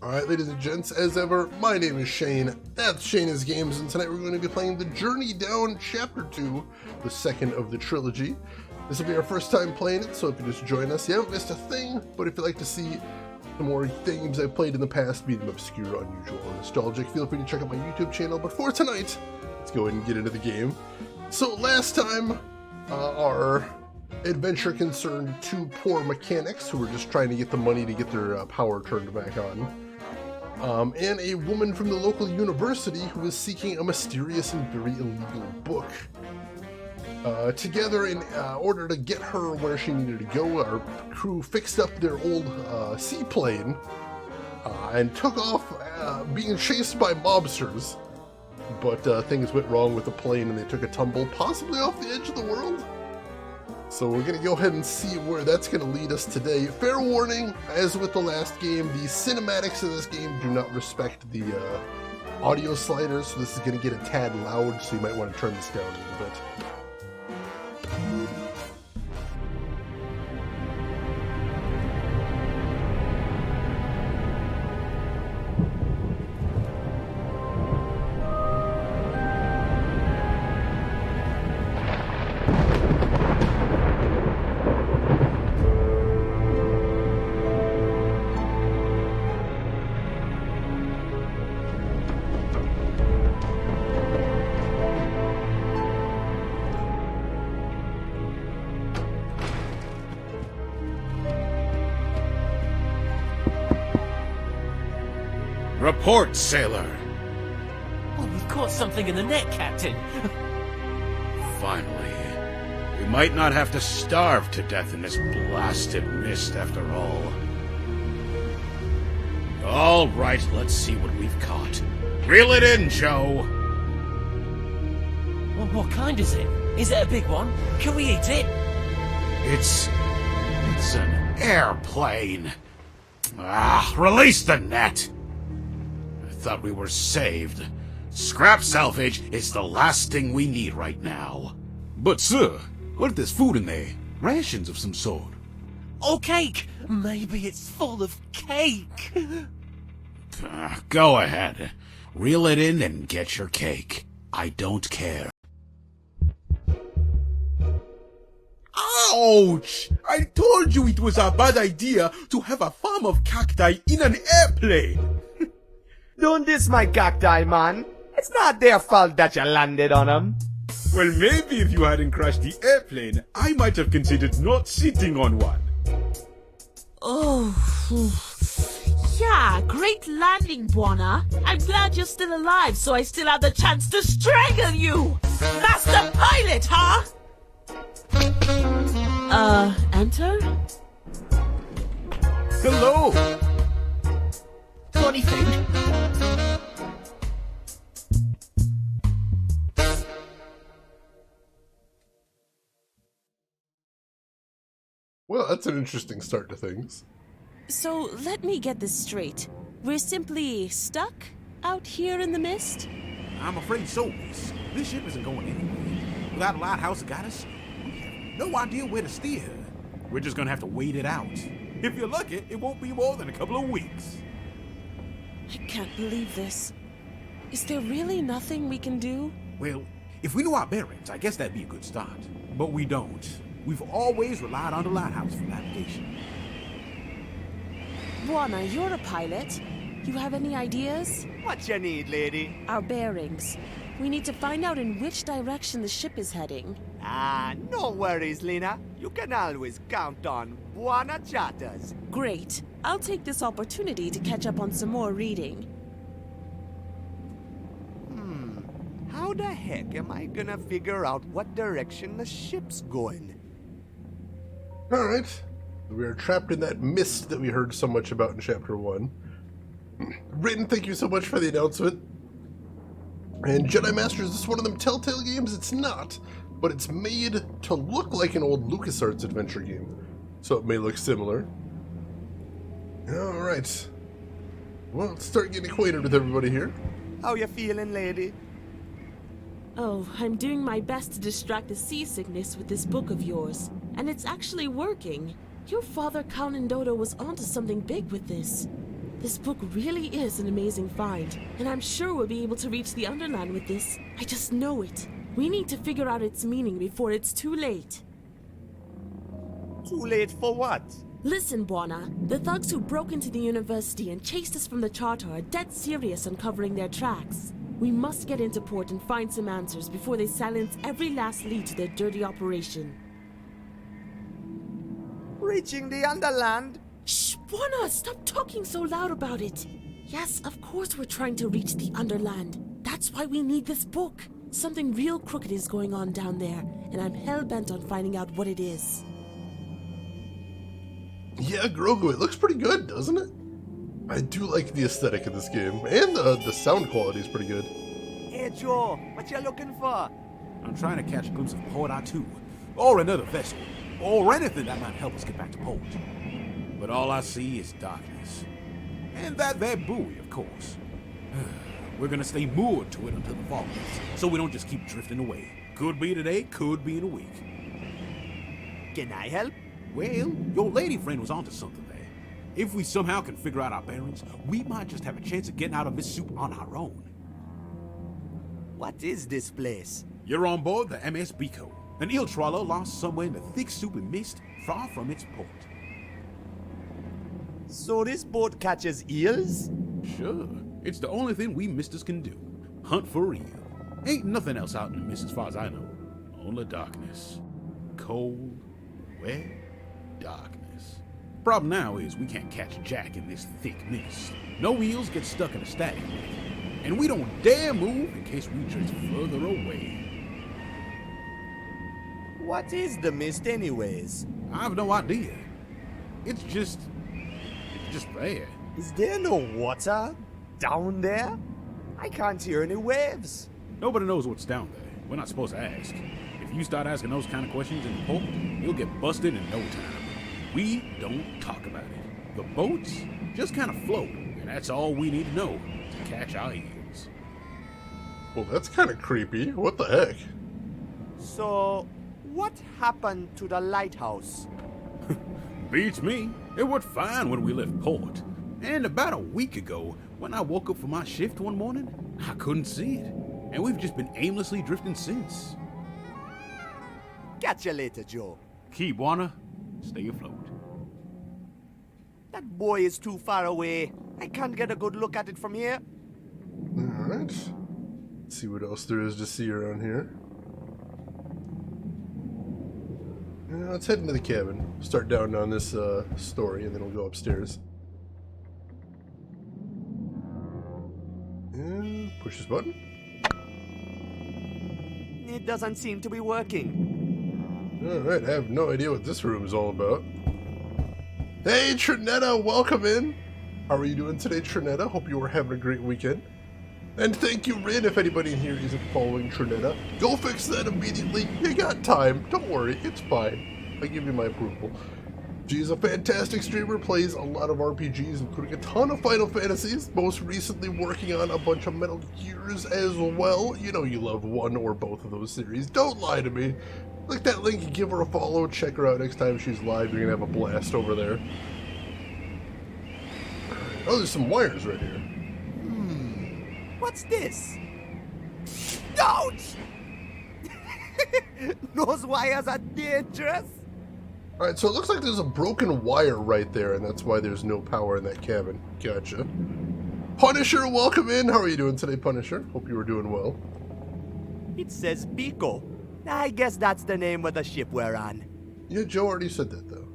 Alright, ladies and gents, as ever, my name is Shane, that's Shane's Games, and tonight we're going to be playing The Journey Down Chapter 2, the second of the trilogy. This will be our first time playing it, so if you just join us, you haven't missed a thing, but if you'd like to see the more games I've played in the past, be them obscure, unusual, or nostalgic, feel free to check out my YouTube channel. But for tonight, let's go ahead and get into the game. So last time, our adventure concerned two poor mechanics who were just trying to get the money to get their power turned back on. And a woman from the local university who was seeking a mysterious and very illegal book. Together, in order to get her where she needed to go, our crew fixed up their old seaplane and took off being chased by mobsters. But things went wrong with the plane and they took a tumble, possibly off the edge of the world. So we're going to go ahead and see where that's going to lead us today. Fair warning, as with the last game, the cinematics of this game do not respect the audio sliders, so this is going to get a tad loud, so you might want to turn this down a little bit. Report, sailor! Oh, we've caught something in the net, Captain. Finally. We might not have to starve to death in this blasted mist after all. All right, let's see what we've caught. Reel it in, Joe! Well, what kind is it? Is it a big one? Can we eat it? It's an airplane. Release the net! Thought we were saved. Scrap salvage is the last thing we need right now. But sir, what if there's food in there? Rations of some sort. Or cake! Maybe it's full of cake! Go ahead. Reel it in and get your cake. I don't care. Ouch! I told you it was a bad idea to have a farm of cacti in an airplane! Don't diss my cacti, man. It's not their fault that you landed on them. Well, maybe if you hadn't crashed the airplane, I might have considered not sitting on one. Oh, yeah, great landing, Buona. I'm glad you're still alive, so I still have the chance to strangle you! Master Pilot, huh? Enter? Hello! Got any food? Well, that's an interesting start to things. So, let me get this straight. We're simply stuck out here in the mist? I'm afraid so, miss. This ship isn't going anywhere. Without a lighthouse to guide us, we have no idea where to steer. We're just gonna have to wait it out. If you're lucky, it won't be more than a couple of weeks. I can't believe this. Is there really nothing we can do? Well, if we knew our bearings, I guess that'd be a good start. But we don't. We've always relied on the lighthouse for navigation. Buona, you're a pilot. You have any ideas? What you need, lady? Our bearings. We need to find out in which direction the ship is heading. No worries, Lena. You can always count on Buona Chatters. Great. I'll take this opportunity to catch up on some more reading. How the heck am I gonna figure out what direction the ship's going? Alright, we are trapped in that mist that we heard so much about in Chapter 1. Written, thank you so much for the announcement. And Jedi Master, is this one of them Telltale games? It's not, but it's made to look like an old LucasArts adventure game, so it may look similar. Alright, well, let's start getting acquainted with everybody here. How you feeling, lady? Oh, I'm doing my best to distract the seasickness with this book of yours. And it's actually working. Your father, Count Dodo, was onto something big with this. The This book really is an amazing find, and I'm sure we'll be able to reach the Underland with this. I just know it. We need to figure out its meaning before it's too late. Too late for what? Listen, Buona. The thugs who broke into the university and chased us from the charter are dead serious on covering their tracks. We must get into port and find some answers before they silence every last lead to their dirty operation. Reaching the Underland? Shh, Buona, stop talking so loud about it. Yes, of course we're trying to reach the Underland. That's why we need this book. Something real crooked is going on down there, and I'm hell-bent on finding out what it is. Yeah, Grogu, it looks pretty good, doesn't it? I do like the aesthetic of this game, and the sound quality is pretty good. Hey, Joe, what you looking for? I'm trying to catch a glimpse of Port R2, or another vessel, or anything that might help us get back to port. But all I see is darkness. And that there buoy, of course. We're gonna stay moored to it until the fog lifts, so we don't just keep drifting away. Could be today, could be in a week. Can I help? Well, your lady friend was onto something there. If we somehow can figure out our bearings, we might just have a chance of getting out of this soup on our own. What is this place? You're on board the MS Biko, an eel trawler lost somewhere in the thick soup and mist, far from its port. So this boat catches eels? Sure, it's the only thing we misters can do. Hunt for eel. Ain't nothing else out in the mist as far as I know. Only darkness. Cold, wet darkness. Problem now is we can't catch Jack in this thick mist. No eels get stuck in a static lake. And we don't dare move in case we drift further away. What is the mist anyways? I've no idea. It's just there. Is there no water down there? I can't hear any waves. Nobody knows what's down there. We're not supposed to ask. If you start asking those kind of questions in the port, you'll get busted in no time. We don't talk about it. The boats just kind of float, and that's all we need to know to catch our eels. Well, that's kind of creepy. What the heck? So, what happened to the lighthouse? Beats me. It worked fine when we left port. And about a week ago, when I woke up for my shift one morning, I couldn't see it. And we've just been aimlessly drifting since. Catch you later, Joe. Keep, Buona. Stay afloat. That boy is too far away. I can't get a good look at it from here. Alright. Let's see what else there is to see around here. Let's head into the cabin. Start down on this story, and then we'll go upstairs. And push this button. It doesn't seem to be working. Alright, I have no idea what this room is all about. Hey, Trinetta, welcome in! How are you doing today, Trinetta? Hope you are having a great weekend. And thank you, Rin, if anybody in here isn't following Trinetta. Go fix that immediately. You got time. Don't worry, it's fine. I give you my approval. She's a fantastic streamer, plays a lot of RPGs, including a ton of Final Fantasies, most recently working on a bunch of Metal Gears as well. You know you love one or both of those series. Don't lie to me. Click that link, give her a follow, check her out next time she's live. You're gonna have a blast over there. Oh, there's some wires right here. What's this? Ouch! Those wires are dangerous. Alright, so it looks like there's a broken wire right there, and that's why there's no power in that cabin. Gotcha. Punisher, welcome in. How are you doing today, Punisher? Hope you were doing well. It says Biko. I guess that's the name of the ship we're on. Yeah, Joe already said that, though.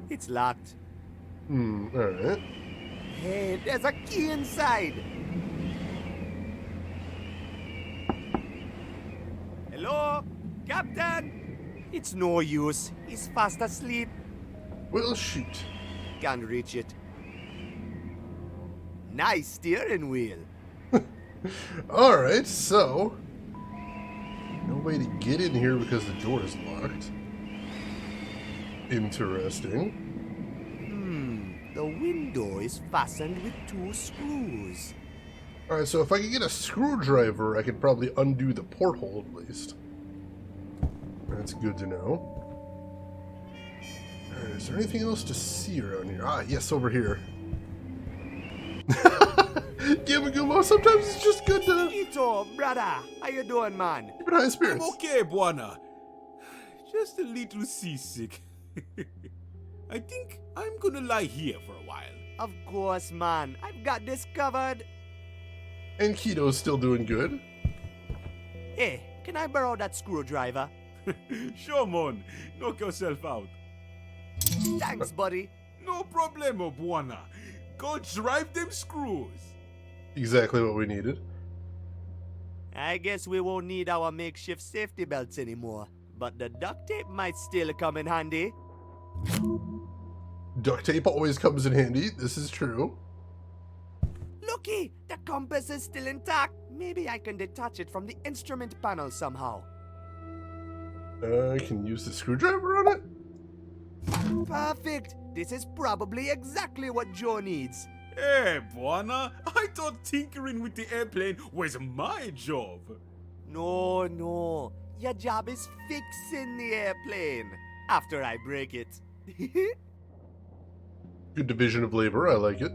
It's locked. Alright. Hey, there's a key inside. Hello? Captain? It's no use. He's fast asleep. Well, shoot. Can't reach it. Nice steering wheel. Alright, so... no way to get in here because the door is locked. Interesting. The window is fastened with 2 screws. Alright, so if I could get a screwdriver, I could probably undo the porthole at least. That's good to know. Is there anything else to see around here? Ah, yes, over here. Gamagumo, sometimes it's just good to Ito, brother, how you doing, man? keep it high I'm spirits. okay, Buana. Just a little seasick. I think I'm gonna lie here for a while. Of course, man. I've got this covered. And Keto's still doing good. Hey, can I borrow that screwdriver? Sure, man. Knock yourself out. Thanks, buddy. No problemo, Buana. Go drive them screws. Exactly what we needed. I guess we won't need our makeshift safety belts anymore. But the duct tape might still come in handy. Duct tape always comes in handy. This is true. Looky, the compass is still intact. Maybe I can detach it from the instrument panel somehow. I can use the screwdriver on it. Perfect. This is probably exactly what Joe needs. Hey, Buana. I thought tinkering with the airplane was my job. No. Your job is fixing the airplane. After I break it. Good division of labor. I like it.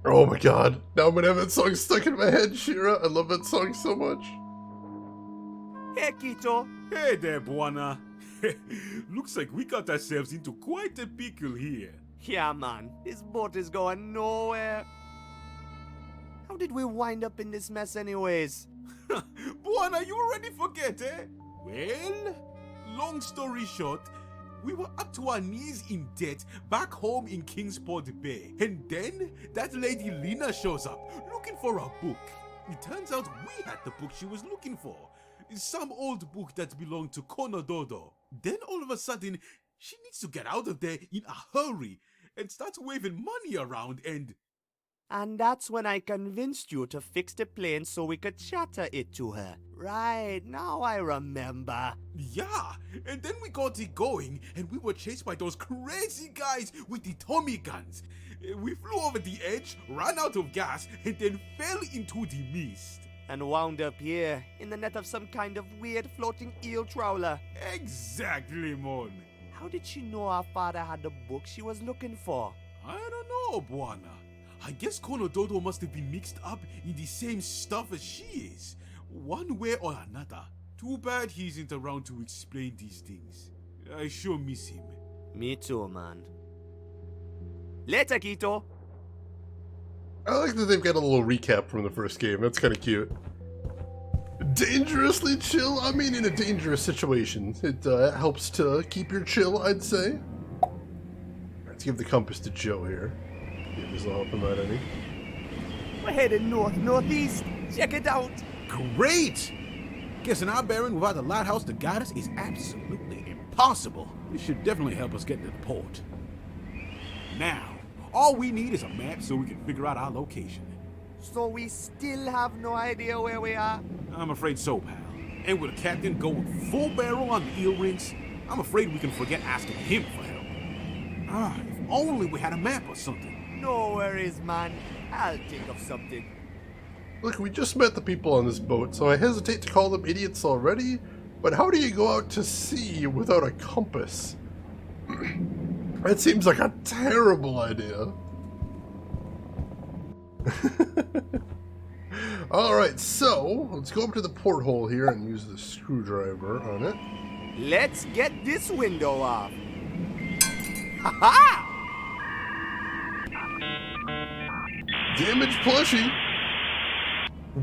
Oh my god. Now I'm gonna have that song stuck in my head, Shira. I love that song so much. Hey, Kito. Hey there, Buana. Looks like we got ourselves into quite a pickle here. Yeah, man. This boat is going nowhere. How did we wind up in this mess anyways? Buana, you already forget, eh? Well, long story short, we were up to our knees in debt back home in Kingsport Bay. And then that lady Lena shows up looking for a book. It turns out we had the book she was looking for. Some old book that belonged to Konododo. Then all of a sudden, she needs to get out of there in a hurry and starts waving money around and... And that's when I convinced you to fix the plane so we could chatter it to her. Right, now I remember. Yeah, and then we got it going and we were chased by those crazy guys with the Tommy guns. We flew over the edge, ran out of gas, and then fell into the mist. And wound up here, in the net of some kind of weird floating eel trawler. Exactly, mon. How did she know our father had the book she was looking for? I don't know, Buana. I guess Konododo must have been mixed up in the same stuff as she is, one way or another. Too bad he isn't around to explain these things. I sure miss him. Me too, man. Later, Kito. I like that they've got a little recap from the first game. That's kind of cute. Dangerously chill? I mean, in a dangerous situation. It helps to keep your chill, I'd say. Let's give the compass to Joe here. See if this will help him out any. We're headed northeast. Check it out. Great! Guessing our bearing without the lighthouse to guide us is absolutely impossible. This should definitely help us get to the port. Now, all we need is a map so we can figure out our location. So we still have no idea where we are? I'm afraid so, pal. And with the captain going full barrel on the eel rinks, I'm afraid we can forget asking him for help. Ah, if only we had a map or something. No worries, man. I'll think of something. Look, we just met the people on this boat, so I hesitate to call them idiots already, but how do you go out to sea without a compass? That seems like a terrible idea. Alright, so let's go up to the porthole here and use the screwdriver on it. Let's get this window off. Ha-ha! Damaged Plushie!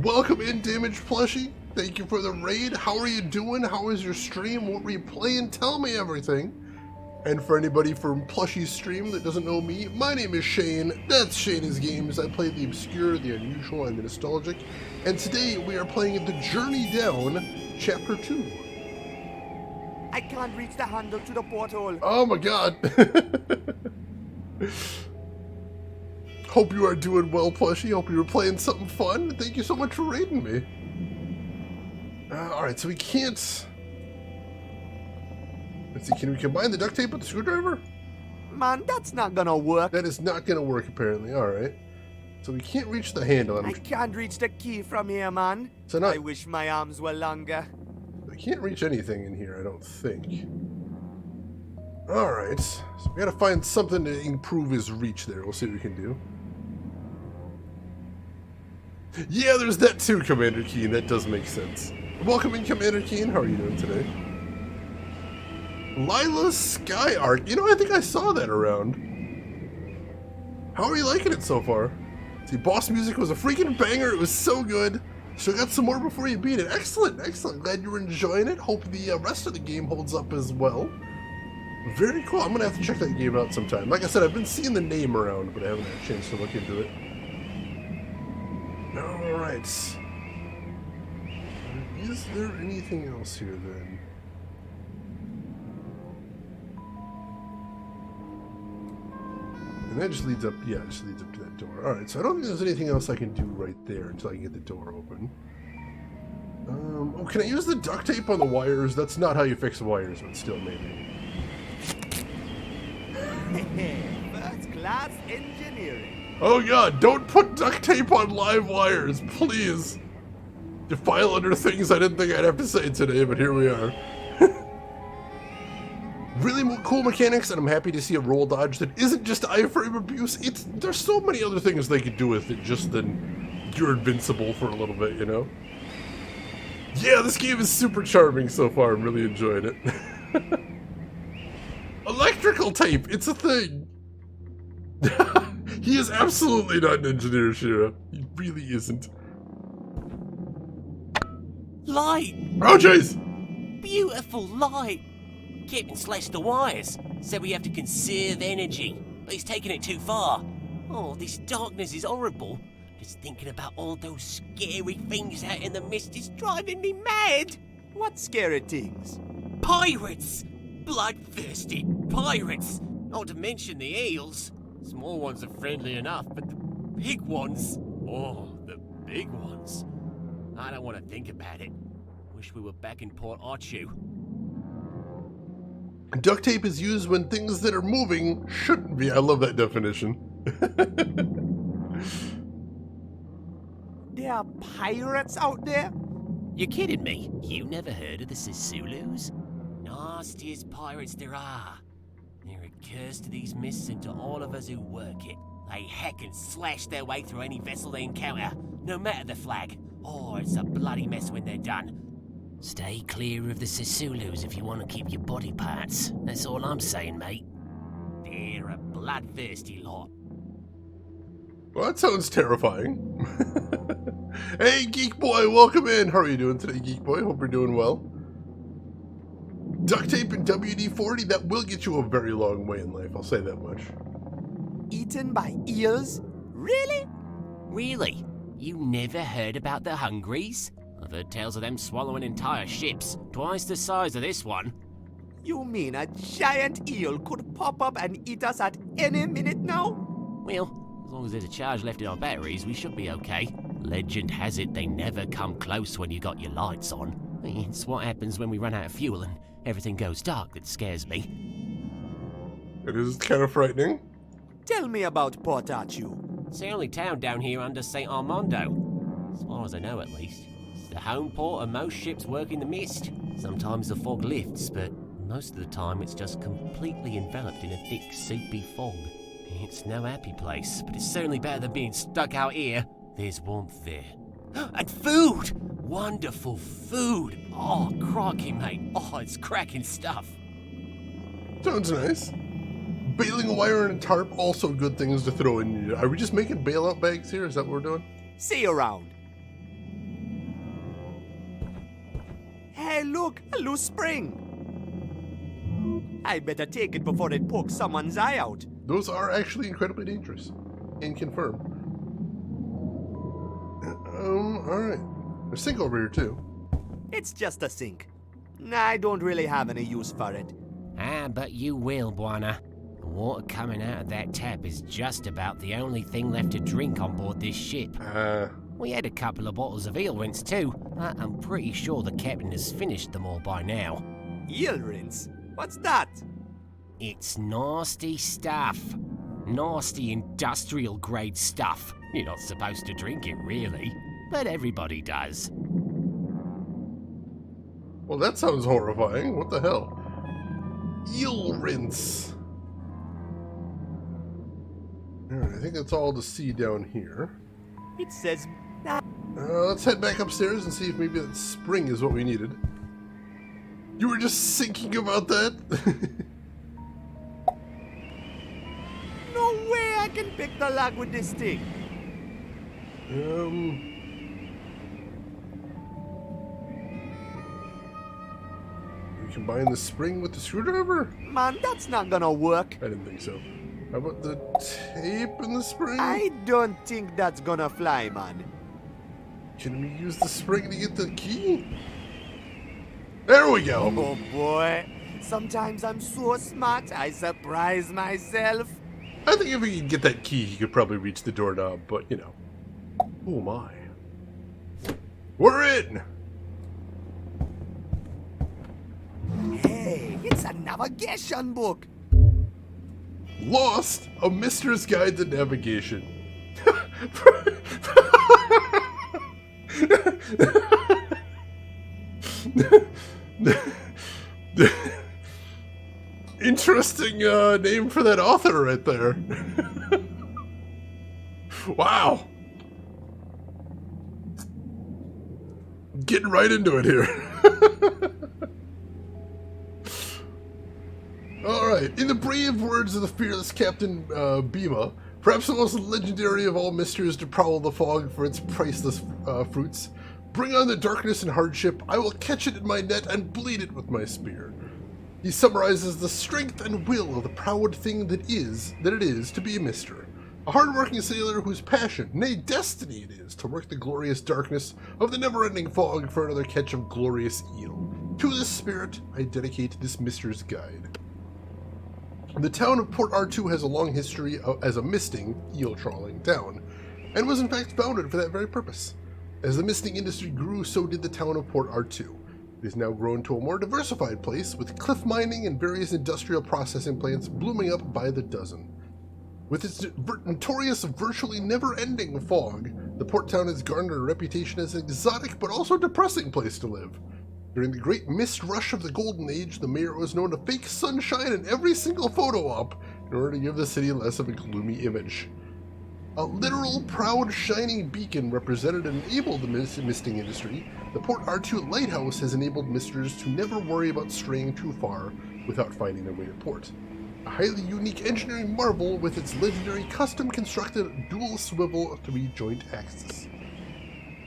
Welcome in, Damaged Plushie. Thank you for the raid. How are you doing? How was your stream? What were you playing? Tell me everything. And for anybody from Plushie's stream that doesn't know me, my name is Shane. That's Shane's Games. I play the obscure, the unusual, and the nostalgic. And today we are playing The Journey Down, Chapter 2. I can't reach the handle to the porthole. Oh my god. Hope you are doing well, Plushie. Hope you were playing something fun. Thank you so much for raiding me. Alright, so we can't... Let's see, can we combine the duct tape with the screwdriver? Man, that's not gonna work. That is not gonna work, apparently. Alright. So we can't reach the handle. I can't reach the key from here, man. So not... I wish my arms were longer. can't reach anything in here, I don't think. Alright, so we gotta find something to improve his reach there. We'll see what we can do. Yeah, there's that too, Commander Keen. That does make sense. Welcome in, Commander Keen. How are you doing today? Lila's Sky Arc. You know, I think I saw that around. How are you liking it so far? See, boss music was a freaking banger. It was so good. So got some more before you beat it. Excellent, excellent. Glad you were enjoying it. Hope the rest of the game holds up as well. Very cool. I'm going to have to check that game out sometime. Like I said, I've been seeing the name around, but I haven't had a chance to look into it. Alright. Is there anything else here then? And that just leads up, yeah, it just leads up to that door. Alright, so I don't think there's anything else I can do right there until I can get the door open. Oh, can I use the duct tape on the wires? That's not how you fix wires, but still maybe. First class engineering. Oh god, don't put duct tape on live wires, please. You file under things I didn't think I'd have to say today, but here we are. Really cool mechanics, and I'm happy to see a roll dodge that isn't just iframe abuse. There's so many other things they could do with it just than you're invincible for a little bit, you know? Yeah, this game is super charming so far. I'm really enjoying it. Electrical tape, it's a thing. He is absolutely not an engineer, Shira. He really isn't. Light! Oh, jeez! Beautiful light! Captain slashed the wires, said we have to conserve energy, but he's taking it too far. Oh, this darkness is horrible. Just thinking about all those scary things out in the mist is driving me mad. What scary things? Pirates! Bloodthirsty pirates! Not to mention the eels. Small ones are friendly enough, but the big ones... Oh, the big ones. I don't want to think about it. Wish we were back in Port Archu. Duct tape is used when things that are moving shouldn't be. I love that definition. There are pirates out there? You kidding me? You never heard of the Sisulus? Nastiest pirates there are. They're a curse to these mists and to all of us who work it. They hack and slash their way through any vessel they encounter, no matter the flag. Oh, it's a bloody mess when they're done. Stay clear of the Sisulus if you want to keep your body parts. That's all I'm saying, mate. They're a bloodthirsty lot. Well, that sounds terrifying. Hey, Geek Boy, welcome in. How are you doing today, Geek Boy? Hope you're doing well. Duct tape and WD-40, that will get you a very long way in life, I'll say that much. Eaten by eels? Really? Really? You never heard about the Hungries? I've heard tales of them swallowing entire ships, twice the size of this one. You mean a giant eel could pop up and eat us at any minute now? Well, as long as there's a charge left in our batteries, we should be okay. Legend has it they never come close when you got your lights on. It's what happens when we run out of fuel and everything goes dark that scares me. It is kind of frightening. Tell me about Port Archu. It's the only town down here under St. Armando. As far as I know, at least. It's the home port of most ships work in the mist. Sometimes the fog lifts, but most of the time it's just completely enveloped in a thick, soupy fog. It's no happy place, but it's certainly better than being stuck out here. There's warmth there. And food! Wonderful food! Oh, crikey, mate. Oh, it's cracking stuff. Sounds nice. Baling wire and a tarp, also good things to throw in. Are we just making bailout bags here? Is that what we're doing? See you around. Hey, look, a loose spring. I better take it before it pokes someone's eye out. Those are actually incredibly dangerous. And confirmed. Alright. There's a sink over here, too. It's just a sink. I don't really have any use for it. Ah, but you will, Buana. The water coming out of that tap is just about the only thing left to drink on board this ship. We had a couple of bottles of eel rinse too, but I'm pretty sure the captain has finished them all by now. Eel rinse? What's that? It's nasty stuff. Nasty industrial grade stuff. You're not supposed to drink it, really, but everybody does. Well, that sounds horrifying. What the hell? Eel rinse. Alright, I think that's all to see down here. It says Let's head back upstairs and see if maybe that spring is what we needed. You were just thinking about that? no way I can pick the lock with this thing. We combine the spring with the screwdriver? Man, that's not gonna work. I didn't think so. How about the tape in the spring? I don't think that's gonna fly, man. Can we use the spring to get the key? There we go. Oh boy. Sometimes I'm so smart, I surprise myself. I think if we could get that key, he could probably reach the doorknob, but you know. Oh my. We're in! Hey, it's a navigation book. Lost, a Mister's Guide to Navigation. Interesting name for that author right there. Wow. Getting right into it here. Alright, in the brave words of the fearless Captain Bima, perhaps the most legendary of all misters to prowl the fog for its priceless fruits, bring on the darkness and hardship, I will catch it in my net and bleed it with my spear. He summarizes the strength and will of the proud thing that it is to be a mister. A hard-working sailor whose passion, nay destiny it is, to work the glorious darkness of the never-ending fog for another catch of glorious eel. To this spirit, I dedicate this Mister's Guide. The town of Port R2 has a long history as a misting, eel trawling town, and was in fact founded for that very purpose. As the misting industry grew, so did the town of Port R2. It has now grown to a more diversified place, with cliff mining and various industrial processing plants blooming up by the dozen. With its notorious virtually never-ending fog, the port town has garnered a reputation as an exotic but also depressing place to live. During the great mist rush of the Golden Age, the mayor was known to fake sunshine in every single photo op in order to give the city less of a gloomy image. A literal proud shining beacon represented and enabled the misting industry, the Port R2 Lighthouse has enabled misters to never worry about straying too far without finding their way to port. A highly unique engineering marvel with its legendary custom-constructed dual-swivel 3-joint axis.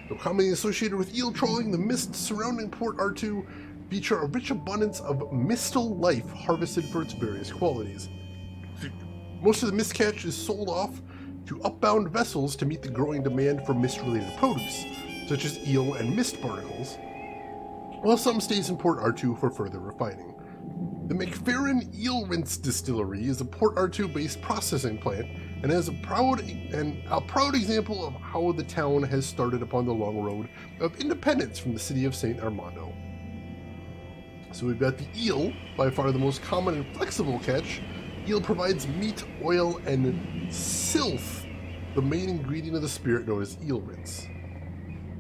Though commonly associated with eel trawling, the mists surrounding Port R2 feature a rich abundance of mistal life harvested for its various qualities. Most of the mist catch is sold off to upbound vessels to meet the growing demand for mist-related produce, such as eel and mist barnacles, while some stays in Port R2 for further refining. The McFerrin Eel Rinse Distillery is a Port R2-based processing plant and is a proud example of how the town has started upon the long road of independence from the city of St. Armando. So we've got the eel, by far the most common and flexible catch. Eel provides meat, oil, and silth, the main ingredient of the spirit known as eel rinse.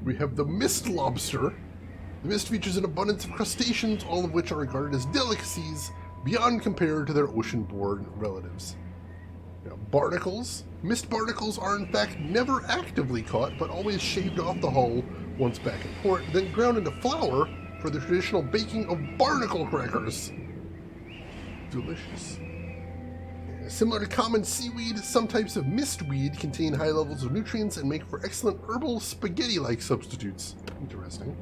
We have the mist lobster. The mist features an abundance of crustaceans, all of which are regarded as delicacies beyond compare to their ocean-born relatives. Now, barnacles. Mist barnacles are in fact never actively caught, but always shaved off the hull once back in port, then ground into flour for the traditional baking of barnacle crackers. Delicious. Similar to common seaweed, some types of mistweed contain high levels of nutrients and make for excellent herbal spaghetti-like substitutes. Interesting.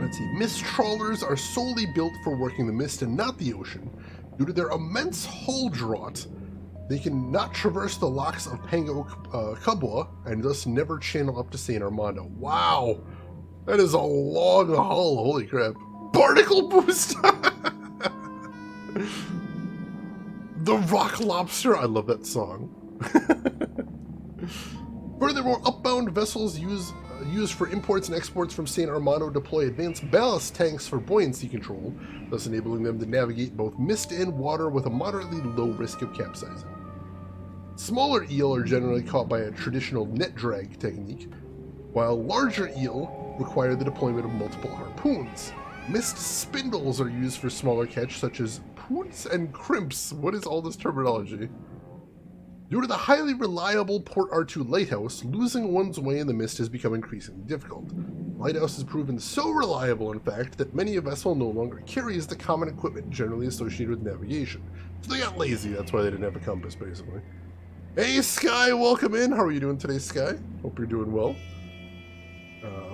Let's see. Mist trawlers are solely built for working the mist and not the ocean. Due to their immense hull draught, they can not traverse the locks of Pango Cabua and thus never channel up to St. Armando. Wow! That is a long hull, holy crap. Barnacle boost! The Rock Lobster, I love that song. Furthermore, upbound vessels used for imports and exports from St. Armando deploy advanced ballast tanks for buoyancy control, thus enabling them to navigate both mist and water with a moderately low risk of capsizing. Smaller eel are generally caught by a traditional net drag technique, while larger eel require the deployment of multiple harpoons. Mist spindles are used for smaller catch, such as poons and crimps. What is all this terminology? Due to the highly reliable Port R2 lighthouse, losing one's way in the mist has become increasingly difficult. The lighthouse has proven so reliable, in fact, that many a vessel no longer carries the common equipment generally associated with navigation. So they got lazy, that's why they didn't have a compass, basically. Hey, Sky, welcome in. How are you doing today, Sky? Hope you're doing well.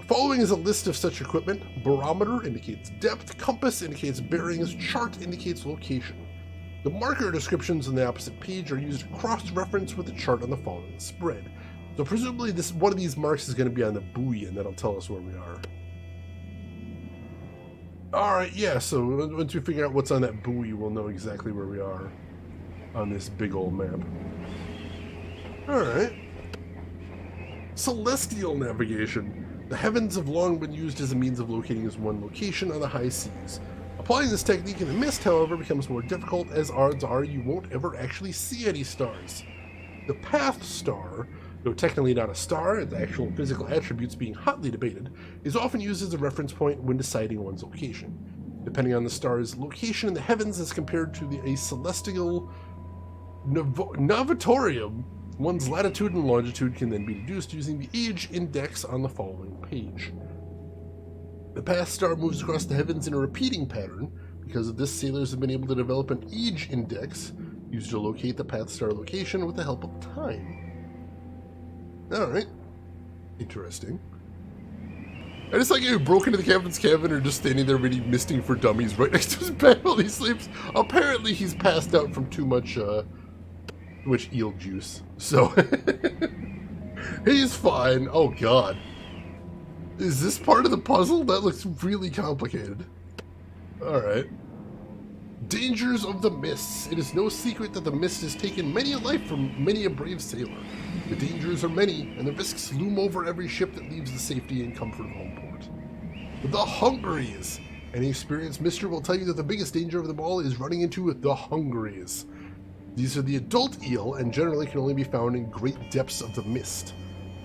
Following is a list of such equipment. Barometer indicates depth, compass indicates bearings, chart indicates location. The marker descriptions on the opposite page are used to cross-reference with the chart on the following spread. So presumably one of these marks is going to be on the buoy, and that'll tell us where we are. Alright, yeah, so once we figure out what's on that buoy, we'll know exactly where we are on this big old map. Alright. Celestial navigation. The heavens have long been used as a means of locating one location on the high seas. Applying this technique in the mist, however, becomes more difficult, as odds are you won't ever actually see any stars. The path star, though technically not a star, its actual physical attributes being hotly debated, is often used as a reference point when deciding one's location. Depending on the star's location in the heavens as compared to a celestial navatorium, one's latitude and longitude can then be deduced using the age index on the following page. The path star moves across the heavens in a repeating pattern. Because of this, sailors have been able to develop an age index used to locate the path star location with the help of time. Alright. Interesting. I just like you broke into the captain's cabin or just standing there reading Misting for Dummies right next to his bed while he sleeps. Apparently he's passed out from too much eel juice. So he's fine. Oh god. Is this part of the puzzle? That looks really complicated. Alright. Dangers of the mists. It is no secret that the mist has taken many a life from many a brave sailor. The dangers are many, and the risks loom over every ship that leaves the safety and comfort of home port. The Hungries. Any experienced mister will tell you that the biggest danger of them all is running into the Hungries. These are the adult eel and generally can only be found in great depths of the mist.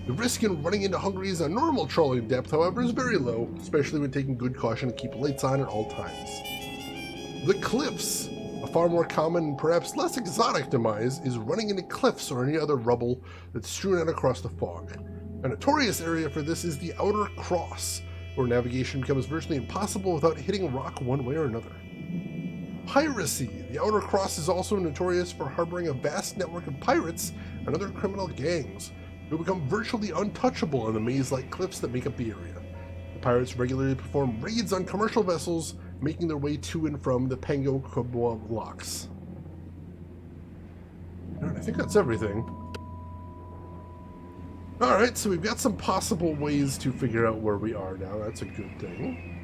The risk in running into Hungries on normal trawling depth, however, is very low, especially when taking good caution to keep lights on at all times. The cliffs. A far more common and perhaps less exotic demise is running into cliffs or any other rubble that's strewn out across the fog. A notorious area for this is the Outer Cross, where navigation becomes virtually impossible without hitting rock one way or another. Piracy. The Outer Cross is also notorious for harboring a vast network of pirates and other criminal gangs, who become virtually untouchable on the maze-like cliffs that make up the area. The pirates regularly perform raids on commercial vessels, making their way to and from the Pango Kubwa locks. Alright, I think that's everything. Alright, so we've got some possible ways to figure out where we are now. That's a good thing.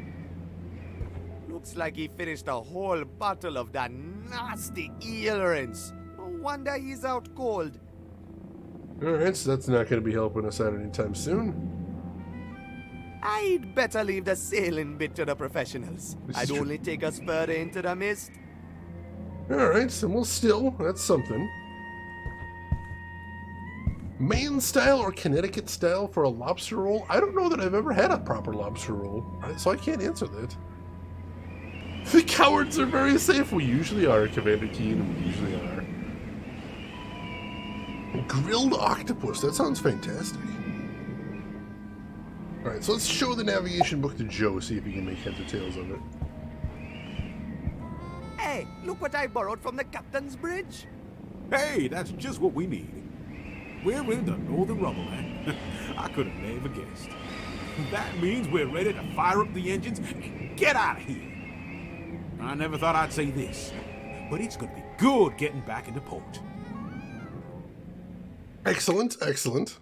Looks like he finished a whole bottle of that nasty eel rinse. No wonder he's out cold. Alright, so that's not going to be helping us out anytime soon. I'd better leave the sailing bit to the professionals. This is I'd true. only take us further into the mist. Alright, so we'll still, that's something. Maine style or Connecticut style for a lobster roll? I don't know that I've ever had a proper lobster roll, so I can't answer that. The cowards are very safe. We usually are, Commander Keen. We usually are. Grilled octopus. That sounds fantastic. Alright, so let's show the navigation book to Joe, see if he can make heads or tails of it. Hey, look what I borrowed from the captain's bridge. Hey, that's just what we need. We're in the Northern Rubble, eh? I could have never guessed. That means we're ready to fire up the engines and get out of here. I never thought I'd say this, but it's going to be good getting back into port. Excellent, excellent.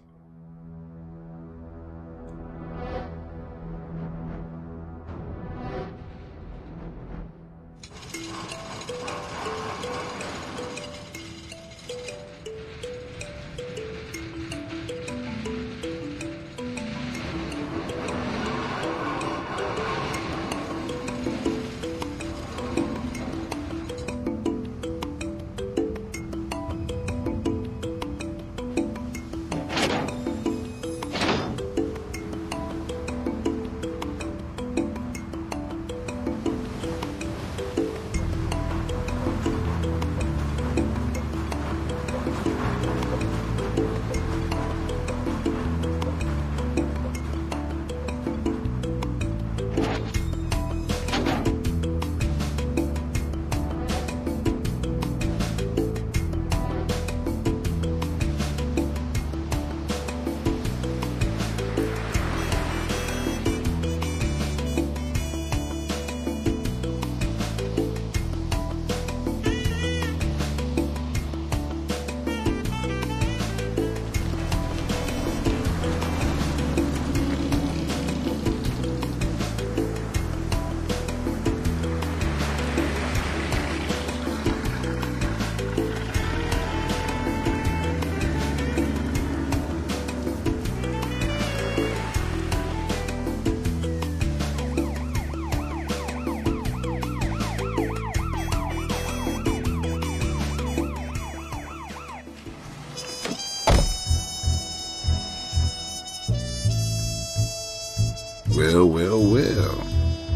Well, well, well.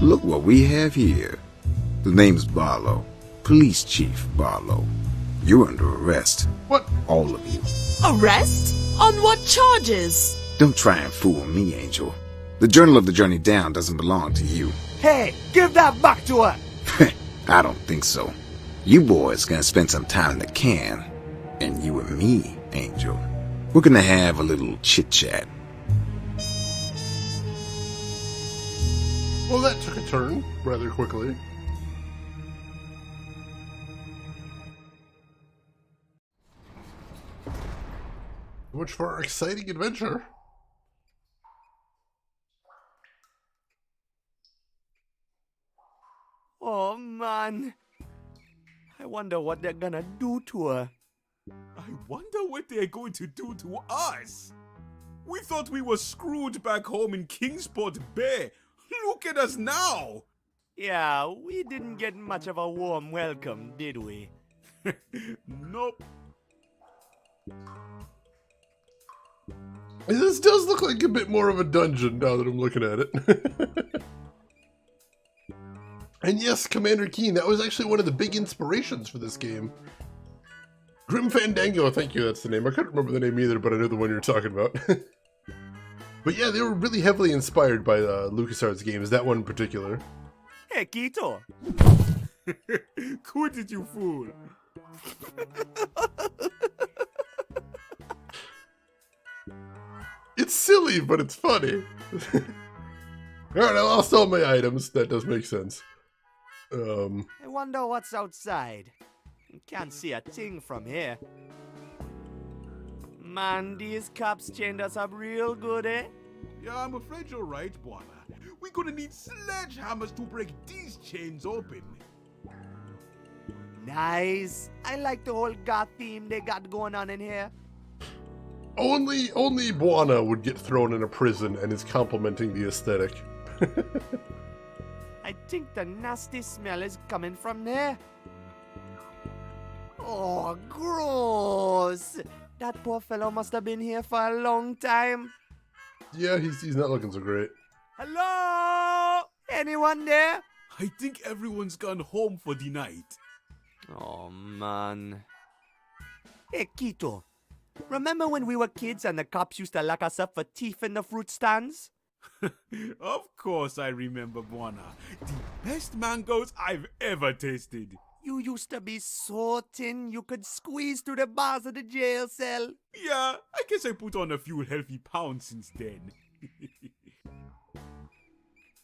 Look what we have here. The name's Barlow. Police Chief Barlow. You're under arrest. What? All of you. Arrest? On what charges? Don't try and fool me, Angel. The Journal of the Journey Down doesn't belong to you. Hey, give that back to her! I don't think so. You boys gonna spend some time in the can. And you and me, Angel. We're gonna have a little chit-chat. Well, that took a turn rather quickly. So much for our exciting adventure. Oh, man. I wonder what they're gonna do to her. I wonder what they're going to do to us. We thought we were screwed back home in Kingsport Bay. Look at us now. Yeah, we didn't get much of a warm welcome, did we? Nope. This does look like a bit more of a dungeon now that I'm looking at it. And yes, Commander Keen, that was actually one of the big inspirations for this game. Grim Fandango, thank you, that's the name. I couldn't remember the name either, but I know the one you're talking about. But yeah, they were really heavily inspired by LucasArts games, that one in particular. Hey, Quito. Quit it, you fool. It's silly, but it's funny. Alright, I lost all my items. That does make sense. I wonder what's outside. Can't see a thing from here. Man, these cops chained us up real good, eh? Yeah, I'm afraid you're right, Buana. We're gonna need sledgehammers to break these chains open. Nice. I like the whole goth theme they got going on in here. Only Buana would get thrown in a prison and is complimenting the aesthetic. I think the nasty smell is coming from there. Oh, gross. That poor fellow must have been here for a long time. Yeah, he's not looking so great. Hello? Anyone there? I think everyone's gone home for the night. Oh, man. Hey, Quito. Remember when we were kids and the cops used to lock us up for thief in the fruit stands? Of course I remember, Buana. The best mangoes I've ever tasted. You used to be so thin you could squeeze through the bars of the jail cell. Yeah, I guess I put on a few healthy pounds since then.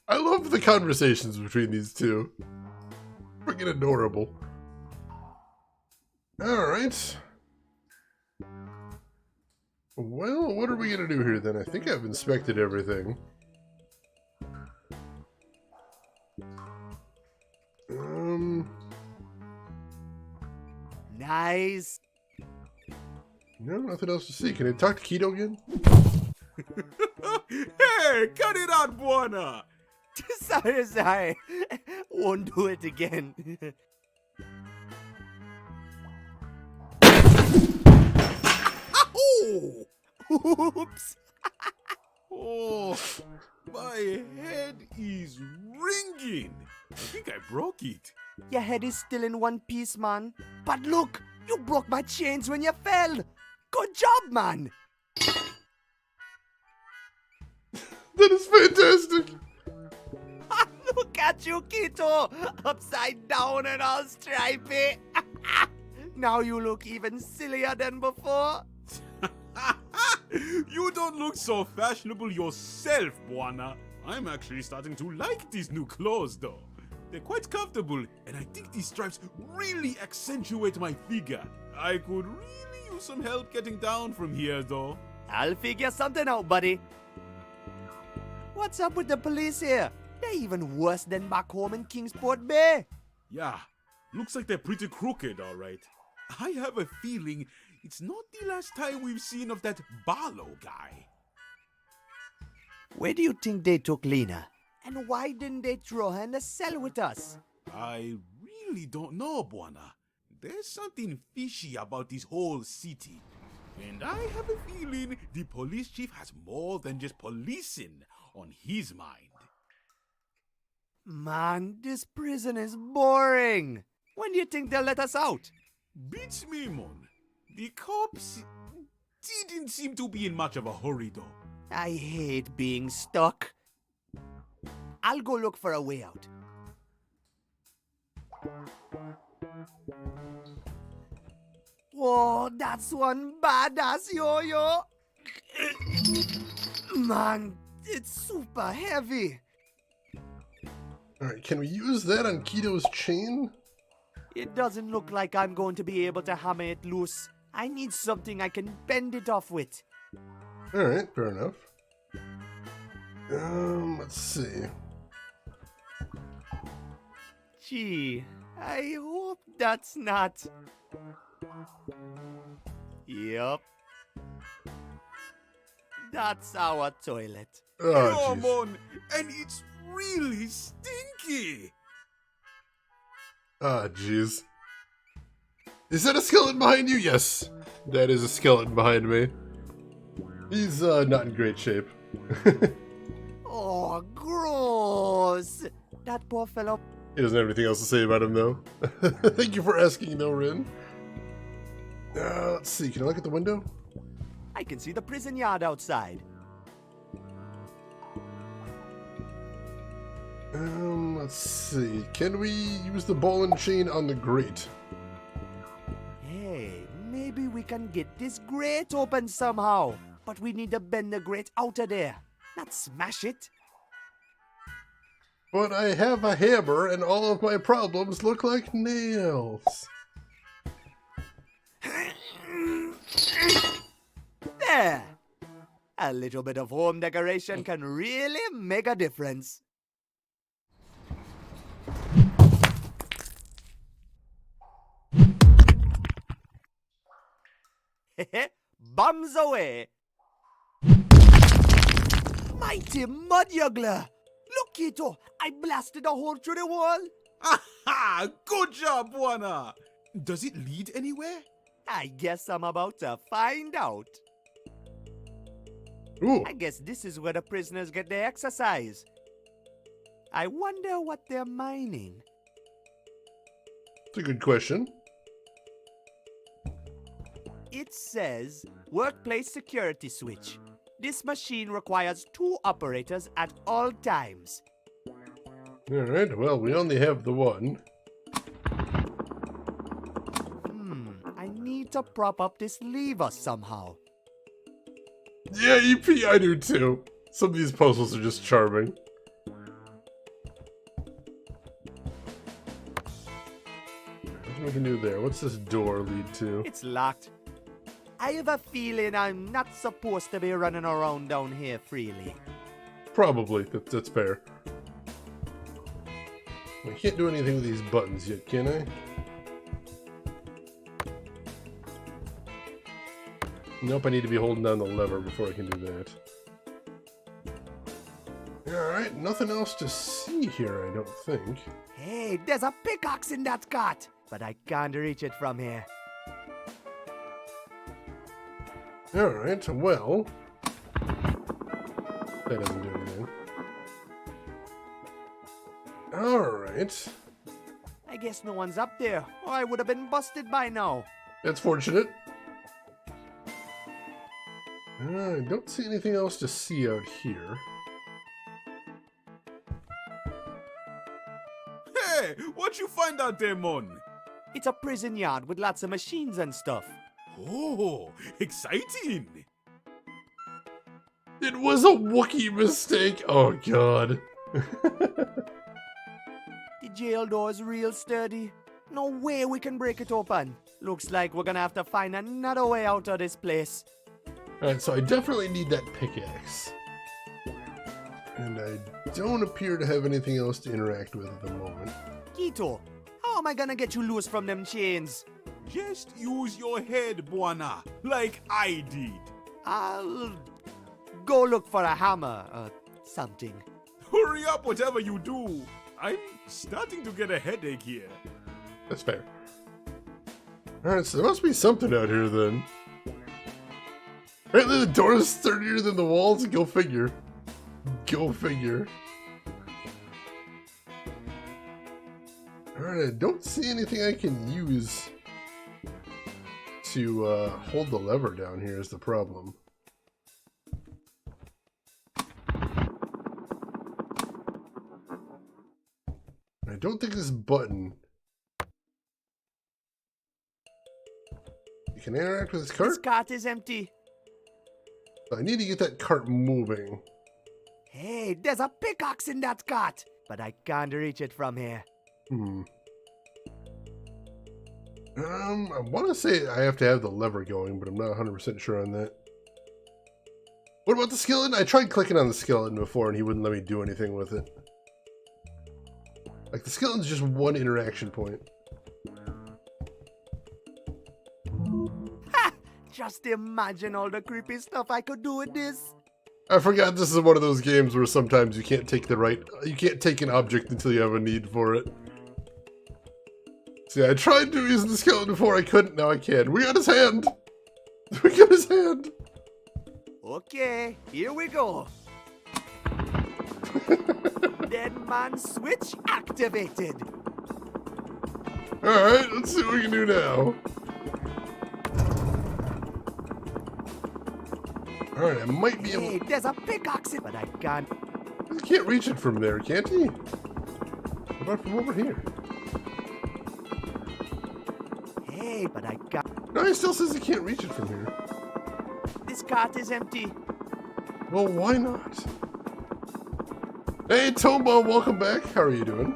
I love the conversations between these two. Freaking adorable. Alright. Well, what are we gonna do here then? I think I've inspected everything. Nice. No, nothing else to see. Can I talk to Quito again? Hey, cut it out, Buana! Sorry. Won't do it again. Oh! Oops. Oh, my head is ringing. I think I broke it. Your head is still in one piece, man. But look, you broke my chains when you fell. Good job, man. That is fantastic! Look at you, Quito. Upside down and all stripy. Now you look even sillier than before. You don't look so fashionable yourself, Buana. I'm actually starting to like these new clothes, though. They're quite comfortable, and I think these stripes really accentuate my figure. I could really use some help getting down from here, though. I'll figure something out, buddy. What's up with the police here? They're even worse than back home in Kingsport Bay. Yeah, looks like they're pretty crooked, all right. I have a feeling it's not the last time we've seen of that Barlow guy. Where do you think they took Lena? And why didn't they throw her in the cell with us? I really don't know, Buana. There's something fishy about this whole city. And I have a feeling the police chief has more than just policing. on his mind. Man, this prison is boring. When do you think they'll let us out? Beats me, mon. The cops didn't seem to be in much of a hurry, though. I hate being stuck. I'll go look for a way out. Whoa, that's one badass yo-yo. Man, it's super heavy. Alright, can we use that on Keto's chain? It doesn't look like I'm going to be able to hammer it loose. I need something I can bend it off with. Alright, fair enough. Let's see. Gee, I hope that's not... Yup. That's our toilet. Oh, Come jeez. on, and it's really stinky. Ah, jeez. Is that a skeleton behind you? Yes, that is a skeleton behind me. He's not in great shape. Oh, gross. That poor fellow. He doesn't have anything else to say about him, though. Thank you for asking, though, Rin. Let's see. Can I look at the window? I can see the prison yard outside. Let's see. Can we use the ball and chain on the grate? Hey, maybe we can get this grate open somehow. But we need to bend the grate out of there, not smash it. But I have a hammer, and all of my problems look like nails. There! A little bit of home decoration can really make a difference. Bombs away! Mighty mud juggler! Look, Keto! I blasted a hole through the wall! Aha! Good job, Buana! Does it lead anywhere? I guess I'm about to find out. Ooh, I guess this is where the prisoners get their exercise. I wonder what they're mining. that's a good question. It says workplace security switch. This machine requires 2 operators at all times. Alright, well, we only have the one. I need to prop up this lever somehow. Yeah, EP, I do too. Some of these puzzles are just charming. What can we do there? What's this door lead to? It's locked. I have a feeling I'm not supposed to be running around down here freely. Probably. That's fair. I can't do anything with these buttons yet, can I? Nope, I need to be holding down the lever before I can do that. Alright, nothing else to see here, I don't think. Hey, there's a pickaxe in that cart, but I can't reach it from here. Alright, well... that doesn't do anything. Alright. I guess no one's up there, or I would have been busted by now. That's fortunate. I don't see anything else to see out here. Hey, what you find out there, mon? It's a prison yard with lots of machines and stuff. Oh, exciting! It was a Wookiee mistake! Oh god. The jail door is real sturdy. No way we can break it open. Looks like we're gonna have to find another way out of this place. Alright, so I definitely need that pickaxe. And I don't appear to have anything else to interact with at the moment. Keto, how am I gonna get you loose from them chains? Just use your head, Buana, like I did. I'll go look for a hammer or something. Hurry up, whatever you do. I'm starting to get a headache here. That's fair. Alright, so there must be something out here then. Apparently the door is sturdier than the walls, go figure. Go figure. Alright, I don't see anything I can use to hold the lever down here is the problem. I don't think this button... You can interact with this cart? This cart is empty. I need to get that cart moving. Hey, there's a pickaxe in that cart, but I can't reach it from here. I want to say I have to have the lever going, but I'm not 100% sure on that. What about the skeleton? I tried clicking on the skeleton before and he wouldn't let me do anything with it. Like, the skeleton's just one interaction point. Ha! Just imagine all the creepy stuff I could do with this. I forgot this is one of those games where sometimes you can't take an object until you have a need for it. See, I tried to use the skeleton before, I couldn't, now I can. We got his hand! We got his hand! Okay, here we go. Dead man switch activated. Alright, let's see what we can do now. Alright, I might be able... Hey, there's a pickaxe, but I can't. He can't reach it from there, can't he? What about from over here? Hey, but I can't. No, he still says he can't reach it from here. This cart is empty. Well, why not? Hey, Tomba, welcome back. How are you doing?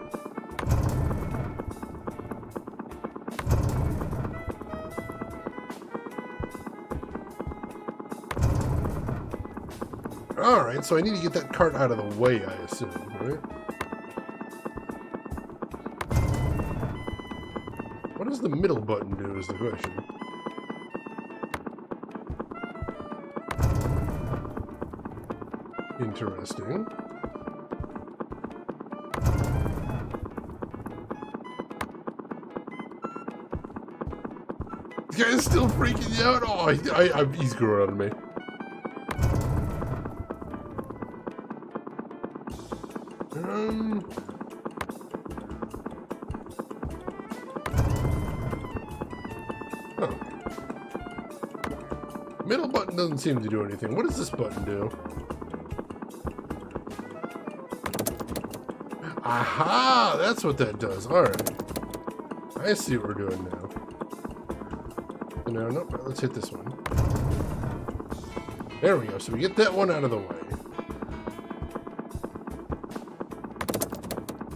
Alright, so I need to get that cart out of the way, I assume, right? What does the middle button do is the question. Interesting. This guy is still freaking you out. Oh, he's growing on me. Oh. Middle button doesn't seem to do anything. What does this button do? Aha! That's what that does. Alright. I see what we're doing now. No, nope. Let's hit this one. There we go. So we get that one out of the way.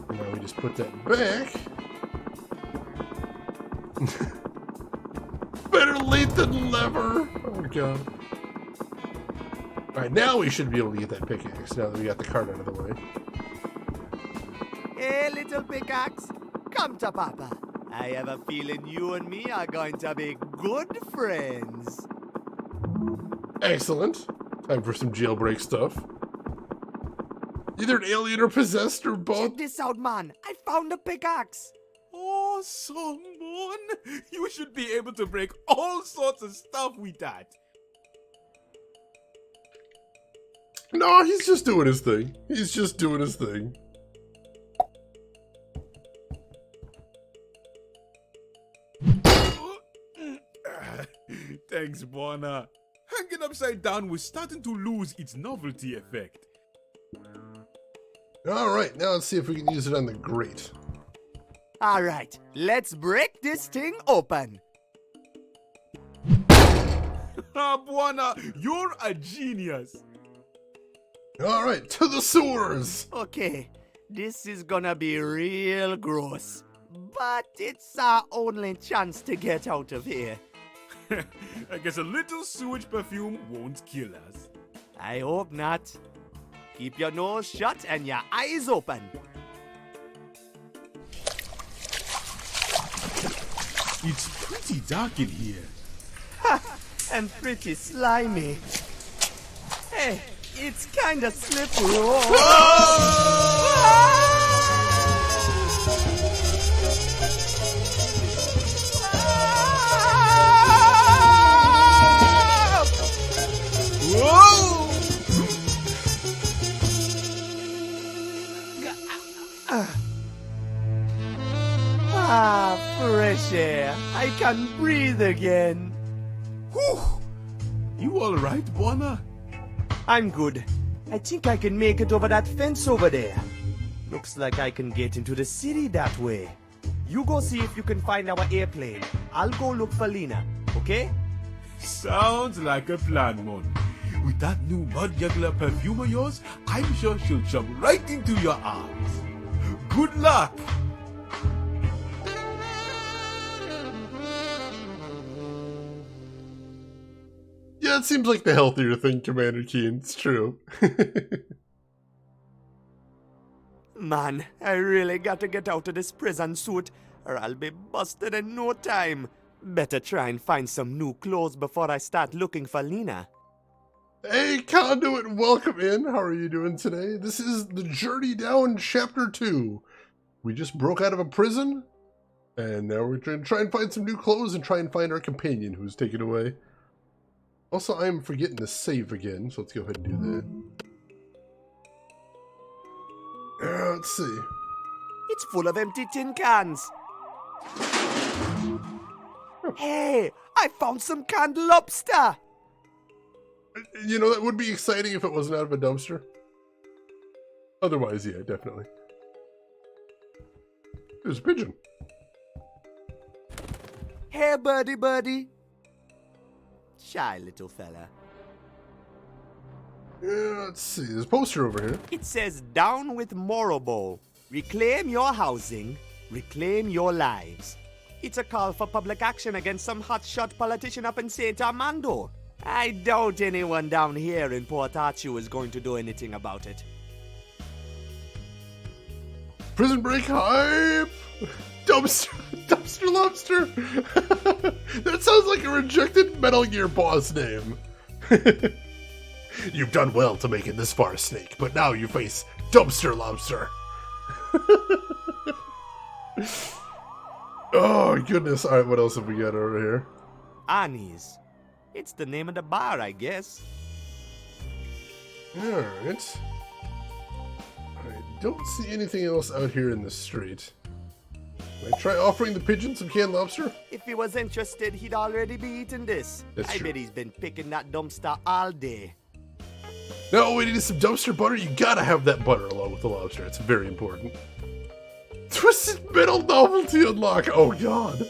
And now we just put that back. Better late than never. Oh, God. Alright, now we should be able to get that pickaxe now that we got the cart out of the way. Hey, little pickaxe. Come to Papa. I have a feeling you and me are going to be good friends. Excellent. Time for some jailbreak stuff. Either an alien or possessed or both. Check this out, man. I found a pickaxe. Oh, someone! You should be able to break all sorts of stuff with that. No, he's just doing his thing. He's just doing his thing. Thanks, Buona. Hanging upside down was starting to lose its novelty effect. Alright, now let's see if we can use it on the grate. Alright, let's break this thing open. Ah, Buona, you're a genius. Alright, to the sewers! Okay, this is gonna be real gross. But it's our only chance to get out of here. I guess a little sewage perfume won't kill us. I hope not. Keep your nose shut and your eyes open. It's pretty dark in here. And pretty slimy. Hey, it's kinda slippery. Fresh air. I can breathe again. Whew! You alright, Buana? I'm good. I think I can make it over that fence over there. Looks like I can get into the city that way. You go see if you can find our airplane. I'll go look for Lena, okay? Sounds like a plan, Mon. With that new mud juggler perfume of yours, I'm sure she'll jump right into your arms. Good luck! Yeah, it seems like the healthier thing, Commander Keen. It's true. Man, I really got to get out of this prison suit, or I'll be busted in no time. Better try and find some new clothes before I start looking for Lena. Hey, Conduit, welcome in. How are you doing today? This is the Journey Down Chapter 2. We just broke out of a prison, and now we're going to try and find some new clothes and try and find our companion who's taken away. Also, I'm forgetting to save again, so let's go ahead and do that. Let's see. It's full of empty tin cans. Hey, I found some canned lobster. You know, that would be exciting if it wasn't out of a dumpster. Otherwise, yeah, definitely. There's a pigeon. Hey, birdie. Shy little fella. Yeah, let's see. There's a poster over here. It says, "Down with Morrobow. Reclaim your housing. Reclaim your lives." It's a call for public action against some hotshot politician up in St. Armando. I doubt anyone down here in Port Arthur is going to do anything about it. Prison Break hype! Dumpster Lobster! That sounds like a rejected Metal Gear boss name. You've done well to make it this far, Snake, but now you face Dumpster Lobster. Oh, goodness. Alright, what else have we got over here? Annie's. It's the name of the bar, I guess. Alright. I don't see anything else out here in the street. Can I try offering the pigeon some canned lobster? If he was interested, he'd already be eating this. That's I true. bet he's been picking that dumpster all day. No, we need some dumpster butter. You gotta have that butter along with the lobster. It's very important. Twisted Metal novelty unlock. Oh, God.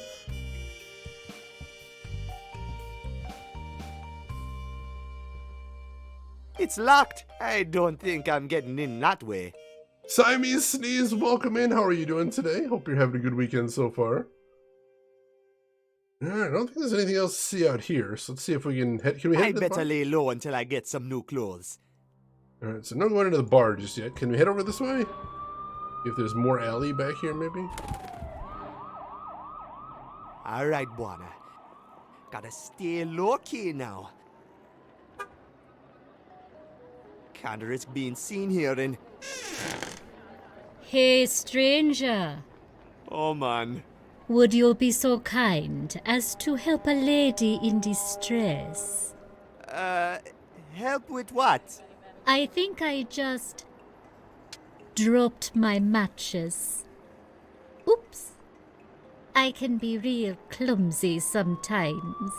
It's locked. I don't think I'm getting in that way. Siamese Sneeze, welcome in. How are you doing today? Hope you're having a good weekend so far. I don't think there's anything else to see out here, so let's see if we can head. Can we head I to the better bar? lay low until I get some new clothes. Alright, so no going into the bar just yet. Can we head over this way? If there's more alley back here, maybe? All right, Buana. Gotta stay low-key now. Can't risk being seen here and... Hey, stranger. Oh, man. Would you be so kind as to help a lady in distress? Help with what? I think I just dropped my matches. Oops. I can be real clumsy sometimes.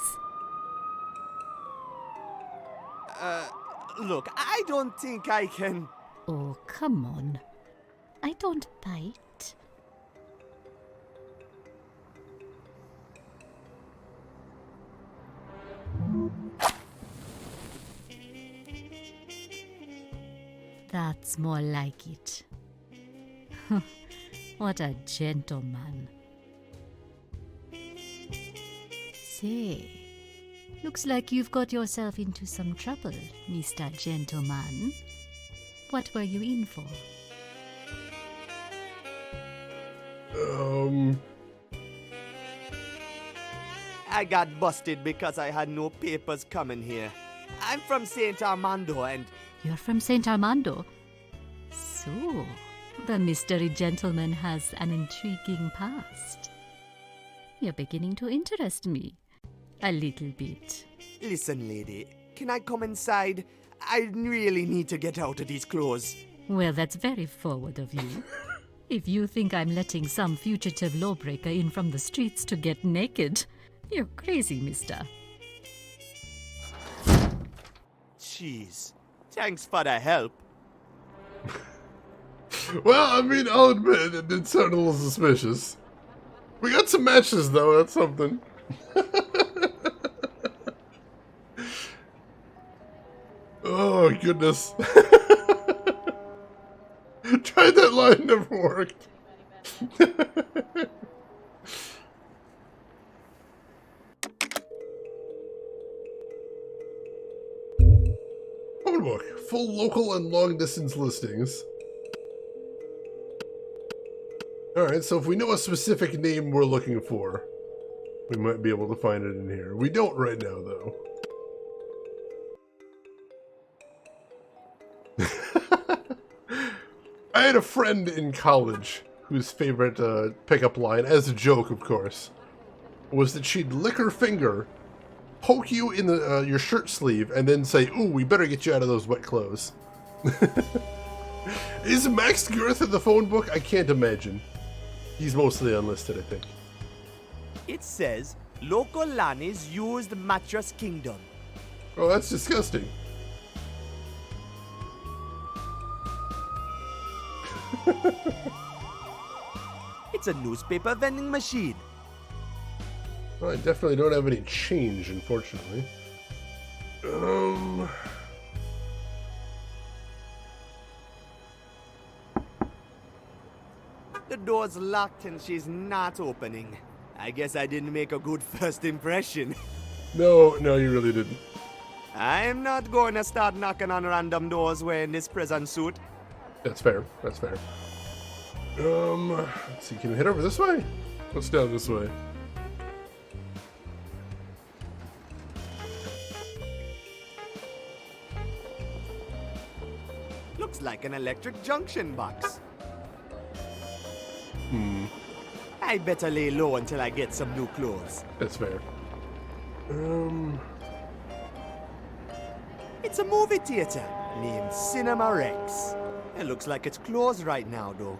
Look, I don't think I can... Oh, come on. I don't bite. That's more like it. What a gentleman. Say, looks like you've got yourself into some trouble, Mr. Gentleman. What were you in for? I got busted because I had no papers coming here. I'm from St. Armando and... You're from St. Armando? So, the mystery gentleman has an intriguing past. You're beginning to interest me. A little bit. Listen, lady, can I come inside? I really need to get out of these clothes. Well, that's very forward of you. If you think I'm letting some fugitive lawbreaker in from the streets to get naked, you're crazy, mister. Jeez. Thanks for the help. Well, I mean, I'll admit it did sound a little suspicious. We got some matches, though. That's something. Oh, goodness. Tried that line, never worked. Phone book. Full local and long distance listings. Alright, so if we know a specific name we're looking for, we might be able to find it in here. We don't right now, though. I had a friend in college whose favorite pickup line, as a joke, of course, was that she'd lick her finger, poke you in the your shirt sleeve, and then say, "Ooh, we better get you out of those wet clothes." Is Max Girth in the phone book? I can't imagine. He's mostly unlisted, I think. It says, local Lanny's used mattress kingdom. Oh, that's disgusting. It's a newspaper vending machine. Well, I definitely don't have any change, unfortunately. The door's locked and she's not opening. I guess I didn't make a good first impression. No, you really didn't. I'm not going to start knocking on random doors wearing this prison suit. That's fair. That's fair. Let's see. Can we head over this way? What's down this way? Looks like an electric junction box. I better lay low until I get some new clothes. That's fair. It's a movie theater named Cinema Rex. It looks like it's closed right now, though.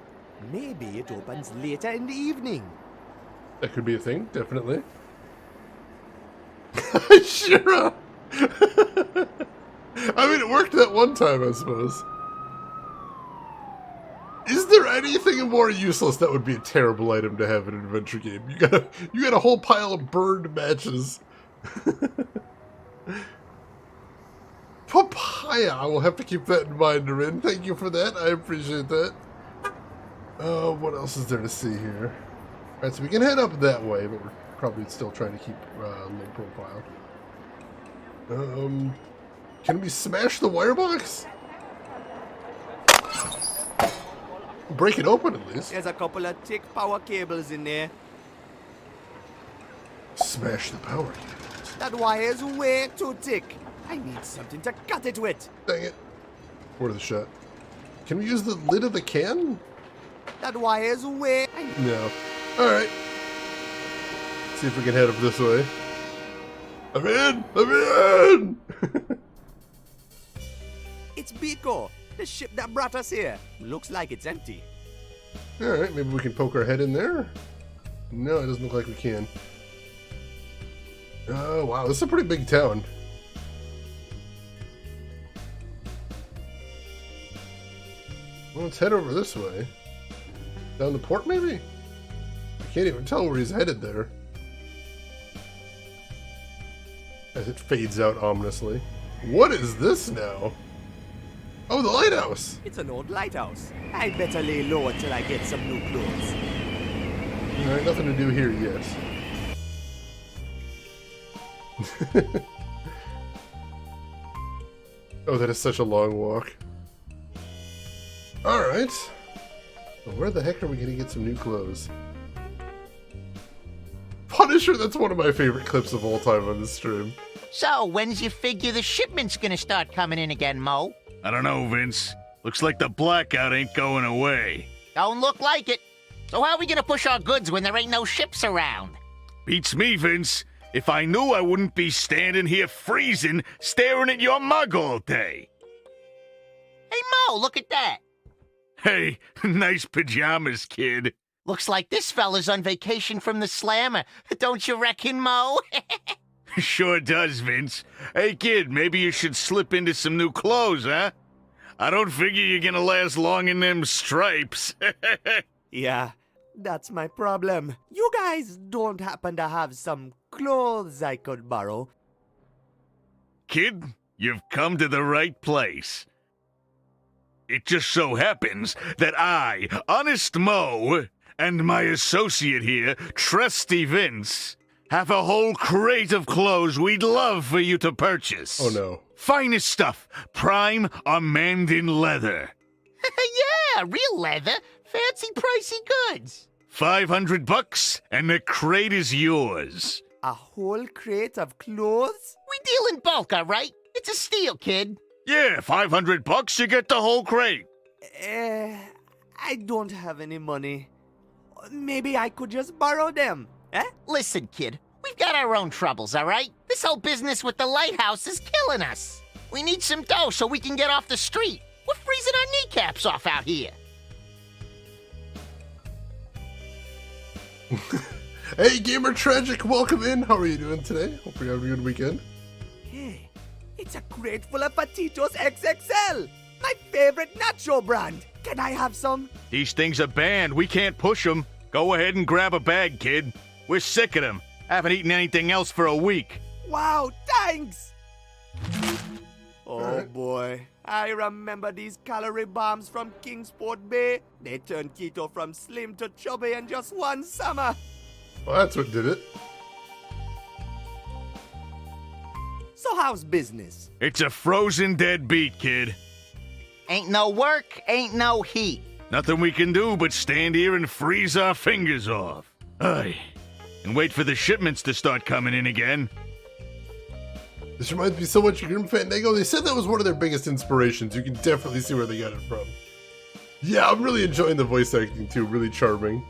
Maybe it opens later in the evening. That could be a thing, definitely. Sure. I mean, it worked that one time, I suppose. Is there anything more useless that would be a terrible item to have in an adventure game? You got a whole pile of burned matches. Papaya. I will have to keep that in mind, Rin. Thank you for that. I appreciate that. What else is there to see here? Alright, so we can head up that way, but we're probably still trying to keep low profile. Can we smash the wire box? Break it open at least. There's a couple of thick power cables in there. Smash the power cables. That wire is way too thick. I need something to cut it with. Dang it. Worth a shot. Can we use the lid of the can? That wire is way... No. Alright. See if we can head up this way. I'm in! I'm in! It's Biko, the ship that brought us here. Looks like it's empty. Alright, maybe we can poke our head in there? No, it doesn't look like we can. Oh, wow, this is a pretty big town. Well, let's head over this way. Down the port, maybe? I can't even tell where he's headed there. As it fades out ominously. What is this now? Oh, the lighthouse! It's an old lighthouse. I better lay low until I get some new clothes. Alright, nothing to do here yet. Oh, that is such a long walk. Alright. Well, where the heck are we going to get some new clothes? Punisher, that's one of my favorite clips of all time on this stream. So, when's you figure the shipment's gonna start coming in again, Mo? I don't know, Vince. Looks like the blackout ain't going away. Don't look like it. So how are we gonna push our goods when there ain't no ships around? Beats me, Vince. If I knew, I wouldn't be standing here freezing, staring at your mug all day. Hey, Mo, look at that. Hey, nice pajamas, kid. Looks like this fella's on vacation from the slammer. Don't you reckon, Mo? Sure does, Vince. Hey, kid, maybe you should slip into some new clothes, huh? I don't figure you're gonna last long in them stripes. Yeah, that's my problem. You guys don't happen to have some clothes I could borrow? Kid, you've come to the right place. It just so happens that I, Honest Mo, and my associate here, Trusty Vince, have a whole crate of clothes we'd love for you to purchase. Oh no. Finest stuff, prime Amandine leather. Yeah, real leather. Fancy pricey goods. $500 and the crate is yours. A whole crate of clothes? We deal in bulk, all right? It's a steal, kid. Yeah, $500, you get the whole crate. I don't have any money. Maybe I could just borrow them, eh? Listen, kid, we've got our own troubles, all right? This whole business with the lighthouse is killing us. We need some dough so we can get off the street. We're freezing our kneecaps off out here. Hey, Gamer Tragic, welcome in. How are you doing today? Hope you're having a good weekend. Hey, it's a crate full of Patitos XXL, my favorite nacho brand. Can I have some? These things are banned. We can't push them. Go ahead and grab a bag, kid. We're sick of them. Haven't eaten anything else for a week. Wow, thanks! Oh Alright. boy, I remember these calorie bombs from Kingsport Bay. They turned keto from slim to chubby in just one summer. Well, that's what did it. So how's business? It's a frozen dead beat, kid. Ain't no work, ain't no heat. Nothing we can do but stand here and freeze our fingers off. Aye. And wait for the shipments to start coming in again. This reminds me so much of Grim Fandango. They said that was one of their biggest inspirations. You can definitely see where they got it from. Yeah, I'm really enjoying the voice acting too. Really charming.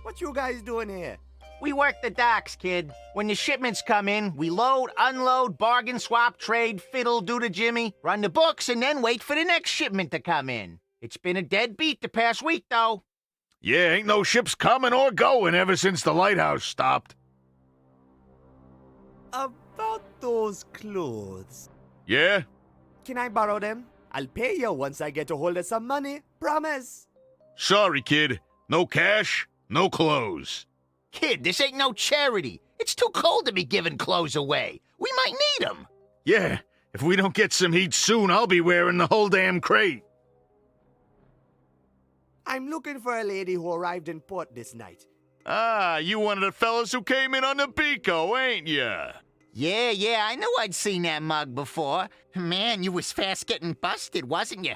What you guys doing here? We work the docks, kid. When the shipments come in, we load, unload, bargain, swap, trade, fiddle, do to Jimmy, run the books, and then wait for the next shipment to come in. It's been a dead beat the past week, though. Yeah, ain't no ships coming or going ever since the lighthouse stopped. About those clothes. Yeah? Can I borrow them? I'll pay you once I get a hold of some money. Promise. Sorry, kid. No cash, no clothes. Kid, this ain't no charity. It's too cold to be giving clothes away. We might need them. Yeah, if we don't get some heat soon, I'll be wearing the whole damn crate. I'm looking for a lady who arrived in port this night. Ah, you one of the fellas who came in on the Pico, ain't ya? Yeah, I knew I'd seen that mug before. Man, you was fast getting busted, wasn't you?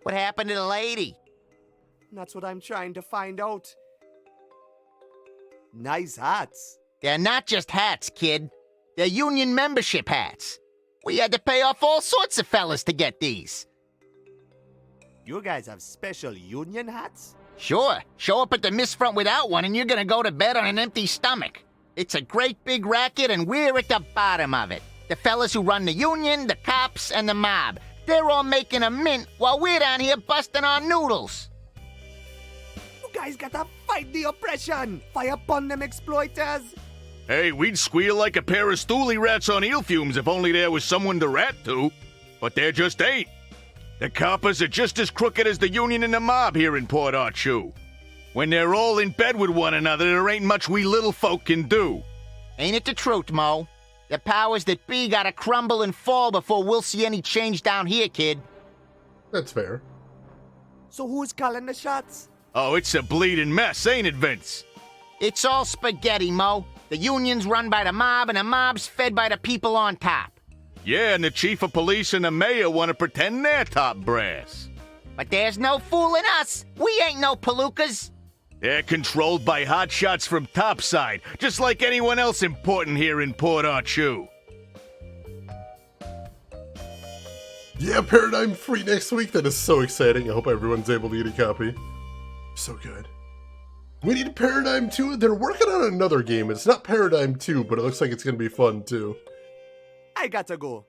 What happened to the lady? That's what I'm trying to find out. Nice hats. They're not just hats, kid. They're union membership hats. We had to pay off all sorts of fellas to get these. You guys have special union hats? Sure, show up at the Mist Front without one and you're gonna go to bed on an empty stomach. It's a great big racket and we're at the bottom of it. The fellas who run the union, the cops, and the mob. They're all making a mint while we're down here busting our noodles. You guys gotta fight the oppression! Fire upon them exploiters! Hey, we'd squeal like a pair of stoolie rats on eel fumes if only there was someone to rat to. But there just ain't. The coppers are just as crooked as the union and the mob here in Port Archu. When they're all in bed with one another, there ain't much we little folk can do. Ain't it the truth, Mo? The powers that be gotta crumble and fall before we'll see any change down here, kid. That's fair. So who's calling the shots? Oh, it's a bleeding mess, ain't it, Vince? It's all spaghetti, Mo. The union's run by the mob and the mob's fed by the people on top. Yeah, and the chief of police and the mayor want to pretend they're top brass. But there's no fooling us. We ain't no palookas. They're controlled by hotshots from topside, just like anyone else important here in Port Archu. Yeah, Paradigm free next week. That is so exciting. I hope everyone's able to get a copy. So good. We need Paradigm 2. They're working on another game. It's not Paradigm 2, but it looks like it's going to be fun too. I gotta go.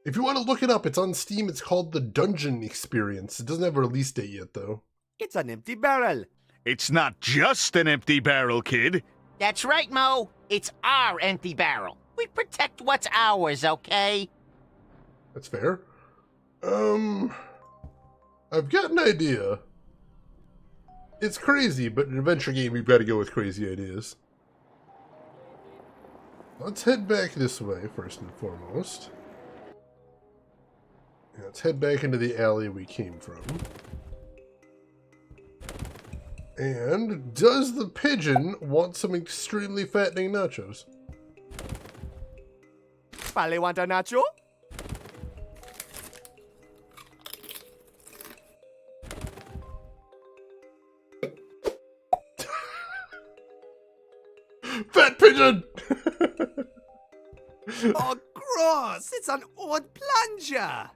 If you want to look it up, it's on Steam. It's called The Dungeon Experience. It doesn't have a release date yet, though. It's an empty barrel. It's not just an empty barrel, kid. That's right, Mo. It's our empty barrel. We protect what's ours, okay? That's fair. I've got an idea. It's crazy, but in an adventure game, we've got to go with crazy ideas. Let's head back this way, first and foremost. Let's head back into the alley we came from. And does the pigeon want some extremely fattening nachos? Pale want a nacho? Fat pigeon! Oh, gross! It's an old plunger!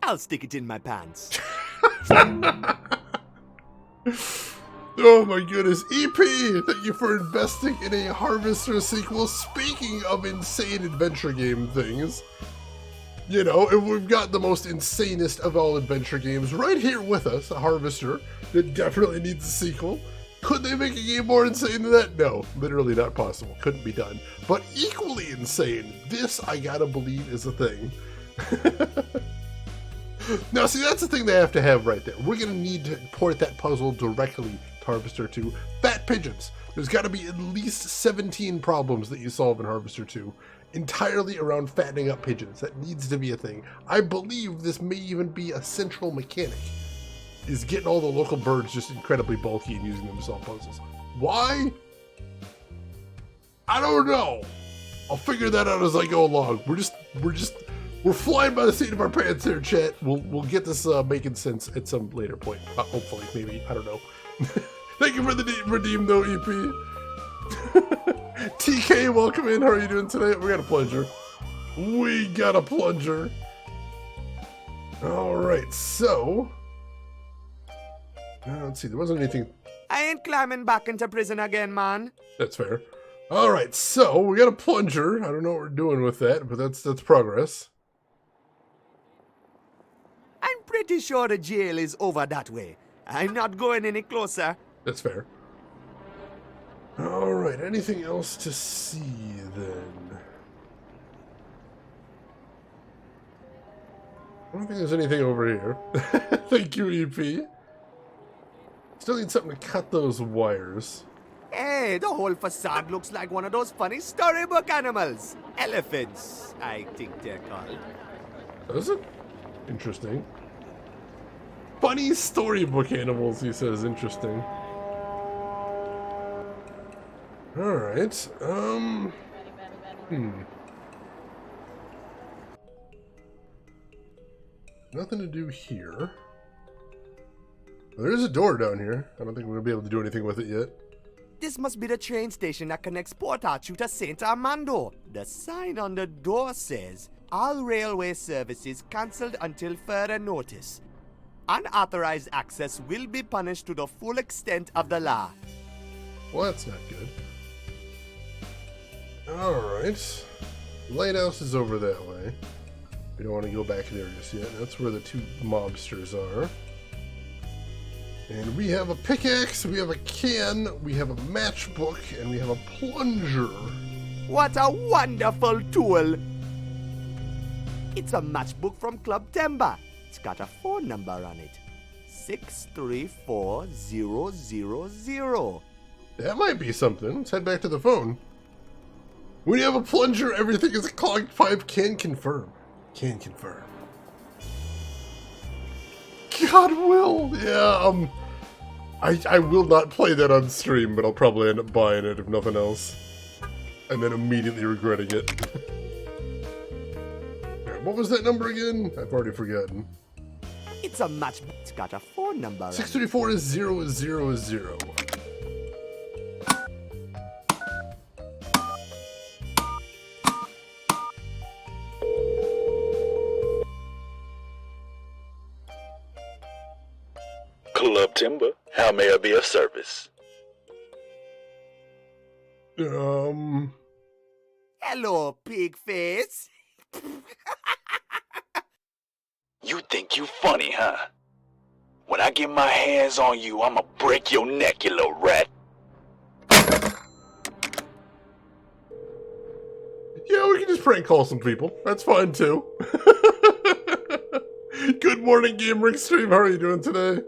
I'll stick it in my pants. Oh my goodness. EP, thank you for investing in a Harvester sequel. Speaking of insane adventure game things, you know, if we've got the most insanest of all adventure games right here with us, a Harvester, that definitely needs a sequel. Could they make a game more insane than that? No, literally not possible. Couldn't be done. But equally insane, this, I gotta believe, is a thing. Now, see, that's the thing they have to have right there. We're gonna need to port that puzzle directly to Harvester 2. Fat pigeons. There's gotta be at least 17 problems that you solve in Harvester 2 entirely around fattening up pigeons. That needs to be a thing. I believe this may even be a central mechanic, is getting all the local birds just incredibly bulky and using them to solve puzzles. Why? I don't know. I'll figure that out as I go along. We're flying by the seat of our pants here, chat. We'll get this making sense at some later point. Hopefully, maybe. I don't know. Thank you for the redeem, though, EP. TK, welcome in. How are you doing today? We got a plunger. We got a plunger. All right, so... let's see, there wasn't anything... I ain't climbing back into prison again, man. That's fair. All right, so we got a plunger. I don't know what we're doing with that, but that's progress. I'm pretty sure the jail is over that way. I'm not going any closer. That's fair. All right, anything else to see then? I don't think there's anything over here. Thank you, EP. Still need something to cut those wires. Hey, the whole facade looks like one of those funny storybook animals. Elephants, I think they're called. Does it? Interesting. Funny storybook animals, he says. Interesting. Alright, nothing to do here. Well, there is a door down here. I don't think we're going to be able to do anything with it yet. This must be the train station that connects Port Arthur to St. Armando. The sign on the door says, all railway services cancelled until further notice. Unauthorized access will be punished to the full extent of the law. Well, that's not good. Alright. Lighthouse is over that way. We don't want to go back there just yet. That's where the two mobsters are. And we have a pickaxe, we have a can, we have a matchbook, and we have a plunger. What a wonderful tool! It's a matchbook from Club Timber. It's got a phone number on it. 634000. That might be something. Let's head back to the phone. When you have a plunger, everything is a clogged pipe. Can confirm. Can confirm. God will. Yeah, I will not play that on stream, but I'll probably end up buying it if nothing else. And then immediately regretting it. Yeah, what was that number again? I've already forgotten. It's a matchbook. It's got a phone number on it. 634000. Club Timber, how may I be of service? Hello, pig face. You think you funny, huh? When I get my hands on you, I'ma break your neck, you little rat. Yeah, we can just prank call some people. That's fine too. Good morning, Gamer Extreme. How are you doing today?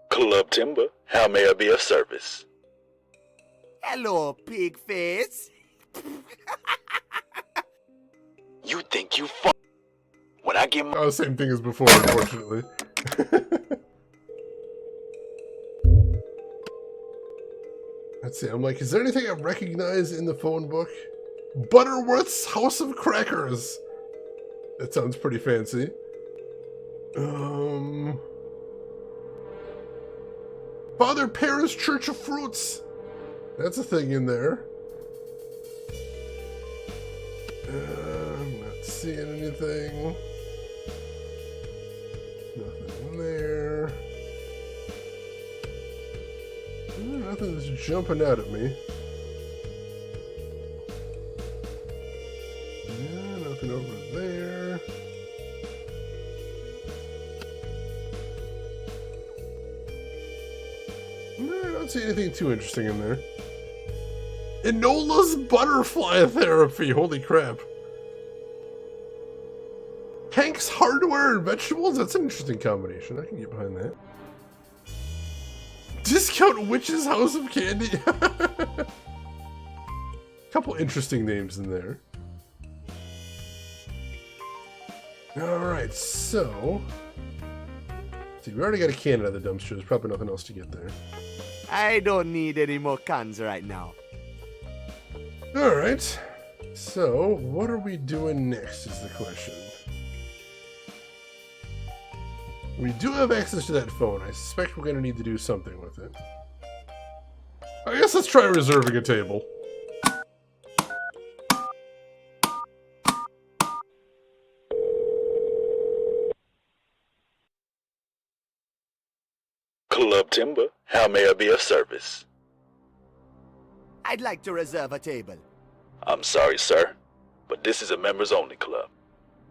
Club Timber, how may I be of service? Hello, pig face. You think you funny? When I get my... Oh, same thing as before, unfortunately. Let's see, I'm like, is there anything I recognize in the phone book? Butterworth's House of Crackers. That sounds pretty fancy. Father Paris Church of Fruits. That's a thing in there. I'm not seeing anything. Nothing in there. Nothing's jumping out at me. Yeah, nothing over there. No, I don't see anything too interesting in there. Enola's Butterfly Therapy. Holy crap. Hank's Hardware and Vegetables? That's an interesting combination. I can get behind that. Discount Witch's House of Candy. Couple interesting names in there. Alright, so... see, we already got a can out of the dumpster. There's probably nothing else to get there. I don't need any more cans right now. Alright. So, what are we doing next is the question. We do have access to that phone. I suspect we're going to need to do something with it. I guess let's try reserving a table. Club Timber, how may I be of service? I'd like to reserve a table. I'm sorry, sir, but this is a members-only club.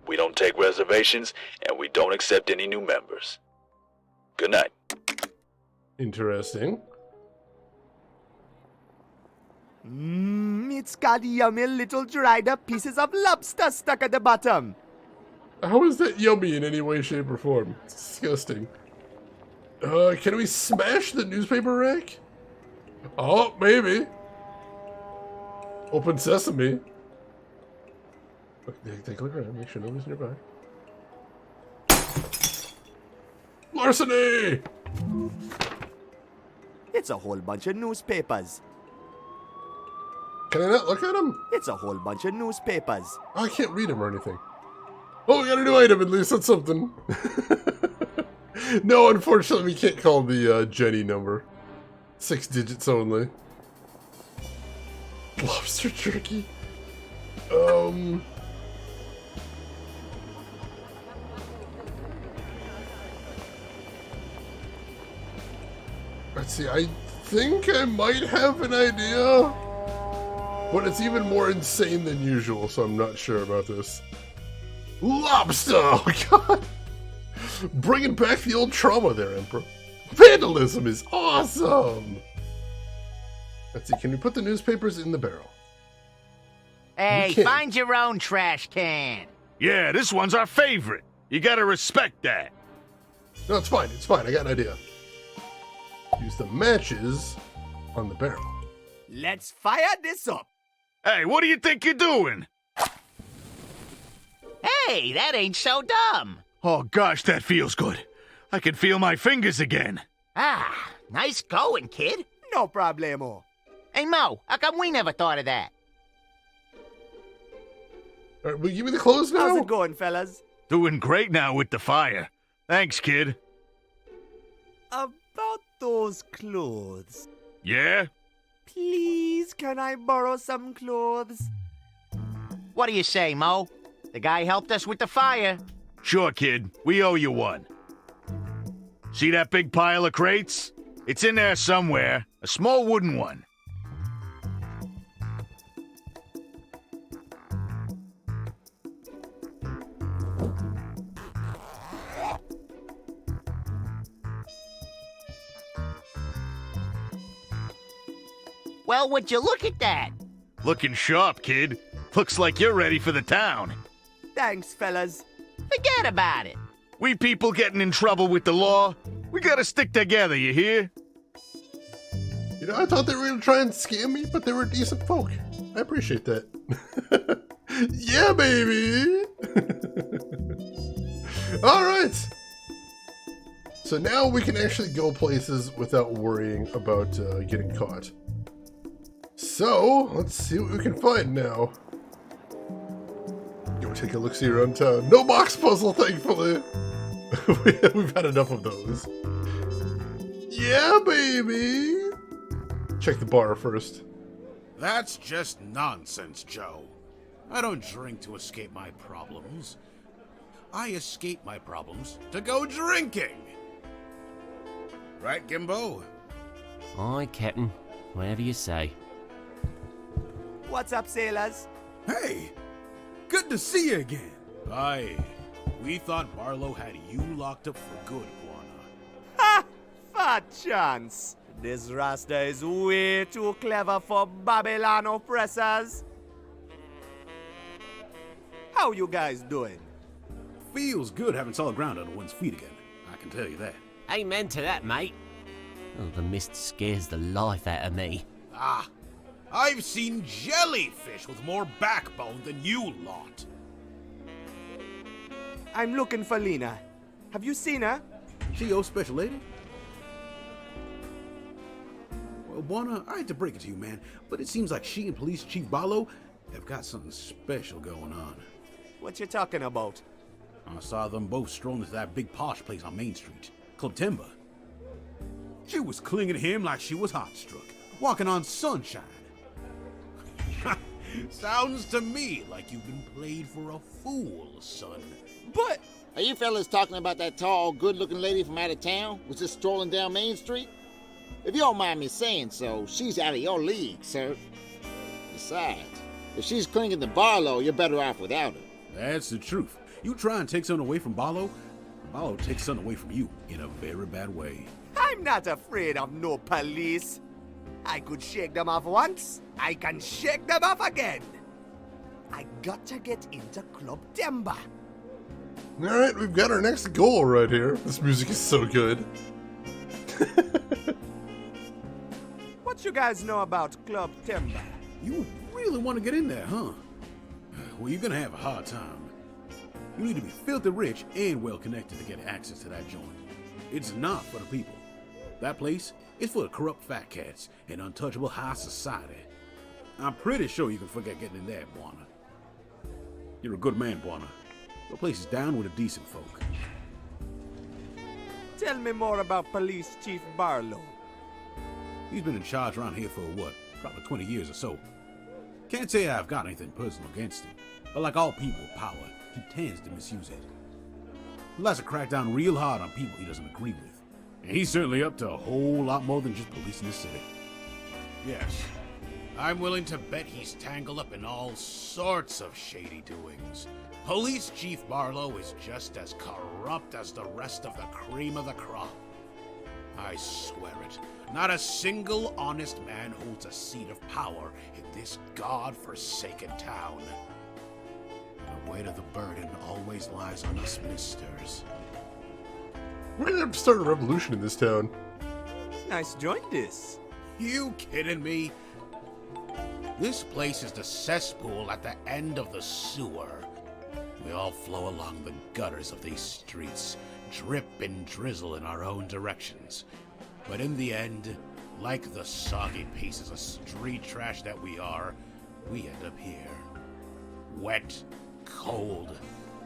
We don't take reservations, and we don't accept any new members. Good night. Interesting. It's got yummy little dried up pieces of lobster stuck at the bottom. How is that yummy in any way, shape, or form? It's disgusting. Can we smash the newspaper rack? Oh, maybe. Open sesame. Okay, take a look around, make sure nobody's nearby. Larceny! It's a whole bunch of newspapers. Can I not look at them? It's a whole bunch of newspapers. Oh, I can't read them or anything. Oh, we got a new item, at least that's something. No, unfortunately, we can't call the Jenny number. 6 digits only. Lobster jerky. Let's see, I think I might have an idea. But it's even more insane than usual, so I'm not sure about this. Lobster! Oh, God! Bringing back the old trauma there, Emperor. Vandalism is awesome! Let's see, can we put the newspapers in the barrel? Hey, find your own trash can. Yeah, this one's our favorite. You gotta respect that. No, it's fine, I got an idea. Use the matches on the barrel. Let's fire this up. Hey, what do you think you're doing? Hey, that ain't so dumb. Oh gosh, that feels good. I can feel my fingers again. Ah, nice going, kid. No problemo. Hey, Mo, how come we never thought of that? Alright, will you give me the clothes now? How's it going, fellas? Doing great now with the fire. Thanks, kid. About those clothes. Yeah? Please, can I borrow some clothes? What do you say, Mo? The guy helped us with the fire. Sure, kid. We owe you one. See that big pile of crates? It's in there somewhere. A small wooden one. Well, would you look at that? Looking sharp, kid. Looks like you're ready for the town. Thanks, fellas. Forget about it. We people getting in trouble with the law, we gotta stick together, you hear? You know, I thought they were going to try and scam me, but they were decent folk. I appreciate that. Yeah, baby! Alright! So now we can actually go places without worrying about getting caught. So, let's see what we can find now. Go take a look-see around town. No box puzzle, thankfully! We've had enough of those. Yeah, baby! Check the bar first. That's just nonsense, Joe. I don't drink to escape my problems. I escape my problems to go drinking. Right, Gimbo? Aye, Captain. Whatever you say. What's up, sailors? Hey, good to see you again. Aye. We thought Barlow had you locked up for good, Buana. Ha! Fat chance. This Rasta is way too clever for Babylon oppressors. How you guys doing? Feels good having solid ground under one's feet again. I can tell you that. Amen to that, mate. Oh, the mist scares the life out of me. Ah, I've seen jellyfish with more backbone than you lot. I'm looking for Lena. Have you seen her? She your special lady? Well, Buana, I hate to break it to you, man, but it seems like she and Police Chief Barlow have got something special going on. What you talking about? I saw them both strolling to that big posh place on Main Street, Club Timber. She was clinging to him like she was hot-struck, walking on sunshine. Sounds to me like you've been played for a fool, son. But Are you fellas talking about that tall, good-looking lady from out of town who's just strolling down Main Street? If you don't mind me saying so, she's out of your league, sir. Besides, if she's clinging to Barlow, you're better off without her. That's the truth. You try and take something away from Barlow, Barlow takes something away from you in a very bad way. I'm not afraid of no police. I could shake them off once. I can shake them off again. I got to get into Club Timber. Alright, we've got our next goal right here. This music is so good. What you guys know about Club Timber? You really want to get in there, huh? Well, you're gonna have a hard time. You need to be filthy rich and well connected to get access to that joint. It's not for the people. That place is for the corrupt fat cats and untouchable high society. I'm pretty sure you can forget getting in there, Buana. You're a good man, Buana. The place is down with the decent folk. Tell me more about Police Chief Barlow. He's been in charge around here for what, probably 20 years or so. Can't say I've got anything personal against him, but like all people with power, he tends to misuse it. He likes to crack down real hard on people he doesn't agree with. And he's certainly up to a whole lot more than just policing the city. Yes, I'm willing to bet he's tangled up in all sorts of shady doings. Police Chief Barlow is just as corrupt as the rest of the cream of the crop. I swear it, not a single honest man holds a seat of power in this god-forsaken town. The weight of the burden always lies on us ministers. We're gonna have to start a revolution in this town. Nice joint this. You kidding me? This place is the cesspool at the end of the sewer. We all flow along the gutters of these streets, drip and drizzle in our own directions. But in the end, like the soggy pieces of street trash that we are, we end up here. Wet, cold,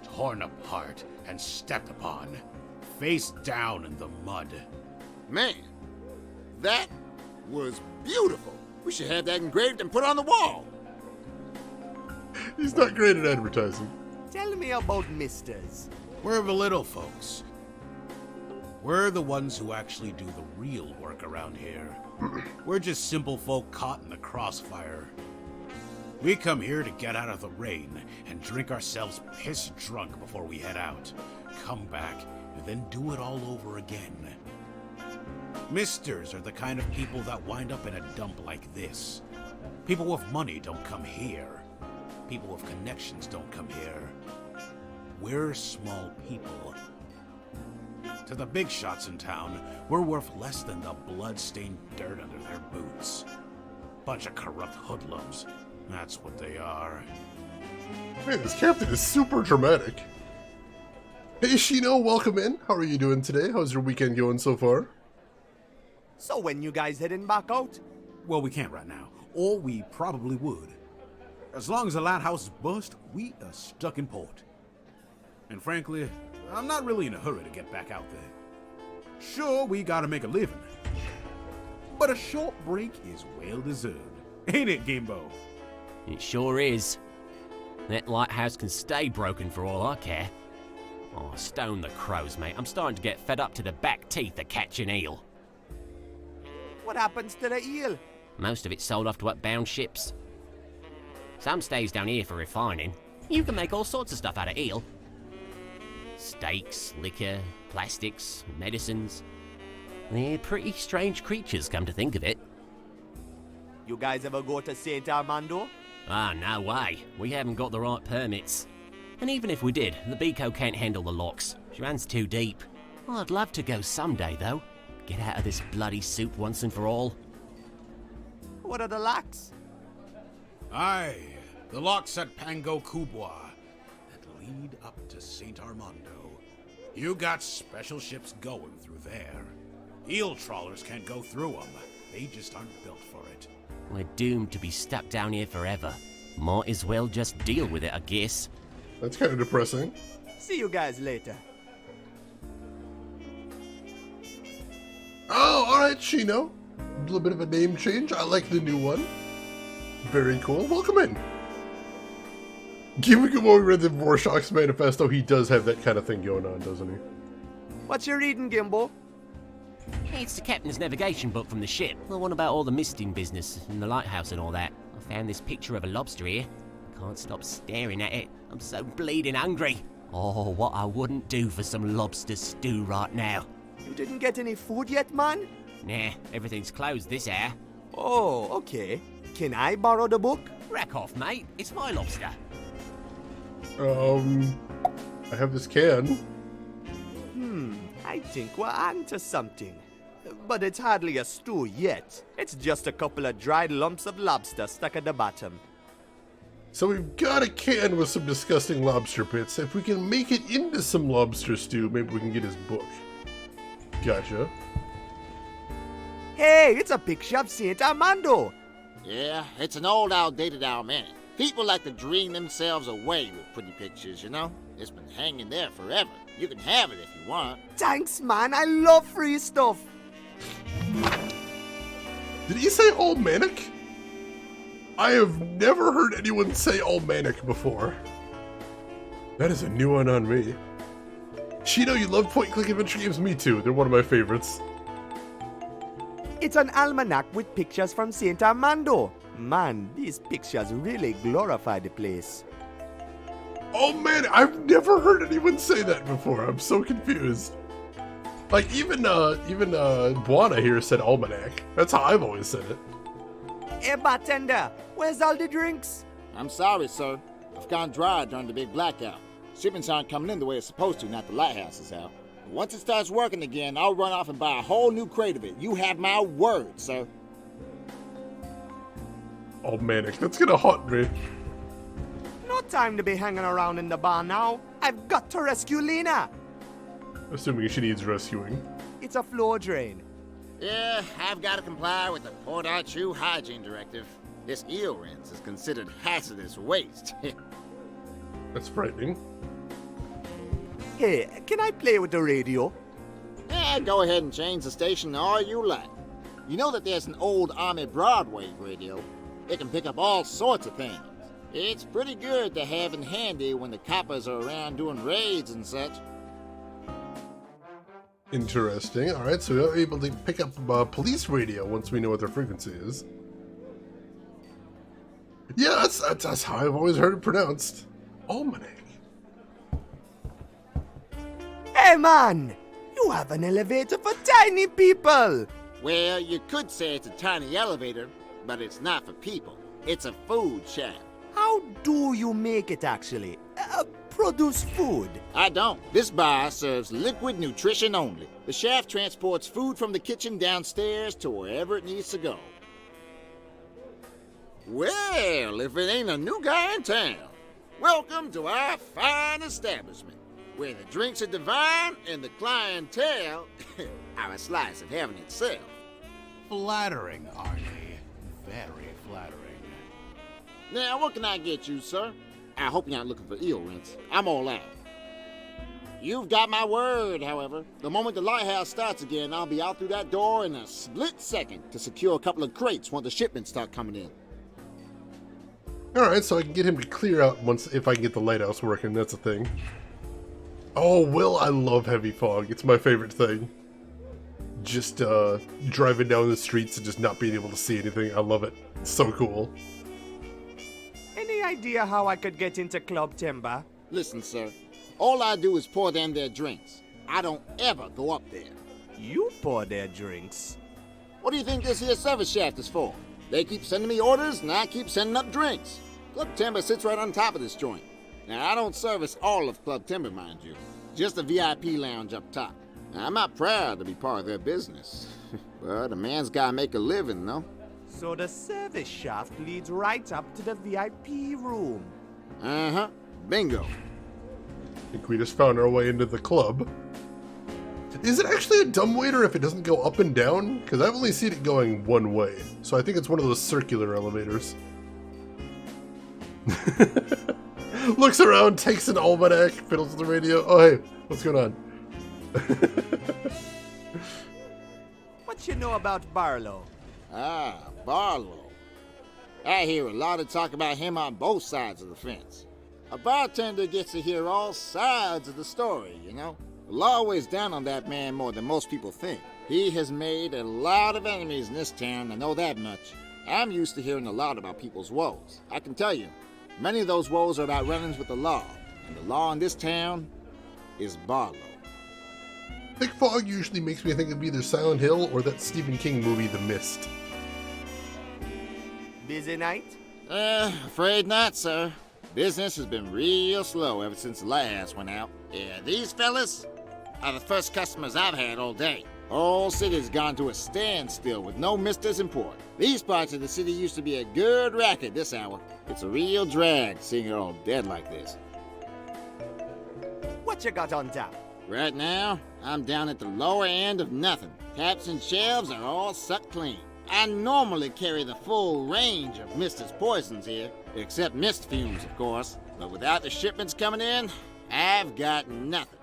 torn apart, and stepped upon, face down in the mud. Man, that was beautiful. We should have that engraved and put on the wall. He's not great at advertising. Tell me about misters. We're the little folks. We're the ones who actually do the real work around here. We're just simple folk caught in the crossfire. We come here to get out of the rain and drink ourselves piss drunk before we head out, come back, and then do it all over again. Misters are the kind of people that wind up in a dump like this. People with money don't come here. People with connections don't come here. We're small people. To the big shots in town, we're worth less than the blood-stained dirt under their boots. Bunch of corrupt hoodlums. That's what they are. Man, this captain is super dramatic. Hey Shino, welcome in. How are you doing today? How's your weekend going so far? So when you guys heading back out? Well, we can't right now, or we probably would. As long as the lighthouse is bust, we are stuck in port. And frankly, I'm not really in a hurry to get back out there. Sure, we gotta make a living, but a short break is well deserved. Ain't it, Gimbo? It sure is. That lighthouse can stay broken for all I care. Oh, stone the crows, mate. I'm starting to get fed up to the back teeth of catching eel. What happens to the eel? Most of it's sold off to upbound ships. Some stays down here for refining. You can make all sorts of stuff out of eel. Steaks, liquor, plastics, medicines. They're pretty strange creatures, come to think of it. You guys ever go to St. Armando? Ah, no way. We haven't got the right permits. And even if we did, the Beco can't handle the locks. She runs too deep. I'd love to go someday, though. Get out of this bloody soup once and for all. What are the locks? Aye, the locks at Pango Kubwa that lead up to St. Armando. You got special ships going through there. Eel trawlers can't go through them. They just aren't built for it. We're doomed to be stuck down here forever. Might as well just deal with it, I guess. That's kind of depressing. See you guys later. Oh, alright, Shino. A little bit of a name change. I like the new one. Very cool. Welcome in. Given we read the Rorschach's Manifesto, he does have that kind of thing going on, doesn't he? What you reading, Gimbo? It's the captain's navigation book from the ship. The one about all the misting business and the lighthouse and all that. I found this picture of a lobster here. I can't stop staring at it. I'm so bleeding hungry. Oh, what I wouldn't do for some lobster stew right now. You didn't get any food yet, man? Nah, everything's closed this hour. Oh, okay. Can I borrow the book? Rack off, mate. It's my lobster. I have this can. I think we're onto something. But it's hardly a stew yet. It's just a couple of dried lumps of lobster stuck at the bottom. So we've got a can with some disgusting lobster bits. If we can make it into some lobster stew, maybe we can get his book. Gotcha. Hey, it's a picture of St. Armando. Yeah, it's an old outdated almanac. People like to dream themselves away with pretty pictures, you know? It's been hanging there forever. You can have it if you want. Thanks, man. I love free stuff. Did he say almanac? I have never heard anyone say almanac before. That is a new one on me. Shino, you love point-click adventure games? Me too. They're one of my favorites. It's an almanac with pictures from St. Armando. Man, these pictures really glorify the place. Oh man, I've never heard anyone say that before. I'm so confused. Like even Buana here said almanac. That's how I've always said it. Hey, bartender, where's all the drinks? I'm sorry, sir. I've gone dry during the big blackout. Shipments aren't coming in the way it's supposed to, not the lighthouse is out. But once it starts working again, I'll run off and buy a whole new crate of it. You have my word, sir. Almanac, that's gonna haunt me. No time to be hanging around in the bar now. I've got to rescue Lena. Assuming she needs rescuing. It's a floor drain. Yeah, I've got to comply with the Port Archu Hygiene Directive. This eel rinse is considered hazardous waste. That's frightening. Hey, can I play with the radio? Yeah, go ahead and change the station all you like. You know that there's an old Army Broadway radio. It can pick up all sorts of things. It's pretty good to have in handy when the coppers are around doing raids and such. Interesting. All right, so we are able to pick up police radio once we know what their frequency is. Yeah, that's how I've always heard it pronounced. Almanac. Hey man, you have an elevator for tiny people. Well, you could say it's a tiny elevator, but it's not for people. It's a food shack. How do you make it actually? Produce food? I don't. This bar serves liquid nutrition only. The shaft transports food from the kitchen downstairs to wherever it needs to go. Well, if it ain't a new guy in town, welcome to our fine establishment, where the drinks are divine and the clientele are a slice of heaven itself. Flattering, Arnie. Very flattering. Now, what can I get you, sir? I hope you're not looking for eel rinse. I'm all out. You've got my word, however. The moment the lighthouse starts again, I'll be out through that door in a split second to secure a couple of crates once the shipments start coming in. Alright, so I can get him to clear out if I can get the lighthouse working, that's a thing. Oh, Will, I love heavy fog. It's my favorite thing. Just driving down the streets and just not being able to see anything. I love it. It's so cool. Any idea how I could get into Club Timber? Listen, sir. All I do is pour them their drinks. I don't ever go up there. You pour their drinks? What do you think this here service shaft is for? They keep sending me orders, and I keep sending up drinks. Club Timber sits right on top of this joint. Now, I don't service all of Club Timber, mind you. Just the VIP lounge up top. Now, I'm not proud to be part of their business. But a man's gotta make a living, no? So the service shaft leads right up to the VIP room. Uh-huh. Bingo. I think we just found our way into the club. Is it actually a dumbwaiter if it doesn't go up and down? Because I've only seen it going one way. So I think it's one of those circular elevators. Looks around, takes an almanac, fiddles with the radio. Oh, hey, what's going on? What you know about Barlow? Ah, Barlow. I hear a lot of talk about him on both sides of the fence. A bartender gets to hear all sides of the story, you know? The law weighs down on that man more than most people think. He has made a lot of enemies in this town, I know that much. I'm used to hearing a lot about people's woes. I can tell you, many of those woes are about run-ins with the law. And the law in this town is Barlow. Thick fog usually makes me think of either Silent Hill or that Stephen King movie, The Mist. Busy night? Afraid not, sir. Business has been real slow ever since the lighthouse went out. Yeah, these fellas are the first customers I've had all day. Whole city's gone to a standstill with no misters in port. These parts of the city used to be a good racket this hour. It's a real drag seeing it all dead like this. What you got on tap? Right now, I'm down at the lower end of nothing. Taps and shelves are all sucked clean. I normally carry the full range of Mister's poisons here, except mist fumes, of course. But without the shipments coming in, I've got nothing.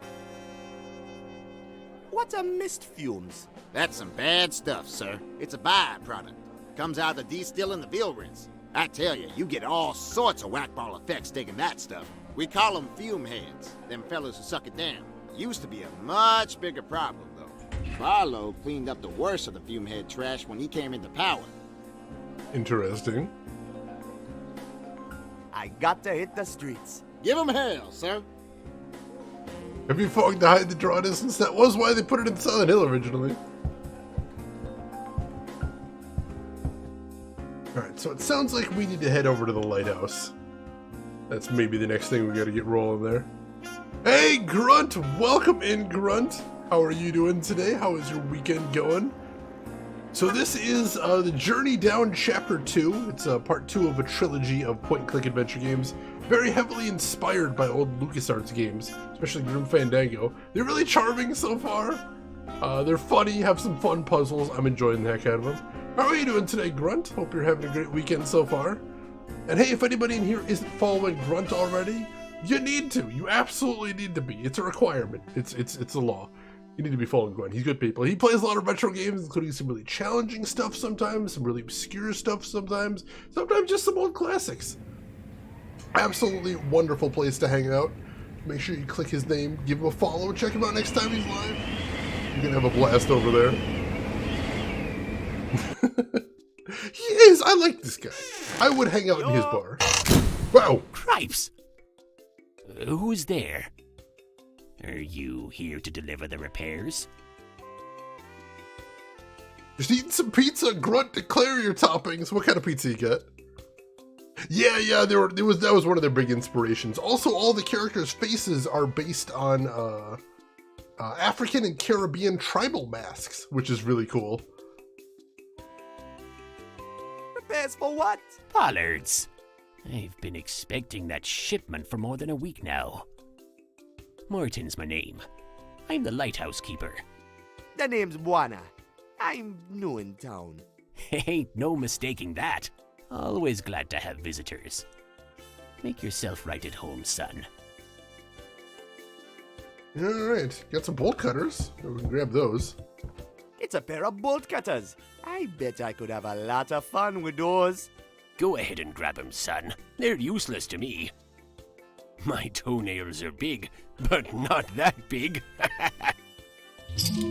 What are mist fumes? That's some bad stuff, sir. It's a byproduct. Comes out of distilling the veal rinse. I tell you, you get all sorts of whack-ball effects taking that stuff. We call them fume heads, them fellas who suck it down. Used to be a much bigger problem, though. Barlow cleaned up the worst of the fume head trash when he came into power. Interesting. I got to hit the streets. Give him hell, sir. Have you fogged to hide the draw distance? That was why they put it in Silent Hill originally. Alright, so it sounds like we need to head over to the lighthouse. That's maybe the next thing we gotta get rolling there. Hey, Grunt! Welcome in, Grunt! How are you doing today? How is your weekend going? So this is the Journey Down Chapter 2. It's part 2 of a trilogy of point-and-click adventure games. Very heavily inspired by old LucasArts games, especially Grim Fandango. They're really charming so far. They're funny, have some fun puzzles. I'm enjoying the heck out of them. How are you doing today, Grunt? Hope you're having a great weekend so far. And hey, if anybody in here isn't following Grunt already, you need to. You absolutely need to be. It's a requirement. It's a law. You need to be following Grunt. He's good people. He plays a lot of retro games, including some really challenging stuff sometimes, some really obscure stuff sometimes just some old classics. Absolutely wonderful place to hang out. Make sure you click his name, give him a follow, check him out next time he's live. You're gonna have a blast over there. He is! I like this guy. I would hang out in his bar. Wow! Cripes! Who's there? Are you here to deliver the repairs? Just eating some pizza, Grunt, declare your toppings. What kind of pizza you got? Yeah, that was one of their big inspirations. Also, all the characters' faces are based on African and Caribbean tribal masks, which is really cool. Repairs for what? Pollards. I've been expecting that shipment for more than a week now. Morton's my name. I'm the lighthouse keeper. The name's Buana. I'm new in town. Ain't no mistaking that. Always glad to have visitors. Make yourself right at home, son. Alright, got some bolt cutters. We can grab those. It's a pair of bolt cutters. I bet I could have a lot of fun with those. Go ahead and grab 'em, son. They're useless to me. My toenails are big, but not that big.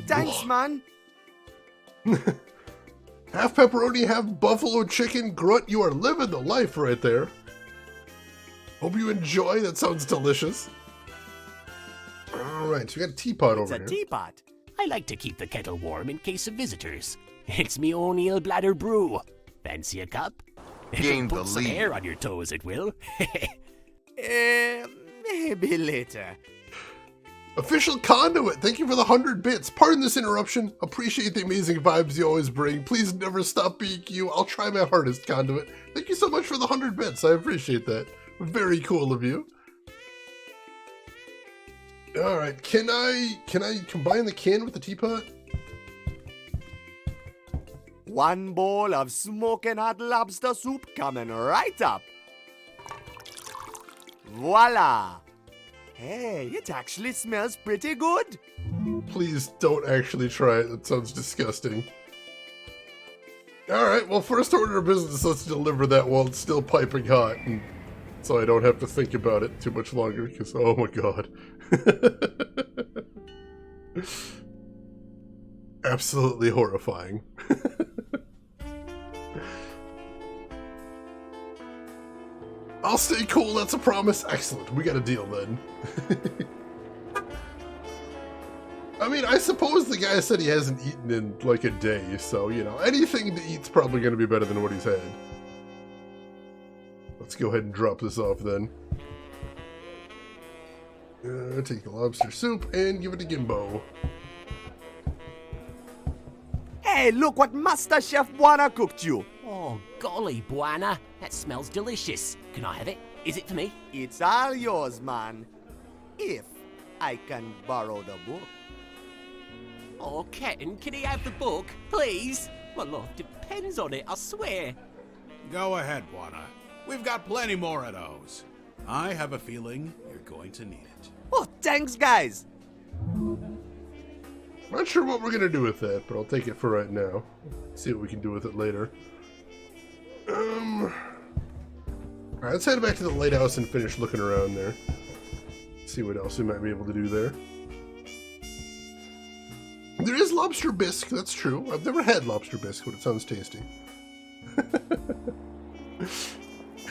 Thanks, man. Half pepperoni, half buffalo chicken. Grunt, you are living the life right there. Hope you enjoy. That sounds delicious. Alright, so we got a teapot over here. It's a teapot. I like to keep the kettle warm in case of visitors. It's me O'Neill bladder brew. Fancy a cup? Gain the Put some lead. hair on your toes, it will. Maybe later. Official Conduit, thank you for the 100 bits. Pardon this interruption. Appreciate the amazing vibes you always bring. Please never stop being you. I'll try my hardest, Conduit. Thank you so much for the 100 bits. I appreciate that. Very cool of you. Alright, can I combine the can with the teapot? One bowl of smoking hot lobster soup coming right up. Voila! Hey, it actually smells pretty good. Please don't actually try it. That sounds disgusting. Alright, well, first order of business, let's deliver that while it's still piping hot. And so I don't have to think about it too much longer, because, oh my god. Absolutely horrifying. I'll stay cool, that's a promise. Excellent, we got a deal then. I mean, I suppose the guy said he hasn't eaten in like a day, so, you know, anything to eat's probably going to be better than what he's had. Let's go ahead and drop this off then. Take the lobster soup and give it to Gimbo. Hey, look what Master Chef Buana cooked you. Oh, golly, Buana. That smells delicious. Can I have it? Is it for me? It's all yours, man. If I can borrow the book. Oh, Captain, can he have the book? Please? My life depends on it, I swear. Go ahead, Buana. We've got plenty more of those. I have a feeling you're going to need it. Oh, thanks, guys. Not sure what we're going to do with that, but I'll take it for right now. See what we can do with it later. Alright, let's head back to the lighthouse and finish looking around there. See what else we might be able to do there. There is lobster bisque, that's true. I've never had lobster bisque, but it sounds tasty.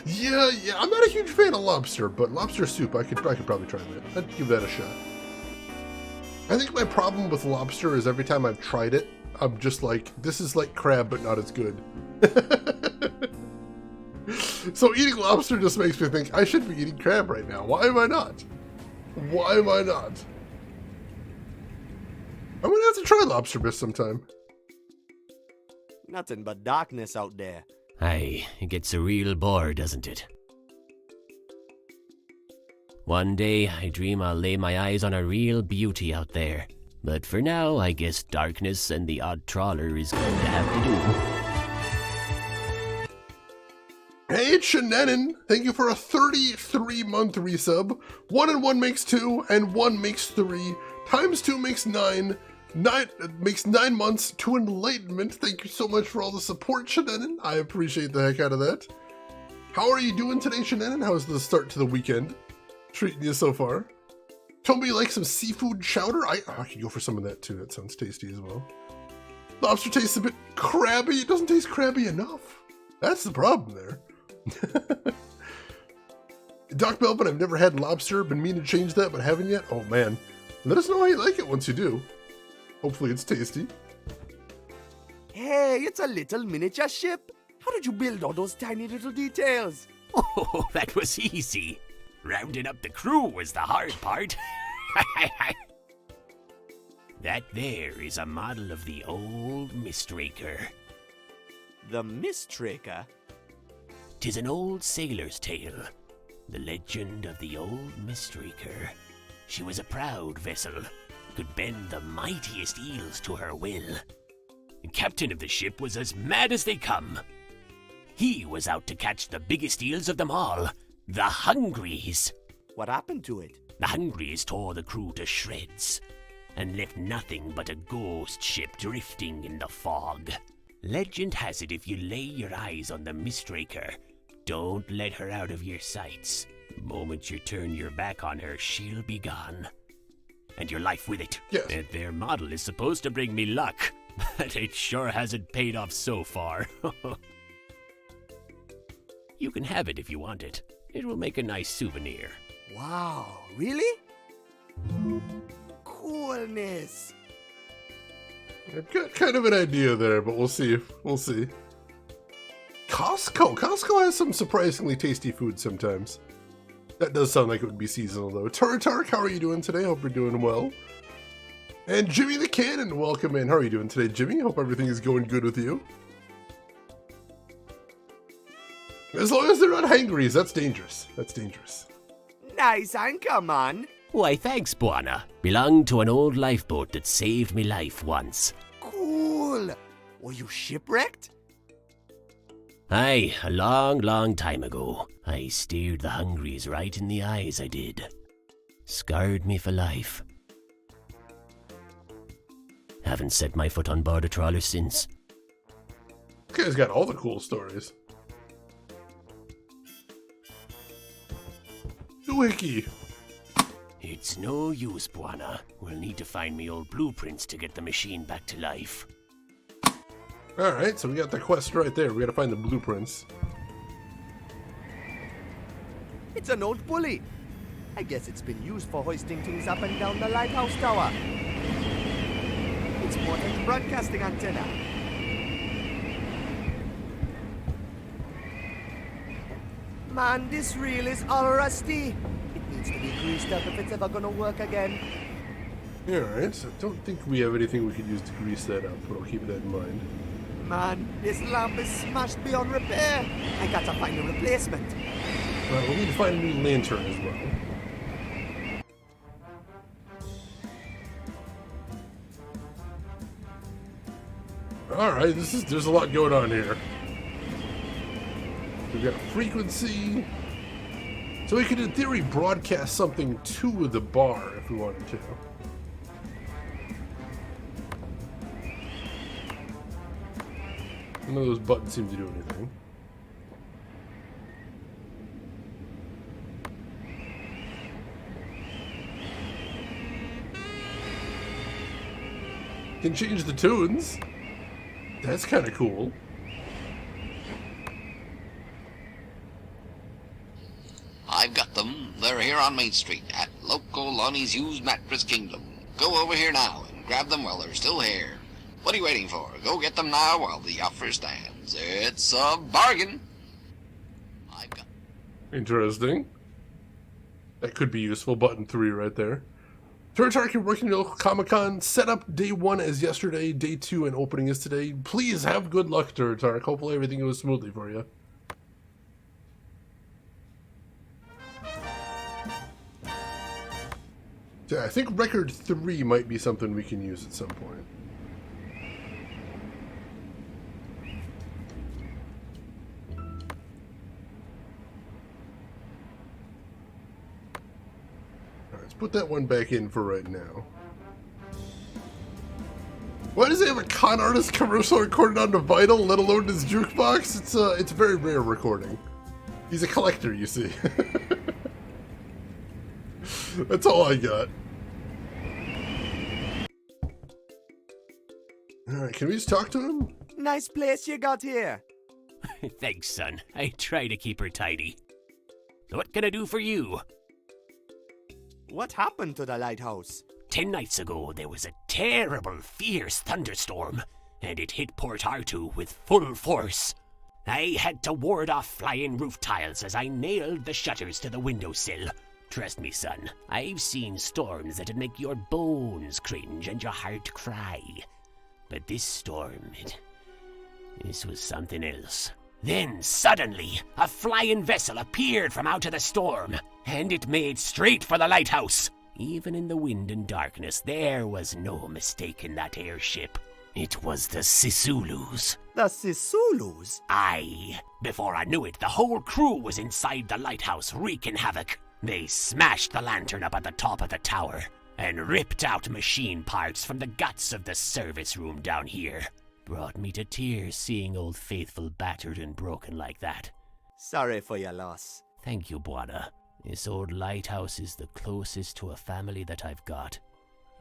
Yeah, I'm not a huge fan of lobster, but lobster soup, I could probably try that. I'd give that a shot. I think my problem with lobster is every time I've tried it, I'm just like, this is like crab, but not as good. So eating lobster just makes me think, I should be eating crab right now. Why am I not? Why am I not? I'm gonna have to try lobster bisque sometime. Nothing but darkness out there. Aye, it gets a real bore, doesn't it? One day, I dream I'll lay my eyes on a real beauty out there. But for now, I guess darkness and the odd trawler is going to have to do. Hey, it's Shenanigans. Thank you for a 33-month resub. 1 and 1 makes 2, and 1 makes 3. Times 2 makes 9. 9 makes 9 months to enlightenment. Thank you so much for all the support, Shenanigans. I appreciate the heck out of that. How are you doing today, Shenanigans? How's the start to the weekend treating you so far? Told me you like some seafood chowder. I could go for some of that too. That sounds tasty as well. Lobster tastes a bit crabby. It doesn't taste crabby enough. That's the problem there. Doc Belvin, I've never had lobster. Been meaning to change that, but haven't yet. Oh man. Let us know how you like it once you do. Hopefully it's tasty. Hey, it's a little miniature ship. How did you build all those tiny little details? Oh, that was easy. Rounding up the crew was the hard part. That there is a model of the old Mistraker. The Mistraker? 'Tis an old sailor's tale. The legend of the old Mistraker. She was a proud vessel, could bend the mightiest eels to her will. The captain of the ship was as mad as they come. He was out to catch the biggest eels of them all, the Hungries. What happened to it? The Hungries tore the crew to shreds and left nothing but a ghost ship drifting in the fog. Legend has it if you lay your eyes on the Mistraker, don't let her out of your sights. The moment you turn your back on her, she'll be gone. And your life with it. Yes. And their model is supposed to bring me luck, but it sure hasn't paid off so far. You can have it if you want it. It will make a nice souvenir. Wow, really? Coolness. I've got kind of an idea there, but we'll see. We'll see. Costco. Costco has some surprisingly tasty food sometimes. That does sound like it would be seasonal, though. Tark, how are you doing today? Hope you're doing well. And Jimmy the Cannon, welcome in. How are you doing today, Jimmy? Hope everything is going good with you. As long as they're not hangries, that's dangerous. That's dangerous. Nice anchor, man. Why, thanks, Buana. Belonged to an old lifeboat that saved me life once. Cool. Were you shipwrecked? Aye, a long, long time ago. I stared the Hungries right in the eyes, I did. Scarred me for life. Haven't set my foot on board a trawler since. This guy's got all the cool stories. Doohickey. It's no use, Buana. We'll need to find me old blueprints to get the machine back to life. Alright, so we got the quest right there. We gotta find the blueprints. It's an old pulley. I guess it's been used for hoisting things up and down the lighthouse tower. It's more than a broadcasting antenna. Man, this reel is all rusty. It needs to be greased up if it's ever gonna work again. Alright, so I don't think we have anything we could use to grease that up, but I'll keep that in mind. Man, this lamp is smashed beyond repair. I gotta find a replacement. Right, we'll need to find a new lantern as well. Alright, there's a lot going on here. We've got a frequency. So we could, in theory, broadcast something to the bar if we wanted to. None of those buttons seem to do anything. Can change the tunes. That's kind of cool. I've got them. They're here on Main Street at Loco Lonnie's Used Mattress Kingdom. Go over here now and grab them while they're still here. What are you waiting for? Go get them now while the offer stands. It's a bargain. I've got... Interesting. That could be useful. Button 3 right there. Tark, you're working at local Comic-Con. Set up day 1 as yesterday, day 2 and opening is today. Please have good luck, Tark. Hopefully everything goes smoothly for you. Yeah, I think record 3 might be something we can use at some point. Let's put that one back in for right now. Why does he have a con artist commercial recorded onto vinyl, let alone his jukebox? It's a very rare recording. He's a collector, you see. That's all I got. Alright, can we just talk to him? Nice place you got here. Thanks, son. I try to keep her tidy. So what can I do for you? What happened to the lighthouse? 10 nights ago, there was a terrible, fierce thunderstorm, and it hit Port Artoo with full force. I had to ward off flying roof tiles as I nailed the shutters to the windowsill. Trust me, son, I've seen storms that'd make your bones cringe and your heart cry. But this storm, this was something else. Then, suddenly, a flying vessel appeared from out of the storm, and it made straight for the lighthouse. Even in the wind and darkness, there was no mistaking that airship. It was the Sisulus. The Sisulus? Aye. Before I knew it, the whole crew was inside the lighthouse wreaking havoc. They smashed the lantern up at the top of the tower and ripped out machine parts from the guts of the service room down here. Brought me to tears seeing Old Faithful battered and broken like that. Sorry for your loss. Thank you, Buana. This old lighthouse is the closest to a family that I've got.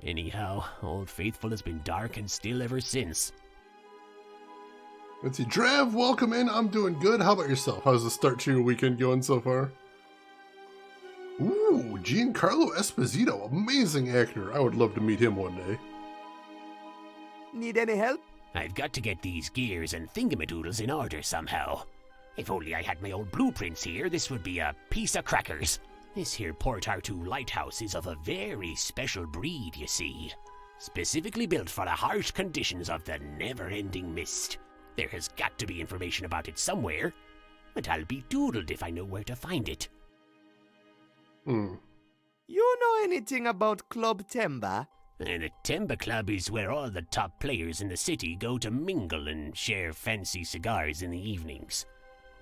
Anyhow, Old Faithful has been dark and still ever since. Let's see, Drav, welcome in. I'm doing good. How about yourself? How's the start to your weekend going so far? Ooh, Giancarlo Esposito, amazing actor. I would love to meet him one day. Need any help? I've got to get these gears and thingamadoodles in order somehow. If only I had my old blueprints here, this would be a piece of crackers. This here Port Artoo lighthouse is of a very special breed, you see. Specifically built for the harsh conditions of the never-ending mist. There has got to be information about it somewhere, but I'll be doodled if I know where to find it. You know anything about Club Temba? And the Temba Club is where all the top players in the city go to mingle and share fancy cigars in the evenings.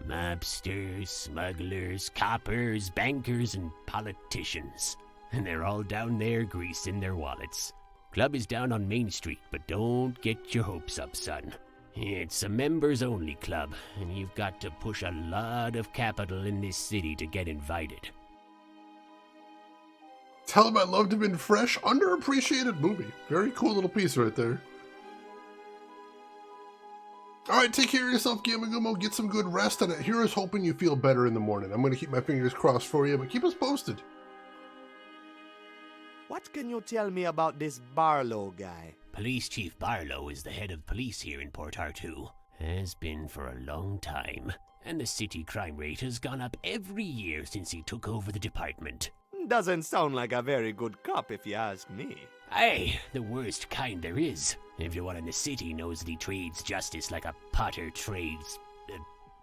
Mobsters, smugglers, coppers, bankers, and politicians. And they're all down there greasing their wallets. Club is down on Main Street, but don't get your hopes up, son. It's a members-only club, and you've got to push a lot of capital in this city to get invited. Tell him I loved him in Fresh, underappreciated movie. Very cool little piece right there. Alright, take care of yourself, Gamagumo. Get some good rest, and here's hoping you feel better in the morning. I'm going to keep my fingers crossed for you, but keep us posted. What can you tell me about this Barlow guy? Police Chief Barlow is the head of police here in Port Artoo. Has been for a long time. And the city crime rate has gone up every year since he took over the department. Doesn't sound like a very good cop if you ask me. Aye, the worst kind there is. Everyone in the city knows that he trades justice like a potter trades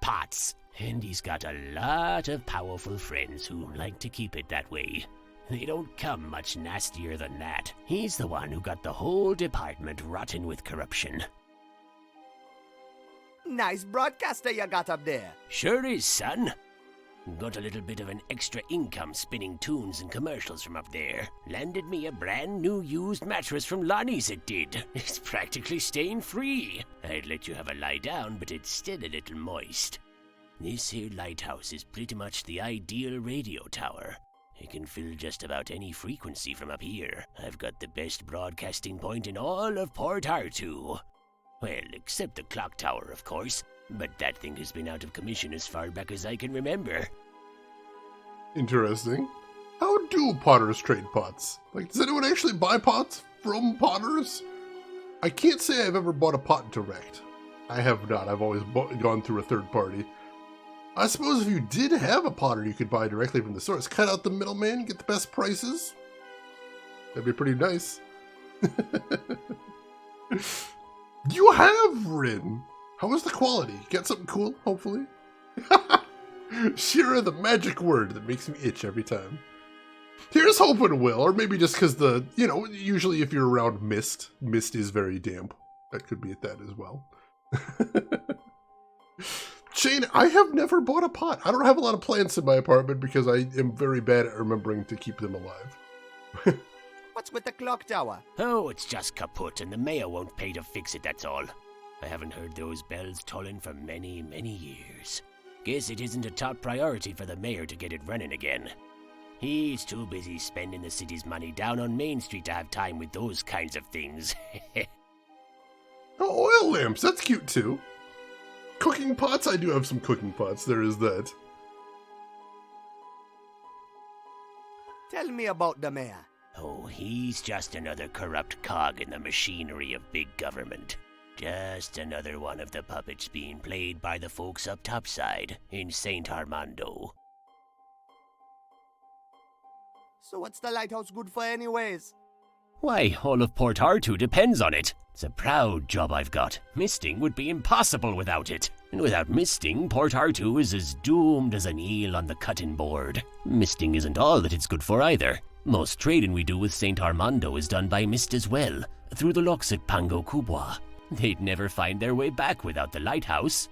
pots. And he's got a lot of powerful friends who like to keep it that way. They don't come much nastier than that. He's the one who got the whole department rotten with corruption. Nice broadcaster you got up there. Sure is, son. Got a little bit of an extra income spinning tunes and commercials from up there. Landed me a brand new used mattress from Lonnie's, it did. It's practically stain-free. I'd let you have a lie down, but it's still a little moist. This here lighthouse is pretty much the ideal radio tower. It can fill just about any frequency from up here. I've got the best broadcasting point in all of Port Artoo. Well, except the clock tower, of course. But that thing has been out of commission as far back as I can remember. Interesting. How do potters trade pots? Like, does anyone actually buy pots from potters? I can't say I've ever bought a pot direct. I have not. I've always gone through a third party. I suppose if you did have a potter you could buy directly from the source, cut out the middleman, get the best prices. That'd be pretty nice. You have Rin. How is the quality? Get something cool, hopefully? Shira, the magic word that makes me itch every time. Here's hoping, Will, or maybe just because usually if you're around mist is very damp. That could be at that as well. Shane, I have never bought a pot. I don't have a lot of plants in my apartment because I am very bad at remembering to keep them alive. What's with the clock tower? Oh, it's just kaput and the mayor won't pay to fix it, that's all. I haven't heard those bells tolling for many, many years. Guess it isn't a top priority for the mayor to get it running again. He's too busy spending the city's money down on Main Street to have time with those kinds of things. Oh, oil lamps, that's cute too. Cooking pots, I do have some cooking pots, there is that. Tell me about the mayor. Oh, he's just another corrupt cog in the machinery of big government. Just another one of the puppets being played by the folks up topside in St. Armando. So what's the lighthouse good for anyways? Why, all of Port Artoo depends on it. It's a proud job I've got. Misting would be impossible without it. And without misting, Port Artoo is as doomed as an eel on the cutting board. Misting isn't all that it's good for either. Most trading we do with St. Armando is done by mist as well, through the locks at Pango Kubwa. They'd never find their way back without the lighthouse.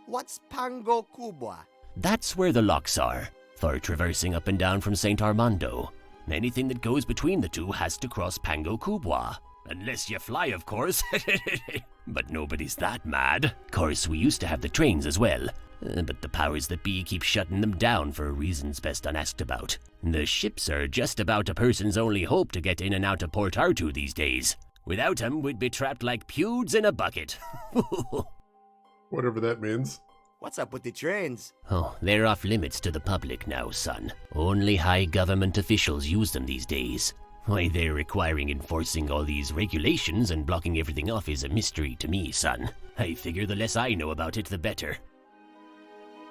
What's Pango Kubwa? That's where the locks are, for traversing up and down from St. Armando. Anything that goes between the two has to cross Pango Kubwa. Unless you fly, of course. But nobody's that mad. Of course, we used to have the trains as well. But the powers that be keep shutting them down for reasons best unasked about. The ships are just about a person's only hope to get in and out of Port Artoo these days. Without 'em, we'd be trapped like pewds in a bucket. Whatever that means. What's up with the trains? Oh, they're off limits to the public now, son. Only high government officials use them these days. Why they're requiring enforcing all these regulations and blocking everything off is a mystery to me, son. I figure the less I know about it, the better.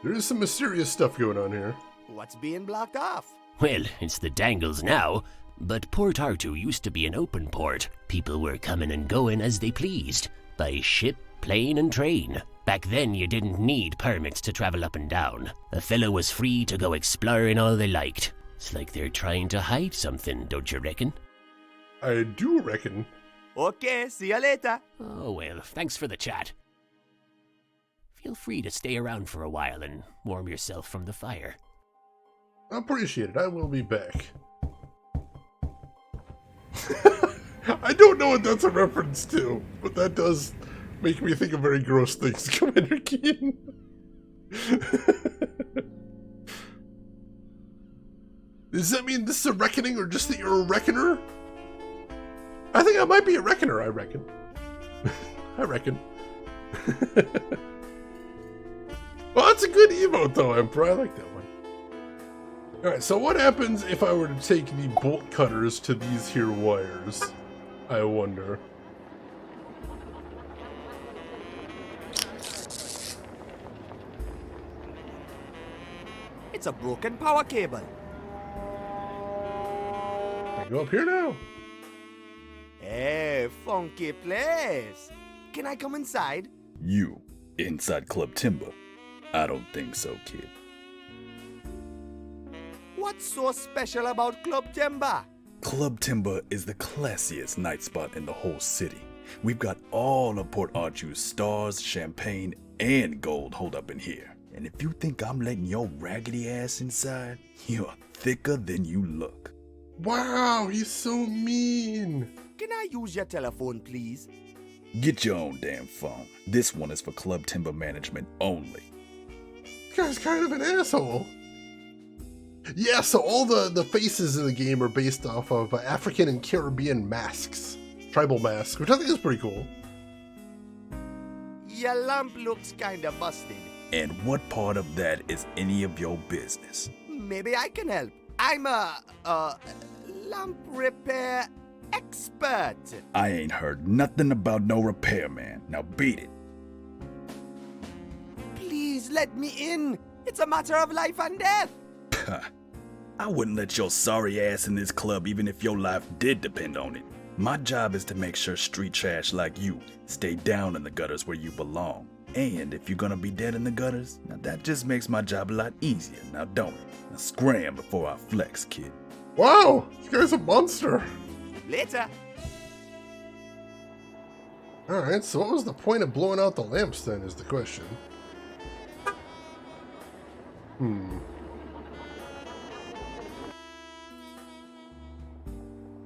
There is some mysterious stuff going on here. What's being blocked off? Well, it's the Dangles now, but Port Artoo used to be an open port. People were coming and going as they pleased, by ship, plane, and train. Back then, you didn't need permits to travel up and down. A fellow was free to go exploring all they liked. It's like they're trying to hide something, don't you reckon? I do reckon. Okay, see you later. Oh well, thanks for the chat. Feel free to stay around for a while and warm yourself from the fire. Appreciate it, I will be back. I don't know what that's a reference to, but that does make me think of very gross things, Commander Keen. Does that mean this is a reckoning or just that you're a reckoner? I think I might be a reckoner, I reckon. I reckon. Well, that's a good emote though, Emperor. I like that one. Alright, so what happens if I were to take the bolt cutters to these here wires? I wonder. It's a broken power cable. I go up here now. Hey, funky place. Can I come inside? You, inside Club Timber? I don't think so, kid. What's so special about Club Timber? Club Timber is the classiest night spot in the whole city. We've got all of Port Artoo's stars, champagne, and gold holed up in here. And if you think I'm letting your raggedy ass inside, you're thicker than you look. Wow, he's so mean. Can I use your telephone, please? Get your own damn phone. This one is for Club Timber management only. This guy's kind of an asshole. Yeah, so all the faces in the game are based off of African and Caribbean masks. Tribal masks, which I think is pretty cool. Your lamp looks kinda busted. And what part of that is any of your business? Maybe I can help. I'm a lamp repair expert. I ain't heard nothing about no repairman. Now beat it. Please let me in. It's a matter of life and death. I wouldn't let your sorry ass in this club even if your life did depend on it. My job is to make sure street trash like you stay down in the gutters where you belong. And if you're gonna be dead in the gutters, now that just makes my job a lot easier, now don't it? Now scram before I flex, kid. Wow, this guy's a monster. Later. Alright, so what was the point of blowing out the lamps then is the question.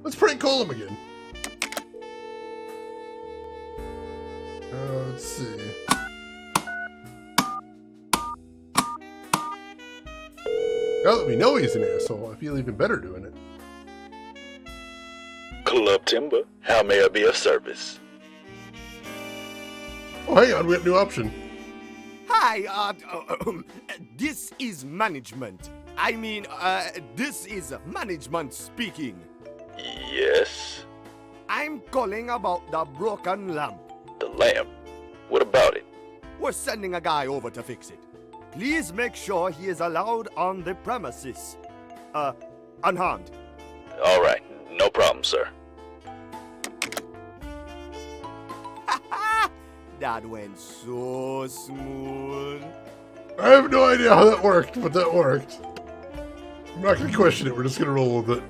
Let's prank call him again. Let's see. Now that we know he's an asshole, I feel even better doing it. Club Timber, how may I be of service? Oh, hang on, we have a new option. Hi, this is management. I mean, this is management speaking. Yes? I'm calling about the broken lamp. The lamp? What about it? We're sending a guy over to fix it. Please make sure he is allowed on the premises. Unharmed. All right, no problem, sir. That went so smooth. I have no idea how that worked, but that worked. I'm not going to question it, we're just going to roll with it.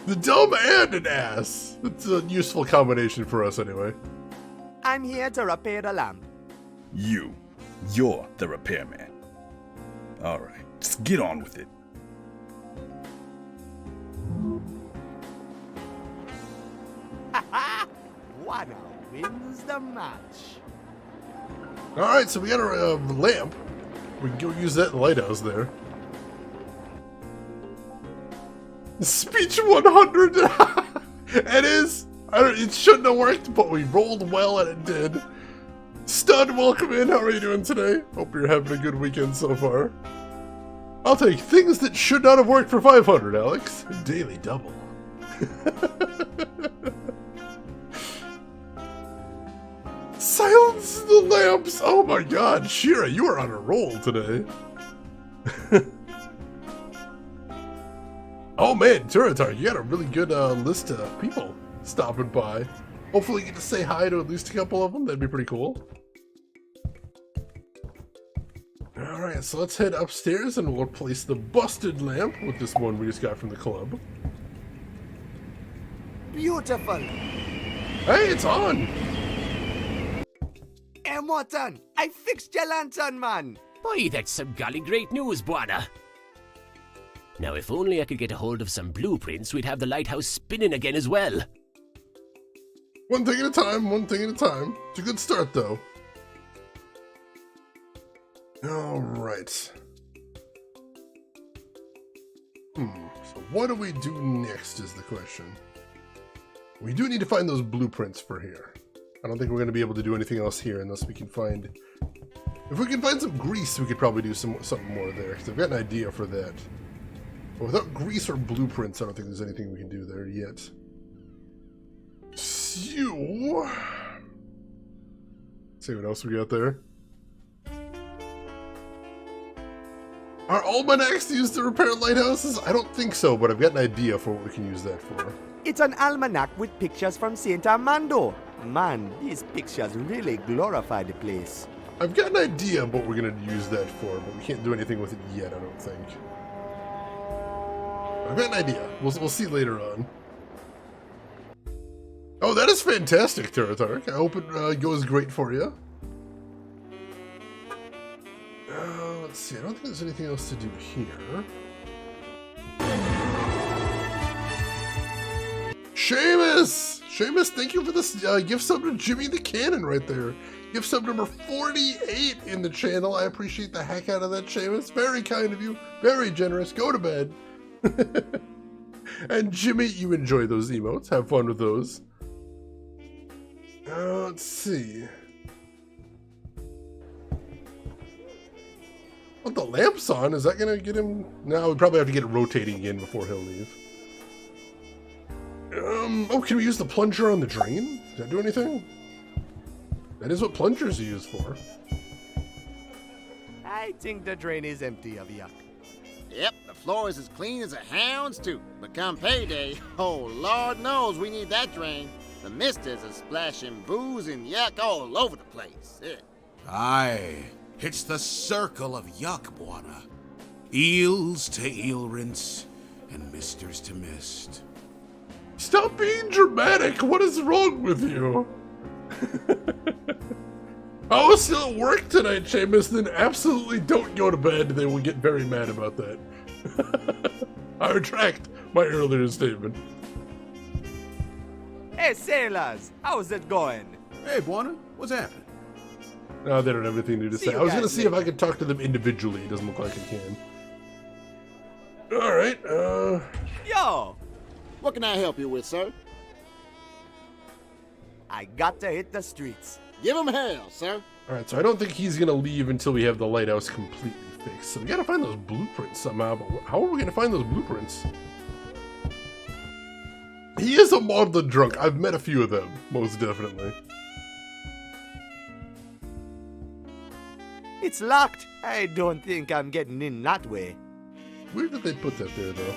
The dumb and an ass. It's a useful combination for us anyway. I'm here to repair the lamp. You're the repairman. All right, just get on with it. Juana wins the match. Alright, so we got a lamp. We can go use that in the lighthouse there. Speech 100! It is! It shouldn't have worked, but we rolled well and it did. Stud, welcome in. How are you doing today? Hope you're having a good weekend so far. I'll take things that should not have worked for 500, Alex. Daily double. Silence the lamps! Oh my god, Shira, you are on a roll today. Oh man, Turatar, you got a really good list of people stopping by. Hopefully you get to say hi to at least a couple of them. That'd be pretty cool. Alright, so let's head upstairs and we'll replace the busted lamp with this one we just got from the club. Beautiful. Hey, it's on! Hey, Morton, I fixed your lantern, man. Boy, that's some golly great news, Buana. Now, if only I could get a hold of some blueprints, we'd have the lighthouse spinning again as well. One thing at a time, one thing at a time. It's a good start, though. Alright. So what do we do next is the question. We do need to find those blueprints for here. I don't think we're going to be able to do anything else here unless we can find... If we can find some grease, we could probably do something more there, because I've got an idea for that. But without grease or blueprints, I don't think there's anything we can do there yet. So... See what else we got there. Are almanacs used to repair lighthouses? I don't think so, but I've got an idea for what we can use that for. It's an almanac with pictures from Saint Armando. Man, these pictures really glorify the place. I've got an idea of what we're going to use that for, but we can't do anything with it yet, I don't think. I've got an idea. We'll see later on. Oh, that is fantastic, Turatark. I hope it goes great for you. Let's see. I don't think there's anything else to do here. Seamus! Seamus, thank you for this gift sub to Jimmy the Cannon right there. Gift sub number 48 in the channel. I appreciate the heck out of that, Seamus. Very kind of you. Very generous. Go to bed. And Jimmy, you enjoy those emotes. Have fun with those. Let's see. What, the lamp's on? Is that going to get him? No, we probably have to get it rotating again before he'll leave. Oh, can we use the plunger on the drain? Does that do anything? That is what plungers are used for. I think the drain is empty of yuck. Yep, the floor is as clean as a hound's tooth. But come payday, oh Lord knows we need that drain. The misters are splashing booze and yuck all over the place. Yeah. Aye, it's the circle of yuck, Buana. Eels to eel rinse, and misters to mist. Stop being dramatic! What is wrong with you? I was still at work tonight, Seamus, then absolutely don't go to bed. They will get very mad about that. I retract my earlier statement. Hey, sailors, how's it going? Hey, Buana, what's happening? No, they don't have anything new to say. I was gonna see if I could talk to them individually. It doesn't look like I can. Alright, Yo! What can I help you with, sir? I got to hit the streets. Give him hell, sir. Alright, so I don't think he's gonna leave until we have the lighthouse completely fixed. So we gotta find those blueprints somehow, but how are we gonna find those blueprints? He is a maudlin drunk. I've met a few of them, most definitely. It's locked. I don't think I'm getting in that way. Where did they put that there, though?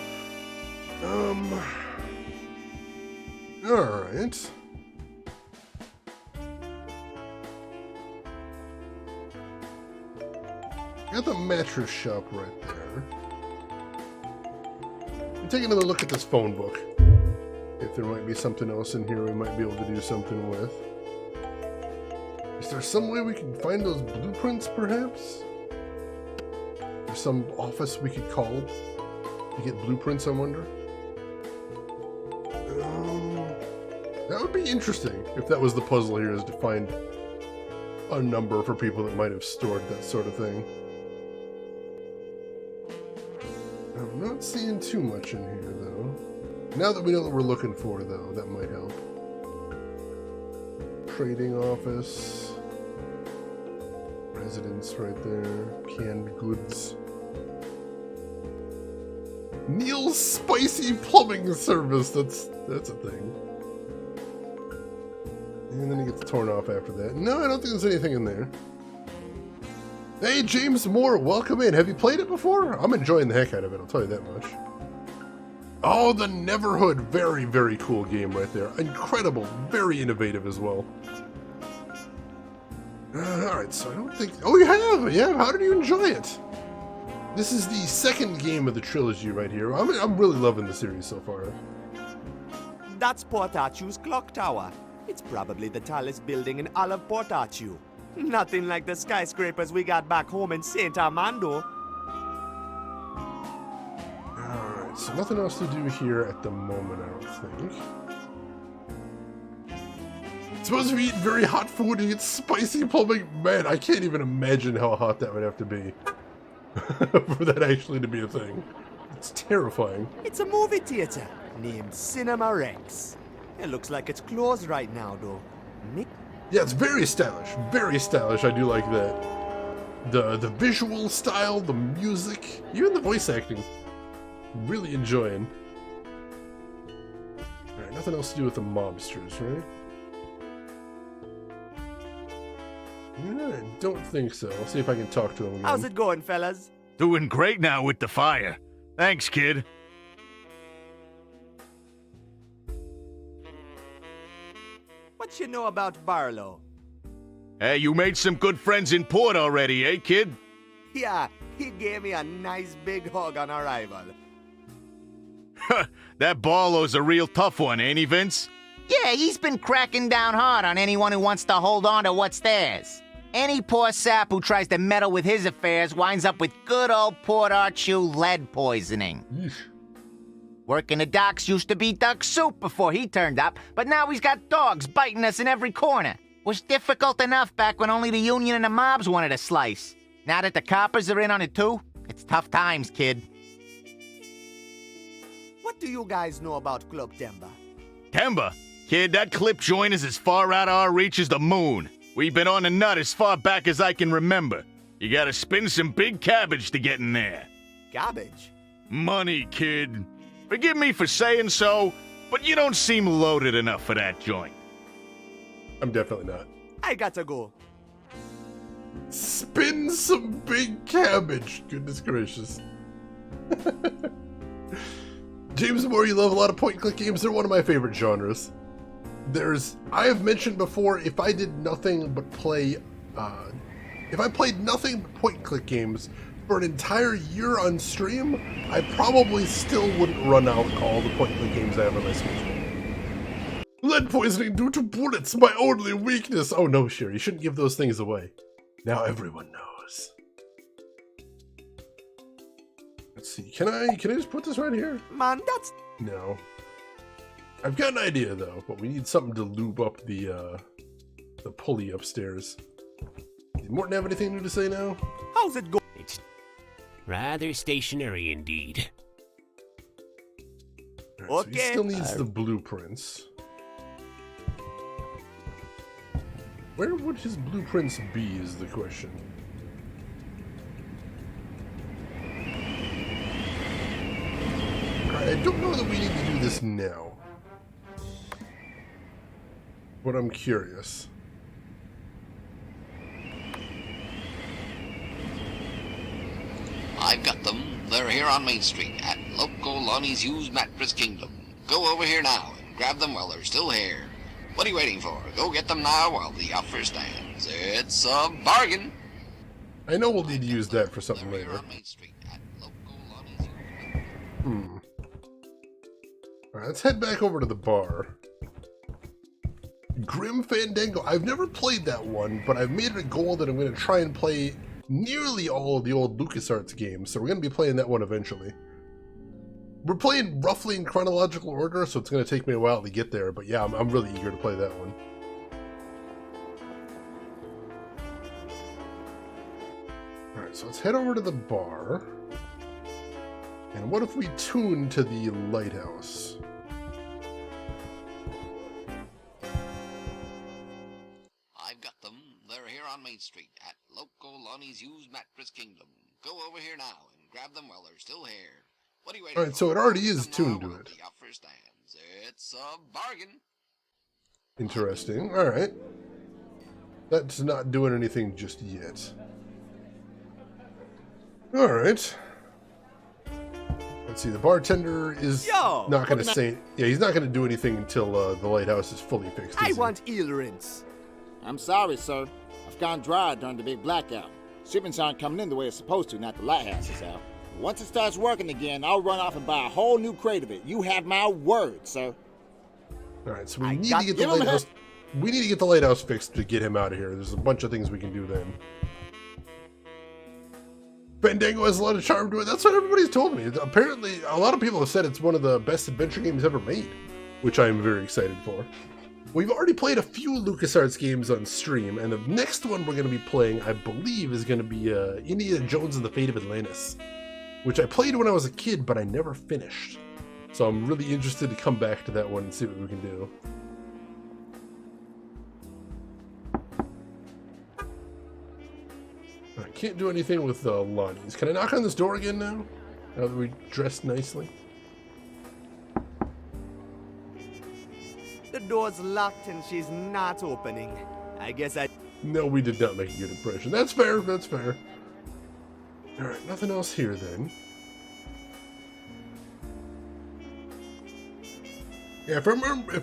Alright. Got the mattress shop right there. I'm taking another look at this phone book. If there might be something else in here we might be able to do something with. Is there some way we can find those blueprints, perhaps? There's some office we could call to get blueprints, I wonder? That would be interesting, if that was the puzzle here, is to find a number for people that might have stored that sort of thing. I'm not seeing too much in here, though. Now that we know what we're looking for, though, that might help. Trading office. Residence right there. Canned goods. Neil's Spicy Plumbing Service. That's a thing. And then it gets torn off after that. No, I don't think there's anything in there. Hey, James Moore, welcome in. Have you played it before? I'm enjoying the heck out of it, I'll tell you that much. Oh, the Neverhood. Very, very cool game right there. Incredible. Very innovative as well. Alright, so I don't think... Oh, you have! Yeah, how did you enjoy it? This is the second game of the trilogy right here. I'm really loving the series so far. That's Port Arthur's clock tower. It's probably the tallest building in all of Port Arthur. Nothing like the skyscrapers we got back home in St. Armando. Alright, so nothing else to do here at the moment, I don't think. It's supposed to be eating very hot food and it's spicy plumbing. Man, I can't even imagine how hot that would have to be for that actually to be a thing. It's terrifying. It's a movie theater named Cinema Rex. It looks like it's closed right now, though. Yeah, it's very stylish. Very stylish. I do like that. The visual style, the music, even the voice acting. Really enjoying. Alright, nothing else to do with the mobsters, right? Yeah, I don't think so. I'll see if I can talk to him again. How's it going, fellas? Doing great now with the fire. Thanks, kid. What you know about Barlow? Hey, you made some good friends in port already, eh, kid? Yeah, he gave me a nice big hug on arrival. That Barlow's a real tough one, ain't he, Vince? Yeah, he's been cracking down hard on anyone who wants to hold on to what's theirs. Any poor sap who tries to meddle with his affairs winds up with good old Port Arthur lead poisoning. Working the docks used to be duck soup before he turned up, but now he's got dogs biting us in every corner. Was difficult enough back when only the Union and the mobs wanted a slice. Now that the coppers are in on it too, it's tough times, kid. What do you guys know about Club Temba? Temba? Kid, that clip joint is as far out of our reach as the moon. We've been on the nut as far back as I can remember. You gotta spin some big cabbage to get in there. Cabbage? Money, kid. Forgive me for saying so, but you don't seem loaded enough for that joint. I'm definitely not. I gotta go. Spin some big cabbage. Goodness gracious. James Moore, you love a lot of point-and-click games. They're one of my favorite genres. I have mentioned before, if I did nothing but play, if I played nothing but point-and-click games for an entire year on stream, I probably still wouldn't run out all the point-and-click games I have on my Switch. Lead poisoning due to bullets, my only weakness. Oh no, Sherry, you shouldn't give those things away. Now everyone knows. Let's see, can I just put this right here? Man, that's... No. I've got an idea though, but we need something to lube up the pulley upstairs. Morton have anything new to say now? How's it going? It's rather stationary indeed. All right, so he still needs the blueprints. Where would his blueprints be is the question. Alright, I don't know that we need to do this now. But I'm curious. I've got them. They're here on Main Street at Loco Lonnie's Used Mattress Kingdom. Go over here now and grab them while they're still here. What are you waiting for? Go get them now while the offer stands. It's a bargain. I know we'll need to use that for something later. Alright, let's head back over to the bar. Grim Fandango. I've never played that one, but I've made it a goal that I'm going to try and play nearly all of the old LucasArts games, so we're going to be playing that one eventually. We're playing roughly in chronological order, so it's going to take me a while to get there, but yeah, I'm really eager to play that one. Alright, so let's head over to the bar. And what if we tune to the lighthouse? I've got them. They're here on Main Street at Loco Lonnie's Used Mattress Kingdom. Go over here now and grab them while they're still here. What are you waiting Alright, so it already is tuned to it. The offer stands. It's a bargain. Interesting. Alright. That's not doing anything just yet. Alright. Let's see, the bartender is not going to say... Yeah, he's not going to do anything until the lighthouse is fully fixed. I want eel rinse. I'm sorry, sir. I've gone dry during the big blackout. Shipments aren't coming in the way it's supposed to, not the lighthouse is out. Once it starts working again, I'll run off and buy a whole new crate of it. You have my word, sir. Alright, so we need to get the lighthouse... We need to get the lighthouse fixed to get him out of here. There's a bunch of things we can do then. Fandango has a lot of charm to it. That's what everybody's told me. Apparently, a lot of people have said it's one of the best adventure games ever made, which I'm very excited for. We've already played a few LucasArts games on stream, and the next one we're going to be playing, I believe, is going to be Indiana Jones and the Fate of Atlantis, which I played when I was a kid, but I never finished. So I'm really interested to come back to that one and see what we can do. I can't do anything with Lonnie's. Can I knock on this door again now? Now that we dressed nicely? The door's locked and she's not opening. I guess I... No, we did not make a good impression. That's fair, that's fair. Alright, nothing else here then. Yeah, if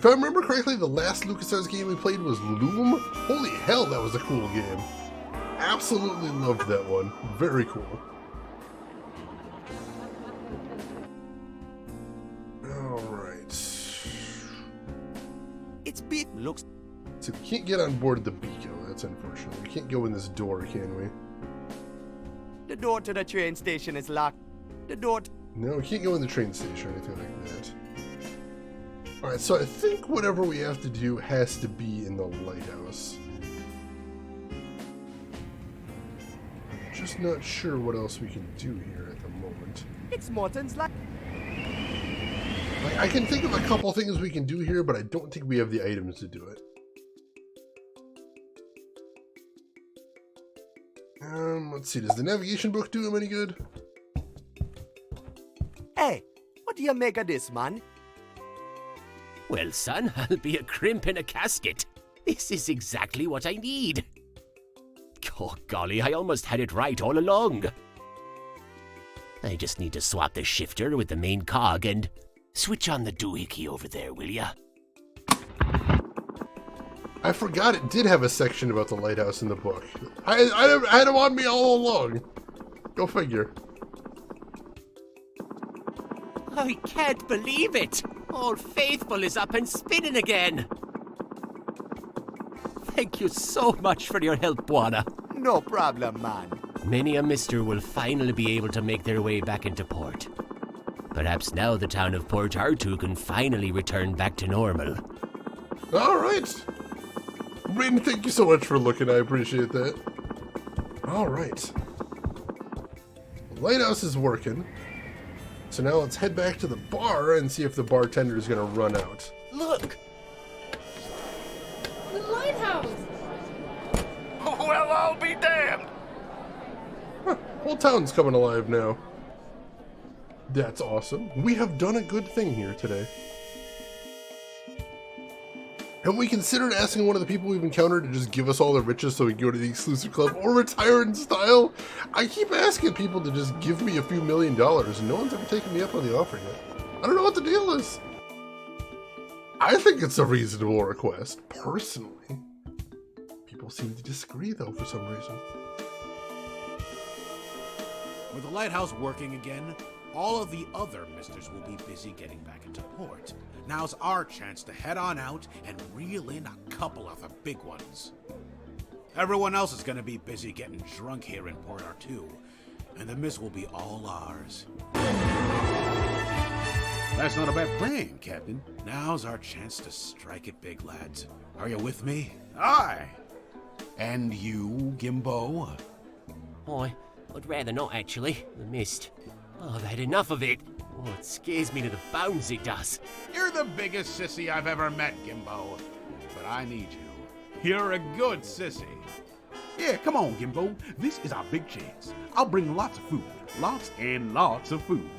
I remember correctly, the last LucasArts game we played was Loom. Holy hell, that was a cool game. Absolutely loved that one. Very cool. Alright. It's beat looks... So we can't get on board the Beaco. That's unfortunate. We can't go in this door, can we? The door to the train station is locked. The door... No, we can't go in the train station or anything like that. Alright, so I think whatever we have to do has to be in the lighthouse. Just not sure what else we can do here at the moment. It's Morton's like... I can think of a couple things we can do here, but I don't think we have the items to do it. Let's see, does the navigation book do him any good? Hey, what do you make of this, man? Well, son, I'll be a crimp in a casket. This is exactly what I need. Oh, golly, I almost had it right all along. I just need to swap the shifter with the main cog and switch on the doohickey over there, will ya? I forgot it did have a section about the lighthouse in the book. I had him on me all along. Go figure. I can't believe it! Old Faithful is up and spinning again! Thank you so much for your help, Bwana. No problem, man. Many a mister will finally be able to make their way back into port. Perhaps now the town of Port Artoo can finally return back to normal. Alright. Rin, thank you so much for looking. I appreciate that. Alright. The lighthouse is working. So now let's head back to the bar and see if the bartender is going to run out. Look! The lighthouse! Well, I'll be damned! Huh, whole town's coming alive now. That's awesome. We have done a good thing here today. Have we considered asking one of the people we've encountered to just give us all their riches so we can go to the exclusive club or retire in style? I keep asking people to just give me a few $1 million and no one's ever taken me up on the offer yet. I don't know what the deal is. I think it's a reasonable request, personally. People seem to disagree though for some reason. With the lighthouse working again, all of the other misters will be busy getting back into port. Now's our chance to head on out and reel in a couple of the big ones. Everyone else is going to be busy getting drunk here in Port R2, and the miss will be all ours. That's not a bad plan, Captain. Now's our chance to strike it big, lads. Are you with me? Aye! And you, Gimbo? I'd rather not, actually. The mist. I've had enough of it. Oh, it scares me to the bones, it does. You're the biggest sissy I've ever met, Gimbo. But I need you. You're a good sissy. Yeah, come on, Gimbo. This is our big chance. I'll bring lots of food. Lots and lots of food.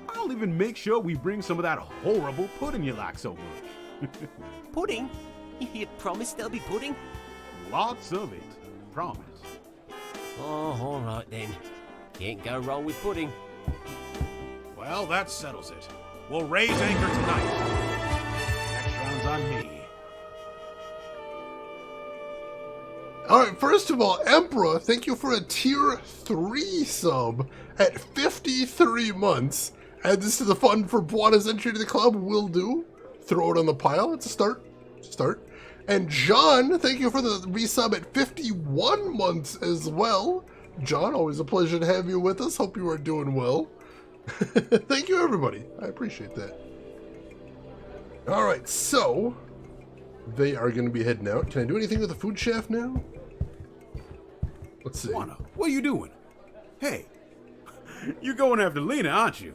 I'll even make sure we bring some of that horrible pudding you like so much. Pudding? You promise there'll be pudding? Lots of it. Promise. Oh, all right then. Can't go wrong with pudding. Well, that settles it. We'll raise anchor tonight. Next round's on me. Alright, first of all, Emperor, thank you for a tier 3 sub at 53 months. Add this to the fund for Buana's entry to the club. Will do. Throw it on the pile. It's a start. And John, thank you for the resub at 51 months as well. John, always a pleasure to have you with us. Hope you are doing well. Thank you, everybody. I appreciate that. All right, so they are going to be heading out. Can I do anything with the food shaft now? Let's see. Buana, what are you doing? Hey, you're going after Lena, aren't you?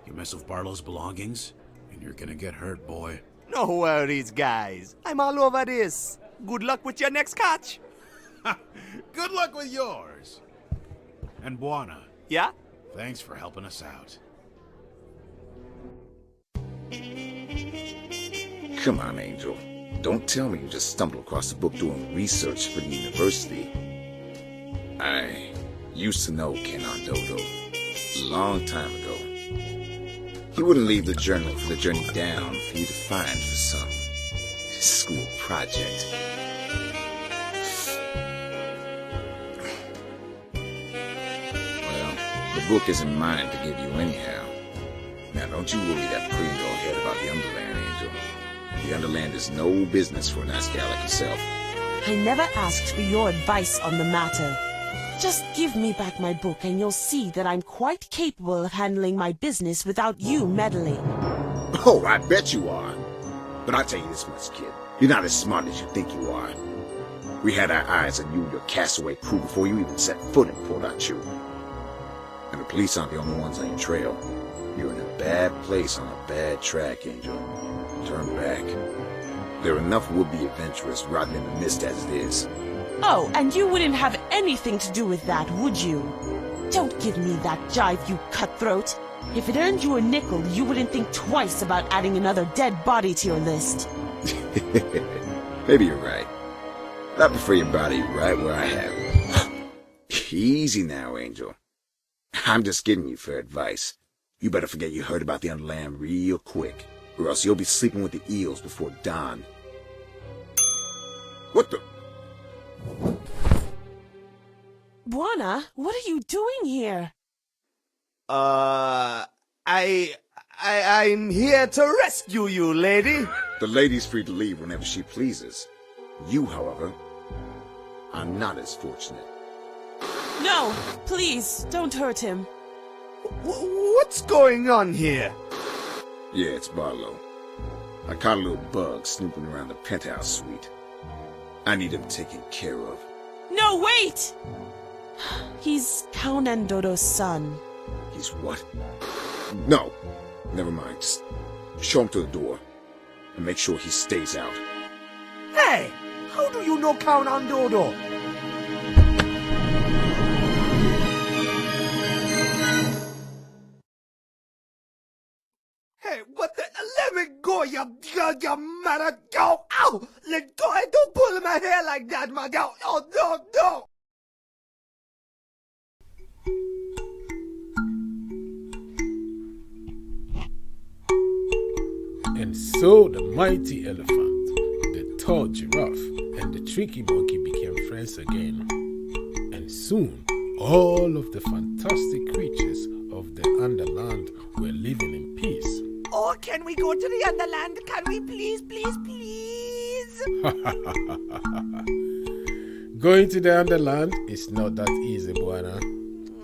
You mess with Barlow's belongings, and you're gonna get hurt, boy. No worries, guys. I'm all over this. Good luck with your next catch. Good luck with yours. And Buana. Yeah? Thanks for helping us out. Come on, Angel. Don't tell me you just stumbled across the book doing research for the university. I used to know Ken Arndodo a long time ago. He wouldn't leave the journal for the journey down for you to find for some school project. Well, the book isn't mine to give you anyhow. Now, don't you worry that pretty little head about the Underland, Angel. The Underland is no business for a nice gal like yourself. I never asked for your advice on the matter. Just give me back my book and you'll see that I'm quite capable of handling my business without you meddling. Oh, I bet you are. But I'll tell you this much, kid. You're not as smart as you think you are. We had our eyes on you and your castaway crew before you even set foot in Port Arthur. And the police aren't the only ones on your trail. You're in a bad place on a bad track, Angel. Turn back. There are enough would-be adventurers rotting in the mist as it is. Oh, and you wouldn't have anything to do with that, would you? Don't give me that jive, you cutthroat. If it earned you a nickel, you wouldn't think twice about adding another dead body to your list. Maybe you're right. I prefer your body right where I have it. Easy now, Angel. I'm just giving you fair advice. You better forget you heard about the Underland real quick, or else you'll be sleeping with the eels before dawn. What the? Buana, what are you doing here? I'm here to rescue you, lady. The lady's free to leave whenever she pleases. You, however, are not as fortunate. No, please, don't hurt him. What's going on here? Yeah, it's Barlow. I caught a little bug snooping around the penthouse suite. I need him taken care of. No, wait! He's Count Andodo's son. He's what? No. Never mind. Just show him to the door. And make sure he stays out. Hey! How do you know Count Andodo? Hey, what the? Let me go, you mother! Go! Ow! Let go! Don't pull my hair like that, my girl! Oh, no! And so the mighty elephant, the tall giraffe, and the tricky monkey became friends again. And soon, all of the fantastic creatures of the Underland were living in peace. Oh, can we go to the Underland? Can we please? Going to the Underland is not that easy, Buana.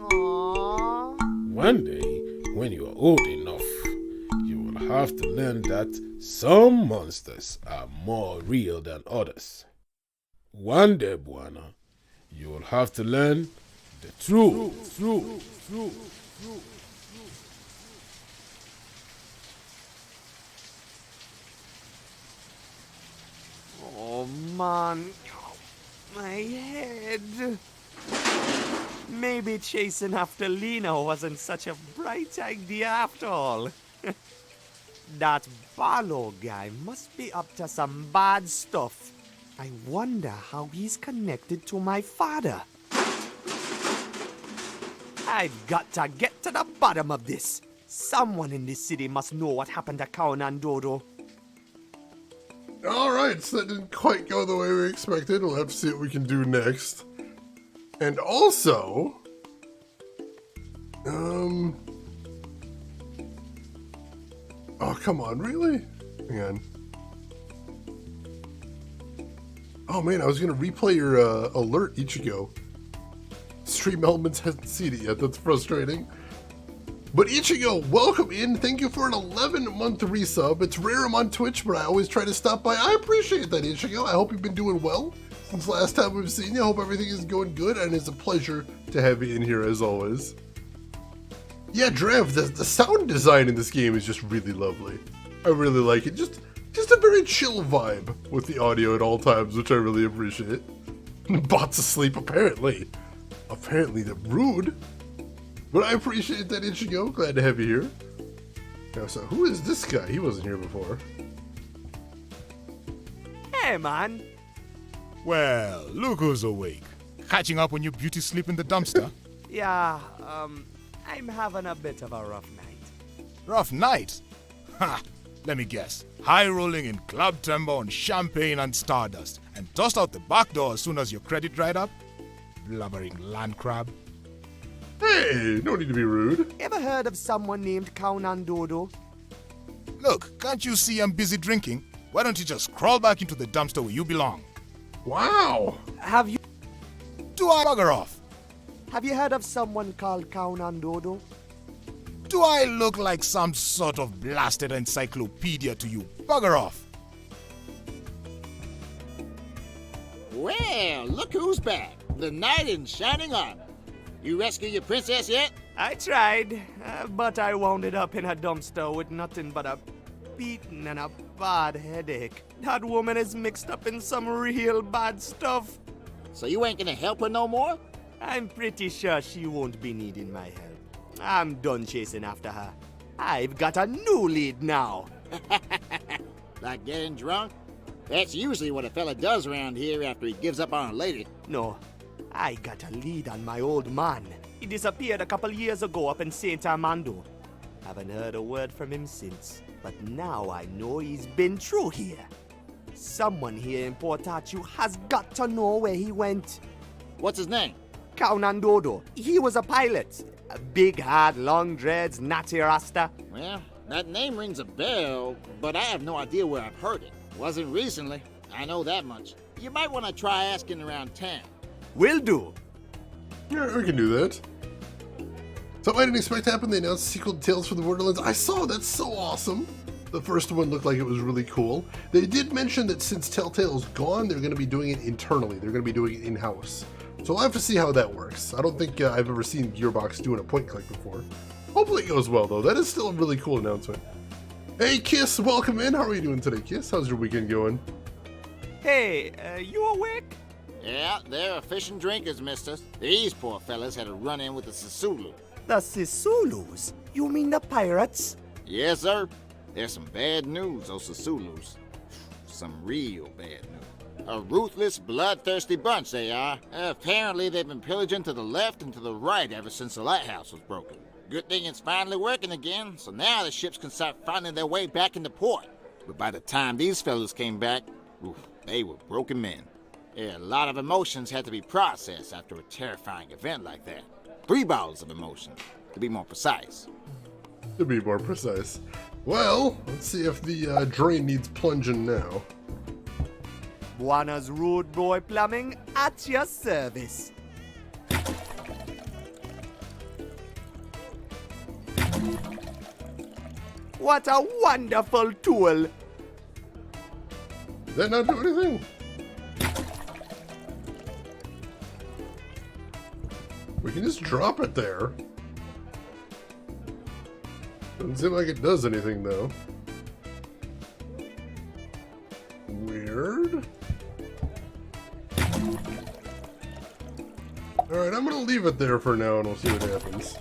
Aww. One day, when you are old enough, you will have to learn that some monsters are more real than others. One day, Buana, you will have to learn the truth. Oh, man. My head. Maybe chasing after Lena wasn't such a bright idea after all. That Barlow guy must be up to some bad stuff. I wonder how he's connected to my father. I've got to get to the bottom of this. Someone in this city must know what happened to Count Andodo. Alright, so that didn't quite go the way we expected. We'll have to see what we can do next. And also... Oh, come on, really? Hang on. Oh man, I was gonna replay your alert, Ichigo. Stream Elements hasn't seen it yet, that's frustrating. But Ichigo, welcome in. Thank you for an 11-month resub. It's rare I'm on Twitch, but I always try to stop by. I appreciate that, Ichigo. I hope you've been doing well since last time we've seen you. I hope everything is going good, and it's a pleasure to have you in here as always. Yeah, Drev, the sound design in this game is just really lovely. I really like it. Just a very chill vibe with the audio at all times, which I really appreciate. Bot's asleep, apparently. Apparently, they're rude. But I appreciate that, Ichigo. Glad to have you here. Now, so who is this guy? He wasn't here before. Hey, man. Well, look who's awake. Catching up on your beauty sleep in the dumpster? Yeah, I'm having a bit of a rough night. Rough night? Ha! Let me guess. High rolling in club timber on champagne and stardust, and tossed out the back door as soon as your credit dried up? Blubbering land crab. Hey, no need to be rude. Ever heard of someone named Count Andodo? Look, can't you see I'm busy drinking? Why don't you just crawl back into the dumpster where you belong? Wow. Have you... Do I bugger off? Have you heard of someone called Count Andodo? Do I look like some sort of blasted encyclopedia to you? Bugger off. Well, look who's back. The knight in shining armor. You rescue your princess yet? I tried, but I wound up in a dumpster with nothing but a beating and a bad headache. That woman is mixed up in some real bad stuff. So you ain't gonna help her no more? I'm pretty sure she won't be needing my help. I'm done chasing after her. I've got a new lead now. Like getting drunk? That's usually what a fella does around here after he gives up on a lady. No, I got a lead on my old man. He disappeared a couple years ago up in St. Armando. Haven't heard a word from him since, but now I know he's been through here. Someone here in Port Arthur has got to know where he went. What's his name? Count Andodo. He was a pilot. A big hat, long dreads, natty rasta. Well, that name rings a bell, but I have no idea where I've heard it. Wasn't recently. I know that much. You might want to try asking around town. Will do. Yeah, we can do that. Something I didn't expect to happen. They announced sequel to Tales from the Borderlands. I saw, that's so awesome. The first one looked like it was really cool. They did mention that since Telltale's gone, they're going to be doing it internally. They're going to be doing it in-house. So we'll have to see how that works. I don't think I've ever seen Gearbox doing a point click before. Hopefully it goes well, though. That is still a really cool announcement. Hey, Kiss, welcome in. How are you doing today, Kiss? How's your weekend going? Hey, you awake? Yeah, they're fishing drinkers, mister. These poor fellas had a run-in with the Sisulu. The Sisulus? You mean the pirates? Yes, sir. There's some bad news, those Sisulus. Some real bad news. A ruthless, bloodthirsty bunch they are. Apparently they've been pillaging to the left and to the right ever since the lighthouse was broken. Good thing it's finally working again, so now the ships can start finding their way back into port. But by the time these fellas came back, they were broken men. Yeah, a lot of emotions had to be processed after a terrifying event like that. 3 bottles of emotion, to be more precise. To be more precise. Well, let's see if the drain needs plunging now. Buana's Rude Boy Plumbing at your service. What a wonderful tool! Did that not do anything? We can just drop it there. Doesn't seem like it does anything, though. Weird. Alright, I'm gonna leave it there for now and we'll see what happens.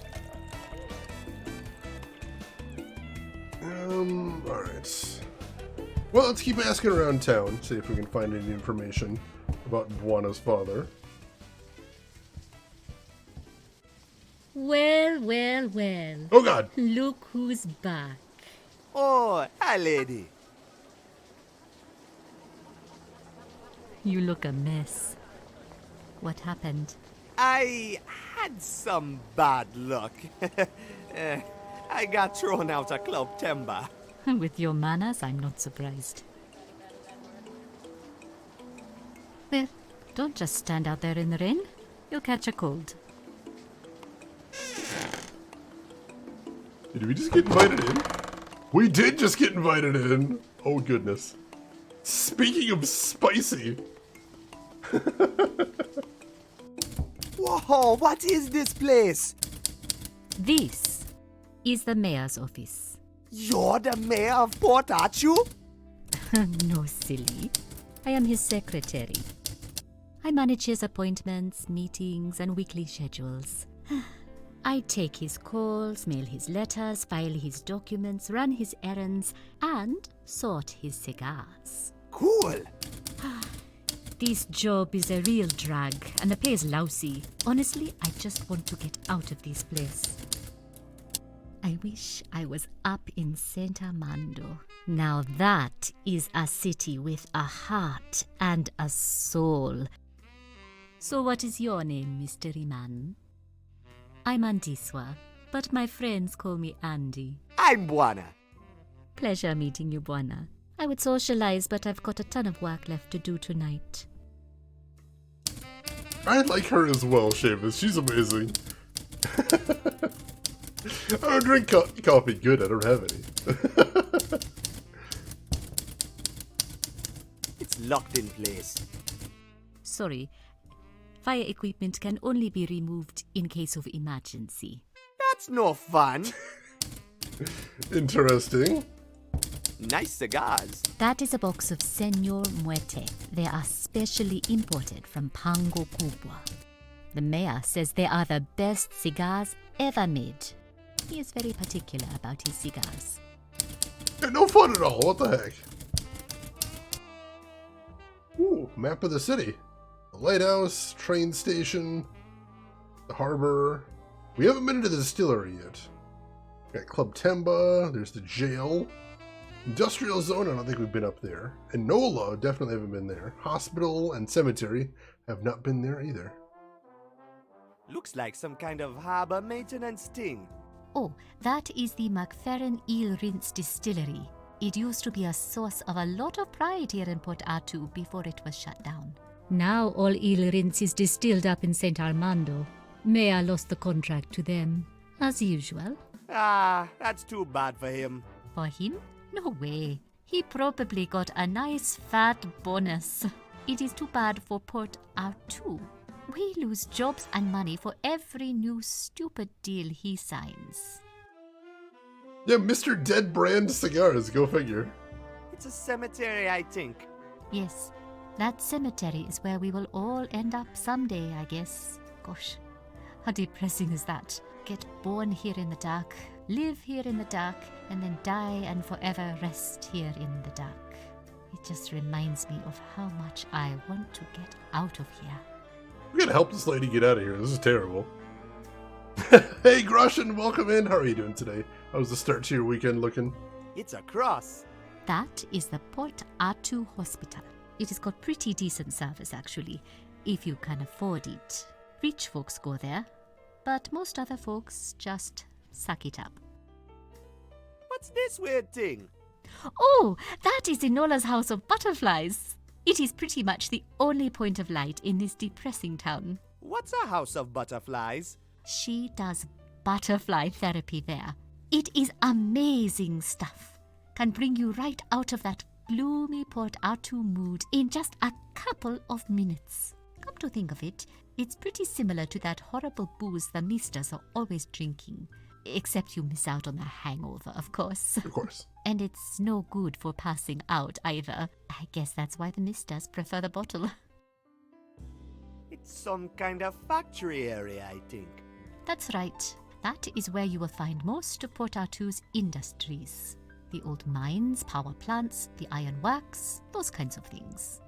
Alright. Well, let's keep asking around town, see if we can find any information about Buana's father. Well, well, well. Oh God! Look who's back. Oh, hi, lady. You look a mess. What happened? I had some bad luck. I got thrown out of Club Timber. With your manners, I'm not surprised. Well, don't just stand out there in the rain. You'll catch a cold. Did we just get invited in? We did just get invited in! Oh goodness. Speaking of spicy. Whoa, what is this place? This is the mayor's office. You're the mayor of Port, aren't you? No, silly. I am his secretary. I manage his appointments, meetings, and weekly schedules. I take his calls, mail his letters, file his documents, run his errands, and sort his cigars. Cool. This job is a real drag, and the pay is lousy. Honestly, I just want to get out of this place. I wish I was up in Saint Armando. Now that is a city with a heart and a soul. So what is your name, mystery man? I'm Andiswa, but my friends call me Andy. I'm Buana. Pleasure meeting you, Buana. I would socialize, but I've got a ton of work left to do tonight. I like her as well, Seamus. She's amazing. I don't drink coffee. Good, I don't have any. It's locked in place. Sorry. Fire equipment can only be removed in case of emergency. That's no fun. Interesting. Nice cigars. That is a box of Senor Muerte. They are specially imported from Pango Kubwa. The mayor says they are the best cigars ever made. He is very particular about his cigars. Yeah, no fun at all. What the heck? Ooh, map of the city. The lighthouse, train station, the harbor. We haven't been into the distillery yet. Got Club Temba, there's the jail. Industrial zone, I don't think we've been up there. And Nola, definitely haven't been there. Hospital and cemetery have not been there either. Looks like some kind of harbor maintenance thing. Oh, that is the McFerrin Eel Rinse Distillery. It used to be a source of a lot of pride here in Port Artoo before it was shut down. Now all eel rinse is distilled up in St. Armando. Mayor lost the contract to them, as usual. Ah, that's too bad for him. For him? No way. He probably got a nice fat bonus. It is too bad for Port Artoo. We lose jobs and money for every new stupid deal he signs. Yeah, Mr. Dead Brand Cigars, go figure. It's a cemetery, I think. Yes, that cemetery is where we will all end up someday, I guess. Gosh, how depressing is that? Get born here in the dark, live here in the dark, and then die and forever rest here in the dark. It just reminds me of how much I want to get out of here. We gotta help this lady get out of here. This is terrible. Hey, Groshin, welcome in. How are you doing today? How's the start to your weekend looking? It's a cross. That is the Port Arthur Hospital. It has got pretty decent service, actually, if you can afford it. Rich folks go there, but most other folks just suck it up. What's this weird thing? Oh, that is Enola's House of Butterflies. It is pretty much the only point of light in this depressing town. What's a house of butterflies? She does butterfly therapy there. It is amazing stuff. Can bring you right out of that gloomy Port Arthur mood in just a couple of minutes. Come to think of it, it's pretty similar to that horrible booze the Misters are always drinking. Except you miss out on the hangover, of course. Of course. And it's no good for passing out either. I guess that's why the Misters prefer the bottle. It's some kind of factory area, I think. That's right. That is where you will find most of Port Arthur's industries. The old mines, power plants, the iron works, those kinds of things.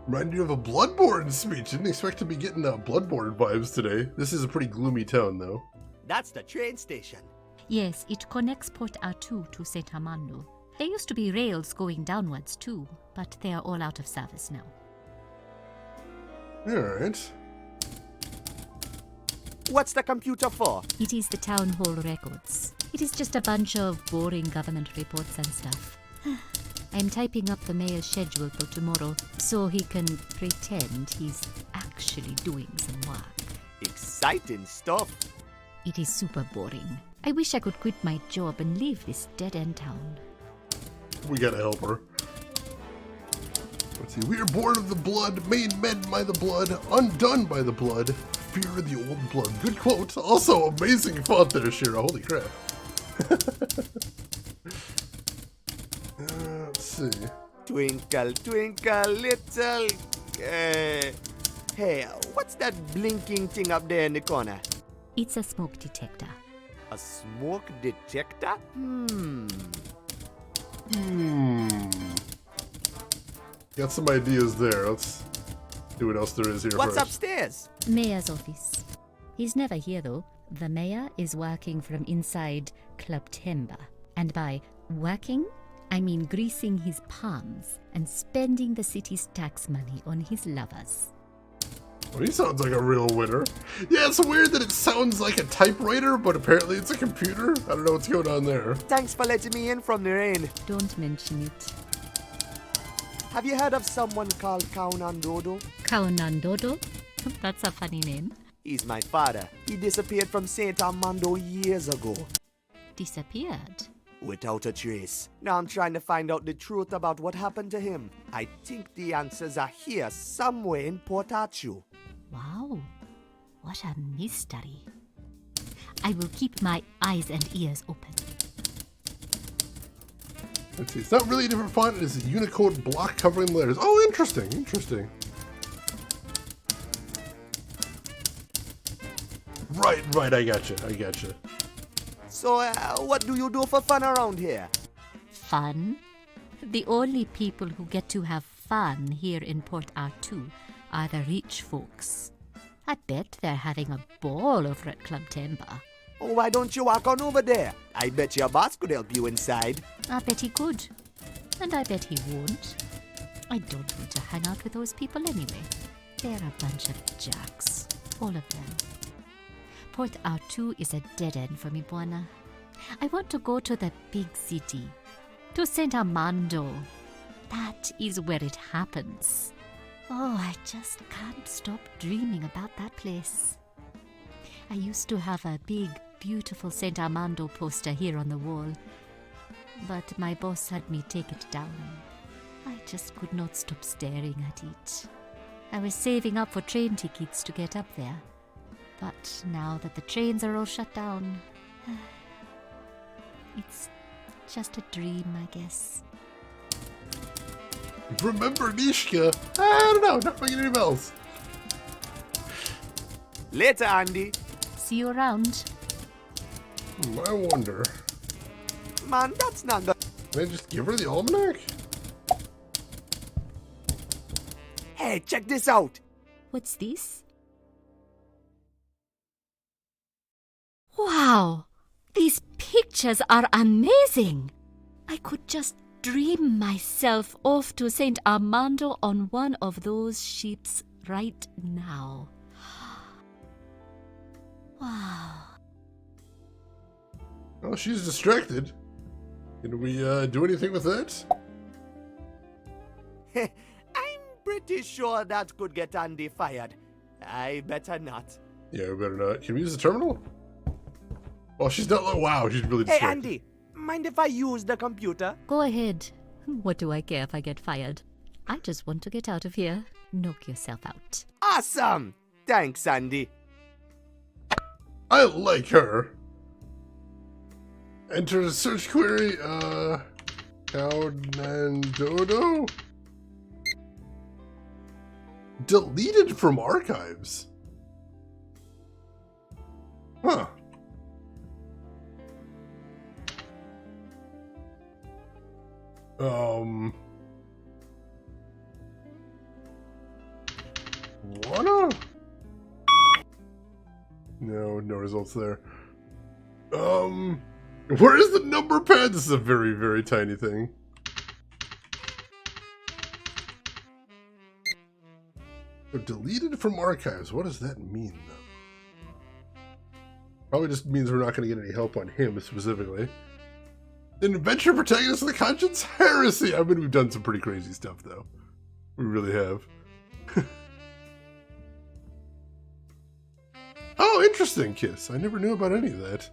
Remind you of a Bloodborne speech. Didn't expect to be getting Bloodborne vibes today. This is a pretty gloomy town, though. That's the train station. Yes, it connects Port Arthur to St. Armando. There used to be rails going downwards too, but they are all out of service now. Alright. What's the computer for? It is the town hall records. It is just a bunch of boring government reports and stuff. I'm typing up the mayor's schedule for tomorrow so he can pretend he's actually doing some work. Exciting stuff. It is super boring. I wish I could quit my job and leave this dead-end town. We gotta help her. Let's see. We are born of the blood, made men by the blood, undone by the blood. Fear the old blood. Good quote. Also, amazing font there, Shira. Holy crap. Let's see. Twinkle, twinkle, little... Hey, what's that blinking thing up there in the corner? It's a smoke detector. A smoke detector? Got some ideas there. Let's see what else there is here What's first. upstairs? Mayor's office. He's never here, though. The mayor is working from inside Club Timber. And by working, I mean greasing his palms and spending the city's tax money on his lovers. Well, he sounds like a real winner. Yeah, it's weird that it sounds like a typewriter, but apparently it's a computer. I don't know what's going on there. Thanks for letting me in from the rain. Don't mention it. Have you heard of someone called Kaunandodo? Kaunandodo? That's a funny name. He's my father. He disappeared from St. Armando years ago. Disappeared? Without a trace. Now I'm trying to find out the truth about what happened to him. I think the answers are here somewhere in Port Arthur. Wow, what a mystery. I will keep my eyes and ears open. Let's see. It's not really a different font. It is a Unicode block covering the letters. Oh, interesting. Interesting. Right. I gotcha. So, what do you do for fun around here? Fun? The only people who get to have fun here in Port Arthur are the rich folks. I bet they're having a ball over at Club Timber. Oh, why don't you walk on over there? I bet your boss could help you inside. I bet he could. And I bet he won't. I don't want to hang out with those people anyway. They're a bunch of jacks. All of them. Port Arthur is a dead end for me, Buana. I want to go to the big city. To St. Armando. That is where it happens. Oh, I just can't stop dreaming about that place. I used to have a big, beautiful St. Armando poster here on the wall. But my boss had me take it down. I just could not stop staring at it. I was saving up for train tickets to get up there. But now that the trains are all shut down, it's just a dream, I guess. Remember Nishka? I don't know, not ringing any bells. Later, Andy. See you around. I wonder. Man, that's not the... Can I just give her the almanac? Hey, check this out. What's this? Wow! These pictures are amazing! I could just dream myself off to St. Armando on one of those ships right now. Wow. Well, she's distracted. Can we do anything with that? I'm pretty sure that could get Andy fired. I better not. Yeah, we better not. Can we use the terminal? Oh, she's not like, wow, she's really distracted. Hey, Andy, mind if I use the computer? Go ahead. What do I care if I get fired? I just want to get out of here. Knock yourself out. Awesome! Thanks, Andy. I like her. Enter a search query, Dodo? Deleted from archives. Huh. Wanna? No results there. Where is the number pad? This is a very, very tiny thing. They're deleted from archives. What does that mean, though? Probably just means we're not going to get any help on him specifically. Adventure protagonist of the conscience? Heresy! I mean, we've done some pretty crazy stuff, though. We really have. Oh, interesting, Kiss. I never knew about any of that.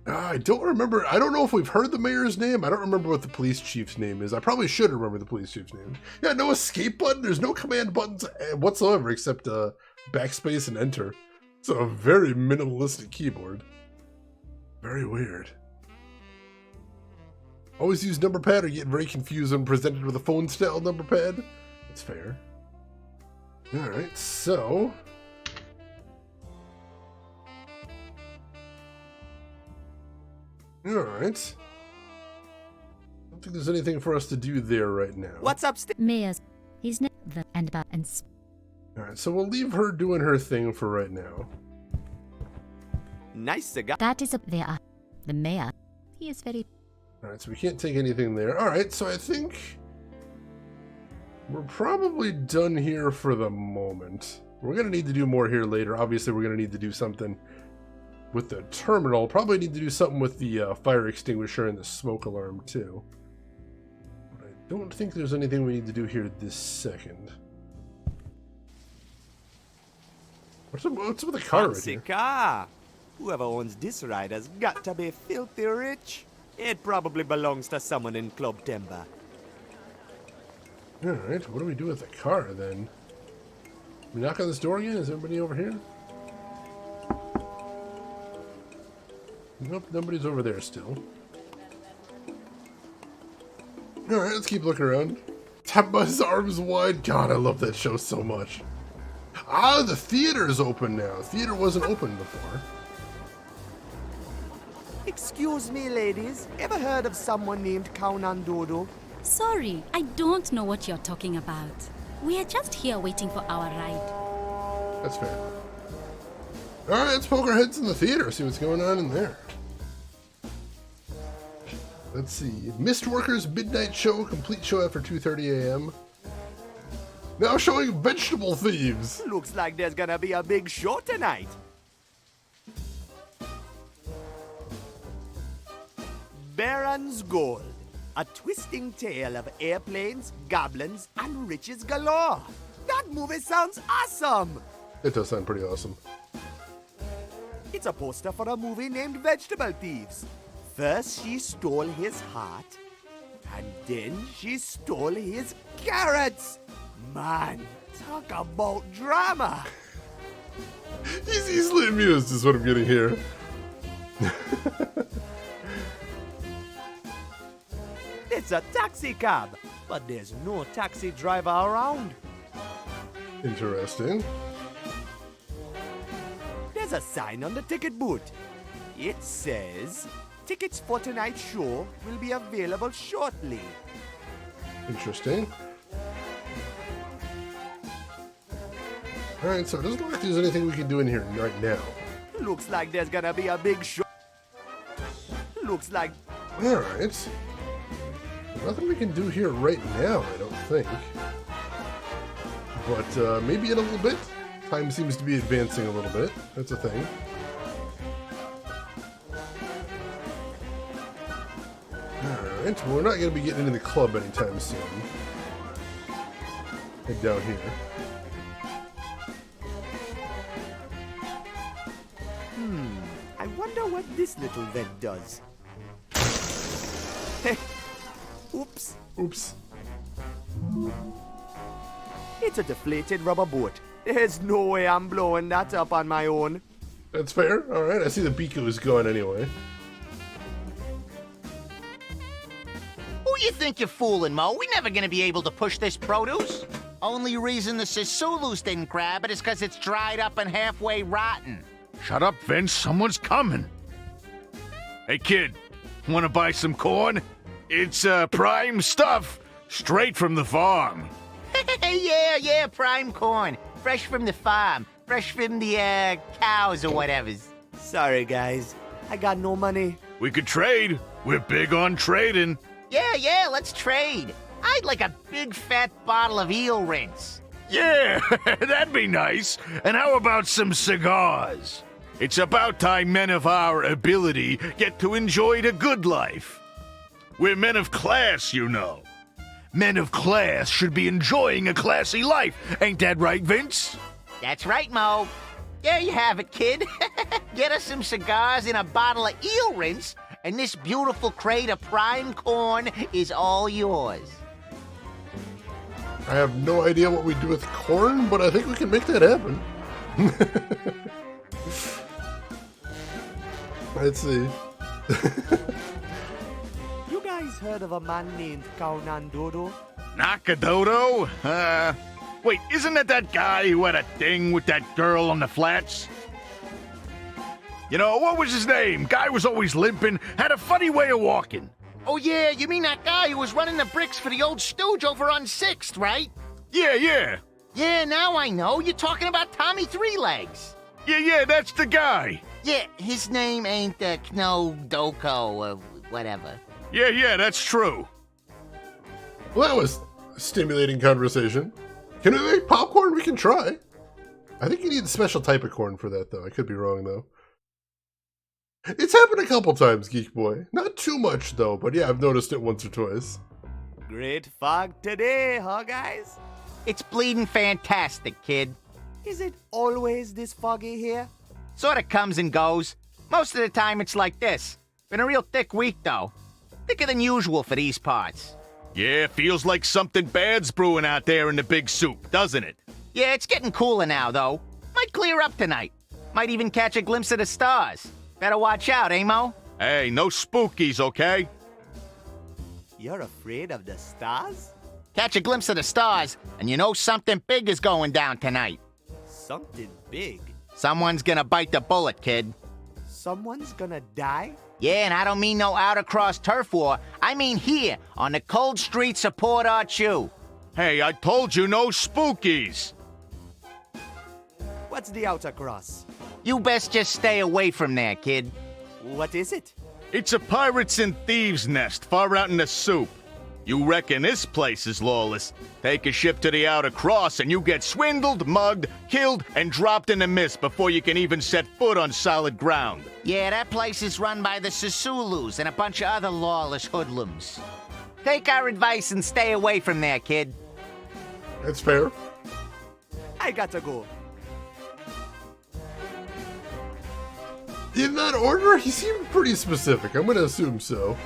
I don't remember. I don't know if we've heard the mayor's name. I don't remember what the police chief's name is. I probably should remember the police chief's name. Yeah, no escape button. There's no command buttons whatsoever except backspace and enter. It's a very minimalistic keyboard. Very weird. Always use number pad or get very confused when presented with a phone style number pad. That's fair. Alright, so alright. I don't think there's anything for us to do there right now. What's upstairs? Mayor's. He's never and about and. Alright, so we'll leave her doing her thing for right now. Nice cigar. That is up there. The mayor. He is very. Alright, so we can't take anything there. Alright, so I think we're probably done here for the moment. We're going to need to do more here later. Obviously, we're going to need to do something with the terminal. Probably need to do something with the fire extinguisher and the smoke alarm, too. But I don't think there's anything we need to do here this second. What's with the car right Fancy here? car. Whoever owns this ride has got to be filthy rich. It probably belongs to someone in Club Timber. Alright, what do we do with the car then? We knock on this door again? Is everybody over here? Nope, nobody's over there still. Alright, let's keep looking around. Temba's arms wide. God, I love that show so much. Ah, the theater is open now. Theater wasn't open before. Excuse me, ladies. Ever heard of someone named Kaunan Dodo? Sorry, I don't know what you're talking about. We are just here waiting for our ride. That's fair. Alright, let's poke our heads in the theater, see what's going on in there. Let's see. Mistworkers Midnight Show, complete show after 2:30 a.m. Now showing Vegetable Thieves. Looks like there's gonna be a big show tonight. Baron's Gold. A twisting tale of airplanes, goblins, and riches galore. That movie sounds awesome. It does sound pretty awesome. It's a poster for a movie named Vegetable Thieves. First, she stole his heart, and then she stole his carrots. Man, talk about drama. He's easily amused, is what I'm getting here. It's a taxi cab, but there's no taxi driver around. Interesting. There's a sign on the ticket booth. It says, tickets for tonight's show will be available shortly. Interesting. Alright, so it doesn't look like there's anything we can do in here right now. Looks like there's gonna be a big show. Looks like... Alright. Nothing we can do here right now, I don't think. But maybe in a little bit. Time seems to be advancing a little bit. That's a thing. Alright, well, we're not going to be getting into the club anytime soon. Head down here. I wonder what this little vent does. Oops. Oops. It's a deflated rubber boat. There's no way I'm blowing that up on my own. That's fair. Alright, I see the beacon is gone anyway. Who you think you're fooling, Mo? We're never gonna be able to push this produce. Only reason the Sisulus didn't grab it is because it's dried up and halfway rotten. Shut up, Vince. Someone's coming. Hey, kid. Want to buy some corn? It's prime stuff. Straight from the farm. yeah, prime corn. Fresh from the farm. Fresh from the, cows or whatever's. Sorry, guys. I got no money. We could trade. We're big on trading. Yeah, let's trade. I'd like a big fat bottle of eel rinse. Yeah, that'd be nice. And how about some cigars? It's about time men of our ability get to enjoy the good life. We're men of class, you know. Men of class should be enjoying a classy life. Ain't that right, Vince? That's right, Mo. There you have it, kid. Get us some cigars and a bottle of eel rinse, and this beautiful crate of prime corn is all yours. I have no idea what we do with corn, but I think we can make that happen. Let's see. You guys heard of a man named Kaunan Dodo? Nakadodo? Wait, isn't that guy who had a thing with that girl on the flats? You know, what was his name? Guy was always limping, had a funny way of walking. Oh, yeah, you mean that guy who was running the bricks for the old stooge over on 6th, right? Yeah. Yeah, now I know. You're talking about Tommy Three Legs. Yeah, that's the guy. Yeah, his name ain't Kno Doko or whatever. Yeah, that's true. Well, that was a stimulating conversation. Can we make popcorn? We can try. I think you need a special type of corn for that, though. I could be wrong, though. It's happened a couple times, Geek Boy. Not too much, though, but yeah, I've noticed it once or twice. Great fog today, huh, guys? It's bleeding fantastic, kid. Is it always this foggy here? Sorta comes and goes. Most of the time it's like this. Been a real thick week, though. Thicker than usual for these parts. Yeah, feels like something bad's brewing out there in the big soup, doesn't it? Yeah, it's getting cooler now, though. Might clear up tonight. Might even catch a glimpse of the stars. Better watch out, eh, Mo? Hey, no spookies, okay? You're afraid of the stars? Catch a glimpse of the stars, and you know something big is going down tonight. Something big? Someone's gonna bite the bullet, kid. Someone's gonna die? Yeah, and I don't mean no out-across turf war. I mean here, on the cold streets of Port Archu. Hey, I told you no spookies. What's the outer cross? You best just stay away from there, kid. What is it? It's a pirates and thieves nest far out in the soup. You reckon this place is lawless? Take a ship to the outer cross and you get swindled, mugged, killed, and dropped in the mist before you can even set foot on solid ground. Yeah, that place is run by the Sisulus and a bunch of other lawless hoodlums. Take our advice and stay away from there, kid. That's fair. I gotta go. In that order? He seemed pretty specific. I'm gonna assume so.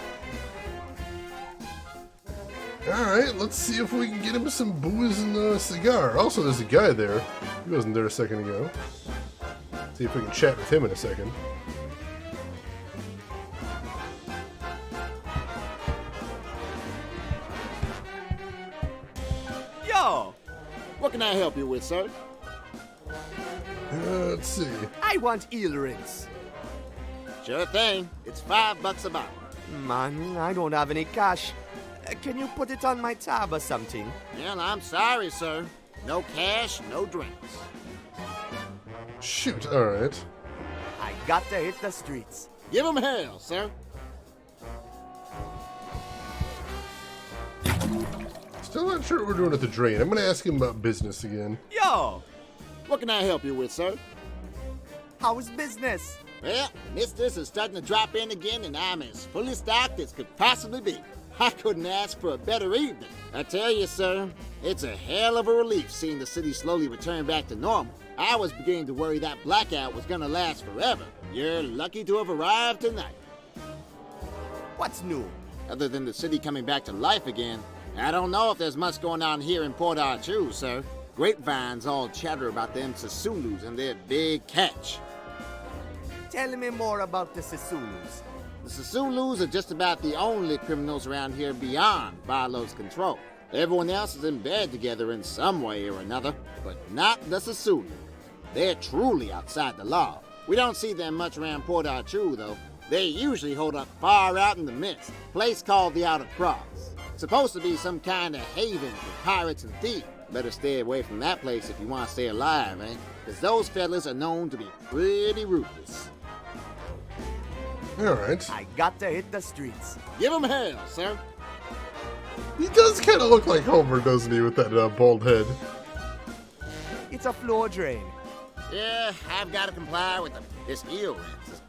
Alright, let's see if we can get him some booze and a cigar. Also, there's a guy there. He wasn't there a second ago. See if we can chat with him in a second. Yo! What can I help you with, sir? Let's see. I want eel rinse. Sure thing. It's $5 a bottle. Man, I don't have any cash. Can you put it on my tab or something? Well, I'm sorry, sir. No cash, no drinks. Shoot, alright. I got to hit the streets. Give 'em hell, sir. Still not sure what we're doing at the drain. I'm gonna ask him about business again. Yo! What can I help you with, sir? How's business? Well, Mistress is starting to drop in again, and I'm as fully stocked as could possibly be. I couldn't ask for a better evening. I tell you, sir, it's a hell of a relief seeing the city slowly return back to normal. I was beginning to worry that blackout was gonna last forever. You're lucky to have arrived tonight. What's new? Other than the city coming back to life again, I don't know if there's much going on here in Port Arthur, sir. Grapevines all chatter about them Sisulus and their big catch. Tell me more about the Sisulus. The Sisulus are just about the only criminals around here beyond Barlow's control. Everyone else is in bed together in some way or another, but not the Sisulu. They're truly outside the law. We don't see them much around Port Arthur, though. They usually hold up far out in the mist, a place called the Outer Cross. Supposed to be some kind of haven for pirates and thieves. Better stay away from that place if you want to stay alive, eh? Because those fellas are known to be pretty ruthless. Alright. I got to hit the streets. Give 'em hell, sir. He does kind of look like Homer, doesn't he, with that bald head? It's a floor drain. Yeah, I've got to comply with this eel rinse.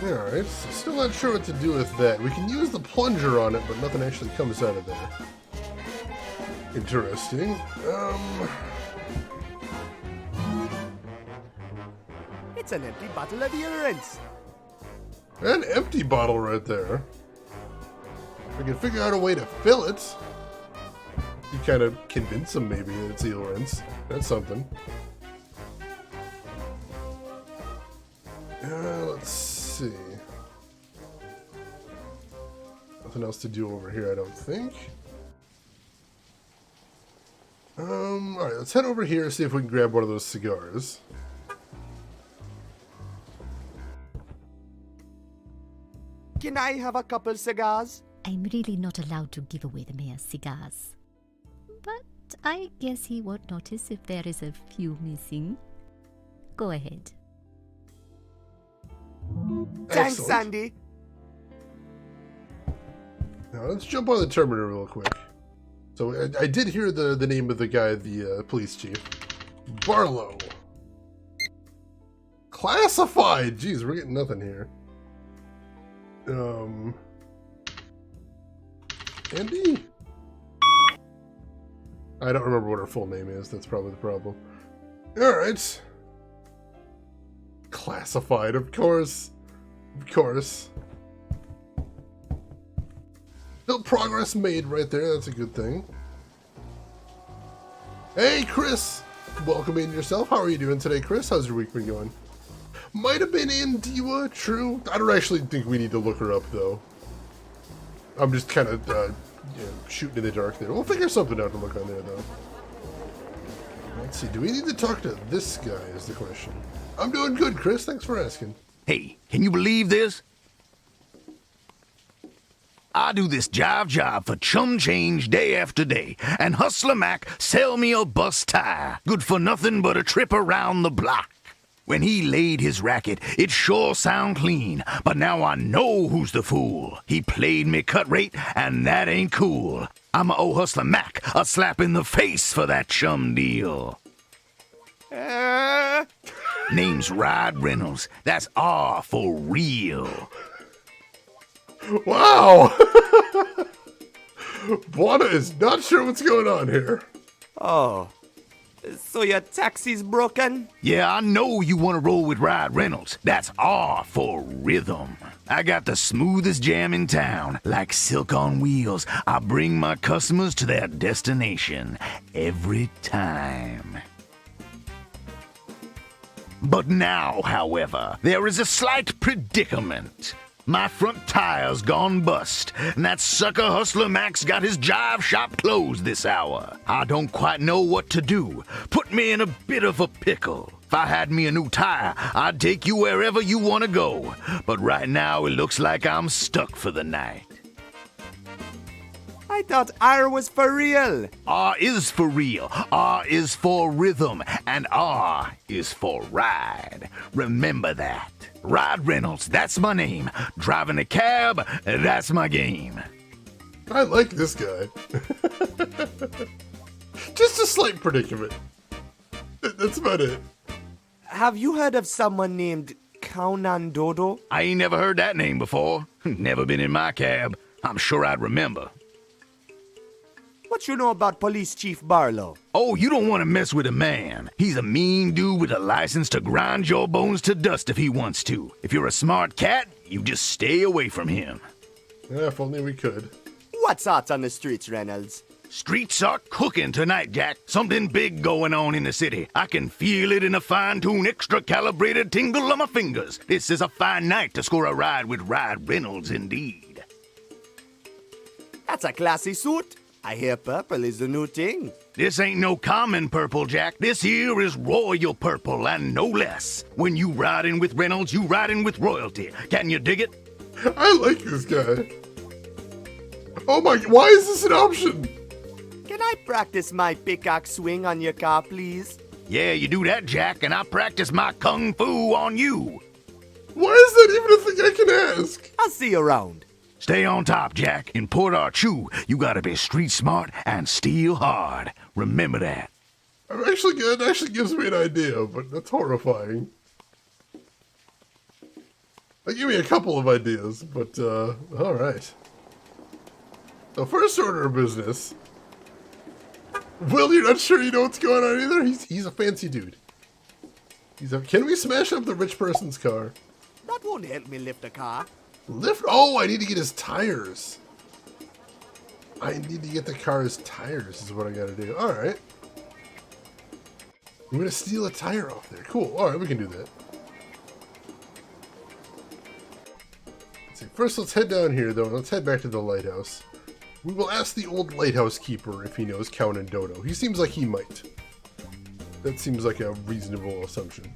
Alright, so still not sure what to do with that. We can use the plunger on it, but nothing actually comes out of there. Interesting. It's an empty bottle of eel rinse. An empty bottle right there. We can figure out a way to fill it. You kind of convince them maybe that it's eel rinse. That's something. Let's see. Nothing else to do over here, I don't think. Alright, let's head over here and see if we can grab one of those cigars. Can I have a couple cigars? I'm really not allowed to give away the mayor's cigars. But I guess he won't notice if there is a few missing. Go ahead. Thanks, Excellent. Sandy. Now let's jump on the terminator real quick. So I did hear the name of the guy, the police chief. Barlow. Classified! Jeez, we're getting nothing here. Andy? I don't remember what her full name is. That's probably the problem. Alright. Classified, of course. Of course. Still progress made right there. That's a good thing. Hey, Chris! Welcome in yourself. How are you doing today, Chris? How's your week been going? Might have been Andiwa, true. I don't actually think we need to look her up, though. I'm just kind of shooting in the dark there. We'll figure something out to look on there, though. Let's see. Do we need to talk to this guy is the question. I'm doing good, Chris. Thanks for asking. Hey, can you believe this? I do this jive job for chum change day after day, and Hustler Mac sell me a bus tire, good for nothing but a trip around the block. When he laid his racket, it sure sound clean, but now I know who's the fool. He played me cut rate, and that ain't cool. I'ma owe Hustler Mac a slap in the face for that chum deal. Name's Rod Reynolds. That's R for real. Wow! Buana is not sure what's going on here. Oh, So your taxi's broken? Yeah, I know you want to roll with Ride Reynolds. That's R for rhythm. I got the smoothest jam in town. Like silk on wheels, I bring my customers to their destination every time. But now, however, there is a slight predicament. My front tire's gone bust, and that sucker Hustler Max got his jive shop closed this hour. I don't quite know what to do. Put me in a bit of a pickle. If I had me a new tire, I'd take you wherever you want to go. But right now, it looks like I'm stuck for the night. I thought R was for real. R is for real. R is for rhythm. And R is for ride. Remember that. Ride Reynolds, that's my name. Driving a cab, that's my game. I like this guy. Just a slight predicament. That's about it. Have you heard of someone named Kaunan Dodo? I ain't never heard that name before. Never been in my cab. I'm sure I'd remember. What you know about Police Chief Barlow? Oh, you don't want to mess with a man. He's a mean dude with a license to grind your bones to dust if he wants to. If you're a smart cat, you just stay away from him. Yeah, if only we could. What's hot on the streets, Reynolds? Streets are cooking tonight, Jack. Something big going on in the city. I can feel it in a fine-tuned, extra-calibrated tingle of my fingers. This is a fine night to score a ride with Ride Reynolds, indeed. That's a classy suit. I hear purple is the new thing. This ain't no common purple, Jack. This here is royal purple, and no less. When you riding with Reynolds, you riding with royalty. Can you dig it? I like this guy. Oh my, why is this an option? Can I practice my pickaxe swing on your car, please? Yeah, you do that, Jack, and I practice my kung fu on you. Why is that even a thing I can ask? I'll see you around. Stay on top, Jack. In Port Archue, you gotta be street smart and steel hard. Remember that. I'm actually good. It actually gives me an idea, but that's horrifying. They give me a couple of ideas, but, alright. So first order of business. Will, you're not sure you know what's going on either? He's a fancy dude. Can we smash up the rich person's car? That won't help me lift a car. Lift? Oh, I need to get his tires. I need to get the car's tires is what I gotta do. Alright. I'm gonna steal a tire off there. Cool. Alright, we can do that. Let's see. First, let's head down here, though, and let's head back to the lighthouse. We will ask the old lighthouse keeper if he knows Kaunan Dodo. He seems like he might. That seems like a reasonable assumption.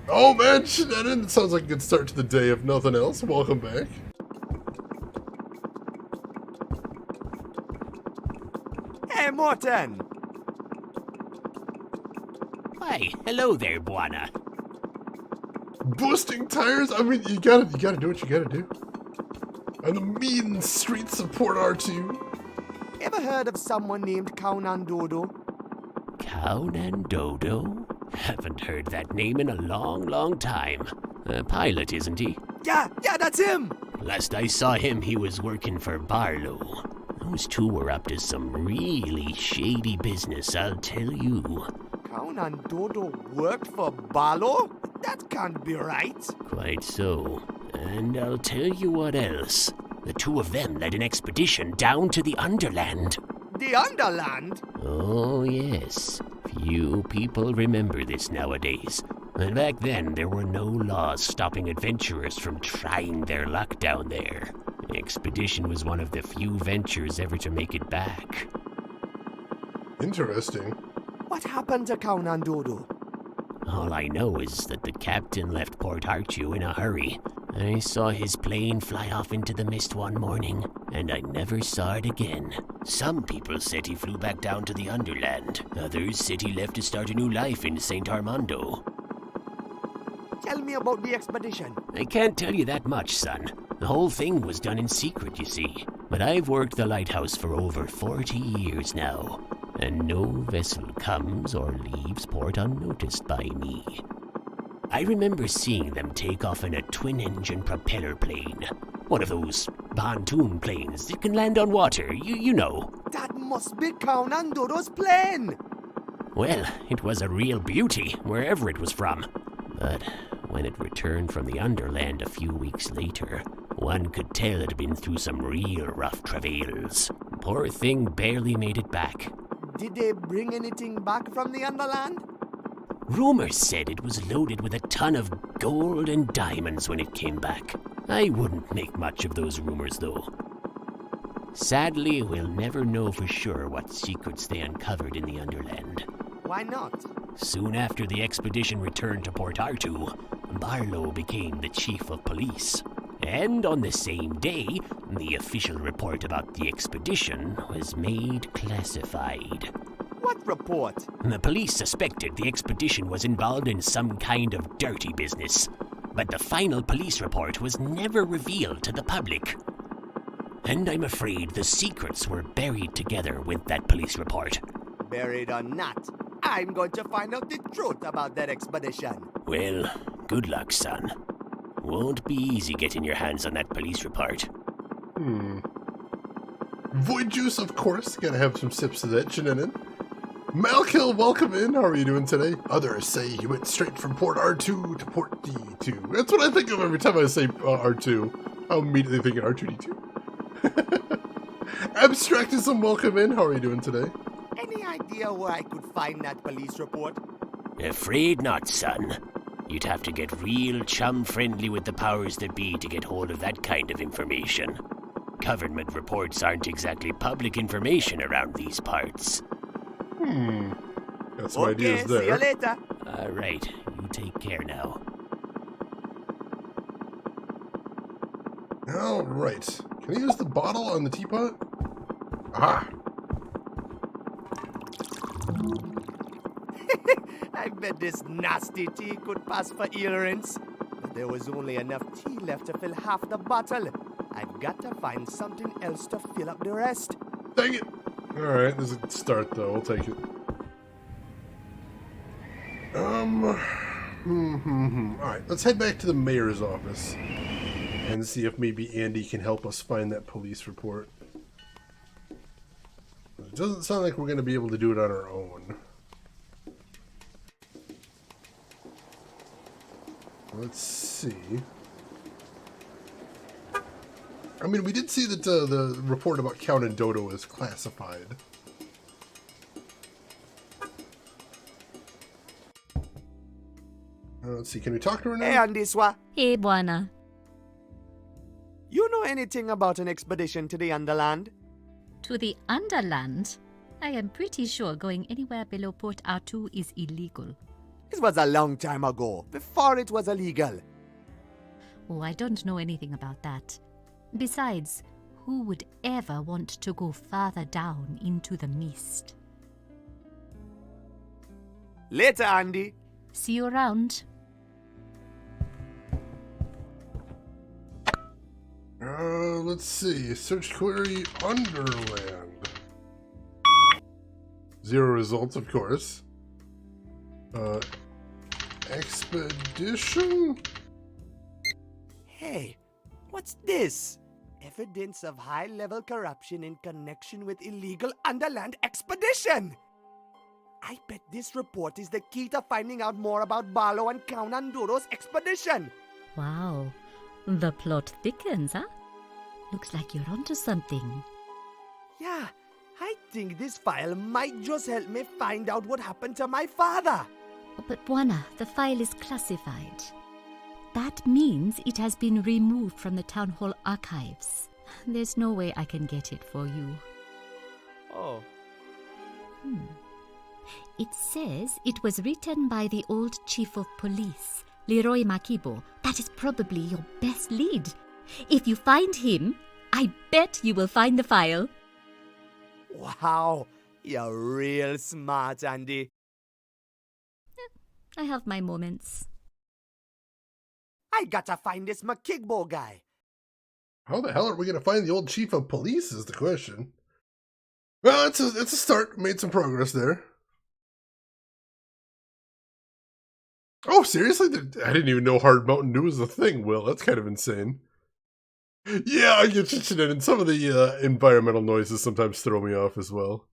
Oh man, Shenanigans! Sounds like a good start to the day if nothing else. Welcome back. Hey, Morton! Hey, hello there, Buana. Boosting tires? I mean, you gotta do what you gotta do. On the mean streets of Port Archue. Ever heard of someone named Kaunan Dodo? Kaunan Dodo? Haven't heard that name in a long time. A pilot, isn't he? Yeah, that's him! Last I saw him, he was working for Barlow. Those two were up to some really shady business, I'll tell you. Kaunan Dodo worked for Barlow? That can't be right. Quite so. And I'll tell you what else. The two of them led an expedition down to the Underland. The Underland? Oh, yes. Few people remember this nowadays. But back then, there were no laws stopping adventurers from trying their luck down there. The expedition was one of the few ventures ever to make it back. Interesting. What happened to Kaunan Dodo? All I know is that the captain left Port Archue in a hurry. I saw his plane fly off into the mist one morning, and I never saw it again. Some people said he flew back down to the Underland. Others said he left to start a new life in St. Armando. Tell me about the expedition. I can't tell you that much, son. The whole thing was done in secret, you see. But I've worked the lighthouse for over 40 years now, and no vessel comes or leaves port unnoticed by me. I remember seeing them take off in a twin-engine propeller plane. One of those pontoon planes that can land on water, you know. That must be Count Andoro's plane! Well, it was a real beauty, wherever it was from. But when it returned from the Underland a few weeks later, one could tell it had been through some real rough travails. Poor thing barely made it back. Did they bring anything back from the Underland? Rumors said it was loaded with a ton of gold and diamonds when it came back. I wouldn't make much of those rumors, though. Sadly, we'll never know for sure what secrets they uncovered in the Underland. Why not? Soon after the expedition returned to Port Artoo, Barlow became the chief of police. And on the same day, the official report about the expedition was made classified. What report? The police suspected the expedition was involved in some kind of dirty business, but the final police report was never revealed to the public. And I'm afraid the secrets were buried together with that police report. Buried or not, I'm going to find out the truth about that expedition. Well, good luck, son. Won't be easy getting your hands on that police report. Void juice, of course. Gotta have some sips of that, Shannon. Malkill, welcome in. How are you doing today? Others say he went straight from Port R2 to Port D2. That's what I think of every time I say R2. I'm immediately thinking R2D2. Abstractism, welcome in. How are you doing today? Any idea where I could find that police report? Afraid not, son. You'd have to get real chum-friendly with the powers that be to get hold of that kind of information. Government reports aren't exactly public information around these parts. Got some ideas there. See you later. All right, you take care now. All right. Can I use the bottle on the teapot? Aha. I bet this nasty tea could pass for earrings. But there was only enough tea left to fill half the bottle. I've got to find something else to fill up the rest. Dang it. All right, there's a start, though. I'll take it. All right, let's head back to the mayor's office and see if maybe Andy can help us find that police report. It doesn't sound like we're going to be able to do it on our own. Let's see. I mean, we did see that the report about Count and Dodo is classified. Let's see, can we talk to her now? Hey, Andiswa. Hey, Buana. You know anything about an expedition to the Underland? To the Underland? I am pretty sure going anywhere below Port Artoo is illegal. This was a long time ago, before it was illegal. Oh, I don't know anything about that. Besides, who would ever want to go farther down into the mist? Later, Andy. See you around. Let's see. Search query Underland. 0 results, of course. Expedition? Hey, what's this? Evidence of high-level corruption in connection with illegal Underland expedition! I bet this report is the key to finding out more about Barlow and Count Andoro's expedition! Wow, the plot thickens, huh? Looks like you're onto something. Yeah, I think this file might just help me find out what happened to my father. But Buana, the file is classified. That means it has been removed from the Town Hall archives. There's no way I can get it for you. Oh. It says it was written by the old chief of police, Leroy Makibo. That is probably your best lead. If you find him, I bet you will find the file. Wow, you're real smart, Andy. I have my moments. I gotta find this Makigbo guy. How the hell are we going to find the old chief of police is the question. Well, it's a start. Made some progress there. Oh, seriously? I didn't even know Hard Mountain Dew was a thing, Will. That's kind of insane. Yeah, I get you, and some of the environmental noises sometimes throw me off as well.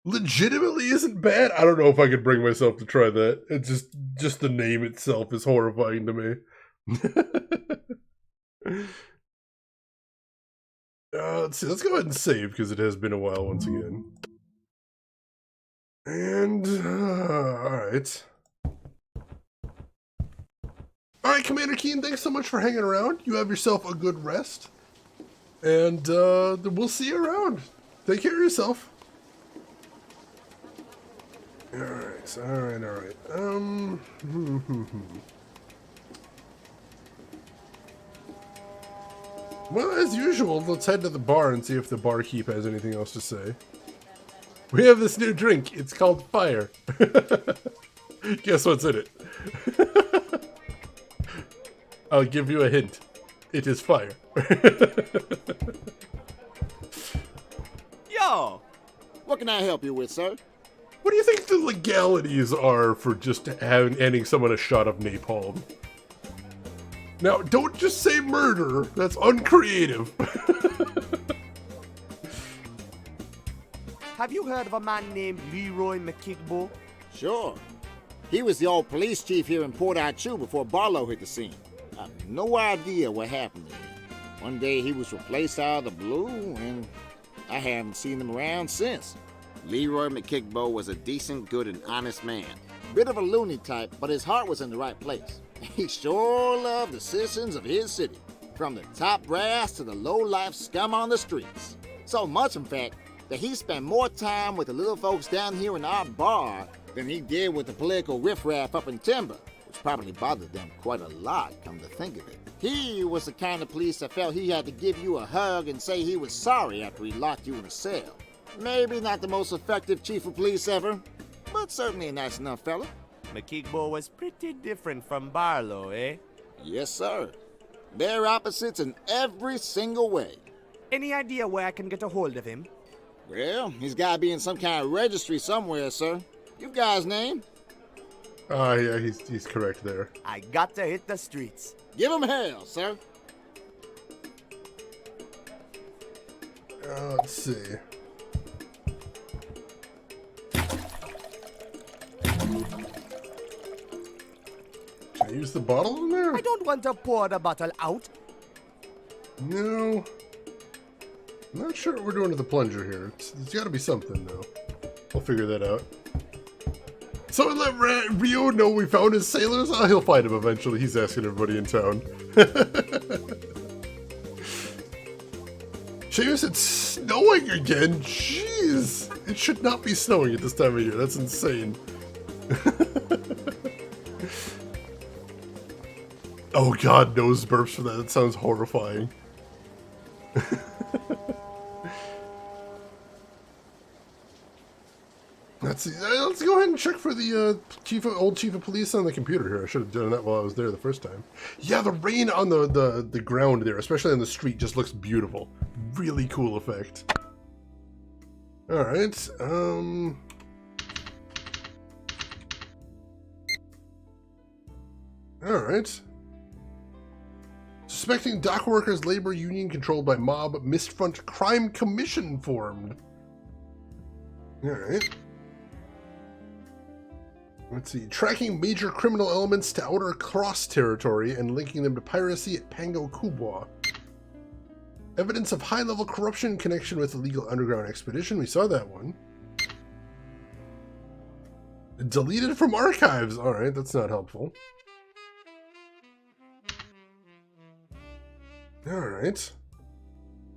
Legitimately isn't bad. I don't know if I could bring myself to try that. It's just the name itself is horrifying to me. Let's see. Let's go ahead and save because it has been a while once again. And all right. All right, Commander Keen, thanks so much for hanging around. You have yourself a good rest. And we'll see you around. Take care of yourself. Alright, alright. Well, as usual, let's head to the bar and see if the barkeep has anything else to say. We have this new drink. It's called Fire. Guess what's in it? I'll give you a hint. It is fire. Yo! What can I help you with, sir? What do you think the legalities are for just handing someone a shot of napalm? Now, don't just say murder. That's uncreative. Have you heard of a man named Leroy McKigbo? Sure. He was the old police chief here in Port Arthur before Barlow hit the scene. I have no idea what happened to him. One day he was replaced out of the blue, and I haven't seen him around since. Leroy McKigbo was a decent, good, and honest man. Bit of a loony type, but his heart was in the right place. He sure loved the citizens of his city, from the top brass to the low-life scum on the streets. So much, in fact, that he spent more time with the little folks down here in our bar than he did with the political riffraff up in Timber, which probably bothered them quite a lot, come to think of it. He was the kind of police that felt he had to give you a hug and say he was sorry after he locked you in a cell. Maybe not the most effective chief of police ever, but certainly a nice enough fella. McKigbo was pretty different from Barlow, eh? Yes, sir. They're opposites in every single way. Any idea where I can get a hold of him? Well, he's got to be in some kind of registry somewhere, sir. You got his name? Yeah, he's correct there. I got to hit the streets. Give him hell, sir. Let's see. Can I use the bottle in there? I don't want to pour the bottle out. No. I'm not sure what we're doing to the plunger here. There's got to be something, though. We'll figure that out. Someone let Rio know we found his sailors? Oh, he'll find him eventually. He's asking everybody in town. Seamus, it's snowing again. Jeez. It should not be snowing at this time of year. That's insane. Oh god, nose burps for that. That sounds horrifying. Let's see. Let's go ahead and check for the old chief of police on the computer here. I should have done that while I was there the first time. Yeah, the rain on the ground there, especially on the street, just looks beautiful. Really cool effect. All right. All right. Suspecting dock workers' labor union controlled by mob, Mistfront Crime Commission formed. All right. Let's see. Tracking major criminal elements to Outer Cross territory and linking them to piracy at Pango Kubwa. Evidence of high-level corruption in connection with illegal underground expedition. We saw that one. Deleted from archives. All right, that's not helpful. All right.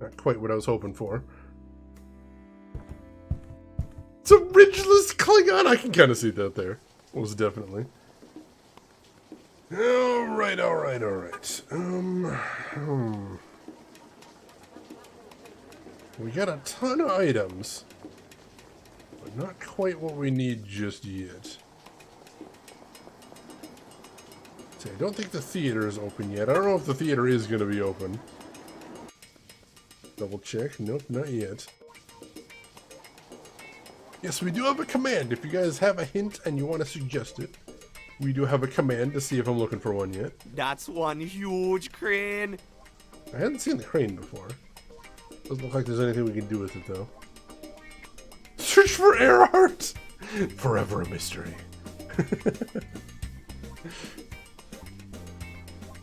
Not quite what I was hoping for. It's a ridgeless Klingon. I can kind of see that there. Most definitely. All right. We got a ton of items, but not quite what we need just yet. See, I don't think the theater is open yet. I don't know if the theater is going to be open. Double check. Nope, not yet. Yes, we do have a command. If you guys have a hint and you want to suggest it, We do have a command to see if I'm looking for one yet. That's one huge crane. I hadn't seen the crane before. Doesn't look like there's anything we can do with it, though. Search for Earhart! Forever a mystery.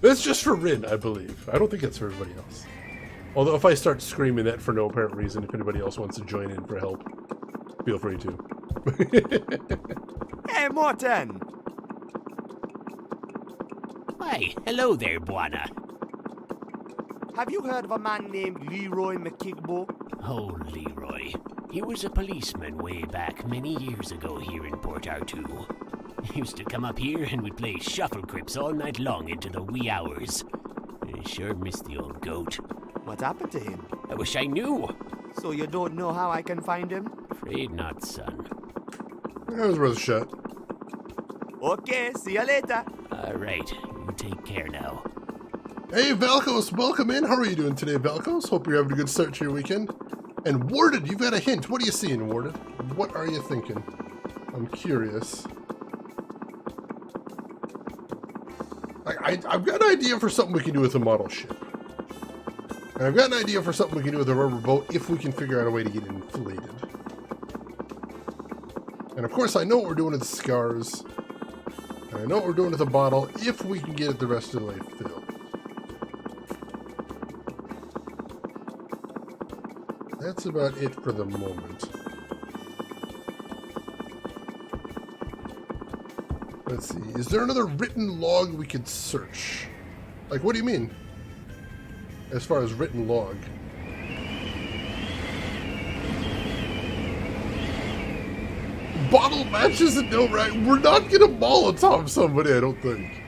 That's just for Rin, I believe. I don't think it's for everybody else. Although if I start screaming that for no apparent reason, if anybody else wants to join in for help, feel free to. Hey, Morton! Why, hello there, Buana. Have you heard of a man named Leroy McKigbo? Oh, Leroy. He was a policeman way back many years ago here in Port Artoo. He used to come up here and would play shuffle crips all night long into the wee hours. I sure miss the old goat. What happened to him? I wish I knew. So you don't know how I can find him? Afraid not, son. That was worth a shot. Okay, see you later. All right, you take care now. Hey, Valkos, welcome in. How are you doing today, Valkos? Hope you're having a good start to your weekend. And Warded, you've got a hint. What are you seeing, Warded? What are you thinking? I'm curious. I've got an idea for something we can do with a model ship. And I've got an idea for something we can do with a rubber boat if we can figure out a way to get it inflated. And of course, I know what we're doing with the scars. And I know what we're doing with the bottle if we can get it the rest of the way filled. That's about it for the moment. Let's see. Is there another written log we could search? Like, what do you mean? As far as written log. Bottle matches and no right. We're not gonna Molotov somebody, I don't think.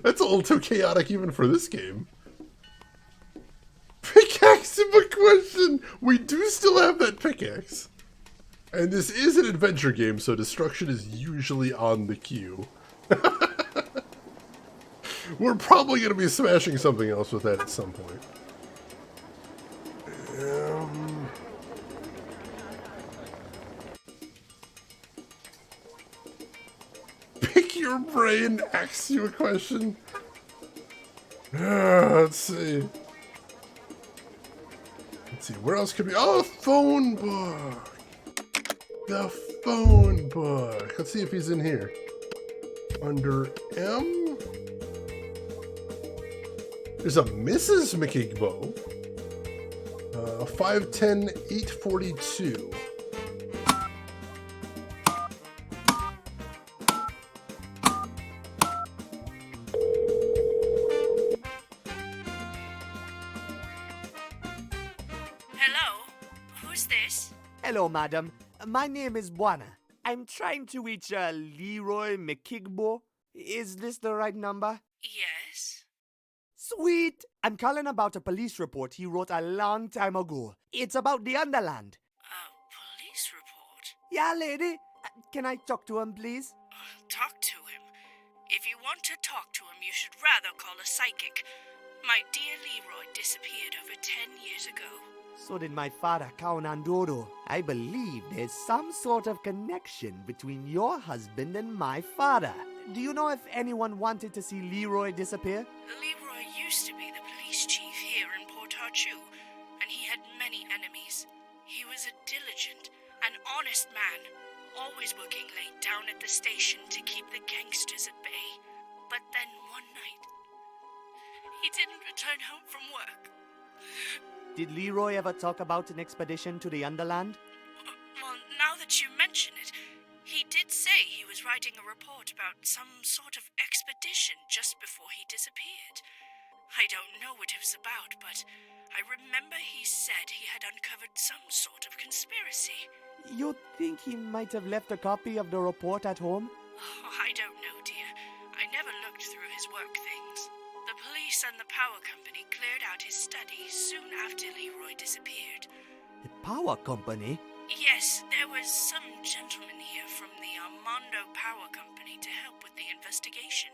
That's a little too chaotic even for this game. Pickaxe in my question! We do still have that pickaxe. And this is an adventure game, so destruction is usually on the queue. We're probably going to be smashing something else with that at some point. Pick your brain, ask you a question. Let's see. Let's see, where else could we... Oh, phone book! The phone book. Let's see if he's in here. Under M? There's a Mrs. McKigbo. 510-842. Hello? Who's this? Hello, madam. My name is Buana. I'm trying to reach Leroy McKigbo. Is this the right number? Yes. Sweet! I'm calling about a police report he wrote a long time ago. It's about the Underland. A police report? Yeah, lady. Can I talk to him, please? Talk to him. If you want to talk to him, you should rather call a psychic. My dear Leroy disappeared over 10 years ago. So did my father, Count Andoro. I believe there's some sort of connection between your husband and my father. Do you know if anyone wanted to see Leroy disappear? Leroy used to be the police chief here in Port Artoo, and he had many enemies. He was a diligent and honest man, always working late down at the station to keep the gangsters at bay. But then one night, he didn't return home from work. Did Leroy ever talk about an expedition to the Underland? Well, now that you mention it, he did say he was writing a report about some sort of expedition just before he disappeared. I don't know what it was about, but I remember he said he had uncovered some sort of conspiracy. You think he might have left a copy of the report at home? Oh, I don't know, dear. I never looked through his work things. The police and the power company cleared out his study soon after Leroy disappeared. The power company? Yes, there was some gentleman here from the Armando Power Company to help with the investigation.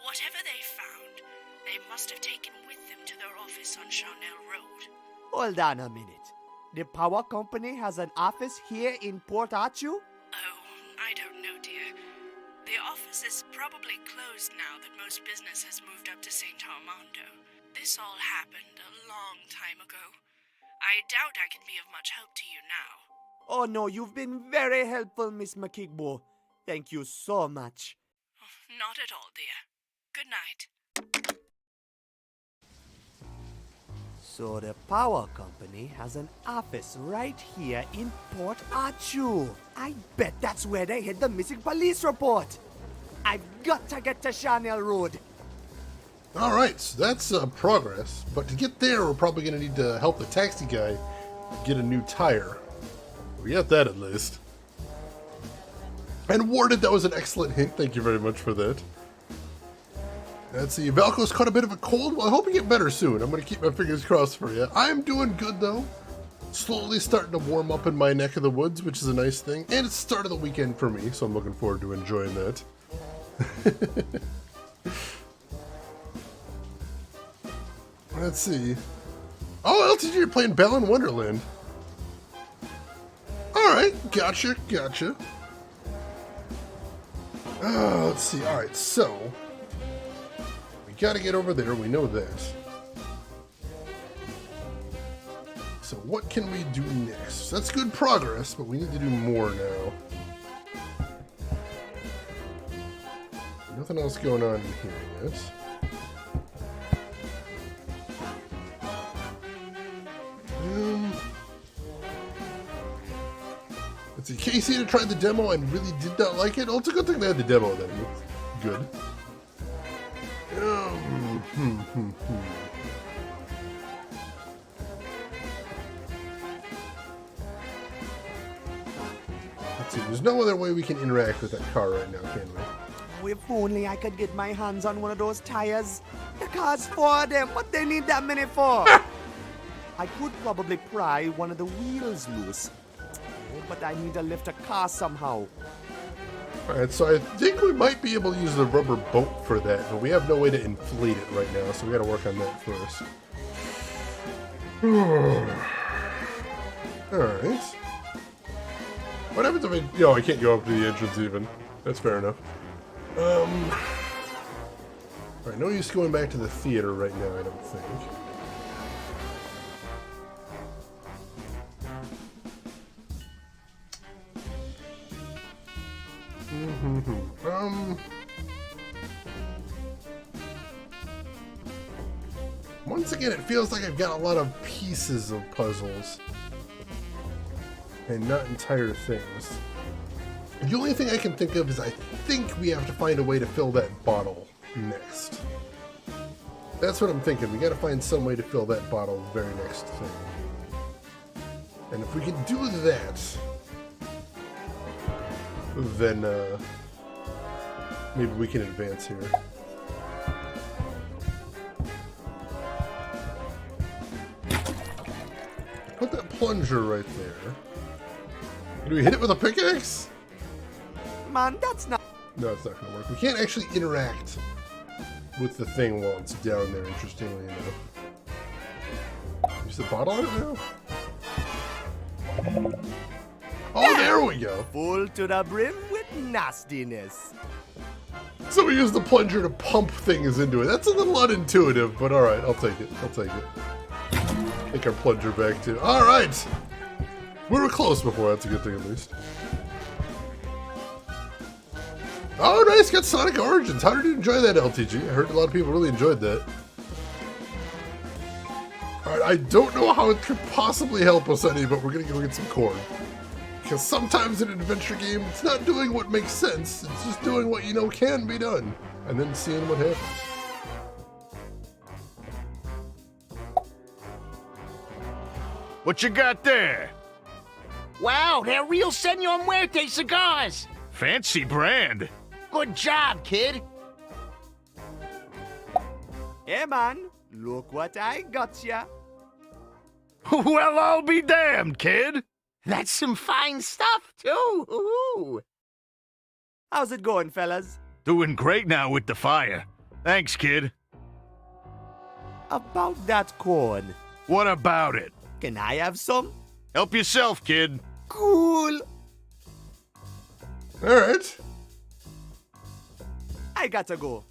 Whatever they found, they must have taken with them to their office on Charnel Road. Hold on a minute. The power company has an office here in Port Artoo? Oh, I don't know, dear. The Business is probably closed now that most business has moved up to St. Armando. This all happened a long time ago. I doubt I can be of much help to you now. Oh no, you've been very helpful, Miss Makigbo. Thank you so much. Not at all, dear. Good night. So the power company has an office right here in Port Arthur. I bet that's where they hid the missing police report. I've got to get to Charnel Road. Alright, so that's progress. But to get there, we're probably going to need to help the taxi guy get a new tire. We got that at least. And Warded, that was an excellent hint. Thank you very much for that. Let's see, Valko's caught a bit of a cold. Well, I hope you get better soon. I'm going to keep my fingers crossed for you. I'm doing good, though. Slowly starting to warm up in my neck of the woods, which is a nice thing. And it's the start of the weekend for me, so I'm looking forward to enjoying that. Let's see. Oh, LTG, you're playing Balan Wonderland. Alright, gotcha. Let's see, alright, so... we gotta get over there, we know that. So what can we do next? That's good progress, but we need to do more now. Nothing else going on in here yet. Let's see, Casey had tried the demo and really did not like it. Oh, it's a good thing they had the demo then. Good. Let's see, there's no other way we can interact with that car right now, can we? If only I could get my hands on one of those tires. The car's for them. What they need that many for? I could probably pry one of the wheels loose. Oh, but I need to lift a car somehow. Alright, so I think we might be able to use the rubber boat for that, but we have no way to inflate it right now, so we gotta work on that first. Alright. What happens if I... yo, I can't go up to the entrance even. That's fair enough. Alright, no use going back to the theater right now, I don't think. Once again, it feels like I've got a lot of pieces of puzzles and not entire things. The only thing I can think of is I think we have to find a way to fill that bottle next. That's what I'm thinking. We gotta find some way to fill that bottle the very next thing. And if we can do that, then maybe we can advance here. Put that plunger right there. Do we hit it with a pickaxe? Man, that's not... no, it's not gonna work. We can't actually interact with the thing while it's down there, interestingly enough. Use the bottle on it now? Oh, there we go. Full to the brim with nastiness. So we use the plunger to pump things into it. That's a little unintuitive, but alright, I'll take it. Take our plunger back too. Alright! We were close before, that's a good thing at least. Oh, nice, got Sonic Origins. How did you enjoy that, LTG? I heard a lot of people really enjoyed that. Alright, I don't know how it could possibly help us any, but we're gonna go get some corn. Because sometimes in an adventure game, it's not doing what makes sense, it's just doing what you know can be done, and then seeing what happens. What you got there? Wow, they're real Senor Muerte cigars! Fancy brand. Good job, kid! Hey man, look what I got ya. Well, I'll be damned, kid. That's some fine stuff, too! Ooh. How's it going, fellas? Doing great now with the fire. Thanks, kid. About that corn. What about it? Can I have some? Help yourself, kid. Cool. Alright. I gotta go.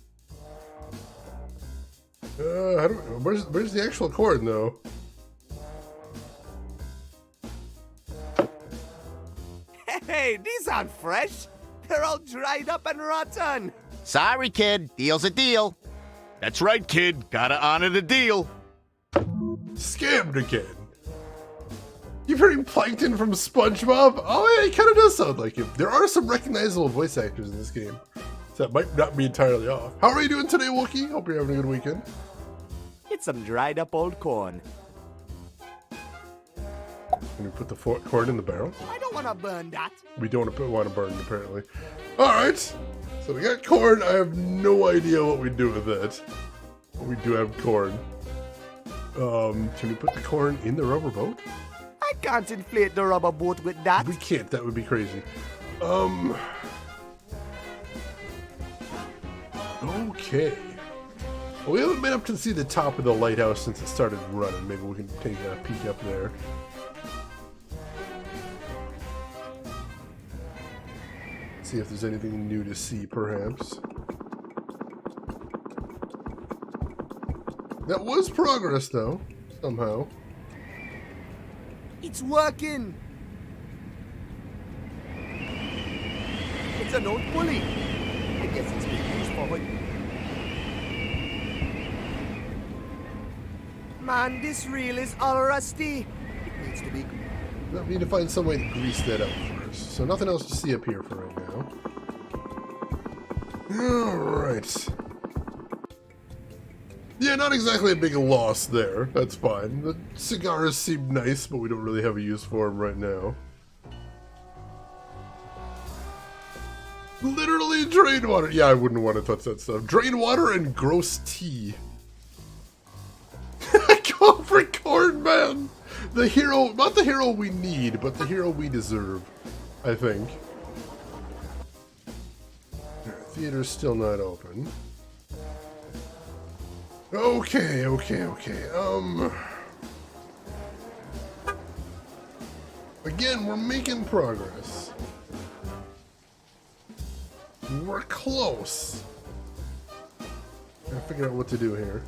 Where's the actual corn, though? Hey, these aren't fresh. They're all dried up and rotten. Sorry, kid. Deal's a deal. That's right, kid. Gotta honor the deal. Scammed again. You've heard Plankton from SpongeBob? Oh yeah, he kind of does sound like him. There are some recognizable voice actors in this game, so that might not be entirely off. How are you doing today, Wookie? Hope you're having a good weekend. It's some dried up old corn. Can we put the corn in the barrel? I don't want to burn that. We don't want to burn it, apparently. Alright, so we got corn. I have no idea what we do with it. But we do have corn. Can we put the corn in the rubber boat? I can't inflate the rubber boat with that. We can't, that would be crazy. Okay. Well, we haven't been up to see the top of the lighthouse since it started running. Maybe we can take a peek up there. See if there's anything new to see, perhaps. That was progress, though, somehow. It's working. It's an old pulley. I guess it's been used for it. Man, this reel is all rusty. It needs to be. We need to find some way to grease that up first. So nothing else to see up here for right now. Alright. Yeah, not exactly a big loss there. That's fine. The cigars seem nice, but we don't really have a use for them right now. Literally drain water. Yeah, I wouldn't want to touch that stuff. Drain water and gross tea. Go for corn, man! The hero, not the hero we need, but the hero we deserve, I think. Theater's still not open. Okay. Again, we're making progress. We're close. Gotta figure out what to do here.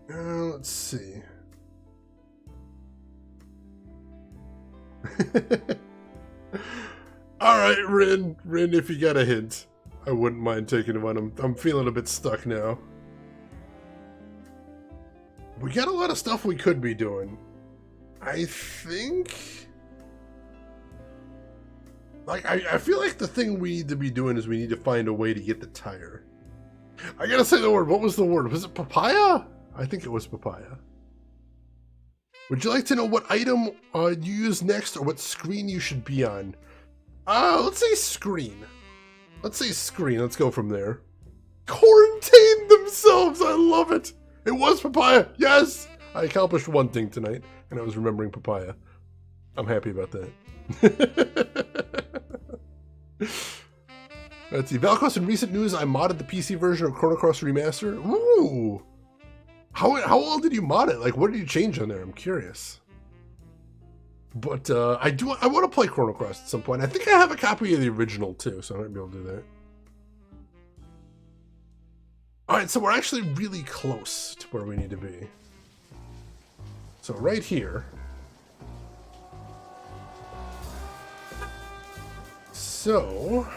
Let's see. Alright, Rin, if you got a hint, I wouldn't mind taking one. I'm feeling a bit stuck now. We got a lot of stuff we could be doing. I think... I feel like the thing we need to be doing is we need to find a way to get the tire. I gotta say the word. What was the word? Was it papaya? I think it was papaya. Would you like to know what item you use next or what screen you should be on? Let's say screen. Let's go from there. Quarantined themselves! I love it! It was papaya! Yes! I accomplished one thing tonight, and I was remembering papaya. I'm happy about that. Let's see. Valkos, in recent news, I modded the PC version of Chrono Cross Remaster. Ooh! How old did you mod it? Like, what did you change on there? I'm curious. But I want to play Chrono Cross at some point. I think I have a copy of the original too, so I might be able to do that. Alright, so we're actually really close to where we need to be. So right here. So...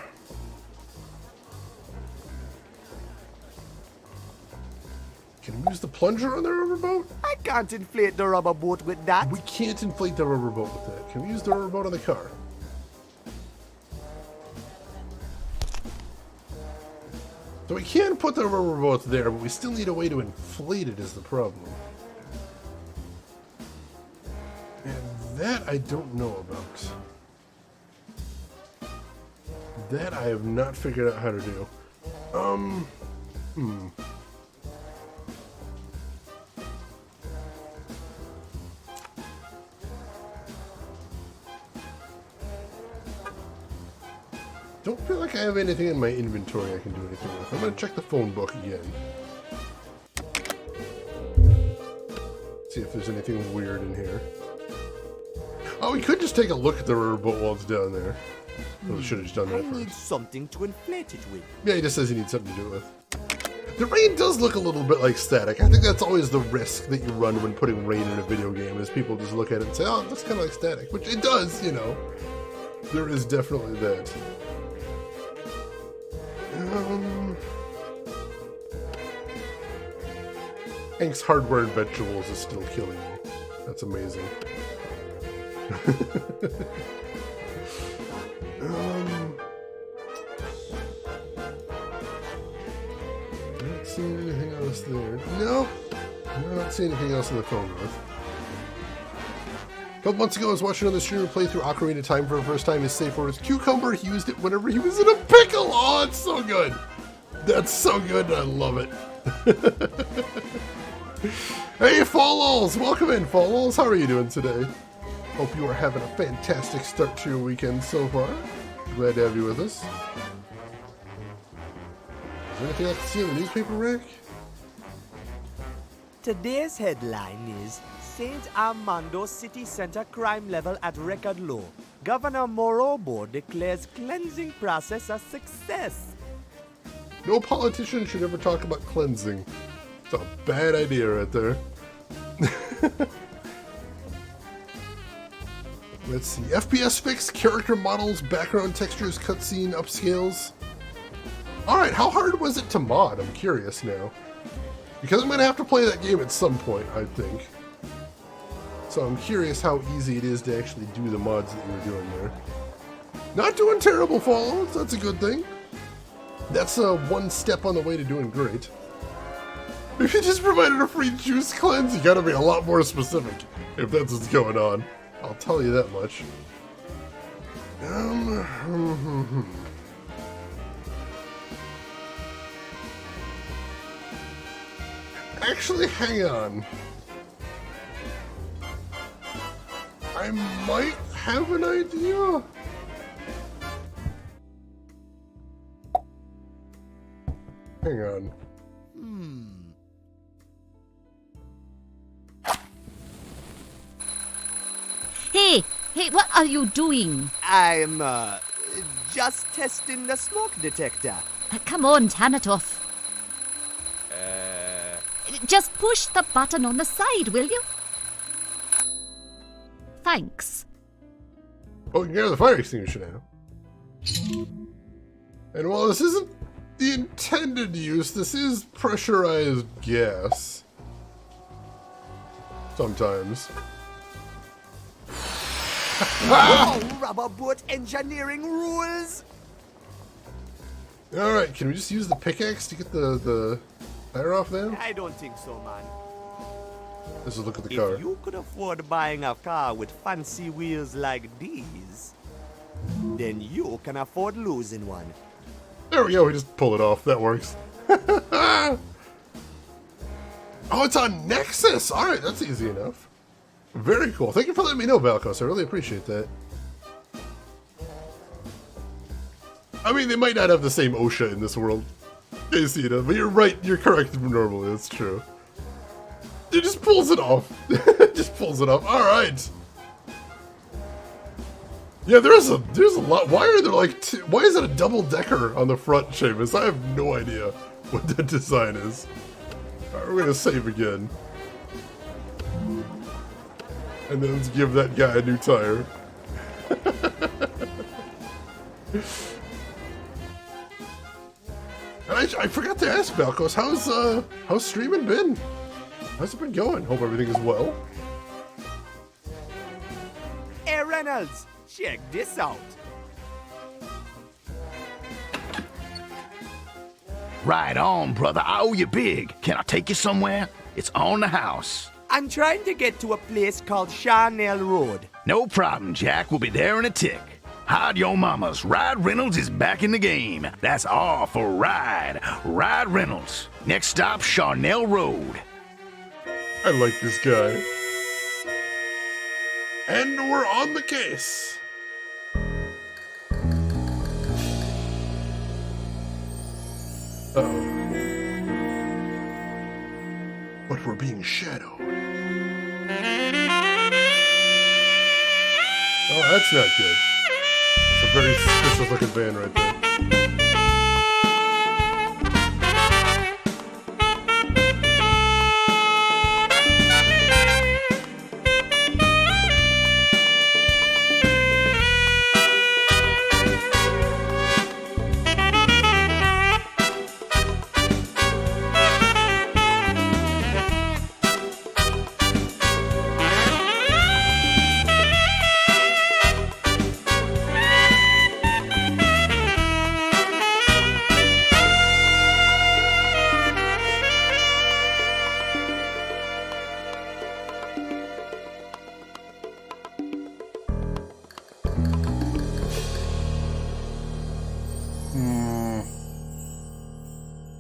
Can we use the plunger on the rubber boat? I can't inflate the rubber boat with that. We can't inflate the rubber boat with that. Can we use the rubber boat on the car? So we can put the rubber boat there, but we still need a way to inflate it is the problem. And that I don't know about. That I have not figured out how to do. Don't feel like I have anything in my inventory I can do anything with. I'm gonna check the phone book again. See if there's anything weird in here. Oh, we could just take a look at the riverboat while it's down there. Well, we should have just done that I first. need something to inflate it with. Yeah, he just says he needs something to do it with. The rain does look a little bit like static. I think that's always the risk that you run when putting rain in a video game, is people just look at it and say, oh, that's kind of like static. Which it does, you know. There is definitely that. Hank's Hardware and Vegetables is still killing me. That's amazing. Not seeing anything else there. Nope. Not seeing anything else in the phone booth. A couple months ago, I was watching another streamer play through Ocarina of Time for the first time. His safe word was cucumber. He used it whenever he was in a pickle. Oh, it's so good. That's so good. I love it. Hey, Falls! Welcome in, Falls. How are you doing today? Hope you are having a fantastic start to your weekend so far. Glad to have you with us. Is there anything I can see in the newspaper rack? Today's headline is St. Armando City Center crime level at record low. Governor Morobo declares cleansing process a success. No politician should ever talk about cleansing. It's a bad idea right there. Let's see. FPS fix, character models, background textures, cutscene, upscales. Alright, how hard was it to mod? I'm curious now. Because I'm going to have to play that game at some point, I think. So I'm curious how easy it is to actually do the mods that you were doing there. Not doing terrible, Fallouts. That's a good thing. That's one step on the way to doing great. If you just provided a free juice cleanse, you gotta be a lot more specific if that's what's going on. I'll tell you that much. Actually, hang on. I might have an idea. Hang on. Hey, what are you doing? I'm, just testing the smoke detector. Come on, turn it off. Just push the button on the side, will you? Thanks. Oh, you can get the fire extinguisher now. And while this isn't the intended use, this is pressurized gas. Sometimes. Whoa, rubber boat engineering rules! Alright, can we just use the pickaxe to get the fire off there? I don't think so, man. Let's just look at the car. If you could afford buying a car with fancy wheels like these, then you can afford losing one. There we go, we just pull it off. That works. Oh, it's on Nexus! Alright, that's easy enough. Very cool. Thank you for letting me know, Valkos. I really appreciate that. I mean, they might not have the same OSHA in this world. You see that, but you're right. You're correct normally. That's true. It just pulls it off. Just pulls it off. All right. Yeah, there's a lot. Why are there like why is it a double decker on the front, Seamus? I have no idea what that design is. All right, we're gonna save again. And then let's give that guy a new tire. And I forgot to ask Valkos, how's streaming been? How's it been going? Hope everything is well. Hey Reynolds, check this out. Right on, brother. I owe you big. Can I take you somewhere? It's on the house. I'm trying to get to a place called Charnel Road. No problem, Jack. We'll be there in a tick. Hide your mamas. Ride Reynolds is back in the game. That's R for ride. Ride Reynolds. Next stop, Charnel Road. I like this guy. And we're on the case. Uh-oh. But we're being shadowed. That's not good. It's a very suspicious looking van right there.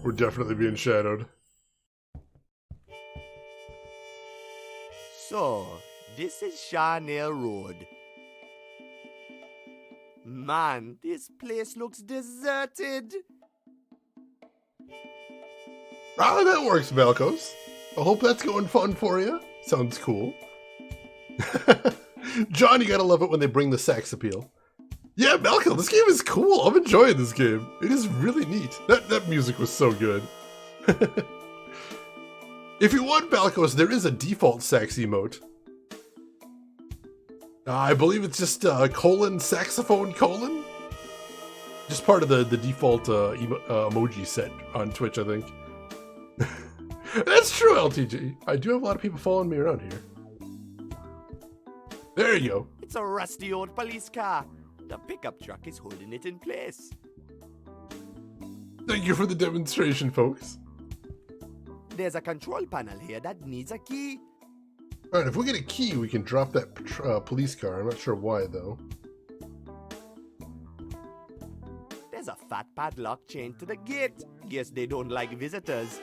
We're definitely being shadowed. So, this is Charnel Road. Man, this place looks deserted. Ah, that works, Malcos. I hope that's going fun for you. Sounds cool. John, you gotta love it when they bring the sex appeal. Yeah, Malcolm, this game is cool. I'm enjoying this game. It is really neat. That music was so good. If you want Malcos, there is a default sax emote. I believe it's just colon saxophone colon. Just part of the default emoji set on Twitch, I think. That's true, LTG. I do have a lot of people following me around here. There you go. It's a rusty old police car. The pickup truck is holding it in place. Thank you for the demonstration, folks. There's a control panel here that needs a key. Alright, if we get a key, we can drop that police car. I'm not sure why, though. There's a fat padlock chained to the gate. Guess they don't like visitors.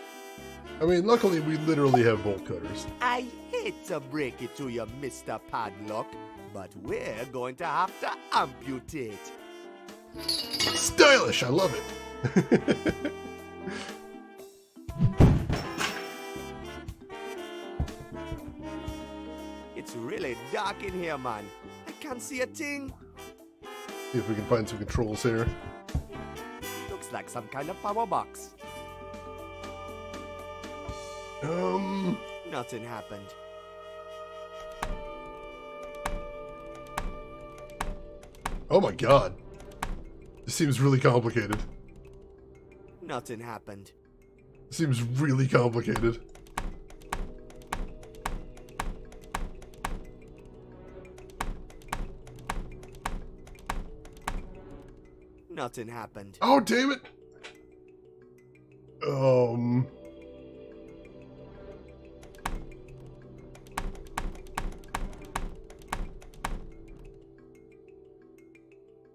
I mean, luckily, we literally have bolt cutters. I hate to break it to you, Mr. Padlock, but we're going to have to amputate. Stylish, I love it. It's really dark in here, man. I can't see a thing. See if we can find some controls here. Looks like some kind of power box. Nothing happened. Oh my god. This seems really complicated. Nothing happened. Seems really complicated. Nothing happened. Oh, damn it!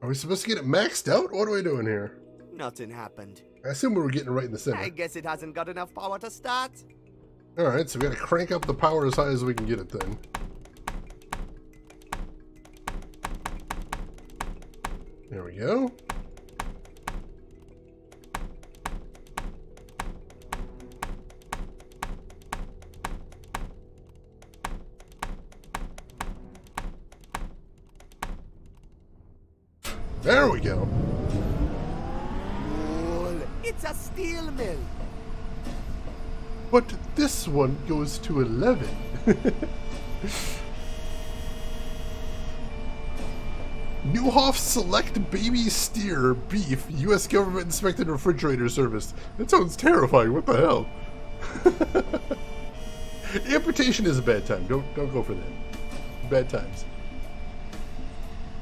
Are we supposed to get it maxed out? What are we doing here? Nothing happened. I assume we were getting it right in the center. I guess it hasn't got enough power to start. Alright, so we gotta crank up the power as high as we can get it then. There we go. There we go. Cool. It's a steel mill. But this one goes to 11. Newhoff Select Baby Steer Beef U.S. Government Inspected Refrigerator Service. That sounds terrifying. What the hell? Amputation is a bad time. Don't go for that. Bad times.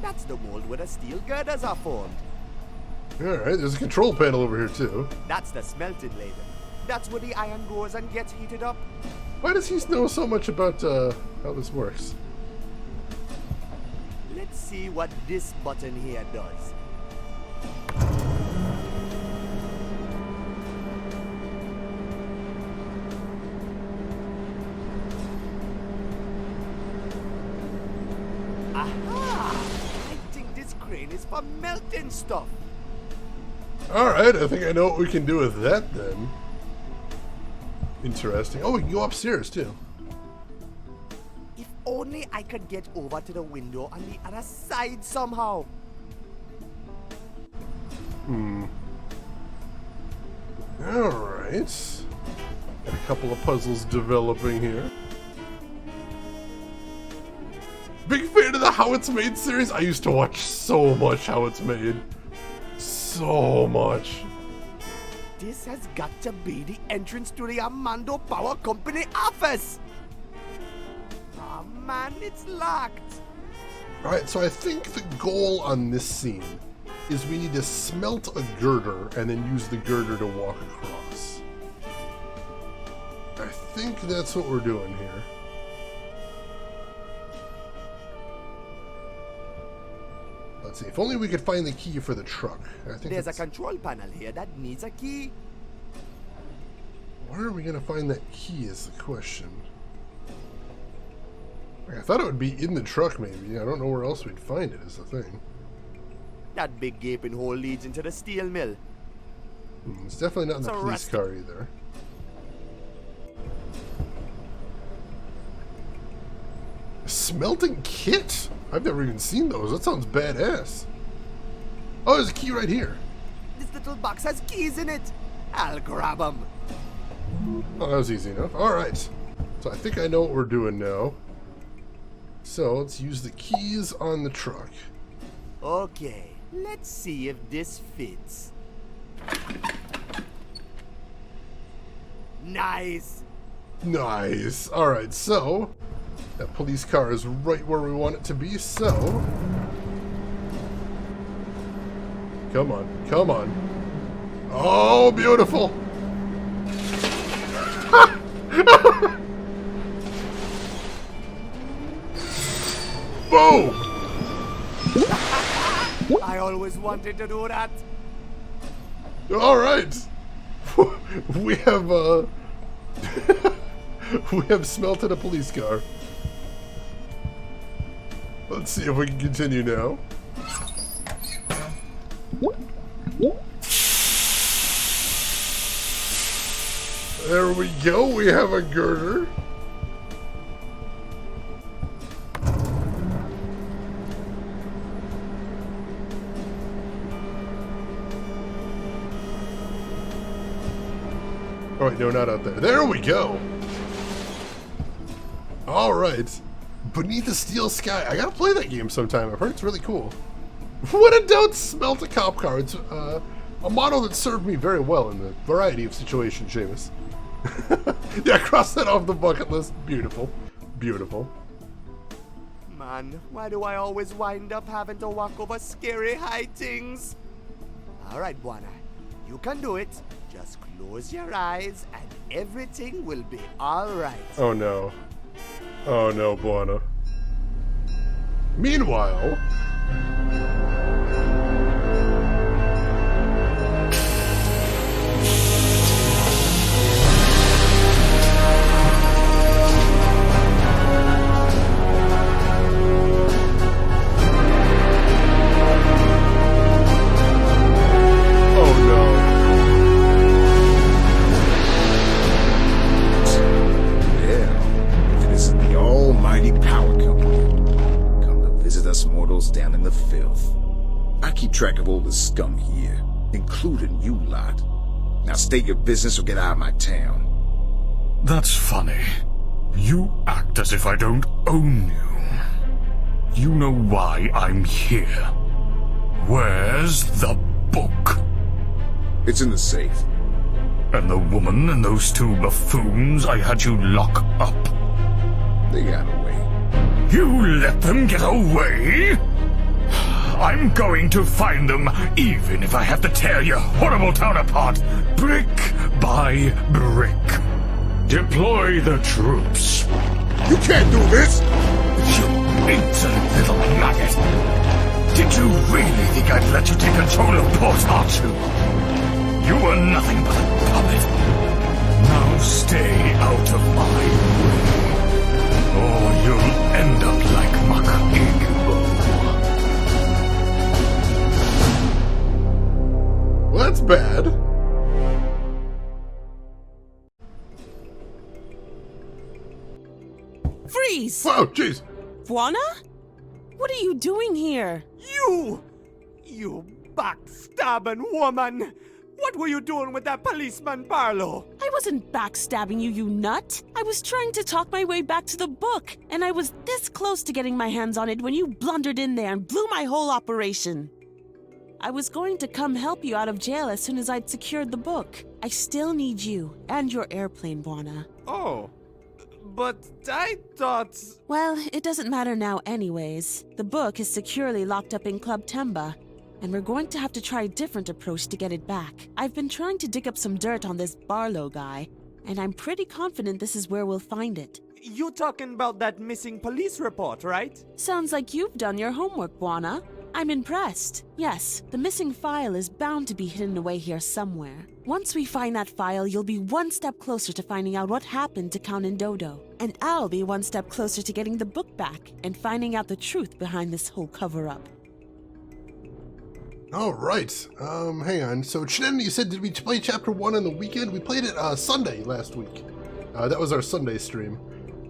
That's the mold where the steel girders are formed. Alright, there's a control panel over here too. That's the smelting ladle. That's where the iron goes and gets heated up. Why does he know so much about how this works? Let's see what this button here does. Aha! I think this crane is for melting stuff. Alright, I think I know what we can do with that then. Interesting. Oh, we can go upstairs too. If only I could get over to the window on the other side somehow. Alright. Got a couple of puzzles developing here. Big fan of the How It's Made series. I used to watch so much How It's Made. So much. This has got to be the entrance to the Armando Power Company office. Oh man, it's locked. Alright, so I think the goal on this scene is we need to smelt a girder and then use the girder to walk across. I think that's what we're doing here. Let's see, if only we could find the key for the truck. I think There's a control panel here that needs a key. Where are we going to find that key is the question. I thought it would be in the truck maybe. I don't know where else we'd find it is the thing. That big gaping hole leads into the steel mill. It's definitely not in the police car either. A smelting kit? I've never even seen those. That sounds badass. Oh, there's a key right here. This little box has keys in it. I'll grab them. Oh, that was easy enough. Alright. So I think I know what we're doing now. So let's use the keys on the truck. Okay, let's see if this fits. Nice. Nice. Alright, so that police car is right where we want it to be, so come on, come on. Oh, beautiful. Boom! I always wanted to do that. Alright. We have we have smelted a police car. Let's see if we can continue now. There we go, we have a girder. Oh wait, no, not out there. There we go! Alright. Beneath the Steel Sky. I gotta play that game sometime. I've heard it's really cool. What a don't smelt a cop car. It's a motto that served me very well in a variety of situations, Seamus. Yeah, cross that off the bucket list. Beautiful. Beautiful. Man, why do I always wind up having to walk over scary high things? Alright, Buana. You can do it. Just close your eyes and everything will be alright. Oh no. Oh no, Buana. Meanwhile... down in the filth. I keep track of all the scum here, including you lot. Now state your business or get out of my town. That's funny. You act as if I don't own you. You know why I'm here. Where's the book? It's in the safe. And the woman and those two buffoons I had you lock up? They got away. You let them get away? I'm going to find them, even if I have to tear your horrible town apart, brick by brick. Deploy the troops. You can't do this! You insolent little maggot! Did you really think I'd let you take control of Port Archer? You were nothing but a puppet. Now stay out of my way. Or you'll end up like Mach Igbo. Well, that's bad. Freeze! Jeez! Whoa, jeez! Buona? What are you doing here? You backstabbing woman! What were you doing with that policeman, Barlow? I wasn't backstabbing you, you nut. I was trying to talk my way back to the book, and I was this close to getting my hands on it when you blundered in there and blew my whole operation. I was going to come help you out of jail as soon as I'd secured the book. I still need you and your airplane, Buona. Oh, but I thought... Well, it doesn't matter now anyways. The book is securely locked up in Club Temba, and we're going to have to try a different approach to get it back. I've been trying to dig up some dirt on this Barlow guy, and I'm pretty confident this is where we'll find it. You talking about that missing police report, right? Sounds like you've done your homework, Buona. I'm impressed. Yes, the missing file is bound to be hidden away here somewhere. Once we find that file, you'll be one step closer to finding out what happened to Count and Dodo. And I'll be one step closer to getting the book back and finding out the truth behind this whole cover-up. All right. Hang on. So, Shenanigans, you said, did we play Chapter 1 on the weekend? We played it Sunday last week. That was our Sunday stream.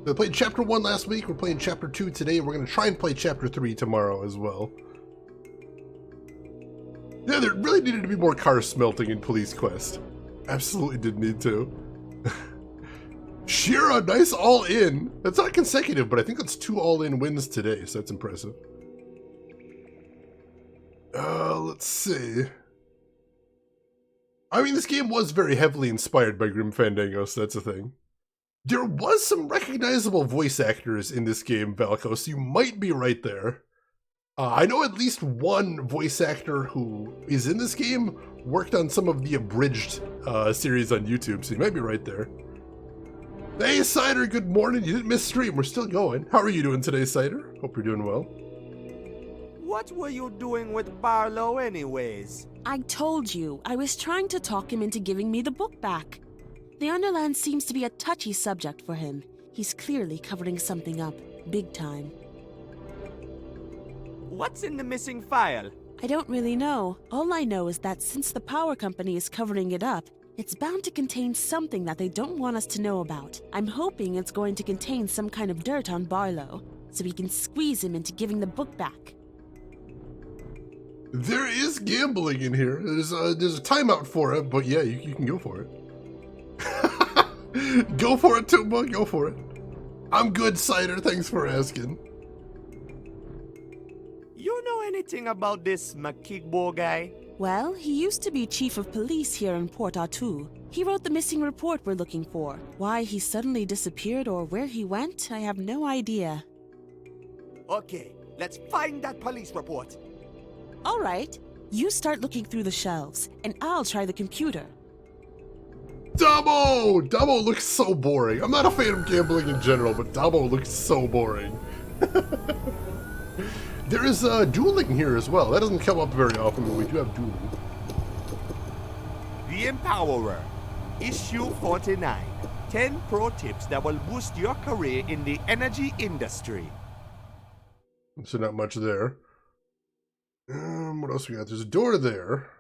We played Chapter 1 last week. We're playing Chapter 2 today. We're going to try and play Chapter 3 tomorrow as well. Yeah, there really needed to be more car smelting in Police Quest. Absolutely did need to. Shira, nice all-in. That's not consecutive, but I think that's 2 all-in wins today, so that's impressive. Let's see. I mean, this game was very heavily inspired by Grim Fandango, so that's a thing. There was some recognizable voice actors in this game, Valko, so you might be right there. I know at least one voice actor who is in this game worked on some of the abridged series on YouTube, so you might be right there. Hey, Cider, good morning. You didn't miss stream. We're still going. How are you doing today, Cider? Hope you're doing well. What were you doing with Barlow anyways? I told you, I was trying to talk him into giving me the book back. The Underland seems to be a touchy subject for him. He's clearly covering something up, big time. What's in the missing file? I don't really know. All I know is that since the power company is covering it up, it's bound to contain something that they don't want us to know about. I'm hoping it's going to contain some kind of dirt on Barlow, so we can squeeze him into giving the book back. There is gambling in here. There's a timeout for it, but yeah, you can go for it. Go for it, Tumba, go for it. I'm good, Cider, thanks for asking. You know anything about this Makigbo guy? Well, he used to be chief of police here in Port Artoo. He wrote the missing report we're looking for. Why he suddenly disappeared or where he went, I have no idea. Okay, let's find that police report. All right, you start looking through the shelves, and I'll try the computer. Damo! Damo looks so boring. I'm not a fan of gambling in general, but Damo looks so boring. There is dueling here as well. That doesn't come up very often, but we do have dueling. The Empowerer, issue 49. 10 pro tips that will boost your career in the energy industry. So not much there. What else we got? There's a door there.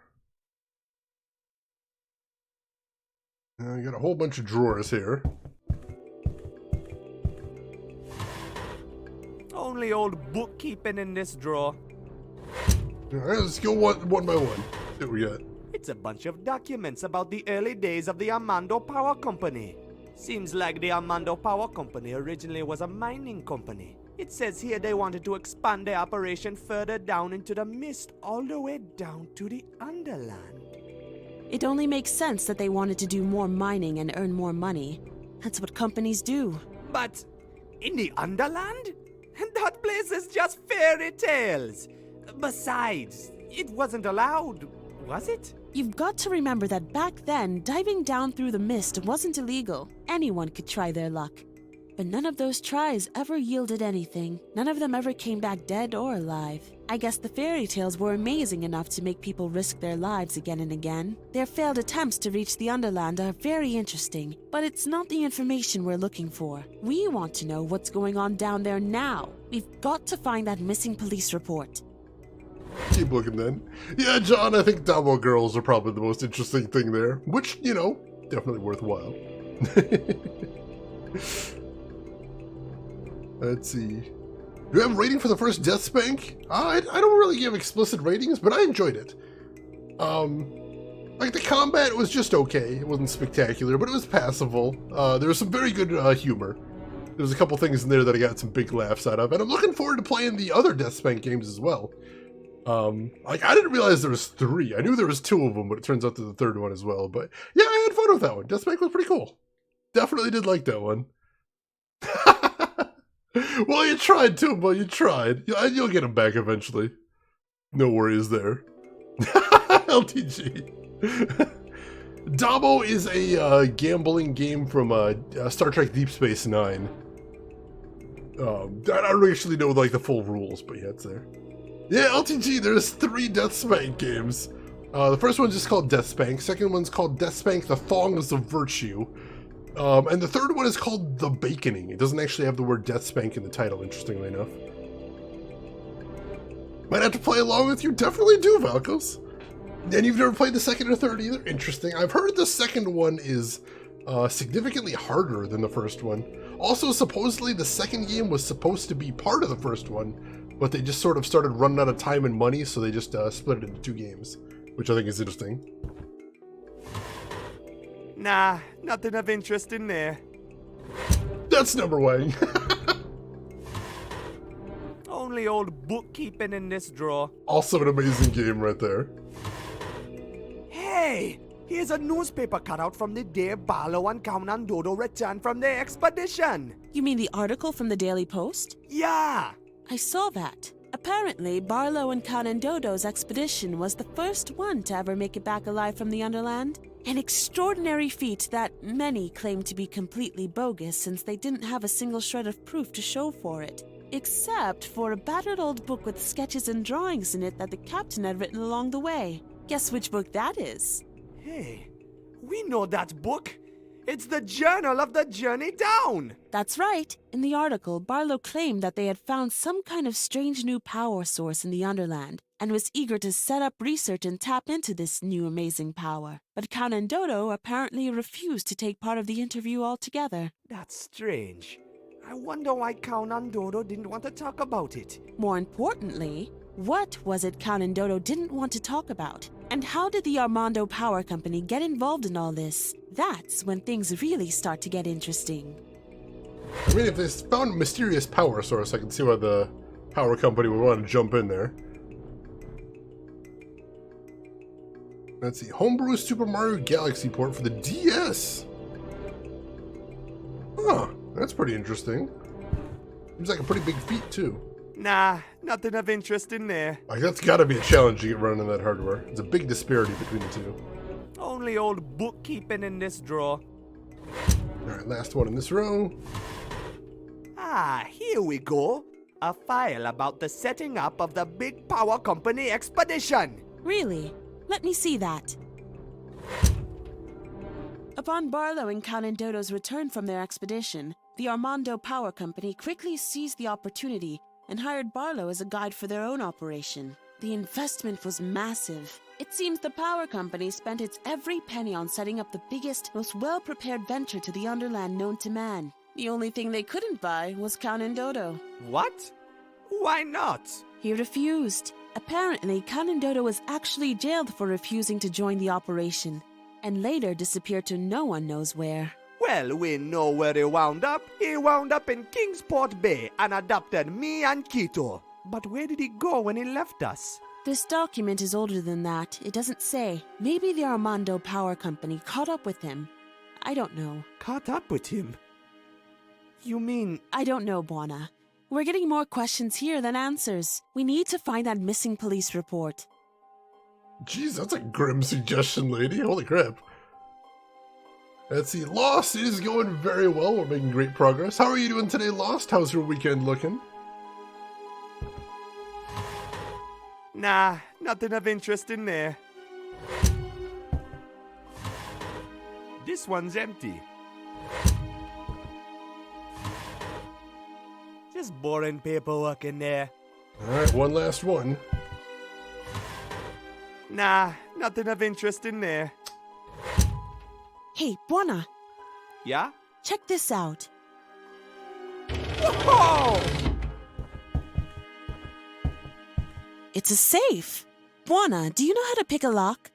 I got a whole bunch of drawers here. Only old bookkeeping in this drawer. Alright, let's go one by one. See what we got. It's a bunch of documents about the early days of the Armando Power Company. Seems like the Armando Power Company originally was a mining company. It says here they wanted to expand their operation further down into the mist, all the way down to the Underland. It only makes sense that they wanted to do more mining and earn more money. That's what companies do. But in the Underland? That place is just fairy tales. Besides, it wasn't allowed, was it? You've got to remember that back then, diving down through the mist wasn't illegal. Anyone could try their luck. But none of those tries ever yielded anything. None of them ever came back dead or alive. I guess the fairy tales were amazing enough to make people risk their lives again and again. Their failed attempts to reach the Underland are very interesting, but it's not the information we're looking for. We want to know what's going on down there now. We've got to find that missing police report. Keep looking then. Yeah, John, I think Damo girls are probably the most interesting thing there. Which, you know, definitely worthwhile. Let's see. Do you have a rating for the first Death Spank? I don't really give explicit ratings, but I enjoyed it. Like, the combat was just okay. It wasn't spectacular, but it was passable. There was some very good humor. There was a couple things in there that I got some big laughs out of, and I'm looking forward to playing the other Death Spank games as well. Like, I didn't realize there was 3. I knew there was 2 of them, but it turns out there's a 3rd one as well. But yeah, I had fun with that one. Death Spank was pretty cool. Definitely did like that one. Well, you tried too, but you tried. You'll get them back eventually. No worries there. LTG. Dabo is a gambling game from Star Trek Deep Space Nine. I don't actually know like the full rules, but yeah, it's there. Yeah, LTG, there's 3 Death Spank games. The first one's just called Death Spank. Second one's called Death Spank: The Thongs of Virtue. And the third one is called The Baconing. It doesn't actually have the word Death Spank in the title, interestingly enough. Might have to play along with you. Definitely do, Valkos. And you've never played the second or third either? Interesting. I've heard the second one is significantly harder than the first one. Also, supposedly the second game was supposed to be part of the first one, but they just sort of started running out of time and money, so they just split it into 2 games, which I think is interesting. Nah, nothing of interest in there. That's number 1. Only old bookkeeping in this drawer. Also an amazing game right there. Hey, here's a newspaper cutout from the day Barlow and Count Dodo returned from their expedition. You mean the article from the Daily Post? Yeah. I saw that. Apparently, Barlow and Count Dodo's expedition was the first one to ever make it back alive from the Underland. An extraordinary feat that many claim to be completely bogus since they didn't have a single shred of proof to show for it. Except for a battered old book with sketches and drawings in it that the captain had written along the way. Guess which book that is? Hey, we know that book. It's the Journal of the Journey Down. That's right. In the article, Barlow claimed that they had found some kind of strange new power source in the Underland and was eager to set up research and tap into this new amazing power. But Count and Dodo apparently refused to take part of the interview altogether. That's strange. I wonder why Count and Dodo didn't want to talk about it. More importantly, what was it Count and Dodo didn't want to talk about? And how did the Armando Power Company get involved in all this? That's when things really start to get interesting. I mean, if they found a mysterious power source, I can see why the power company would want to jump in there. Let's see. Homebrew Super Mario Galaxy port for the DS. Huh. That's pretty interesting. Seems like a pretty big feat, too. Nah, nothing of interest in there. Like, that's gotta be a challenge to get running that hardware. It's a big disparity between the 2. Only old bookkeeping in this drawer. Alright, last one in this row. Ah, here we go. A file about the setting up of the Big Power Company expedition. Really? Let me see that. Upon Barlow and Count and Dodo's return from their expedition, the Armando Power Company quickly seized the opportunity and hired Barlow as a guide for their own operation. The investment was massive. It seems the power company spent its every penny on setting up the biggest, most well-prepared venture to the Underland known to man. The only thing they couldn't buy was Count and Dodo. What? Why not? He refused. Apparently, Count and Dodo was actually jailed for refusing to join the operation, and later disappeared to no one knows where. Well, we know where he wound up. He wound up in Kingsport Bay and adopted me and Quito. But where did he go when he left us? This document is older than that. It doesn't say. Maybe the Armando Power Company caught up with him. I don't know. Caught up with him? You mean... I don't know, Buona. We're getting more questions here than answers. We need to find that missing police report. Jeez, that's a grim suggestion, lady. Holy crap. Let's see. Lost is going very well. We're making great progress. How are you doing today, Lost? How's your weekend looking? Nah, nothing of interest in there. This one's empty. Just boring paperwork in there. Alright, one last one. Nah, nothing of interest in there. Hey, Buona. Yeah? Check this out. Whoa! It's a safe. Buona, do you know how to pick a lock?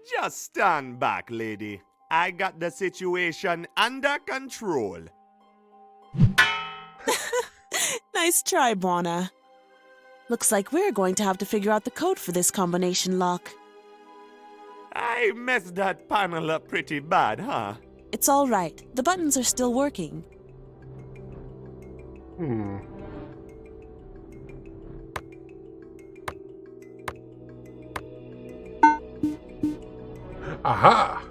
Just stand back, lady. I got the situation under control. Nice try, Buona. Looks like we're going to have to figure out the code for this combination lock. I messed that panel up pretty bad, huh? It's all right. The buttons are still working. Aha!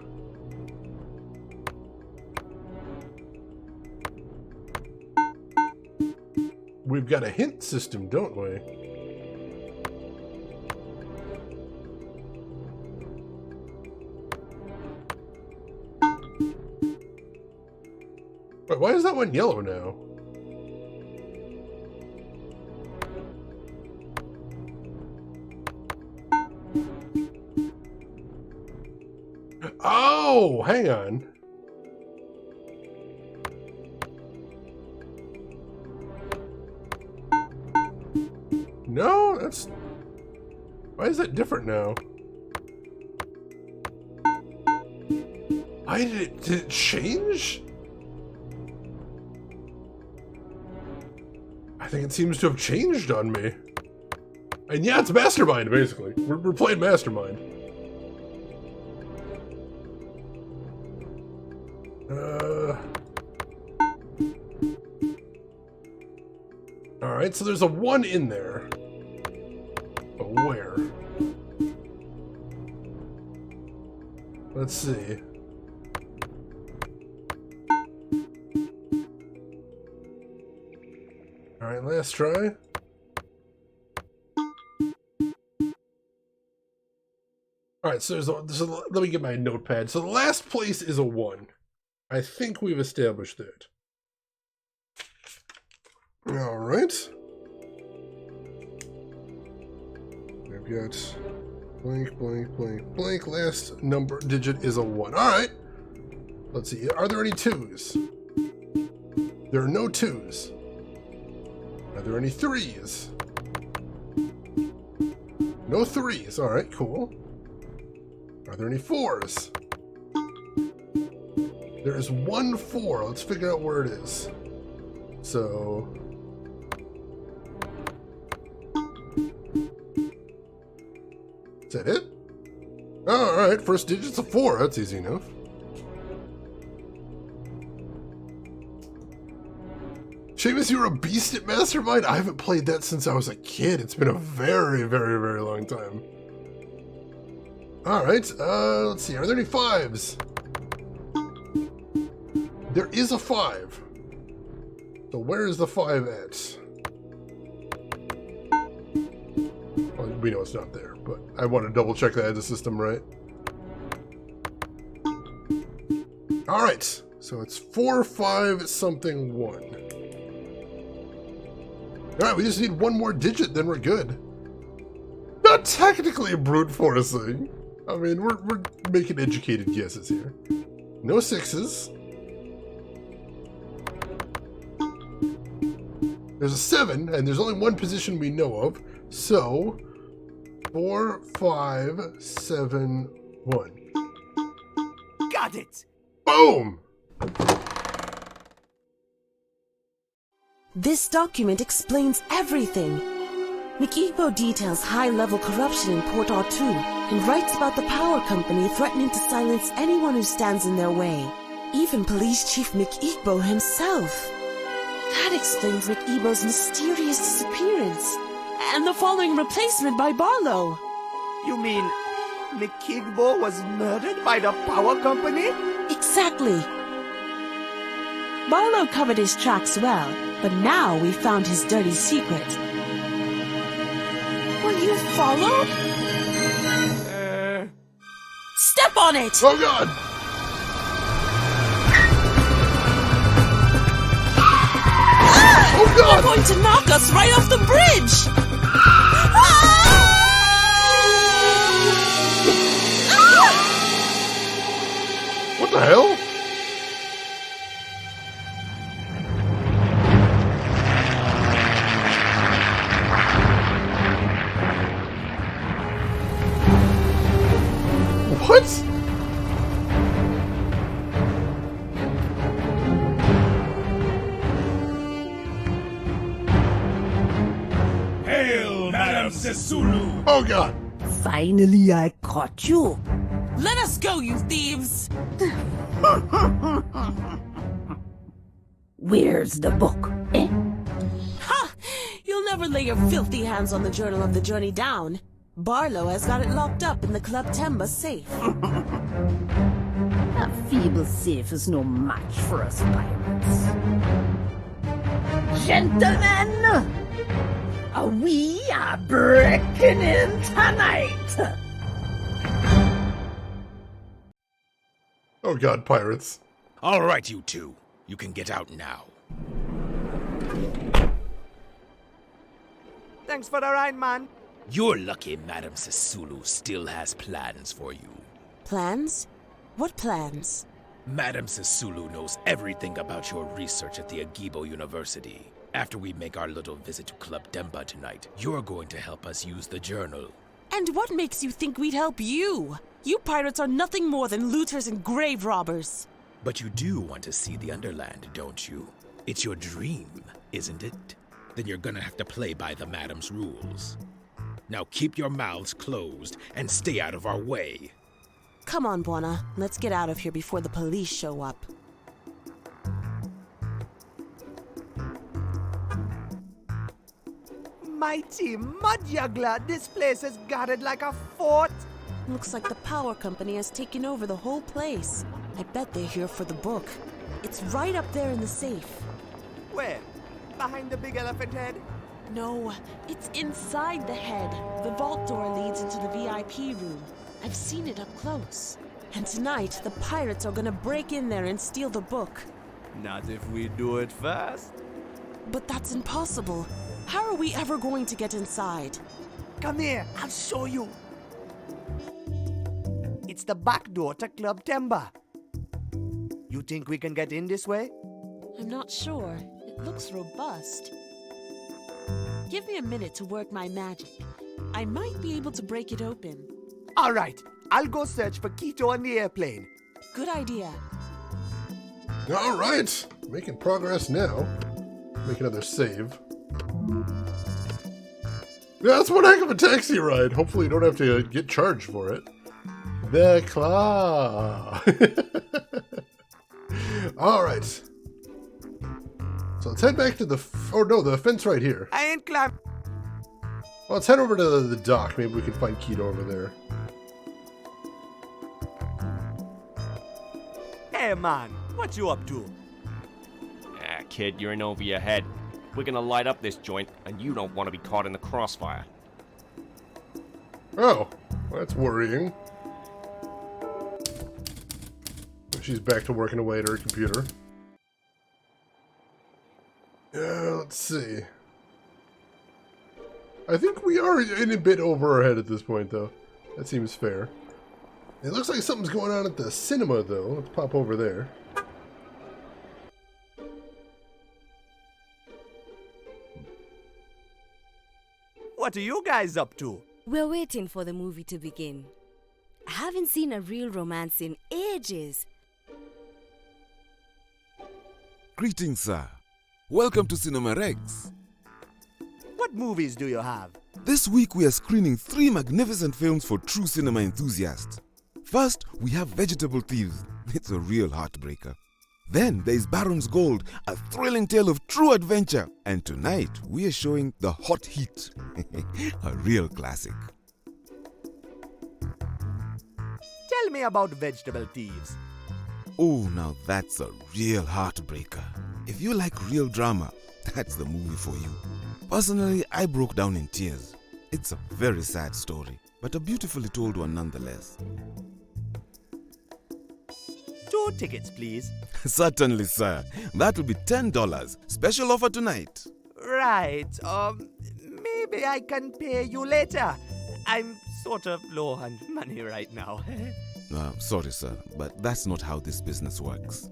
We've got a hint system, don't we? Wait, why is that one yellow now? Oh, hang on. No, that's... Why is that different now? Why did it change? I think it seems to have changed on me. And yeah, it's Mastermind, basically. We're playing Mastermind. Alright, so there's a 1 in there. But where? Let's see. Alright, last try. Alright, so let me get my notepad. So the last place is a 1. I think we've established that. Alright. We've got blank, blank, blank, blank. Last number digit is a 1. Alright. Let's see. Are there any 2s? There are no 2s. Are there any 3s? No 3s. Alright, cool. Are there any 4s? There is 1 4. Let's figure out where it is. So... Is that it? Oh, alright. First digit's a 4. That's easy enough. Seamus, you're a beast at Mastermind? I haven't played that since I was a kid. It's been a very, very, very long time. Alright, let's see. Are there any 5s? There is a 5. So where is the 5 at? Well, we know it's not there, but I want to double check that I had the system right. Alright, so it's 4, 5, something, 1. Alright, we just need 1 more digit, then we're good. Not technically brute forcing. I mean, we're making educated guesses here. No 6s. There's a 7, and there's only 1 position we know of. So, 4, 5, 7, 1. Got it! Boom! This document explains everything. McEvo details high-level corruption in Port Artoo and writes about the power company threatening to silence anyone who stands in their way. Even Police Chief McEvo himself. That explains McEvo's mysterious disappearance and the following replacement by Barlow. You mean McEvo was murdered by the power company? Exactly. Barlow covered his tracks well, but now we found his dirty secret. Were you followed? Step on it! Oh god! Ah! Oh god! They're going to knock us right off the bridge! What the hell? What? Hail, Madame Sisulu! Oh god! Finally, I caught you. Let us go, you thieves! Where's the book? Eh? Ha! You'll never lay your filthy hands on the Journal of the Journey Down. Barlow has got it locked up in the Club Temba safe. A feeble safe is no match for us pirates. Gentlemen, we are breaking in tonight. Oh god, pirates. All right, you two. You can get out now. Thanks for the ride, man. You're lucky Madame Sisulu still has plans for you. Plans? What plans? Madame Sisulu knows everything about your research at the Agibo University. After we make our little visit to Club Demba tonight, you're going to help us use the journal. And what makes you think we'd help you? You pirates are nothing more than looters and grave robbers. But you do want to see the Underland, don't you? It's your dream, isn't it? Then you're gonna have to play by the Madam's rules. Now keep your mouths closed and stay out of our way. Come on, Buona. Let's get out of here before the police show up. Mighty mud juggler, this place is guarded like a fort. Looks like the power company has taken over the whole place. I bet they're here for the book. It's right up there in the safe. Where? Behind the big elephant head? No, it's inside the head. The vault door leads into the VIP room. I've seen it up close. And tonight, the pirates are gonna break in there and steal the book. Not if we do it fast. But that's impossible. How are we ever going to get inside? Come here, I'll show you. It's the back door to Club Temba. You think we can get in this way? I'm not sure. It looks robust. Give me a minute to work my magic. I might be able to break it open. All right, I'll go search for Quito on the airplane. Good idea. All right, making progress now. Make another save. Yeah, that's one heck of a taxi ride. Hopefully you don't have to get charged for it. The claw. All right. So let's head back to the... the fence right here. I ain't climb. Well, let's head over to the dock. Maybe we can find Quito over there. Hey, man. What you up to? Ah, kid, you're in over your head. We're gonna light up this joint, and you don't want to be caught in the crossfire. Oh, well, that's worrying. She's back to working away at her computer. Let's see. I think we are in a bit over our head at this point, though. That seems fair. It looks like something's going on at the cinema, though. Let's pop over there. What are you guys up to? We're waiting for the movie to begin. I haven't seen a real romance in ages. Greetings, sir. Welcome to Cinema Rex. What movies do you have? This week we are screening 3 magnificent films for true cinema enthusiasts. First, we have Vegetable Thieves. It's a real heartbreaker. Then there's Baron's Gold, a thrilling tale of true adventure. And tonight, we are showing The Hot Heat, a real classic. Tell me about Vegetable Thieves. Oh, now that's a real heartbreaker. If you like real drama, that's the movie for you. Personally, I broke down in tears. It's a very sad story, but a beautifully told one nonetheless. 2 tickets, please. Certainly, sir. That will be $10. Special offer tonight. Right. Maybe I can pay you later. I'm sort of low on money right now. Sorry, sir, but that's not how this business works.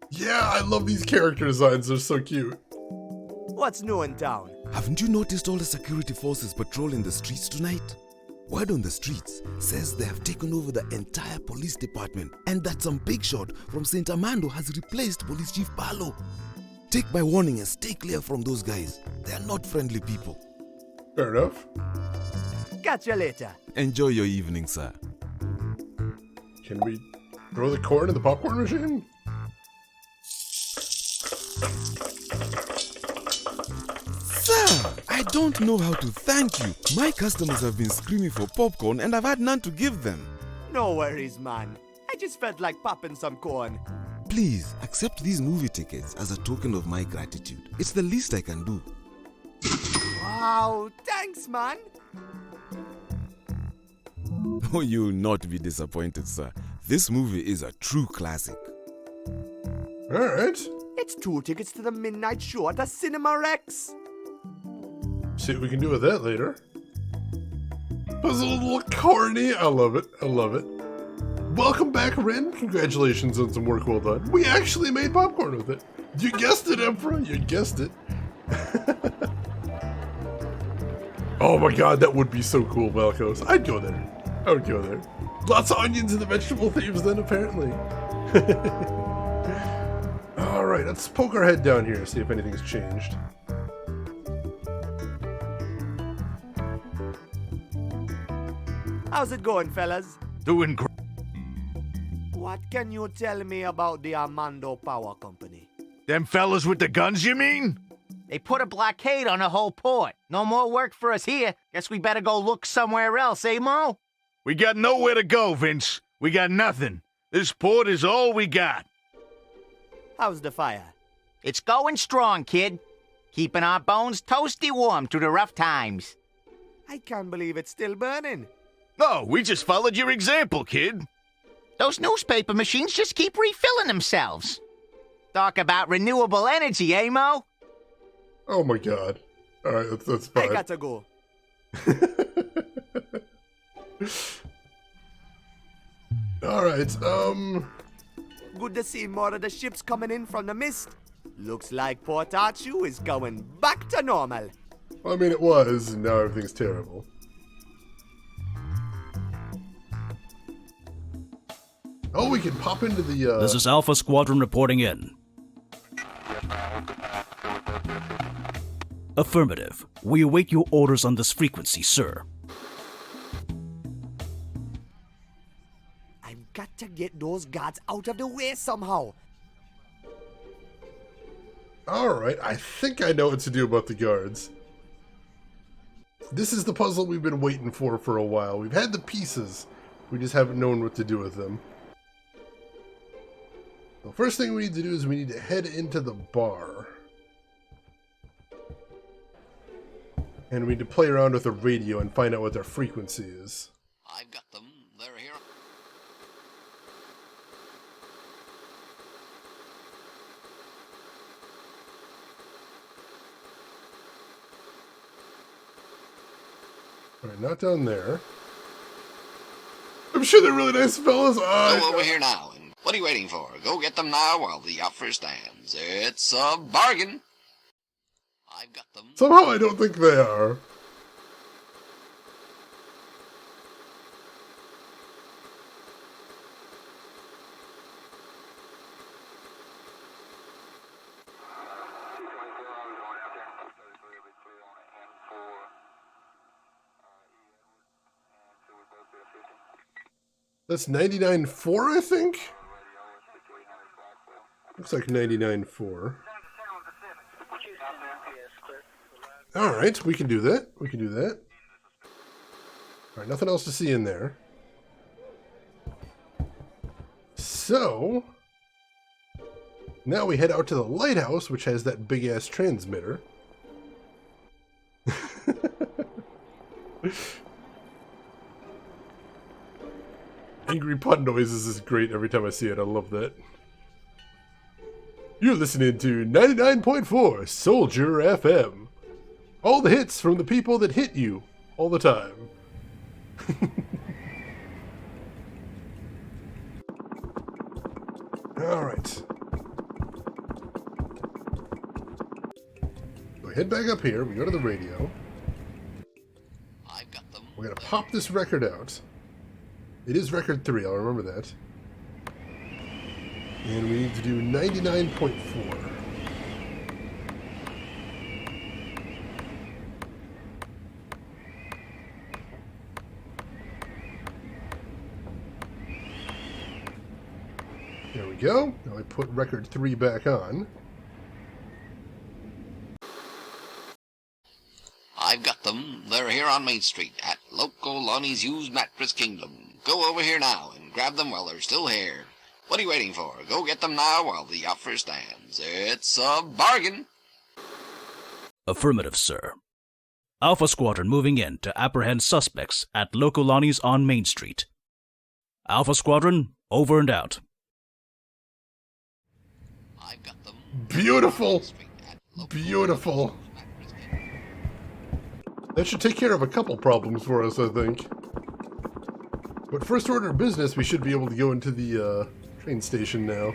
Yeah, I love these character designs. They're so cute. What's new in town? Haven't you noticed all the security forces patrolling the streets tonight? Word on the streets says they have taken over the entire police department and that some big shot from St. Armando has replaced Police Chief Barlow. Take my warning and stay clear from those guys. They are not friendly people. Fair enough. Catch you later. Enjoy your evening, sir. Can we throw the corn in the popcorn machine? Sir, I don't know how to thank you. My customers have been screaming for popcorn and I've had none to give them. No worries, man. I just felt like popping some corn. Please accept these movie tickets as a token of my gratitude. It's the least I can do. Wow, thanks, man. Oh, you'll not be disappointed, sir. This movie is a true classic. Alright. It's 2 tickets to the midnight show at the Cinema Rex. See what we can do with that later. Puzzle a little corny. I love it. I love it. Welcome back, Ren. Congratulations on some work well done. We actually made popcorn with it. You guessed it, Emperor. You guessed it. Oh my god, that would be so cool, Malkos. I'd go there. I would go there. Lots of onions in the vegetable thieves then, apparently. Alright, let's poke our head down here, see if anything's changed. How's it going, fellas? Doing great. What can you tell me about the Armando Power Company? Them fellas with the guns, you mean? They put a blockade on the whole port. No more work for us here. Guess we better go look somewhere else, eh, Mo? We got nowhere to go, Vince. We got nothing. This port is all we got. How's the fire? It's going strong, kid. Keeping our bones toasty warm through the rough times. I can't believe it's still burning. No, we just followed your example, kid. Those newspaper machines just keep refilling themselves. Talk about renewable energy, eh, Mo? Oh my god. Alright, that's fine. I gotta go. Alright, Good to see more of the ships coming in from the mist. Looks like Port Archu is going back to normal. I mean, it was, and now everything's terrible. Oh, we can pop into the, This is Alpha Squadron reporting in. Affirmative. We await your orders on this frequency, sir. I've got to get those guards out of the way somehow. Alright, I think I know what to do about the guards. This is the puzzle we've been waiting for a while. We've had the pieces. We just haven't known what to do with them. The first thing we need to do is we need to head into the bar. And we need to play around with the radio and find out what their frequency is. I've got them. They're here. Alright, not down there. I'm sure they're really nice fellas. Go over here now, and what are you waiting for? Go get them now while the offer stands. It's a bargain. I've got them. Somehow I don't think they are. That's 99.4, I think? Looks like 99.4. Alright, we can do that. We can do that. Alright, nothing else to see in there. So, now we head out to the lighthouse, which has that big-ass transmitter. Angry pun noises is great every time I see it. I love that. You're listening to 99.4 Soldier FM. All the hits from the people that hit you all the time. Alright. We head back up here. We go to the radio. I've got them. We're gonna pop this record out. It is record 3, I'll remember that. And we need to do 99.4. There we go. Now I put record 3 back on. I've got them. They're here on Main Street at Loco Lonnie's Used Mattress Kingdom. Go over here now and grab them while they're still here. What are you waiting for? Go get them now while the offer stands. It's a bargain. Affirmative, sir. Alpha Squadron moving in to apprehend suspects at Loco Lonnie's on Main Street. Alpha Squadron, over and out. I've got them. Beautiful! Beautiful. That should take care of a couple problems for us, I think. But first order of business, we should be able to go into the train station now.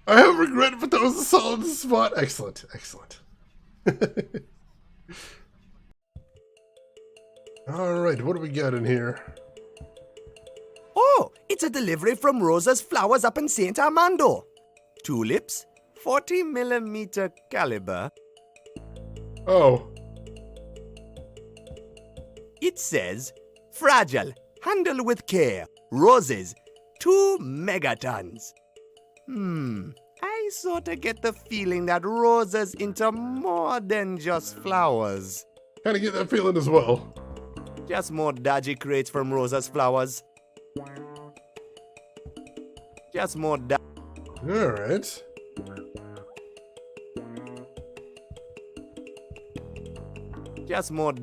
I have regret, but that was a solid spot. Excellent, excellent. Alright, what do we got in here? Oh, it's a delivery from Rosa's Flowers up in St. Armando. Tulips, 40mm caliber. Oh. It says, fragile, handle with care, roses, 2 megatons. I sorta get the feeling that Rosa's into more than just flowers. Kinda get that feeling as well. Just more dodgy crates from Rosa's Flowers. Just more Alright. Just more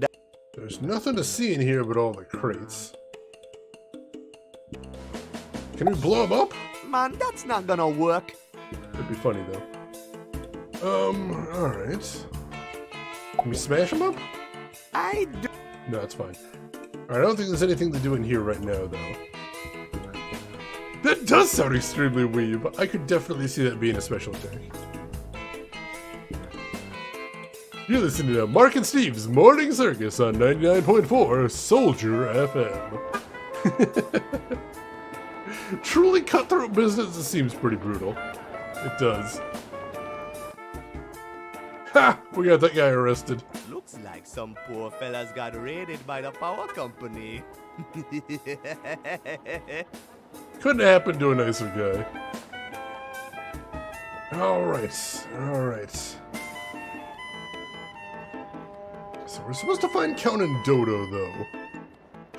There's nothing to see in here but all the crates. Can we blow them up? Man, that's not gonna work. That'd be funny though. Alright. Can we smash them up? I do. No, it's fine. Alright, I don't think there's anything to do in here right now though. That does sound extremely weeb. I could definitely see that being a special attack. You're listening to Mark and Steve's Morning Circus on 99.4 Soldier FM. Truly cutthroat business. It seems pretty brutal. It does. Ha! We got that guy arrested. Looks like some poor fellas got raided by the power company. Couldn't happen to a nicer guy. Alright, alright. So we're supposed to find Count and Dodo, though.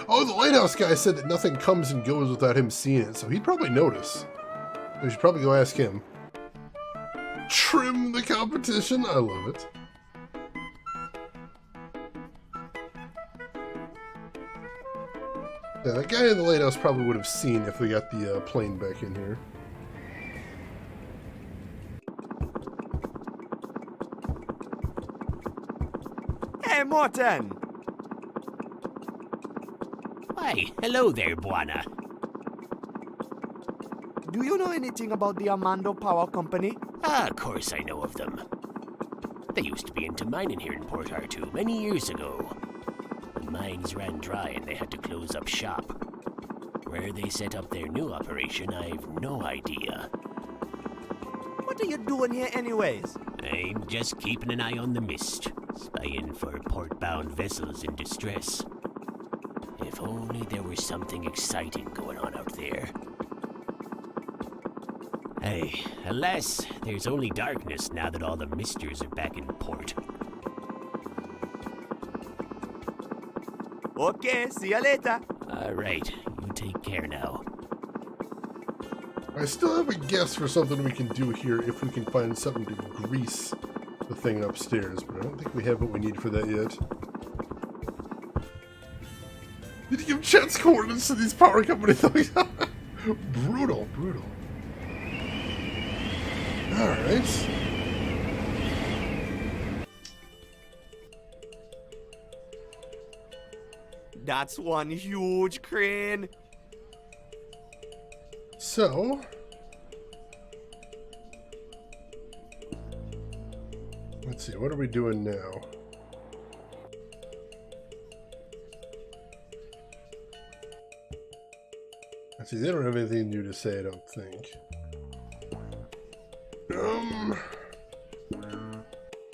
Oh, the lighthouse guy said that nothing comes and goes without him seeing it, so he'd probably notice. We should probably go ask him. Trim the competition? I love it. Yeah, that guy in the lighthouse probably would have seen if we got the plane back in here. Hey, Morton! Why, hello there, Buana. Do you know anything about the Armando Power Company? Of course I know of them. They used to be into mining here in Port Artoo many years ago. The mines ran dry and they had to close up shop. Where they set up their new operation, I've no idea. What are you doing here anyways? I'm just keeping an eye on the mist, spying for port-bound vessels in distress. If only there was something exciting going on out there. Hey, alas, there's only darkness now that all the misters are back in port. Okay, see you later. Alright, you take care now. I still have a guess for something we can do here if we can find something to grease the thing upstairs, but I don't think we have what we need for that yet. Need to give Chet's coordinates to these power company things. Brutal, brutal. Alright. That's one huge crane. So, let's Let's see, what are we doing now? Let's see, they don't have anything new to say, I don't think.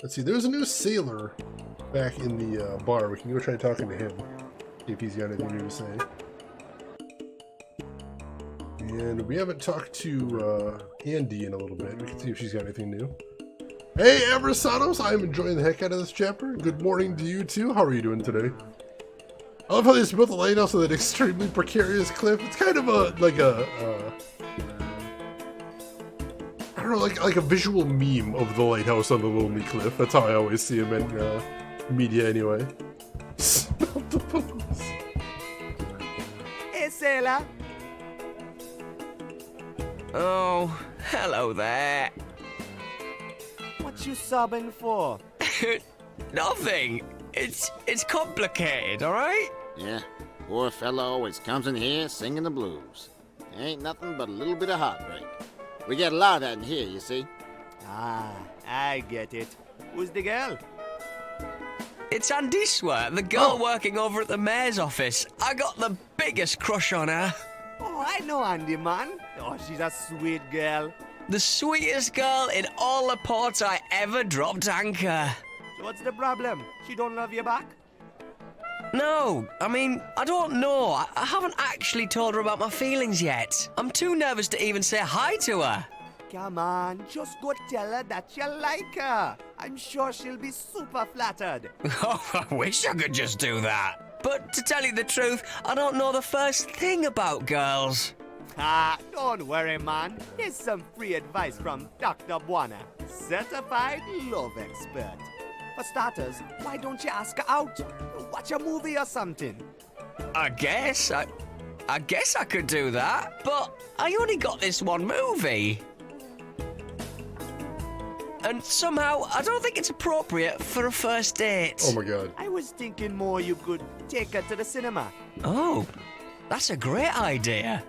Let's see, there's a new sailor back in the bar. We can go try talking to him, see if he's got anything new to say. And we haven't talked to Andy in a little bit. We can see if she's got anything new. Hey, Avrasados! I'm enjoying the heck out of this chapter. Good morning to you too. How are you doing today? I love how they built the lighthouse on that extremely precarious cliff. It's kind of I don't know, like a visual meme of the lighthouse on the lonely cliff. That's how I always see him in media anyway. Smell the booze. Hey, sailor. Oh, hello there. What you sobbing for? Nothing. It's complicated, alright? Yeah, poor fella always comes in here singing the blues. Ain't nothing but a little bit of heartbreak. We get a lot of that in here, you see. Ah, I get it. Who's the girl? It's Andiswa, the girl working over at the mayor's office. I got the biggest crush on her. Oh, I know Andy, man. Oh, she's a sweet girl. The sweetest girl in all the ports I ever dropped anchor. So what's the problem? She don't love you back? No, I mean, I don't know. I haven't actually told her about my feelings yet. I'm too nervous to even say hi to her. Come on, just go tell her that you like her. I'm sure she'll be super flattered. Oh, I wish I could just do that. But to tell you the truth, I don't know the first thing about girls. Ah, don't worry, man. Here's some free advice from Dr. Buana, certified love expert. For starters, why don't you ask her out? Watch a movie or something. I guess I could do that, but I only got this one movie. And somehow, I don't think it's appropriate for a first date. Oh my god. I was thinking more you could take her to the cinema. Oh, that's a great idea.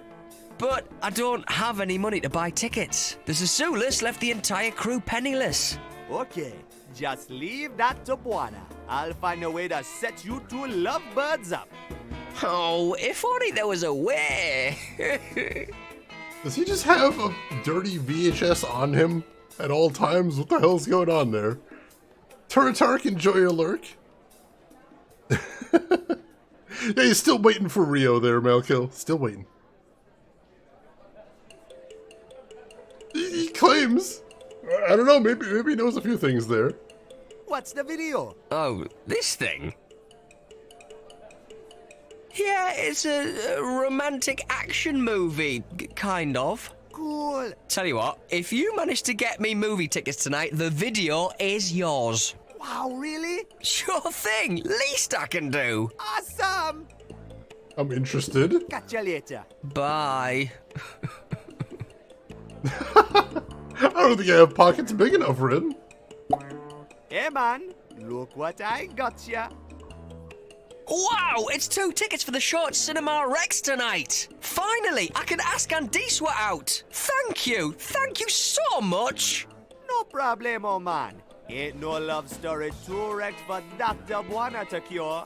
But I don't have any money to buy tickets. The Sassulas left the entire crew penniless. Okay, just leave that to Buana. I'll find a way to set you two lovebirds up. Oh, if only there was a way. Does he just have a dirty VHS on him at all times? What the hell's going on there? Turatark, enjoy your lurk. Yeah, he's still waiting for Rio there, Malkill. Still waiting. He claims. I don't know, maybe he knows a few things there. What's the video? Oh, this thing? Yeah, it's a romantic action movie, kind of. Cool. Tell you what, if you manage to get me movie tickets tonight, the video is yours. Wow, really? Sure thing. Least I can do. Awesome. I'm interested. Catch you later. Bye. I don't think I have pockets big enough for him. Hey, man. Look what I got ya. Wow, it's 2 tickets for the short Cinema Rex tonight. Finally, I can ask Andiswa out. Thank you so much. No problemo, man. Ain't no love story too wrecked for Dr. Buana to cure.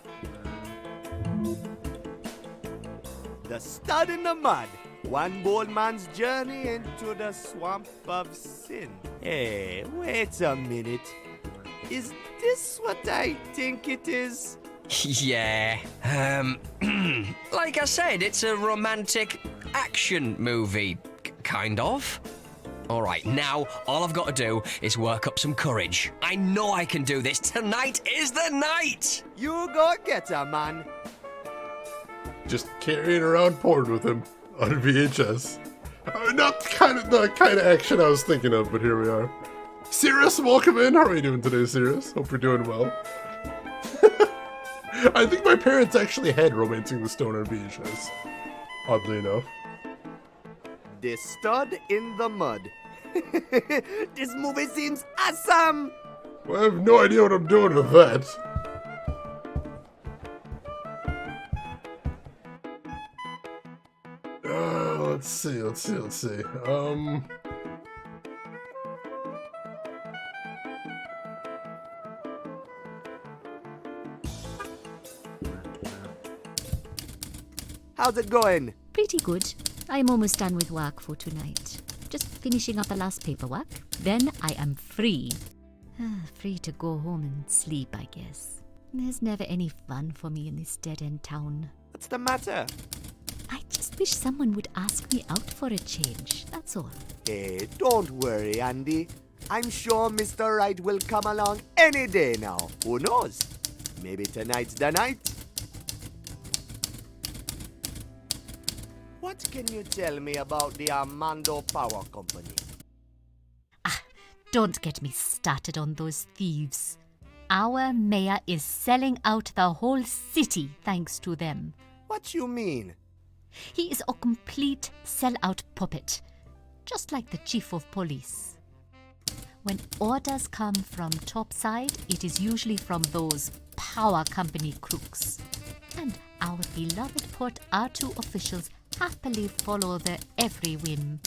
The Stud in the Mud. One bold man's journey into the swamp of sin. Hey, wait a minute. Is this what I think it is? Yeah, like I said, it's a romantic action movie, kind of. Alright, now all I've got to do is work up some courage. I know I can do this. Tonight is the night! You go get her, man. Just carrying around porn with him on VHS. Not the kind of action I was thinking of, but here we are. Sirius, welcome in. How are you doing today, Sirius? Hope you're doing well. I think my parents actually had Romancing the Stone on VHS, oddly enough. The Stud in the Mud. This movie seems awesome! Well, I have no idea what I'm doing with that. Let's see. How's it going? Pretty good. I'm almost done with work for tonight. Just finishing up the last paperwork. Then I am free. Free to go home and sleep, I guess. There's never any fun for me in this dead-end town. What's the matter? I just wish someone would ask me out for a change, that's all. Hey, don't worry, Andy. I'm sure Mr. Right will come along any day now. Who knows? Maybe tonight's the night. What can you tell me about the Armando Power Company? Don't get me started on those thieves. Our mayor is selling out the whole city thanks to them. What you mean? He is a complete sellout puppet, just like the chief of police. When orders come from topside, it is usually from those power company crooks. And our beloved Port R2 officials happily follow their every whim.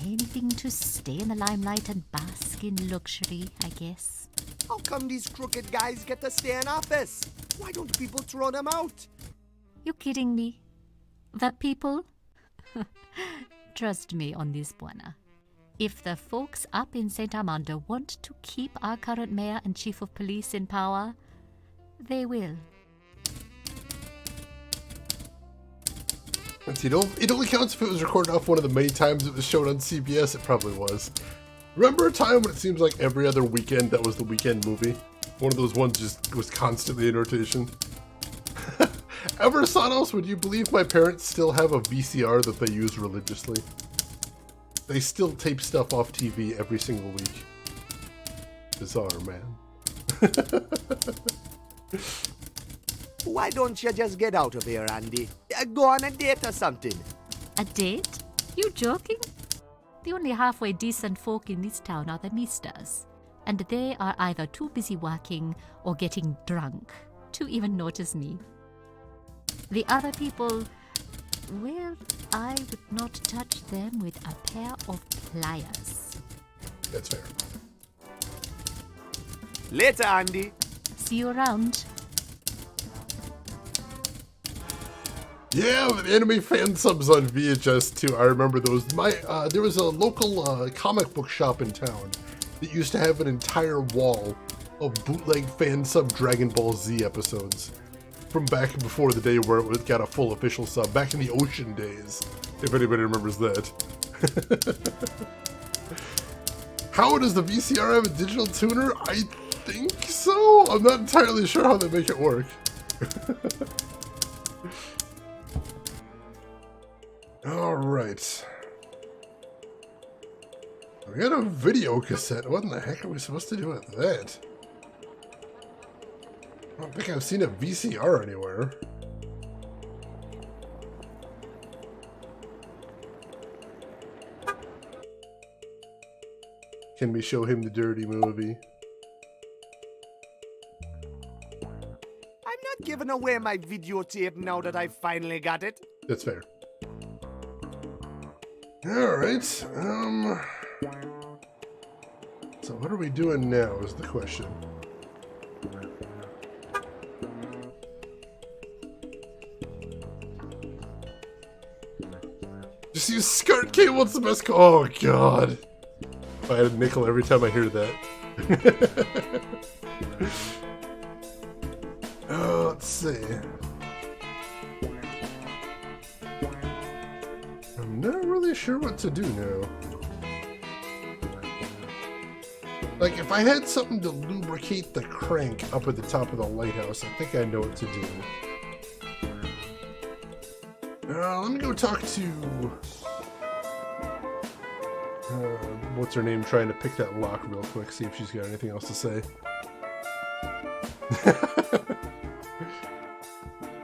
Anything to stay in the limelight and bask in luxury, I guess. How come these crooked guys get to stay in office? Why don't people throw them out? You kidding me? The people? Trust me on this, Buana. If the folks up in St. Armando want to keep our current mayor and chief of police in power, they will. Let's see, it only counts if it was recorded off one of the many times it was shown on CBS. It probably was. Remember a time when it seems like every other weekend that was the weekend movie? One of those ones just was constantly in rotation. Ever, Sanos, would you believe my parents still have a VCR that they use religiously? They still tape stuff off TV every single week. Bizarre, man. Why don't you just get out of here, Andy? Go on a date or something. A date? You joking? The only halfway decent folk in this town are the Misters, and they are either too busy working or getting drunk to even notice me. The other people, well, I would not touch them with a pair of pliers. That's fair. Later, Andy. See you around. Yeah, the anime fan subs on VHS too. I remember those. There was a local comic book shop in town that used to have an entire wall of bootleg fan sub Dragon Ball Z episodes from back before the day where it got a full official sub, back in the Ocean days, if anybody remembers that. How does the VCR have a digital tuner? I think so. I'm not entirely sure how they make it work. Alright. We got a video cassette. What in the heck are we supposed to do with that? I don't think I've seen a VCR anywhere. Can we show him the dirty movie? I'm not giving away my videotape now that I finally got it. That's fair. Alright, so what are we doing now is the question. Just use skirt cable, it's the best oh god. If I had a nickel every time I hear that. Oh, let's see. I'm not really sure what to do now. Like, if I had something to lubricate the crank up at the top of the lighthouse, I think I know what to do. Let me go talk to... what's her name, trying to pick that lock real quick, see if she's got anything else to say.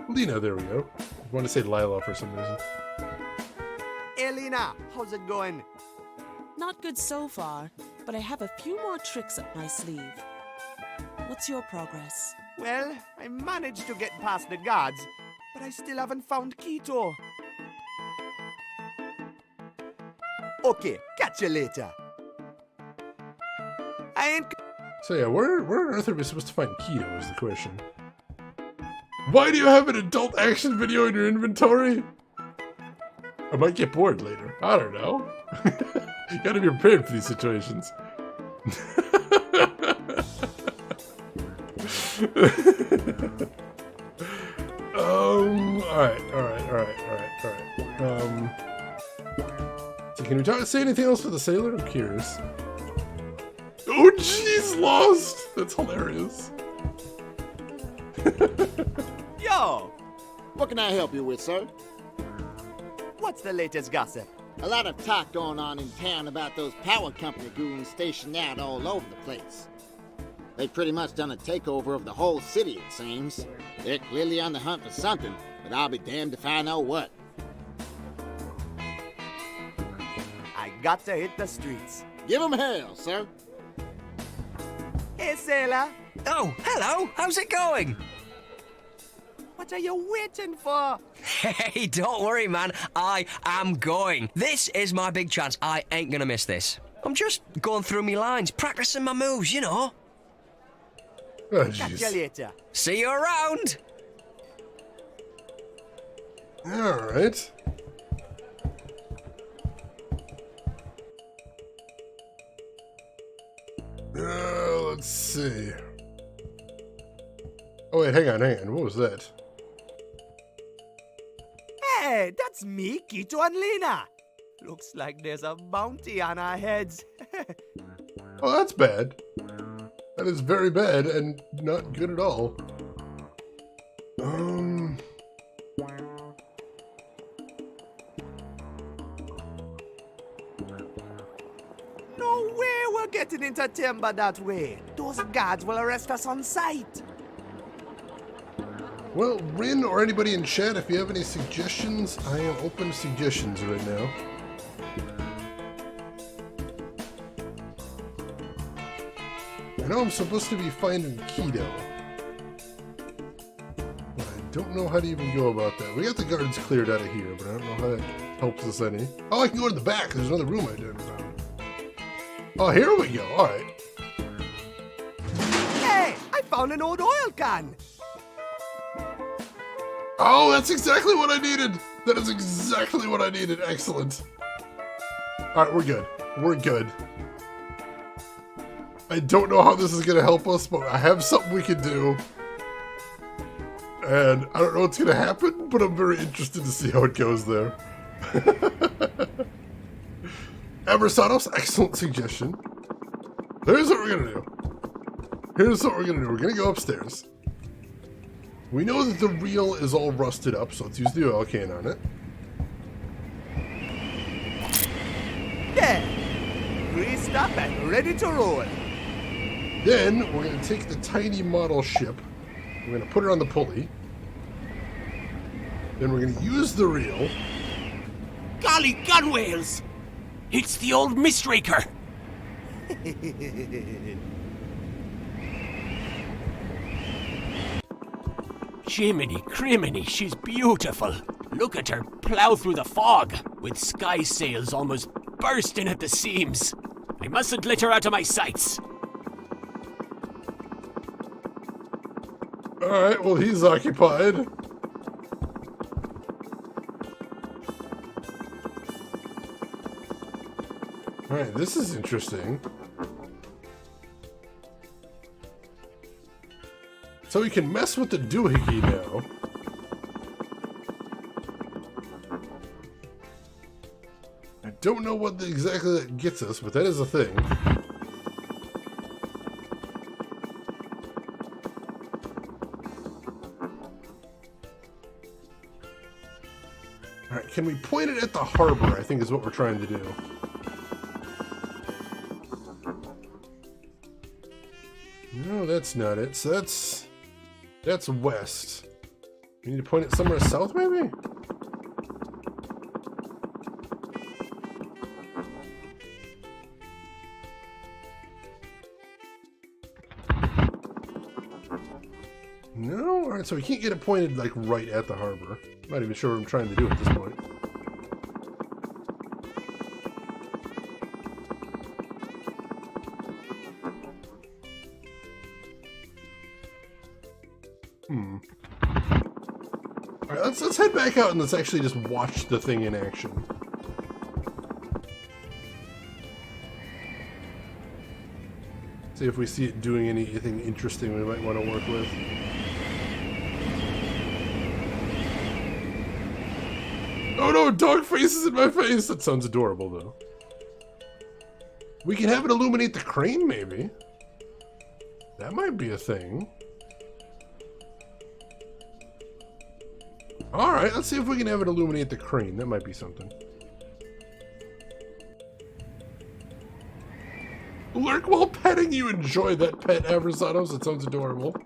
Lena, there we go. I want to say Lila for some reason. Hey, Lena, how's it going? Not good so far, but I have a few more tricks up my sleeve. What's your progress? Well, I managed to get past the guards, but I still haven't found Quito. Okay, catch you later. I ain't... So yeah, where on earth are we supposed to find Quito is the question. Why do you have an adult action video in your inventory? I might get bored later. I don't know. You gotta be prepared for these situations. Alright. So can we say anything else for the sailor? I'm curious. Oh, jeez, lost! That's hilarious. Yo! What can I help you with, sir? What's the latest gossip? A lot of talk going on in town about those power company goons stationed out all over the place. They've pretty much done a takeover of the whole city, it seems. They're clearly on the hunt for something, but I'll be damned if I know what. I got to hit the streets. Give 'em hell, sir. Hey, sailor. Oh, hello. How's it going? What are you waiting for? Hey, don't worry, man. I am going. This is my big chance. I ain't gonna miss this. I'm just going through my lines, practicing my moves, you know. Oh, Catch you later. See you around. Alright. Let's see. Oh wait, hang on. What was that? Hey, that's me, Kito and Lena. Looks like there's a bounty on our heads. Oh, that's bad. That is very bad and not good at all. No way we're getting into timber that way. Those guards will arrest us on sight. Well, Rin or anybody in chat, if you have any suggestions, I am open to suggestions right now. I know I'm supposed to be finding Keto, but I don't know how to even go about that. We got the guards cleared out of here, but I don't know how that helps us any. Oh, I can go to the back. There's another room I didn't found. Oh, here we go. All right. Hey, I found an old oil can. Oh, that's exactly what I needed. That is exactly what I needed. Excellent. All right, we're good. We're good. I don't know how this is going to help us, but I have something we can do. And I don't know what's going to happen, but I'm very interested to see how it goes there. Eversanos, excellent suggestion. Here's what we're going to do. We're going to go upstairs. We know that the reel is all rusted up, so let's use the oil can on it. There. Greased up and ready to roll. Then we're going to take the tiny model ship. We're going to put it on the pulley. Then we're going to use the reel. Golly gunwales! It's the old Mistraker! Jiminy criminy, she's beautiful. Look at her plow through the fog, with sky sails almost bursting at the seams. I mustn't let her out of my sights. Alright, well, he's occupied. Alright, this is interesting. So we can mess with the doohickey now. I don't know what exactly that gets us, but that is a thing. Alright, can we point it at the harbor, I think is what we're trying to do. No, that's not it. So that's west. We need to point it somewhere south, maybe? No? Alright, so we can't get it pointed, like, right at the harbor. Not even sure what I'm trying to do at this point. Alright, let's head back out and let's actually just watch the thing in action. See if we see it doing anything interesting we might want to work with. Oh no, dog faces in my face! That sounds adorable though. We can have it illuminate the crane, maybe. That might be a thing. Alright, let's see if we can have it illuminate the crane. That might be something. Lurk while petting you. Enjoy that pet, Avrasatos. That sounds adorable.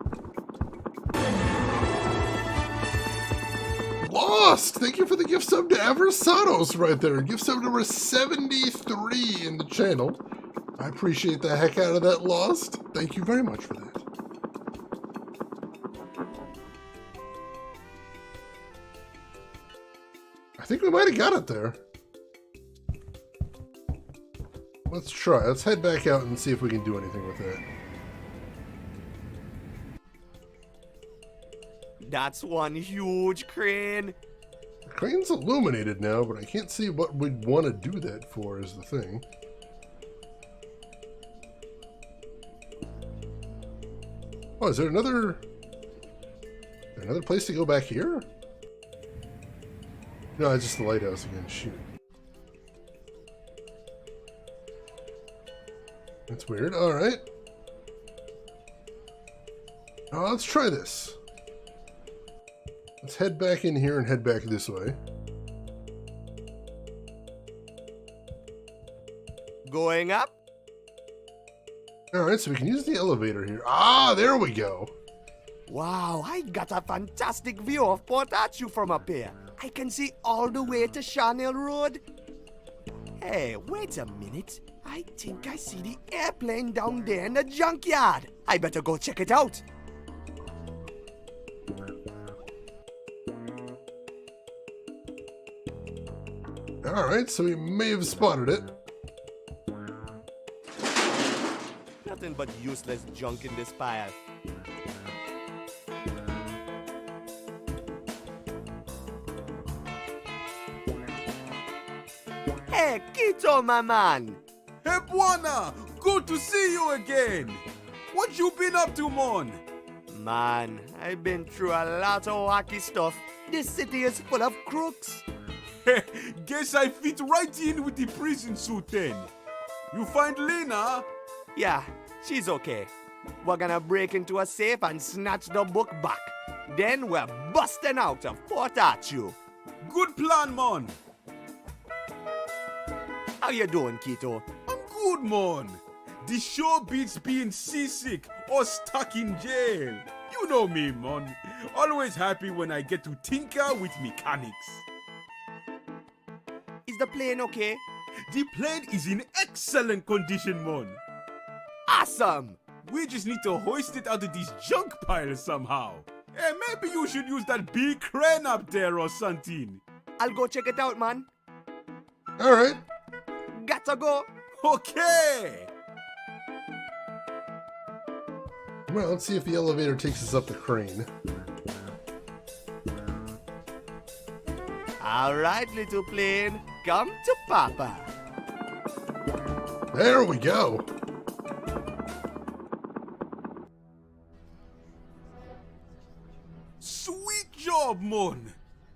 Lost! Thank you for the gift sub to Avrasatos right there. Gift sub number 73 in the channel. I appreciate the heck out of that, Lost. Thank you very much for that. I think we might have got it there. Let's try. Let's head back out and see if we can do anything with that. That's one huge crane. The crane's illuminated now, but I can't see what we'd want to do that for is the thing. Oh, is there another place to go back here? No, it's just the lighthouse again. Shoot. That's weird. Alright. Let's try this. Let's head back in here and head back this way. Going up? Alright, so we can use the elevator here. Ah, there we go. Wow, I got a fantastic view of Port Arthur from up here. I can see all the way to Charnel Road. Hey, wait a minute. I think I see the airplane down there in the junkyard. I better go check it out. Alright, so we may have spotted it. Nothing but useless junk in this pile. Hey, Quito, my man! Hey, Buana! Good to see you again! What you been up to, mon? Man, I've been through a lot of wacky stuff. This city is full of crooks. Guess I fit right in with the prison suit then. You find Lena? Yeah, she's okay. We're gonna break into a safe and snatch the book back. Then we're busting out of Port Arthur. Good plan, mon. How you doing, Quito? I'm good, mon. The show beats being seasick or stuck in jail. You know me, mon. Always happy when I get to tinker with mechanics. Is the plane okay? The plane is in excellent condition, mon. Awesome! We just need to hoist it out of this junk pile somehow. Hey, maybe you should use that big crane up there or something. I'll go check it out, man. Alright. Gotta go. Okay. Well, let's see if the elevator takes us up the crane. Alright, little plane. Come to Papa. There we go. Sweet job, mon.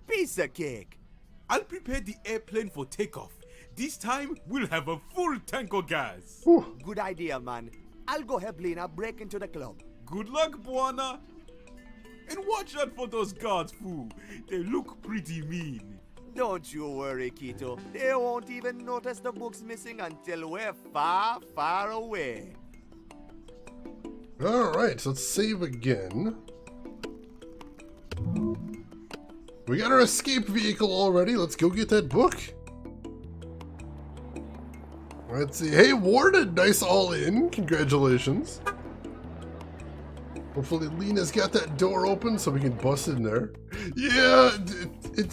Piece of cake. I'll prepare the airplane for takeoff. This time, we'll have a full tank of gas. Whew. Good idea, man. I'll go help Lena break into the club. Good luck, Buana. And watch out for those guards, fool. They look pretty mean. Don't you worry, Quito. They won't even notice the book's missing until we're far, far away. Alright, so let's save again. We got our escape vehicle already. Let's go get that book. Let's see. Hey, Warden, nice all in. Congratulations. Hopefully Lena's got that door open so we can bust in there. Yeah,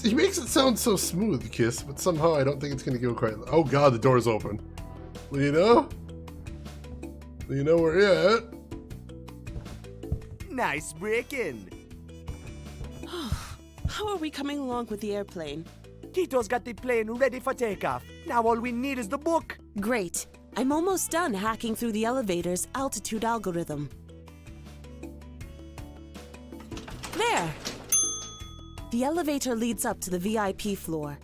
he makes it sound so smooth, Kiss, but somehow I don't think it's going to go quite... Oh god, the door's open. Lena? Lena, where you at? Nice break-in. How are we coming along with the airplane? Tito's got the plane ready for takeoff. Now all we need is the book. Great. I'm almost done hacking through the elevator's altitude algorithm. There! The elevator leads up to the VIP floor.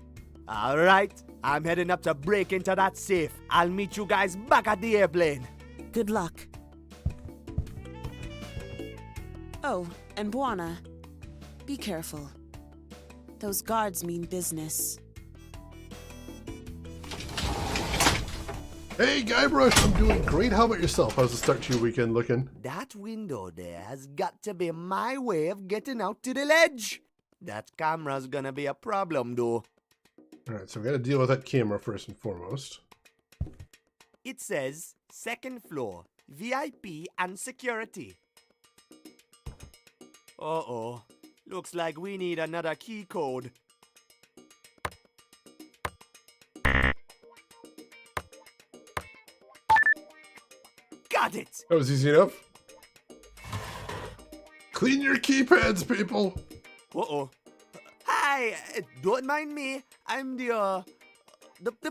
All right, I'm heading up to break into that safe. I'll meet you guys back at the airplane. Good luck. Oh, and Buana, be careful. Those guards mean business. Hey, Guybrush, I'm doing great. How about yourself? How's the start to your weekend looking? That window there has got to be my way of getting out to the ledge. That camera's gonna be a problem, though. Alright, so we gotta deal with that camera first and foremost. It says, second floor, VIP and security. Uh-oh. Looks like we need another key code. Got it! That was easy enough. Clean your keypads, people! Uh-oh. Hi! Don't mind me. I'm the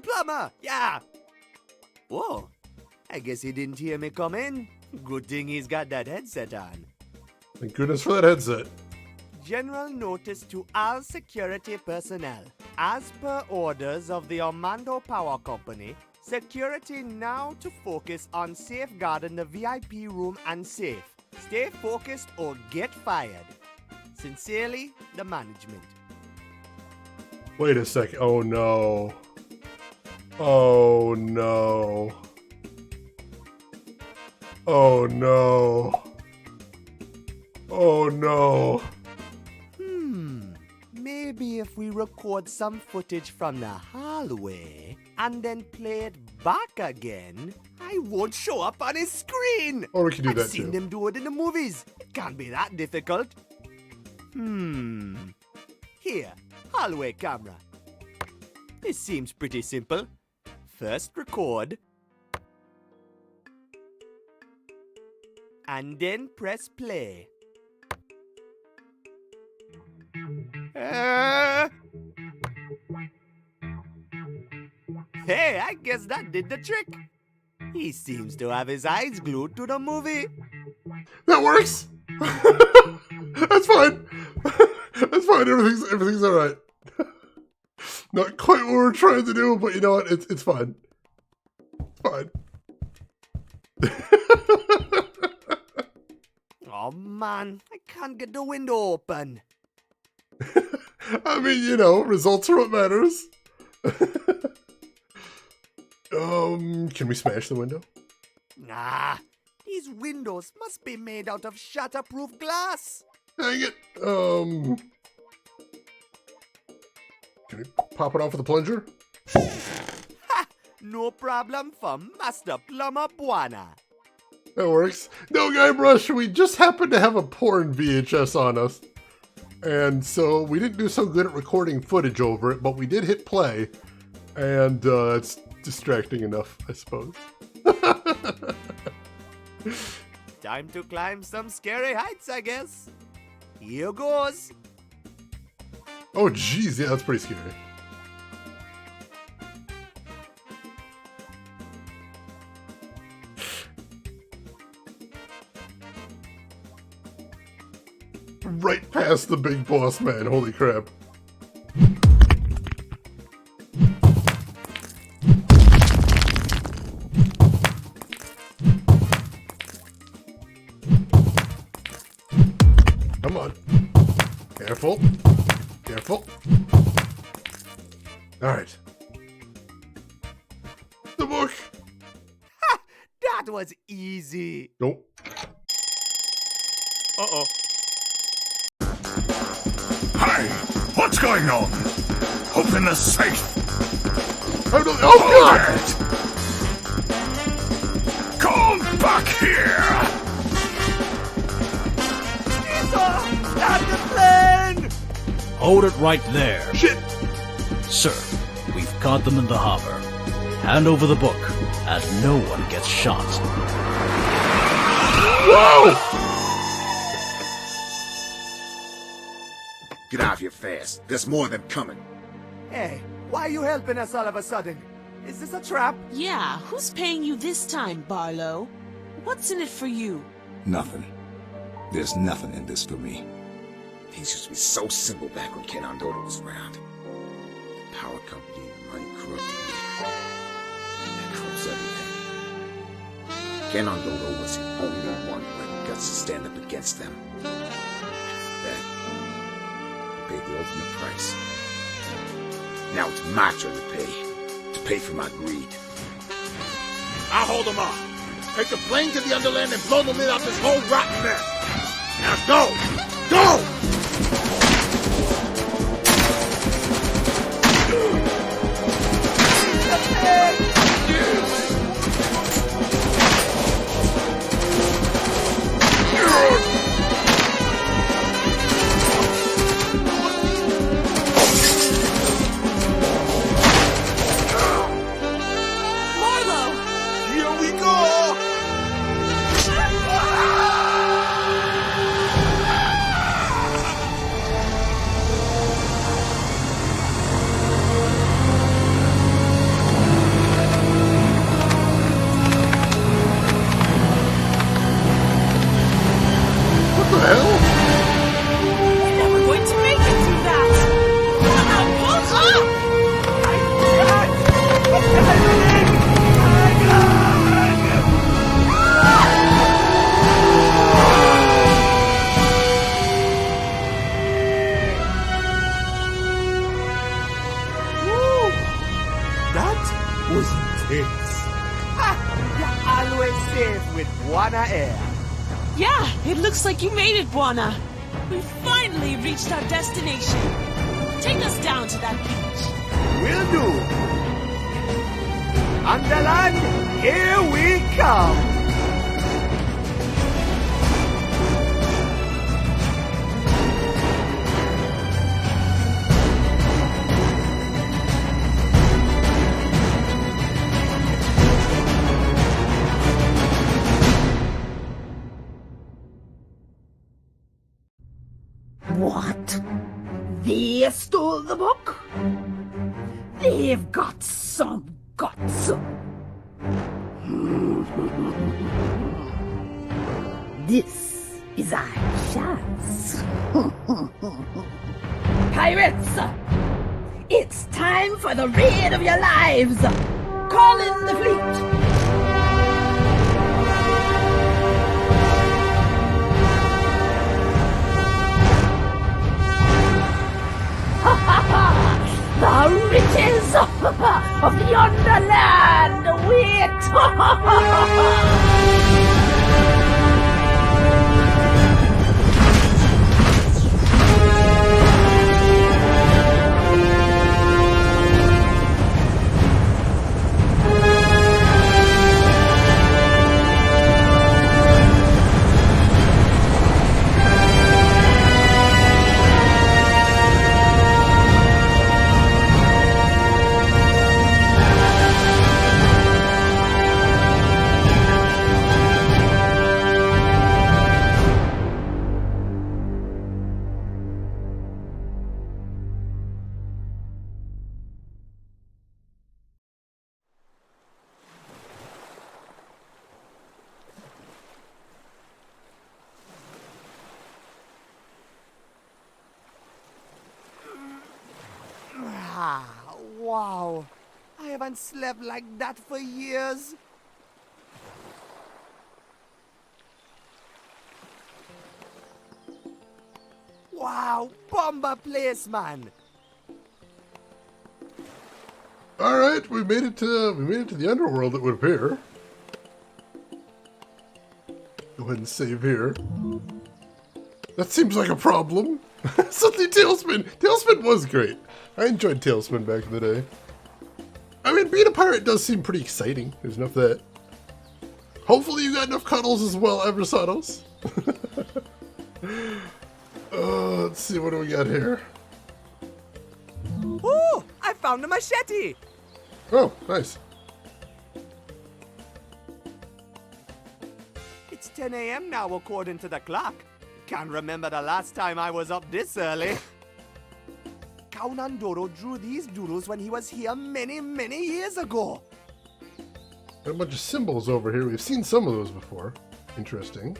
plumber. Yeah! Whoa. I guess he didn't hear me come in. Good thing he's got that headset on. Thank goodness for that headset. General notice to all security personnel. As per orders of the Armando Power Company, security now to focus on safeguarding the VIP room and safe. Stay focused or get fired. Sincerely, the management. Wait a sec. Oh no. Oh no. Oh no. Oh no. Maybe if we record some footage from the hallway and then play it back again, I won't show up on his screen. Or we can do I've that seen too. them do it in the movies. It can't be that difficult. Here, hallway camera. This seems pretty simple. First record. And then press play. Hey, I guess that did the trick. He seems to have his eyes glued to the movie. That works! That's fine. That's fine. Everything's alright. Not quite what we're trying to do, but you know what? It's fine. It's fine. Oh man, I can't get the window open. I mean, you know, results are what matters. Can we smash the window? Nah, these windows must be made out of shatterproof glass. Dang it. Can we pop it off with a plunger? Ha! No problem for Master Plumber Buana. That works. No, Guybrush, we just happened to have a porn VHS on us. And so we didn't do so good at recording footage over it, but we did hit play. And it's distracting enough, I suppose. Time to climb some scary heights, I guess. Here goes. Oh, jeez, yeah, that's pretty scary. Right past the big boss man, holy crap. Come on. Careful. Careful. Alright. The book! Ha! That was easy. Nope. Uh-oh. Hey, what's going on? Open the safe. Oh God! Come back here! Stop the plane! Hold it right there. Shit! Sir, we've caught them in the harbor. Hand over the book, and no one gets shot. Whoa! Get out of here fast. There's more of them coming. Hey, why are you helping us all of a sudden? Is this a trap? Yeah, who's paying you this time, Barlow? What's in it for you? Nothing. There's nothing in this for me. Things used to be so simple back when Ken Ondota was around. The power company and the money corrupted me. That corrupts everything. Ken Ondota was the only one who had the guts to stand up against them. That he paid the ultimate price. Now it's my turn to pay for my greed. I'll hold them off. Take the plane to the Underland and blow the lid off this whole rotten mess. Now go! Go! Looks like you made it, Buana. We finally reached our destination. Take us down to that beach. Will do. Underland, here we come. What? They stole the book? They've got some guts. This is our chance. Pirates! It's time for the raid of your lives! Call in the fleet! The riches of the Underland await! Wow, I haven't slept like that for years. Wow, bomber place, man. All right, we made it to the underworld, it would appear. Go ahead and save here. That seems like a problem. Something Tailspin. Tailspin was great. I enjoyed Tailspin back in the day. I mean, being a pirate does seem pretty exciting. There's enough of that. Hopefully you got enough cuddles as well, Eversados. Let's see, what do we got here? Ooh, I found a machete. Oh, nice. It's 10 a.m. now according to the clock. Can't remember the last time I was up this early. Kaunan Dodo drew these doodles when he was here many, many years ago. Got a bunch of symbols over here. We've seen some of those before. Interesting.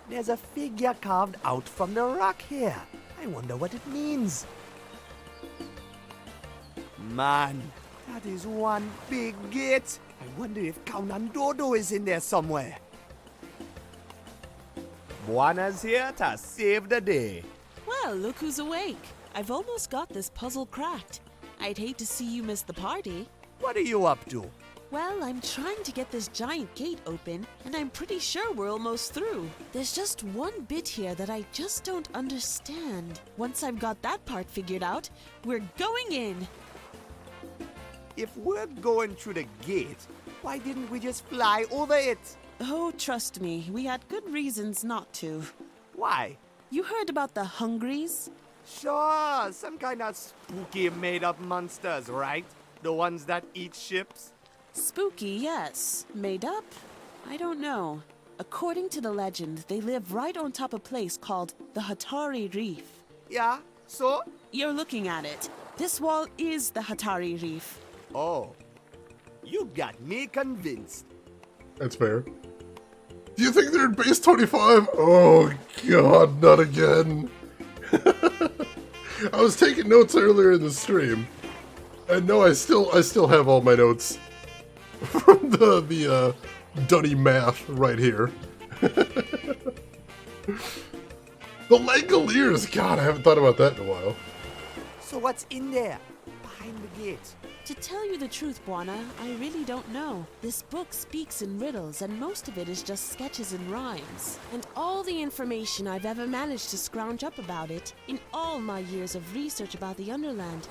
There's a figure carved out from the rock here. I wonder what it means. Man, that is one big gate. I wonder if Kaunan Dodo is in there somewhere. Buana's here to save the day. Well, look who's awake. I've almost got this puzzle cracked. I'd hate to see you miss the party. What are you up to? Well, I'm trying to get this giant gate open, and I'm pretty sure we're almost through. There's just one bit here that I just don't understand. Once I've got that part figured out, we're going in. If we're going through the gate, why didn't we just fly over it? Oh, trust me, we had good reasons not to. Why? You heard about the Hungries? Sure, some kind of spooky made-up monsters, right? The ones that eat ships? Spooky, yes. Made up? I don't know. According to the legend, they live right on top of a place called the Hatari Reef. Yeah, so? You're looking at it. This wall is the Hatari Reef. Oh, you got me convinced. That's fair. Do you think they're in base 25? Oh god, not again. I was taking notes earlier in the stream. And no, I still have all my notes from the Dunny math right here. The Langoliers, god, I haven't thought about that in a while. So what's in there, behind the gate? To tell you the truth, Buana, I really don't know. This book speaks in riddles, and most of it is just sketches and rhymes. And all the information I've ever managed to scrounge up about it, in all my years of research about the Underland,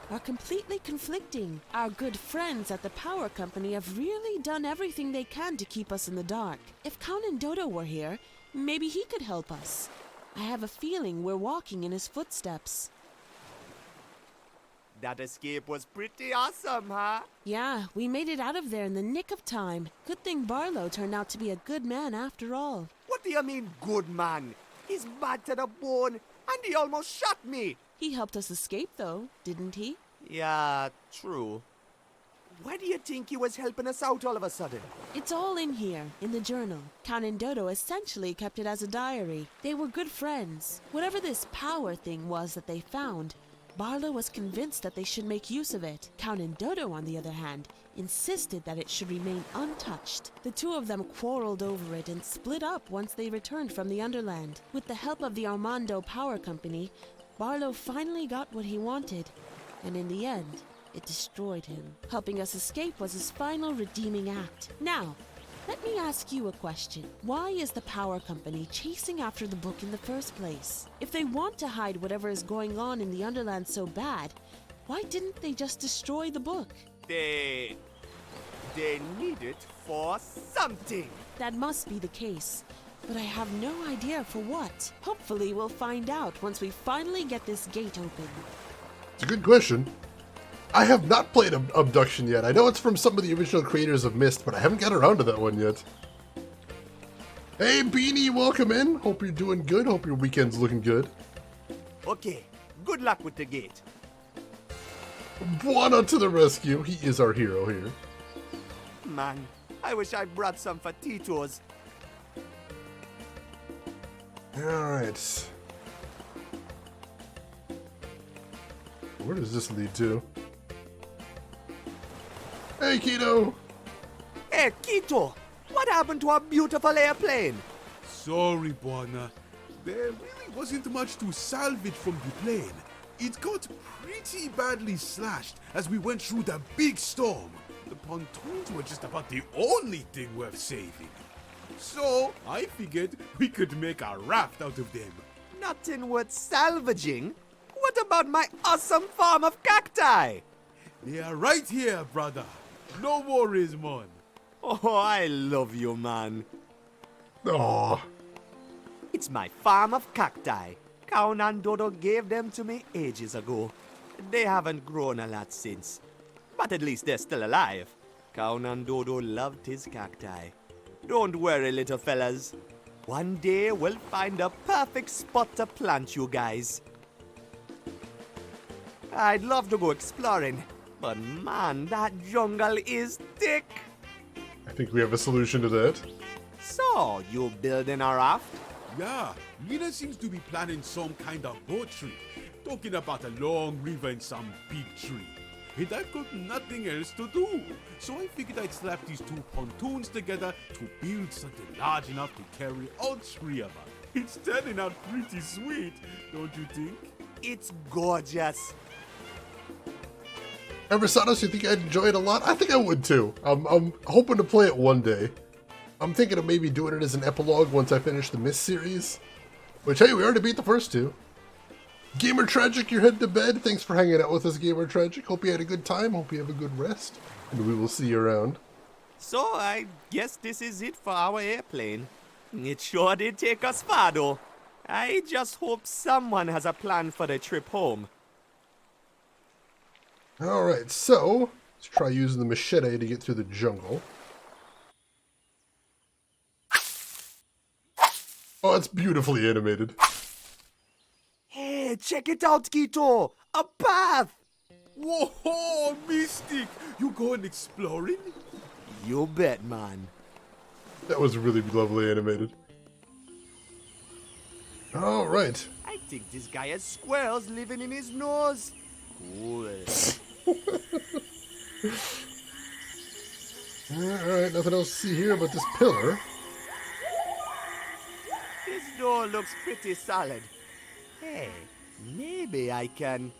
are completely conflicting. Our good friends at the power company have really done everything they can to keep us in the dark. If Kaunan Dodo were here, maybe he could help us. I have a feeling we're walking in his footsteps. That escape was pretty awesome, huh? Yeah, we made it out of there in the nick of time. Good thing Barlow turned out to be a good man after all. What do you mean, good man? He's bad to the bone, and he almost shot me. He helped us escape, though, didn't he? Yeah, true. Why do you think he was helping us out all of a sudden? It's all in here, in the journal. Kaunan Dodo essentially kept it as a diary. They were good friends. Whatever this power thing was that they found, Barlow was convinced that they should make use of it. Kaunan Dodo, on the other hand, insisted that it should remain untouched. The two of them quarreled over it and split up once they returned from the Underland. With the help of the Armando Power Company, Barlow finally got what he wanted, and in the end, it destroyed him. Helping us escape was his final redeeming act. Now, let me ask you a question. Why is the power company chasing after the book in the first place? If they want to hide whatever is going on in the Underland so bad, why didn't they just destroy the book? They need it for something. That must be the case, but I have no idea for what. Hopefully we'll find out once we finally get this gate open. It's a good question. I have not played Abduction yet. I know it's from some of the original creators of Myst, but I haven't got around to that one yet. Hey, Beanie, welcome in. Hope you're doing good. Hope your weekend's looking good. Okay, good luck with the gate. Buana to the rescue. He is our hero here. Man, I wish I brought some for Tito's. Alright. Where does this lead to? Hey, Keto! Hey, Keto! What happened to our beautiful airplane? Sorry, Buana. There really wasn't much to salvage from the plane. It got pretty badly slashed as we went through the big storm. The pontoons were just about the only thing worth saving. So, I figured we could make a raft out of them. Nothing worth salvaging? What about my awesome farm of cacti? They are right here, brother. No worries, man. Oh, I love you, man. Aww. It's my farm of cacti. Kaunan Dodo gave them to me ages ago. They haven't grown a lot since. But at least they're still alive. Kaunan Dodo loved his cacti. Don't worry, little fellas. One day we'll find a perfect spot to plant you guys. I'd love to go exploring, but man, that jungle is thick. I think we have a solution to that. So, you building a raft? Yeah, Mina seems to be planning some kind of boat trip. Talking about a long river and some big tree. And I've got nothing else to do. So I figured I'd slap these two pontoons together to build something large enough to carry all three of us. It's turning out pretty sweet, don't you think? It's gorgeous. Eversados, you think I'd enjoy it a lot? I think I would too. I'm hoping to play it one day. I'm thinking of maybe doing it as an epilogue once I finish the Myst series. Which, hey, we already beat the first two. Gamer Tragic, you're heading to bed. Thanks for hanging out with us, Gamer Tragic. Hope you had a good time. Hope you have a good rest. And we will see you around. So I guess this is it for our airplane. It sure did take us far though. I just hope someone has a plan for the trip home. Alright, so let's try using the machete to get through the jungle. Oh, it's beautifully animated. Hey, check it out, Kito! A path! Whoa, Mystic! You going exploring? You bet, man. That was really lovely animated. Alright. I think this guy has squirrels living in his nose. Cool. Alright, nothing else to see here but this pillar. This door looks pretty solid. Hey, maybe I can...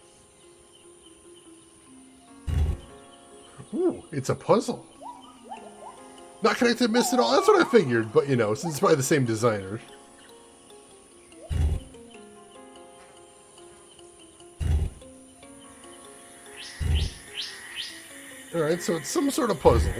Ooh, it's a puzzle. Not connected to Myst at all? That's what I figured, but you know, since it's probably the same designer. Alright, so it's some sort of puzzle.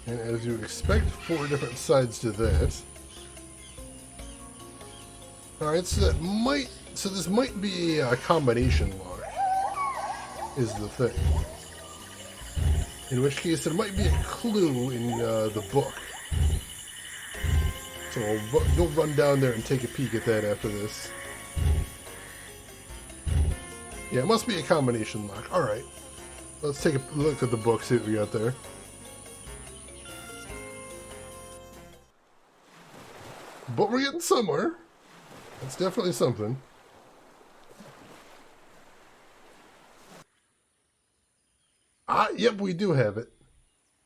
And as you expect, 4 different sides to that. Alright, so this might be a combination lock, is the thing. In which case, there might be a clue in the book. So you'll run down there and take a peek at that after this. Yeah, it must be a combination lock. Alright. Let's take a look at the book, see what we got there. But we're getting somewhere. That's definitely something. Yep, we do have it.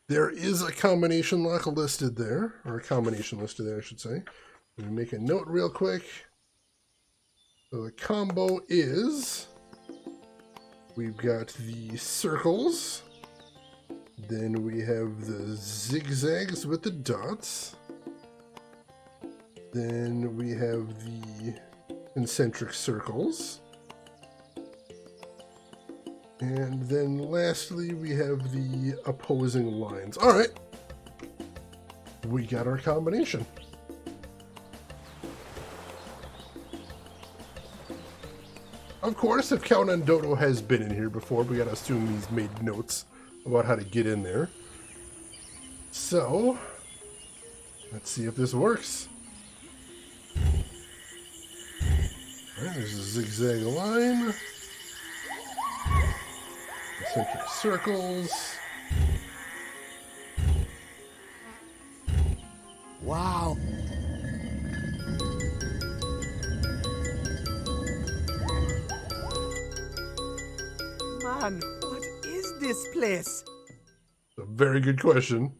There is a combination lock listed there, or a combination listed there, I should say. Let me make a note real quick. So the combo is... We've got the circles. Then we have the zigzags with the dots. Then we have the concentric circles. And then lastly, we have the opposing lines. All right. We got our combination. Of course, if Count on Dodo has been in here before, we gotta assume he's made notes about how to get in there. So, let's see if this works. Alright, there's a zigzag line. Concentric circles. Wow. Man, what is this place? A very good question.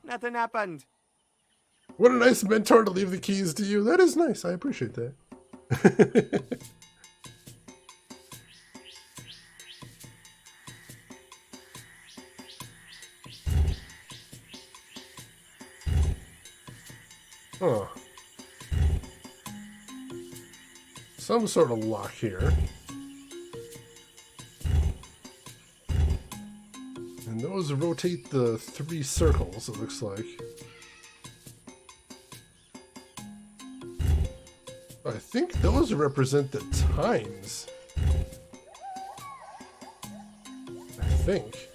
Nothing happened. What a nice mentor to leave the keys to you. That is nice. I appreciate that. Huh. Some sort of lock here. those rotate the 3 circles, it looks like. I think those represent the times. I think.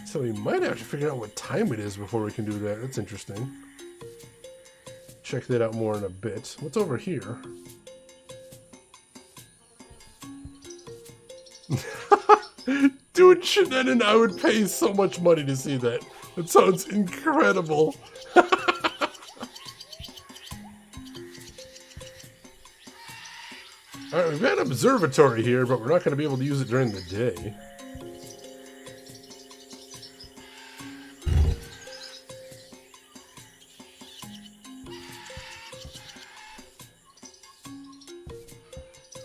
So we might have to figure out what time it is before we can do that. That's interesting. Check that out more in a bit. What's over here? Dude, Shannon, I would pay so much money to see that. That sounds incredible. Alright, we've got an observatory here, but we're not going to be able to use it during the day.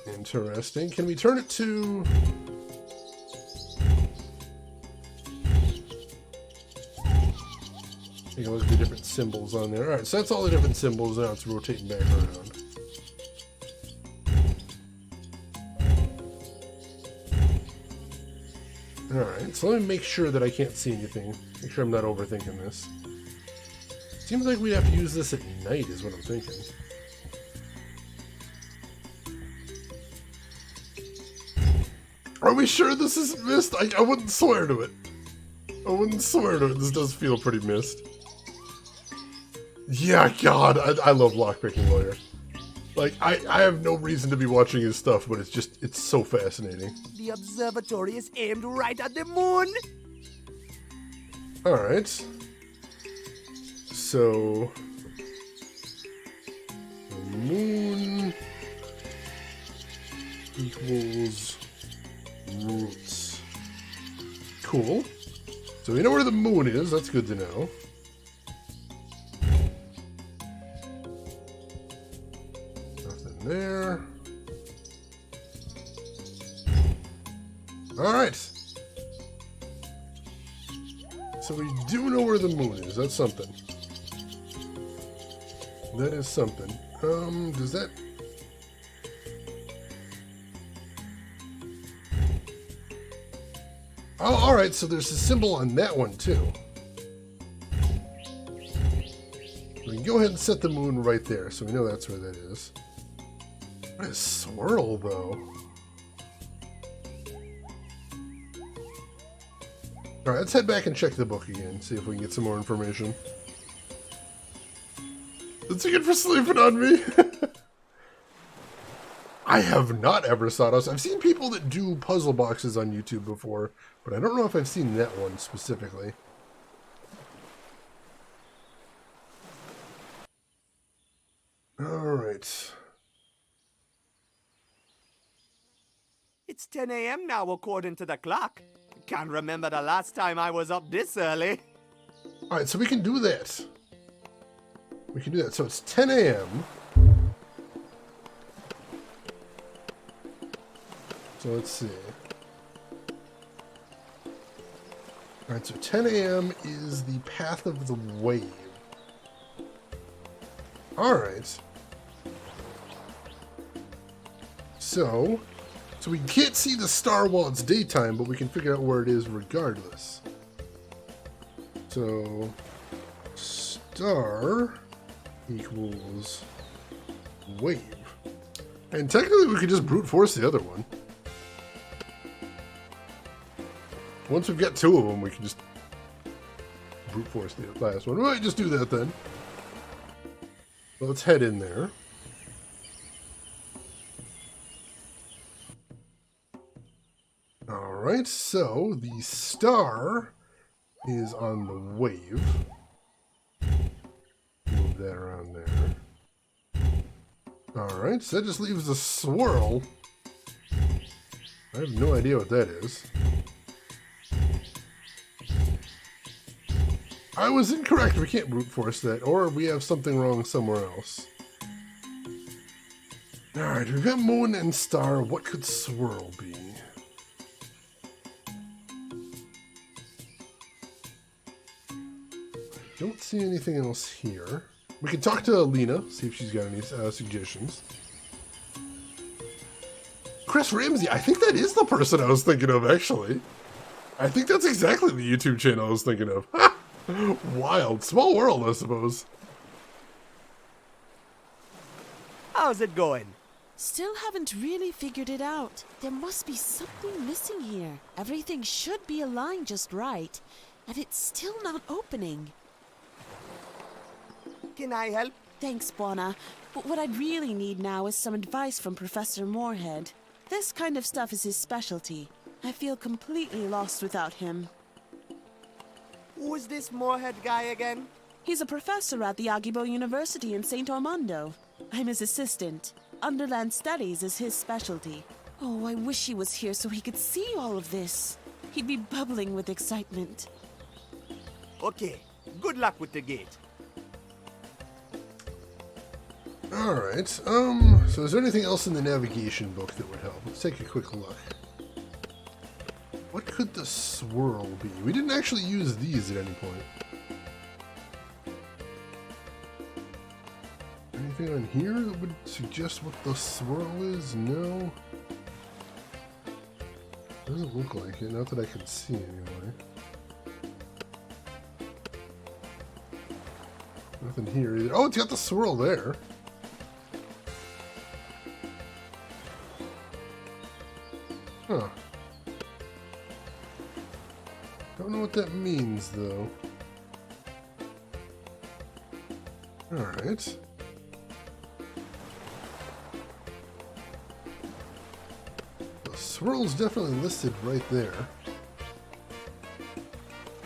Interesting. Can we turn it to... Take a look at the different symbols on there. Alright, so that's all the different symbols. Now it's rotating back around. Alright, so let me make sure that I can't see anything. Make sure I'm not overthinking this. Seems like we'd have to use this at night is what I'm thinking. Are we sure this is missed? I wouldn't swear to it. I wouldn't swear to it. This does feel pretty missed. Yeah, God, I love Lockpicking Lawyer. Like, I have no reason to be watching his stuff, but it's so fascinating. The observatory is aimed right at the moon. Alright. So... the moon equals roots. Cool. So we know where the moon is. That's good to know. Nothing there. Alright. So we do know where the moon is. That's something. That is something. Does that... Oh, alright, so there's a symbol on that one, too. We can go ahead and set the moon right there, so we know that's where that is. What is swirl, though? Alright, let's head back and check the book again, see if we can get some more information. That's good for sleeping on me! I have not ever saw those. I've seen people that do puzzle boxes on YouTube before, but I don't know if I've seen that one specifically. Alright. It's 10 a.m. now, according to the clock. Can't remember the last time I was up this early. Alright, so we can do that. We can do that. So it's 10 a.m. So let's see. Alright, so 10 a.m. is the path of the wave. Alright. So we can't see the star while it's daytime, but we can figure out where it is regardless. So, star equals wave. And technically we could just brute force the other one. Once we've got 2 of them, we can just brute force the last one. We might just do that then. Well, let's head in there. Alright, so the star is on the wave. Move that around there. Alright, so that just leaves the swirl. I have no idea what that is. I was incorrect. We can't brute force that, or we have something wrong somewhere else. Alright, we've got moon and star. What could swirl be? Don't see anything else here. We can talk to Alina, see if she's got any suggestions. Chris Ramsey, I think that is the person I was thinking of, actually. I think that's exactly the YouTube channel I was thinking of. Wild. Small world, I suppose. How's it going? Still haven't really figured it out. There must be something missing here. Everything should be aligned just right, and it's still not opening. Can I help? Thanks, Buona. But what I'd really need now is some advice from Professor Moorhead. This kind of stuff is his specialty. I feel completely lost without him. Who is this Moorhead guy again? He's a professor at the Agibo University in St. Armando. I'm his assistant. Underland Studies is his specialty. Oh, I wish he was here so he could see all of this. He'd be bubbling with excitement. Okay, good luck with the gate. Alright, so is there anything else in the navigation book that would help? Let's take a quick look. What could the swirl be? We didn't actually use these at any point. Anything on here that would suggest what the swirl is? No. Doesn't look like it, not that I can see anyway. Nothing here either. Oh, it's got the swirl there. Huh. Don't know what that means, though. Alright. The swirl's definitely listed right there.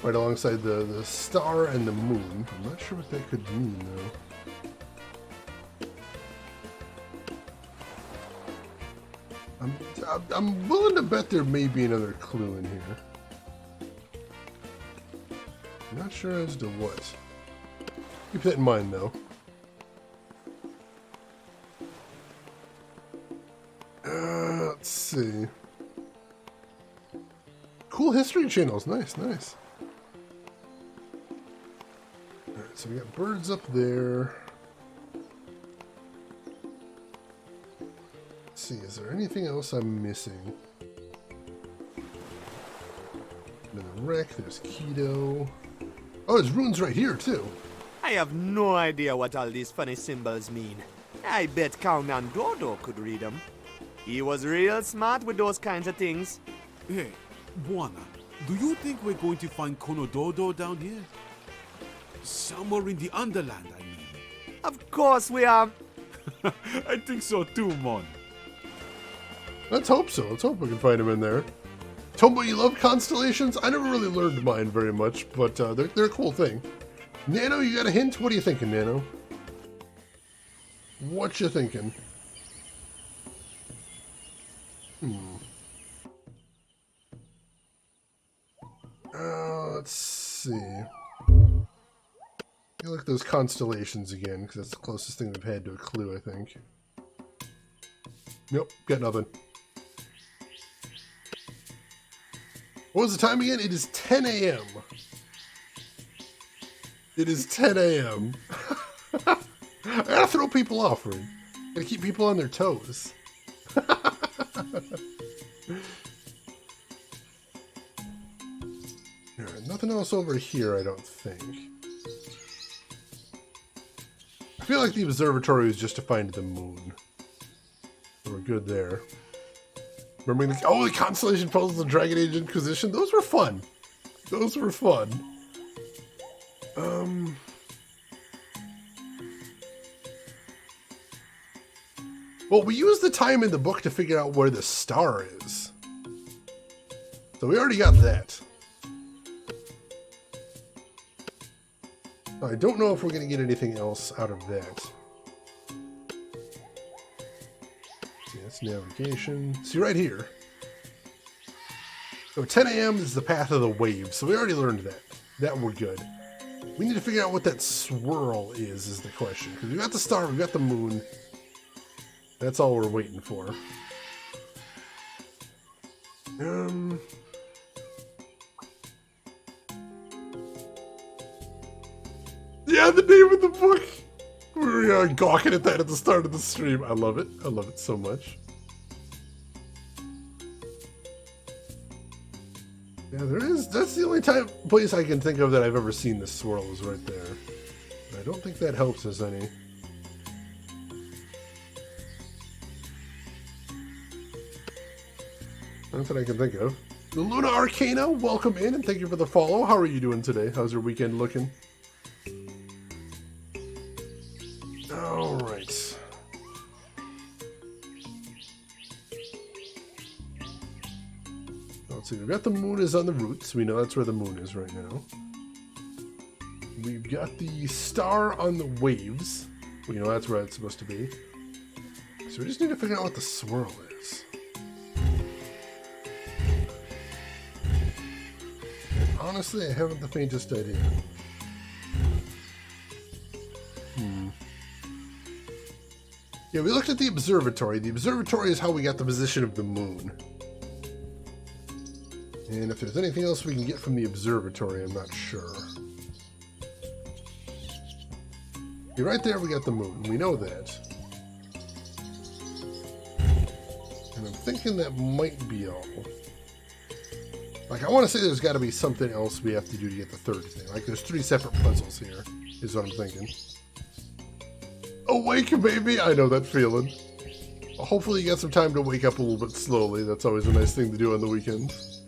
Right alongside the star and the moon. I'm not sure what that could mean, though. I'm willing to bet there may be another clue in here. I'm not sure as to what. Keep that in mind, though. Let's see. Cool history channels. Nice, nice. Alright, so we got birds up there. See, is there anything else I'm missing? In the wreck, there's Keto. Oh, there's runes right here, too. I have no idea what all these funny symbols mean. I bet Cowman Dodo could read them. He was real smart with those kinds of things. Hey, Buona, do you think we're going to find Konododo down here? Somewhere in the Underland, I mean. Of course we are. I think so too, Mon. Let's hope so. Let's hope we can find him in there. Tombo, you love constellations? I never really learned mine very much, but they're a cool thing. Nano, you got a hint? What are you thinking, Nano? What you thinking? Let's see. I look at those constellations again, because that's the closest thing we've had to a clue, I think. Nope, got nothing. What was the time again? It is 10 a.m. It is 10 a.m. I gotta throw people off, Reed. Gotta keep people on their toes. Alright, nothing else over here, I don't think. I feel like the observatory was just to find the moon. So we're good there. Remembering the constellation puzzles and Dragon Age Inquisition? Those were fun. Those were fun. Well, we used the time in the book to figure out where the star is. So we already got that. I don't know if we're going to get anything else out of that. See, that's navigation. See, right here. So 10 a.m. is the path of the wave, so we already learned that. That we're good. We need to figure out what that swirl is the question. Because we got the star, we got the moon. That's all we're waiting for. Yeah, the name of the book! We were gawking at that at the start of the stream. I love it. I love it so much. Yeah, there is. That's the only place I can think of that I've ever seen the swirl is right there. I don't think that helps us any. Not that I can think of. The Luna Arcana, welcome in and thank you for the follow. How are you doing today? How's your weekend looking? Alright. Let's see, we've got the moon is on the roots. We know that's where the moon is right now. We've got the star on the waves. We know that's where it's supposed to be. So we just need to figure out what the swirl is. Honestly, I haven't the faintest idea. Yeah, we looked at the observatory. The observatory is how we got the position of the moon. And if there's anything else we can get from the observatory, I'm not sure. Yeah, right there we got the moon. We know that. And I'm thinking that might be all. Like, I want to say there's got to be something else we have to do to get the third thing. Like, there's 3 separate puzzles here, is what I'm thinking. Awake, baby! I know that feeling. Well, hopefully you got some time to wake up a little bit slowly. That's always a nice thing to do on the weekends.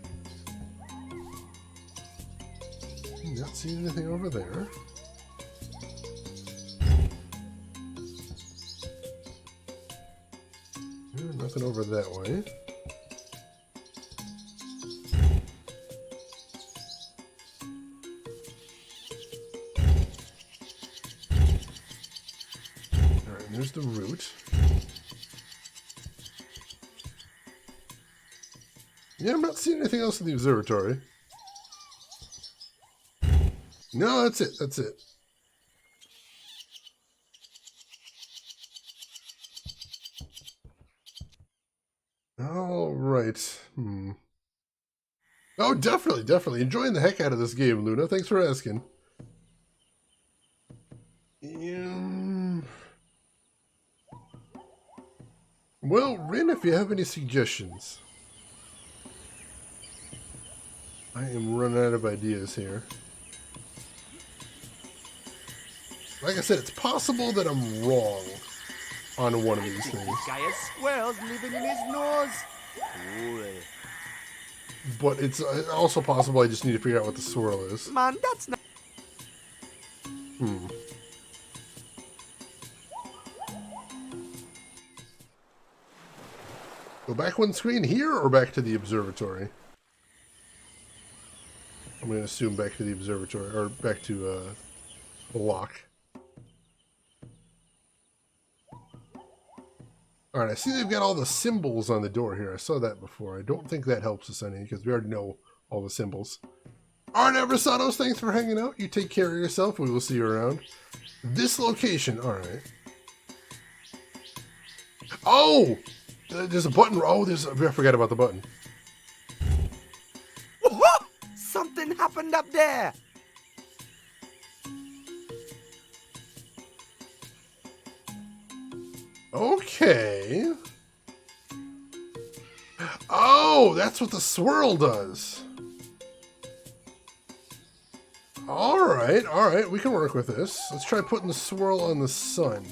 Not seeing anything over there. Nothing over that way. Alright, there's the root. Yeah, I'm not seeing anything else in the observatory. No, that's it. That's it. All right. Oh, definitely, definitely. Enjoying the heck out of this game, Luna. Thanks for asking. Well, Rin, if you have any suggestions. I am running out of ideas here. Like I said, it's possible that I'm wrong on one of these things. This guy has squirrels living in his nose. Cool. But it's also possible I just need to figure out what the swirl is. Man, that's not... Go back one screen here or back to the observatory? I'm going to assume back to the observatory, or back to the lock. Alright, I see they've got all the symbols on the door here. I saw that before. I don't think that helps us any, because we already know all the symbols. Alright, Eversados, thanks for hanging out. You take care of yourself. We will see you around. This location, alright. Oh! There's a button. Oh, I forgot about the button. Whoa! Something happened up there! Okay. Oh, that's what the swirl does. Alright, we can work with this. Let's try putting the swirl on the sun.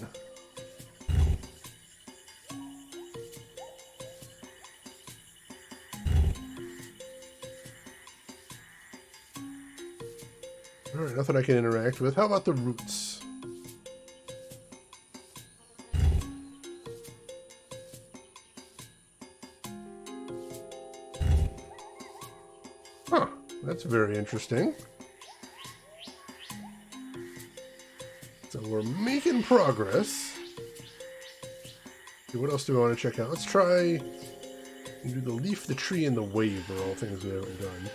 Alright, nothing I can interact with. How about the roots? Huh, that's very interesting. So we're making progress. Okay, what else do we want to check out? Let's try and do the leaf, the tree, and the wave are all things we haven't done.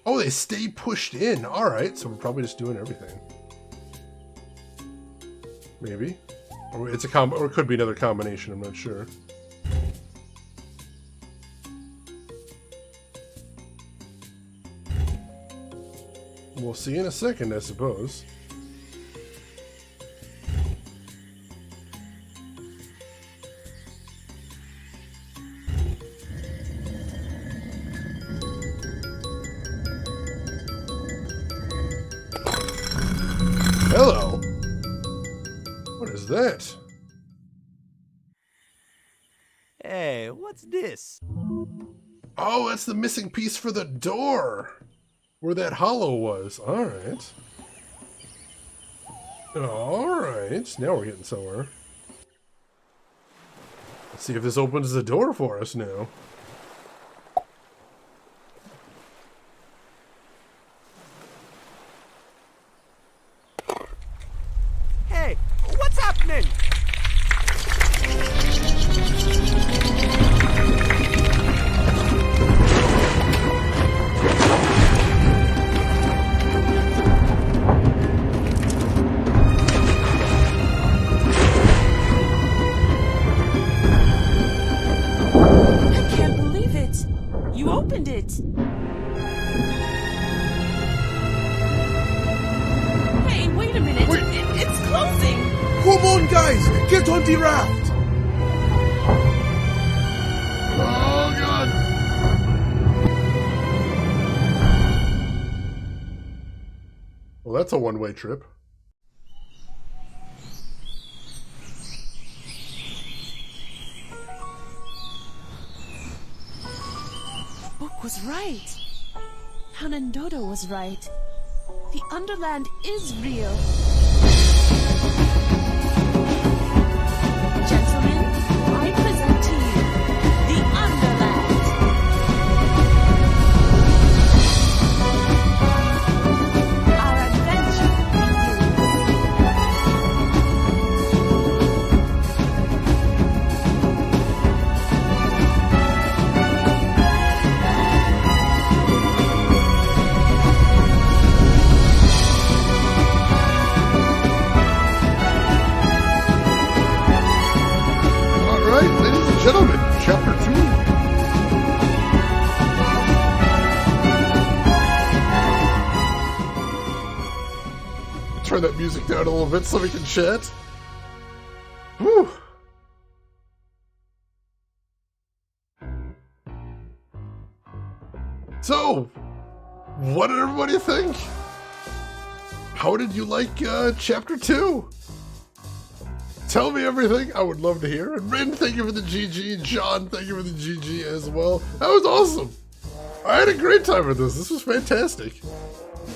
Oh, they stay pushed in. Alright, so we're probably just doing everything. Maybe. Or it's a or it could be another combination, I'm not sure. We'll see in a second, I suppose. that? Hey, what's this? Oh, that's the missing piece for the door. Where that hollow was. Alright. Alright. Now we're getting somewhere. Let's see if this opens the door for us now. Hey, what's happening? I can't believe it. You opened it. Hey, wait a minute. It's closing. Come on, guys! Get on the raft! Oh, God! Well, that's a one-way trip. Book was right. Hanandodo was right. The Underland is real. Gentlemen, I present to you the Underland. Our adventure Alright, ladies and gentlemen, Chapter 2. Turn that music down a little bit so we can chat. Whew. So, what did everybody think? How did you like Chapter 2? Tell me everything. I would love to hear. And Rin, thank you for the GG. John, thank you for the GG as well. That was awesome. I had a great time with this. This was fantastic.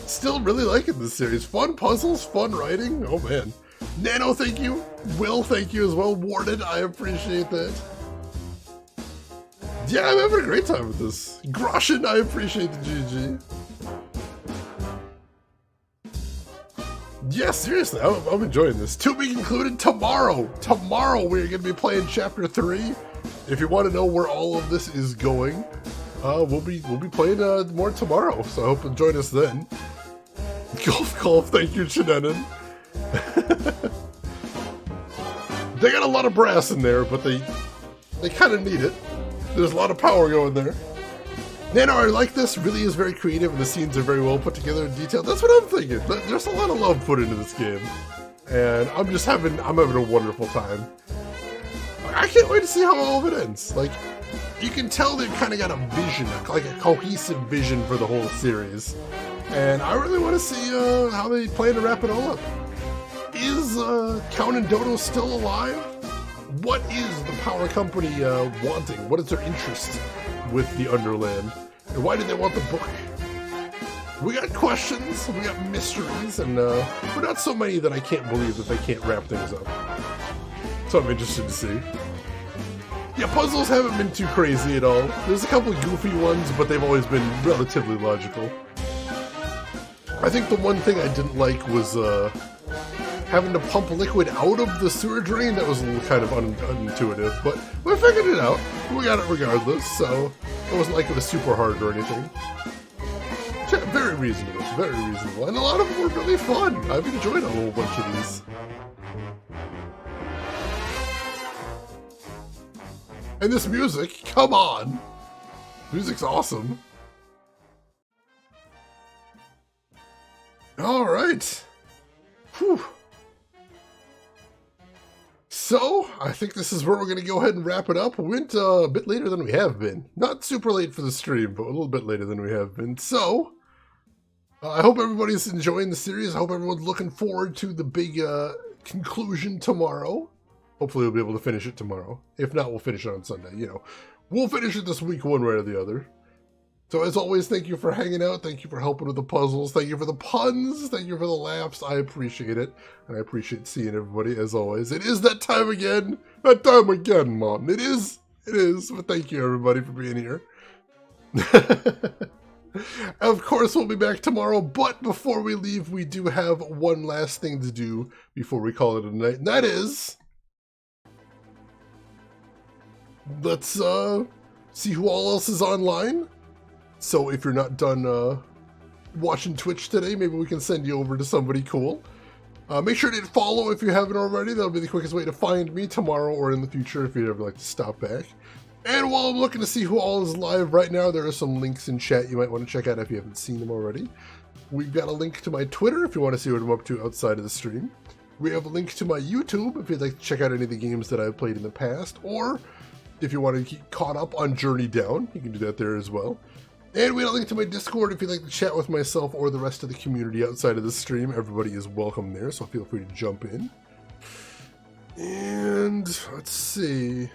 Still really liking this series. Fun puzzles, fun writing. Oh man. Nano, thank you. Will, thank you as well. Warden, I appreciate that. Yeah, I'm having a great time with this. Groshin, I appreciate the GG. Yeah, seriously, I'm enjoying this. To be concluded tomorrow. Tomorrow we're going to be playing Chapter 3. If you want to know where all of this is going, we'll be playing more tomorrow. So I hope you'll join us then. Golf, thank you, Chinenin. They got a lot of brass in there, but they kind of need it. There's a lot of power going there. Nano, I like this. Really is very creative, and the scenes are very well put together and detailed. That's what I'm thinking. There's a lot of love put into this game, and I'm having a wonderful time. I can't wait to see how all of it ends. Like, you can tell they've kind of got a vision, like a cohesive vision for the whole series, and I really want to see how they plan to wrap it all up. Is Count and Dodo still alive? What is the power company wanting? What is their interest with the Underland? And why did they want the book? We got questions, we got mysteries, and but not so many that I can't believe that they can't wrap things up. So I'm interested to see. Yeah, puzzles haven't been too crazy at all. There's a couple of goofy ones, but they've always been relatively logical. I think the one thing I didn't like was having to pump liquid out of the sewer drain. That was a little kind of unintuitive, but we figured it out. We got it regardless, so it wasn't like it was super hard or anything. Very reasonable, and a lot of them were really fun. I've enjoyed a whole bunch of these. And this music, come on! Music's awesome. Alright. Whew. So, I think this is where we're going to go ahead and wrap it up. We went a bit later than we have been. Not super late for the stream, but a little bit later than we have been. So, I hope everybody's enjoying the series. I hope everyone's looking forward to the big conclusion tomorrow. Hopefully we'll be able to finish it tomorrow. If not, we'll finish it on Sunday. You know, we'll finish it this week one way or the other. So as always, thank you for hanging out. Thank you for helping with the puzzles. Thank you for the puns. Thank you for the laughs. I appreciate it. And I appreciate seeing everybody as always. It is that time again. That time again, man. It is. But thank you everybody for being here. Of course, we'll be back tomorrow. But before we leave, we do have one last thing to do before we call it a night. And that is... let's see who all else is online. So if you're not done watching Twitch today, maybe we can send you over to somebody cool. Make sure to hit follow if you haven't already. That'll be the quickest way to find me tomorrow or in the future if you'd ever like to stop back. And while I'm looking to see who all is live right now, there are some links in chat you might want to check out if you haven't seen them already. We've got a link to my Twitter if you want to see what I'm up to outside of the stream. We have a link to my YouTube if you'd like to check out any of the games that I've played in the past, or if you want to keep caught up on Journey Down, you can do that there as well. And we have a link to my Discord if you'd like to chat with myself or the rest of the community outside of the stream. Everybody is welcome there, so feel free to jump in. And let's see.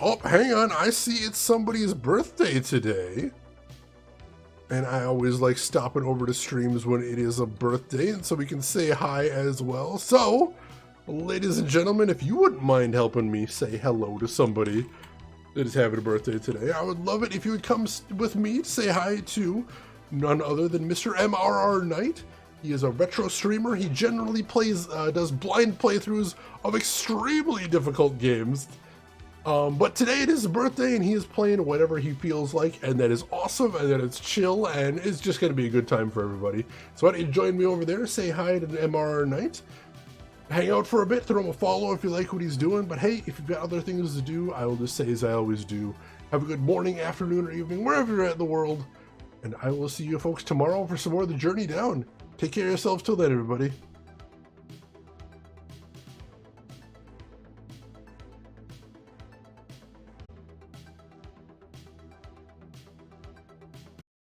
Oh, hang on. I see it's somebody's birthday today. And I always like stopping over to streams when it is a birthday, and so we can say hi as well. So, ladies and gentlemen, if you wouldn't mind helping me say hello to somebody that is having a birthday today, I would love it if you would come with me to say hi to none other than Mr. MRR Knight. He is a retro streamer. He generally does blind playthroughs of extremely difficult games. But today it is his birthday and he is playing whatever he feels like, and that is awesome, and that it's chill, and it's just going to be a good time for everybody. So why don't you join me over there, say hi to MRR Knight. Hang out for a bit, throw him a follow if you like what he's doing, but hey, if you've got other things to do, I will just say as I always do, have a good morning, afternoon, or evening, wherever you're at in the world, and I will see you folks tomorrow for some more of the Journey Down. Take care of yourselves till then, everybody.